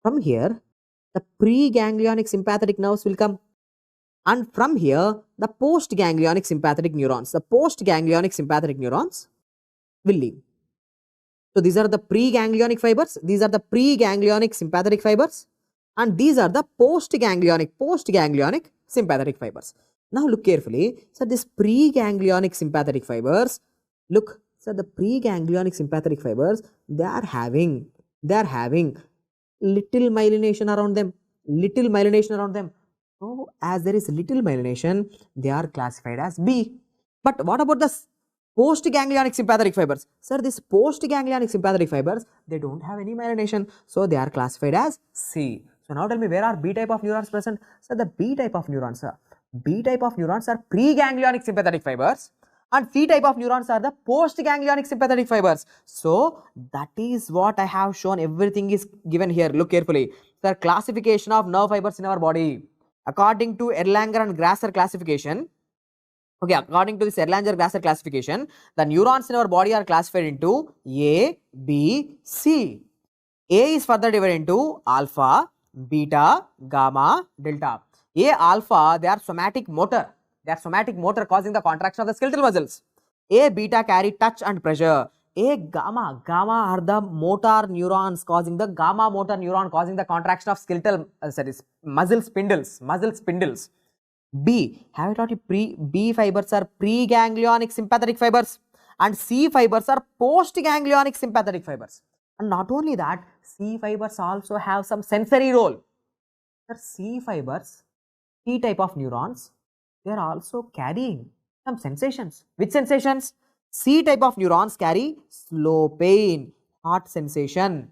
Speaker 2: from here, the preganglionic sympathetic nerves will come. And from here, the postganglionic sympathetic neurons. The postganglionic sympathetic neurons will leave. So these are the preganglionic fibers. These are the preganglionic sympathetic fibers. And these are the postganglionic sympathetic fibers. Now look carefully. So this preganglionic sympathetic fibers, look, so the preganglionic sympathetic fibers, they are having little myelination around them. So as there is little myelination, they are classified as B. But what about the post-ganglionic sympathetic fibers? Sir, these post-ganglionic sympathetic fibers, they don't have any myelination, so they are classified as C. So now tell me, where are B type of neurons present? So the B type of neurons are pre-ganglionic sympathetic fibers, and C type of neurons are the post-ganglionic sympathetic fibers. So that is what I have shown. Everything is given here. Look carefully. The classification of nerve fibers in our body according to Erlanger and Grasser classification. Okay, according to this Erlanger-Grasser classification, the neurons in our body are classified into A, B, C. A is further divided into alpha, beta, gamma, delta. A alpha, they are somatic motor. They are somatic motor causing the contraction of the skeletal muscles. A beta carry touch and pressure. A gamma are the motor neurons causing the gamma motor neuron causing the contraction of skeletal muscle spindles. B, have I taught you B fibers are pre-ganglionic sympathetic fibers and C fibers are post-ganglionic sympathetic fibers. And not only that, C fibers also have some sensory role. C fibers, C type of neurons, they are also carrying some sensations. Which sensations? C type of neurons carry slow pain, hot sensation.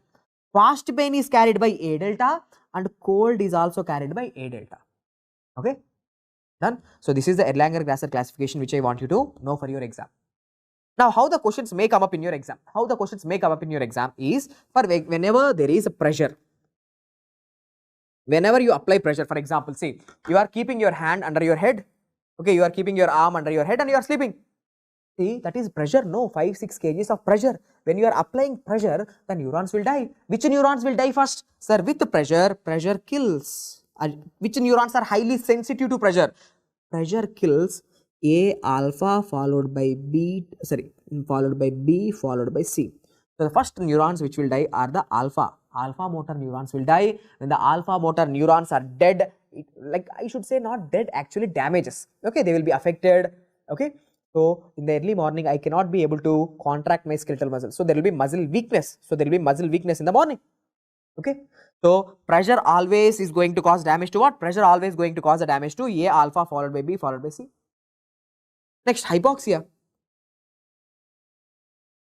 Speaker 2: Fast pain is carried by A delta and cold is also carried by A delta. Okay, done. So this is the Erlanger-Grasser classification which I want you to know for your exam. Now, how the questions may come up in your exam? How the questions may come up in your exam is for whenever there is a pressure. Whenever you apply pressure, for example, see, you are keeping your hand under your head. Okay, you are keeping your arm under your head and you are sleeping. See, that is pressure. No, 5-6 kgs of pressure. When you are applying pressure, the neurons will die. Which neurons will die first? Sir, with pressure, pressure kills. Which neurons are highly sensitive to pressure? Pressure kills A alpha followed by B, followed by B followed by C. So the first neurons which will die are the alpha motor neurons will die. When the alpha motor neurons are dead, like I should say not dead, actually damages. Okay, they will be affected. Okay, so in the early morning I cannot be able to contract my skeletal muscles. So there will be muscle weakness. In the morning. Okay, so pressure always is going to cause damage to what? Pressure always going to cause a damage to A alpha followed by B followed by C. Next, hypoxia.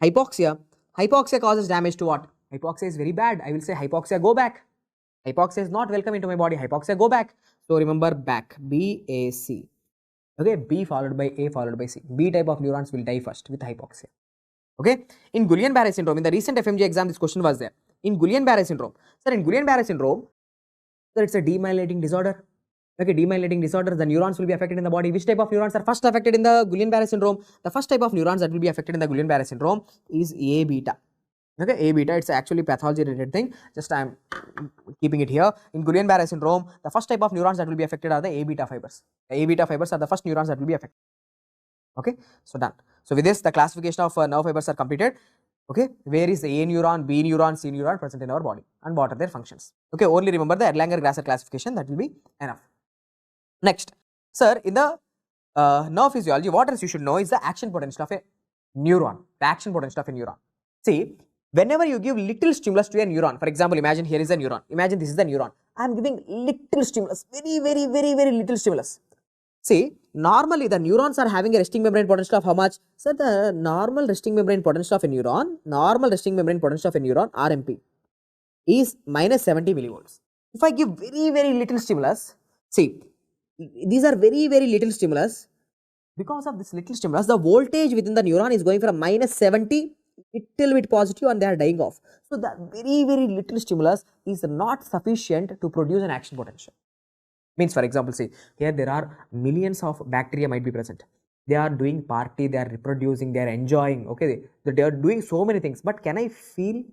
Speaker 2: Hypoxia causes damage to what? Hypoxia is very bad. I will say hypoxia, go back. Hypoxia is not welcome into my body. Hypoxia, go back. So remember back. B, A, C. Okay, B followed by A followed by C. B type of neurons will die first with hypoxia. Okay, in Guillain-Barré syndrome, in the recent FMGE exam, this question was there. In Guillain-Barré syndrome, sir, sir, it's a demyelinating disorder. Okay, demyelinating disorder, the neurons will be affected in the body. Which type of neurons are first affected in the Guillain-Barré syndrome? The first type of neurons that will be affected in the Guillain-Barré syndrome is A beta. Okay, A beta, it's actually pathology related thing. Just I am keeping it here. In Guillain-Barré syndrome, the first type of neurons that will be affected are the A beta fibers. The A beta fibers are the first neurons that will be affected. Okay, so done. So with this, the classification of nerve fibers are completed. Okay, where is the A neuron, B neuron, C neuron present in our body and what are their functions? Okay, only remember the Erlanger-Grasser classification, that will be enough. Next, sir, in the nerve physiology, what else you should know is the action potential of a neuron. The action potential of a neuron. See, whenever you give little stimulus to a neuron, for example, imagine here is a neuron. Imagine this is the neuron. I am giving little stimulus, very little stimulus. See, normally the neurons are having a resting membrane potential of how much? So the normal resting membrane potential of a neuron, RMP, is minus 70 millivolts. If I give very little stimulus, see, these are very little stimulus. Because of this little stimulus, the voltage within the neuron is going from minus 70 little bit positive and they are dying off. So the very little stimulus is not sufficient to produce an action potential. Means, for example, see, here there are millions of bacteria might be present. They are doing party, they are reproducing, they are enjoying. Okay, they are doing so many things. But can I feel?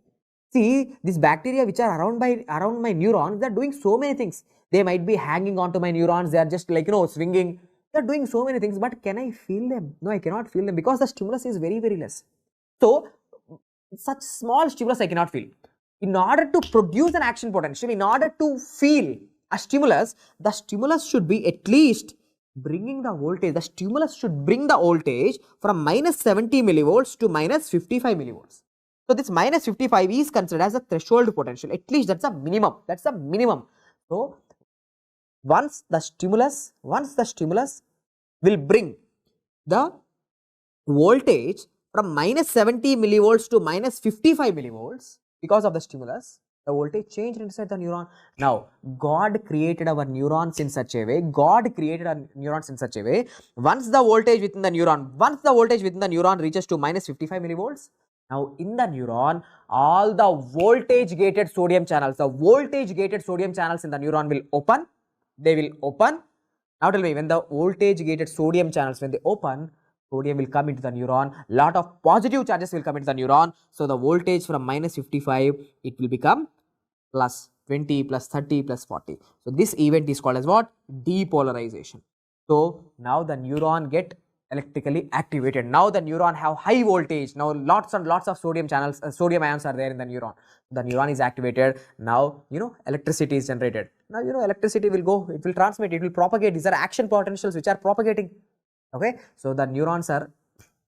Speaker 2: See, these bacteria which are around my neurons, they are doing so many things. They might be hanging onto my neurons. They are just like, swinging. They are doing so many things. But can I feel them? No, I cannot feel them because the stimulus is very less. So such small stimulus I cannot feel. In order to produce an action potential, in order to feel a stimulus, the stimulus should be at least bringing the voltage. The stimulus should bring the voltage from minus 70 millivolts to minus 55 millivolts. So this minus 55 is considered as a threshold potential. At least that's a minimum. So once the stimulus will bring the voltage from minus 70 millivolts to minus 55 millivolts because of the stimulus, the voltage changed inside the neuron. Now, God created our neurons in such a way, once the voltage within the neuron reaches to minus 55 millivolts, now in the neuron, all the voltage gated sodium channels, in the neuron will open, Now tell me, when the voltage gated sodium channels, when they open, sodium will come into the neuron, lot of positive charges will come into the neuron. So the voltage from minus 55, it will become plus 20, plus 30, plus 40. So this event is called as what? Depolarization. So now the neuron get electrically activated. Now the neuron have high voltage. Now lots and lots of sodium channels, sodium ions are there in the neuron. The neuron is activated. Now, electricity is generated. Now, electricity will go, it will transmit, it will propagate. These are action potentials which are propagating. Okay. So the neurons are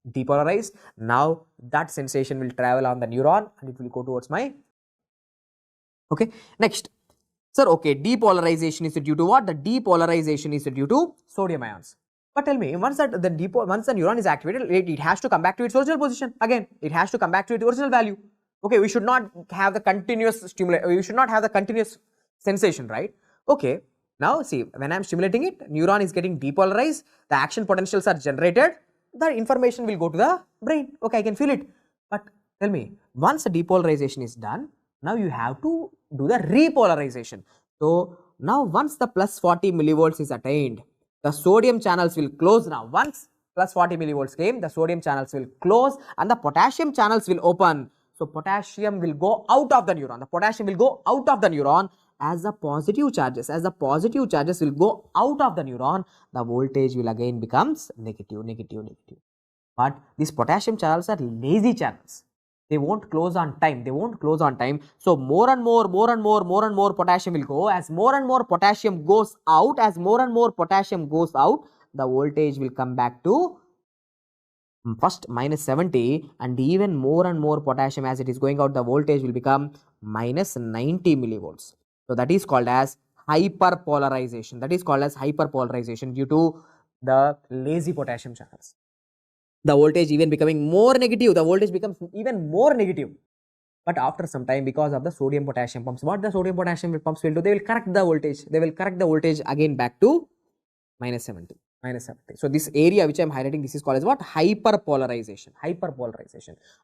Speaker 2: depolarized. Now that sensation will travel on the neuron and it will go towards my. Okay. Next. Sir, okay, depolarization is due to what? The depolarization is due to sodium ions. But tell me, once the neuron is activated, it has to come back to its original position. Again, it has to come back to its original value. Okay, we should not have the continuous we should not have the continuous sensation, right? Okay, now see, when I am stimulating it, neuron is getting depolarized, the action potentials are generated, the information will go to the brain. Okay, I can feel it. But tell me, once the depolarization is done, now you have to do the repolarization. So now once the plus 40 millivolts is attained, the sodium channels will close now. Once plus 40 millivolts came, the sodium channels will close and the potassium channels will open. So potassium will go out of the neuron. The potassium will go out of the neuron as the positive charges. As the positive charges will go out of the neuron, the voltage will again becomes negative. But these potassium channels are lazy channels. They won't close on time. So more and more potassium will go. As more and more potassium goes out, the voltage will come back to first minus 70, and even more and more potassium as it is going out, the voltage will become minus 90 millivolts. So that is called as hyperpolarization. Due to the lazy potassium channels. The voltage even becoming more negative. The voltage becomes even more negative. But after some time, because of the sodium potassium pumps, what the sodium potassium pumps will do? They will correct the voltage. Again back to minus 70. So this area which I am highlighting, this is called as what? Hyperpolarization.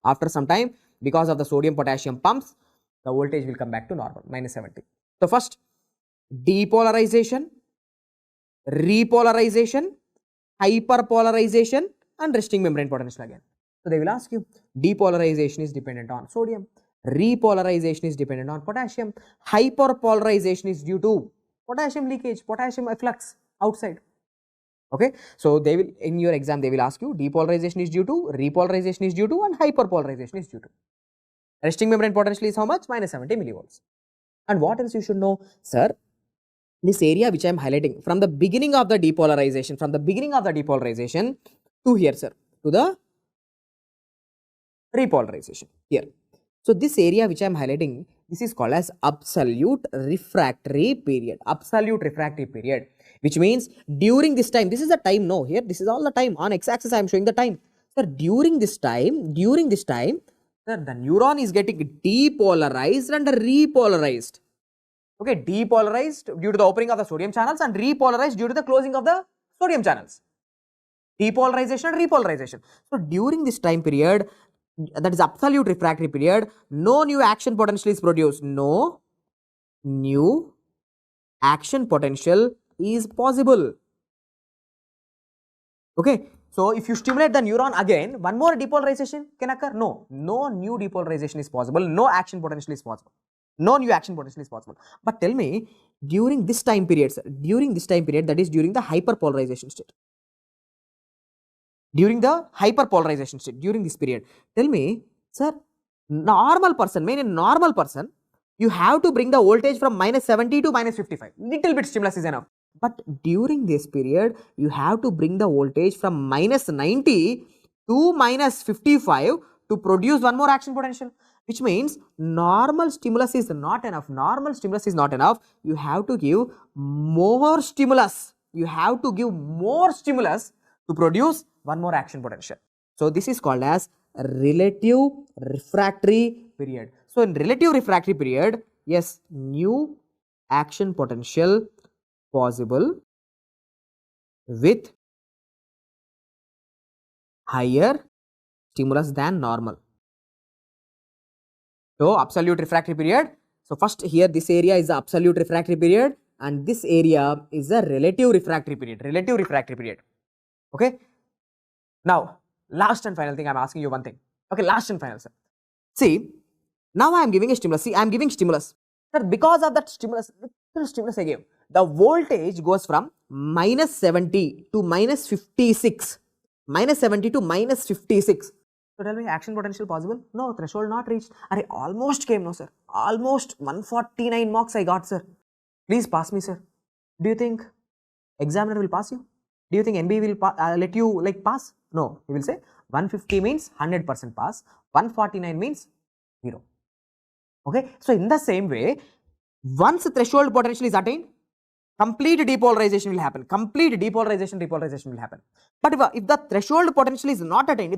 Speaker 2: After some time, because of the sodium potassium pumps, the voltage will come back to normal, minus 70. So first, depolarization, repolarization, hyperpolarization, and resting membrane potential again. So they will ask you, depolarization is dependent on sodium, repolarization is dependent on potassium, hyperpolarization is due to potassium leakage, potassium efflux outside. Okay, so they will, in your exam, they will ask you, depolarization is due to, repolarization is due to, and hyperpolarization is due to. Resting membrane potential is how much? Minus 70 millivolts. And what else you should know? Sir, this area which I am highlighting, from the beginning of the depolarization, to here, sir, to the repolarization here. So this area which I am highlighting, this is called as absolute refractory period. Which means during this time, this is the time, no, here, this is all the time. On x-axis I am showing the time. Sir, during this time, sir, the neuron is getting depolarized and repolarized. Okay, depolarized due to the opening of the sodium channels and repolarized due to the closing of the sodium channels. Depolarization and repolarization. So during this time period, that is absolute refractory period, no new action potential is produced. No new action potential is possible. Okay, so if you stimulate the neuron again, one more depolarization can occur. No new depolarization is possible. No action potential is possible. But tell me, during this time period, that is during the hyperpolarization state. During this period, tell me, sir, normal person, you have to bring the voltage from minus 70 to minus 55. Little bit stimulus is enough. But during this period, you have to bring the voltage from minus 90 to minus 55 to produce one more action potential. which means normal stimulus is not enough. Normal stimulus is not enough. You have to give more stimulus. You have to give more stimulus to produce one more action potential. So this is called as relative refractory period. So in relative refractory period, yes, new action potential possible with higher stimulus than normal. So absolute refractory period. So first here this area is the absolute refractory period and this area is the relative refractory period. Relative refractory period. Okay. Now last and final thing, I am asking you one thing. Okay, last and final, sir. See, now I am giving a stimulus. See, I am giving stimulus. Sir, because of that stimulus, little stimulus I gave, the voltage goes from minus 70 to minus 56. Minus 70 to minus 56. So tell me, action potential possible? No, threshold not reached. Arey, almost came, no sir. Almost 149 marks I got, sir. Please pass me, sir. Do you think examiner will pass you? Do you think NB will let you like pass? No, he will say 150 means 100% pass, 149 means 0. Okay, so in the same way, once threshold potential is attained, complete depolarization will happen. Complete repolarization will happen. But if the threshold potential is not attained,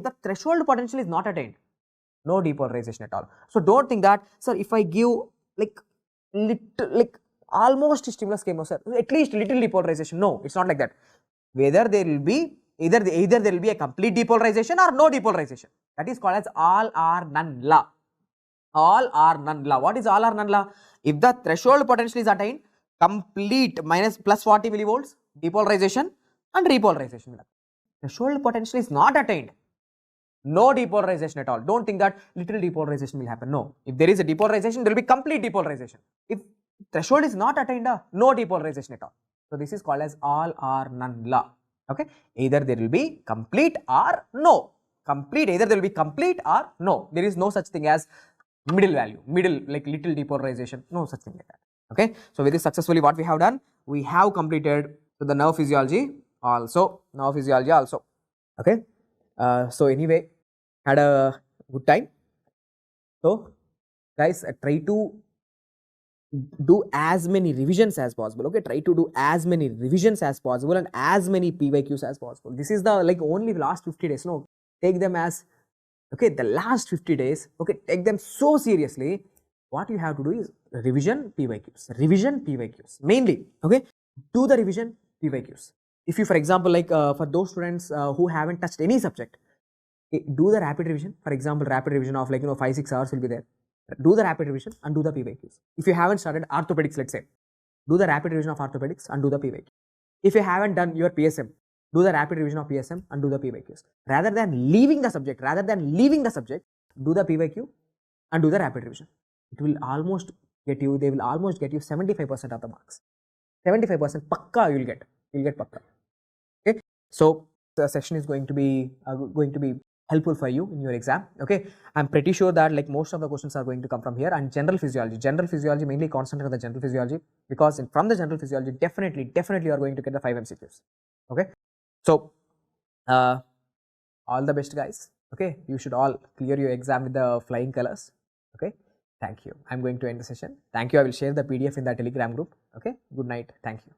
Speaker 2: no depolarization at all. So don't think that, sir, if I give like almost stimulus came, sir, at least little depolarization. No, it's not like that. Whether there will be either there will be a complete depolarization or no depolarization. That is called as all or none law. All or none law. What is all or none law? If the threshold potential is attained, complete minus plus 40 millivolts depolarization and repolarization. Threshold potential is not attained, no depolarization at all. Don't think that little depolarization will happen. No, if there is a depolarization, there will be complete depolarization. If threshold is not attained, no depolarization at all. So this is called as all or none law. Okay, either there will be complete or no. Complete, either there will be complete or no. There is no such thing as middle value, middle like little depolarization, no such thing like that. Okay, so with this successfully what we have done, we have completed the nerve physiology also, okay. So anyway, had a good time. So guys, try to do as many revisions as possible. Okay, try to do as many revisions as possible and as many PYQs as possible. This is the like only last 50 days. No, take them as okay, the last 50 days. Okay, take them so seriously. What you have to do is revision PYQs mainly. Okay, do the revision PYQs. If you, for example, like for those students who haven't touched any subject, okay, do the rapid revision. For example, rapid revision of like 5-6 hours will be there. Do the rapid revision and do the PYQs. If you haven't started orthopedics, let's say, do the rapid revision of orthopedics and do the PYQ. If you haven't done your PSM, do the rapid revision of PSM and do the PYQs. Rather than leaving the subject, do the PYQ and do the rapid revision. It will almost get you, they will almost get you 75% of the marks. 75% pakka you will get pakka. Okay, so the session is going to be helpful for you in your exam. Okay, I'm pretty sure that like most of the questions are going to come from here. And general physiology mainly concentrate on the general physiology, because from the general physiology definitely you are going to get the 5 MCQs. Okay, so all the best guys. Okay, you should all clear your exam with the flying colors. Okay, thank you. I'm going to end the session. Thank you. I will share the PDF in the Telegram group. Okay, good night. Thank you.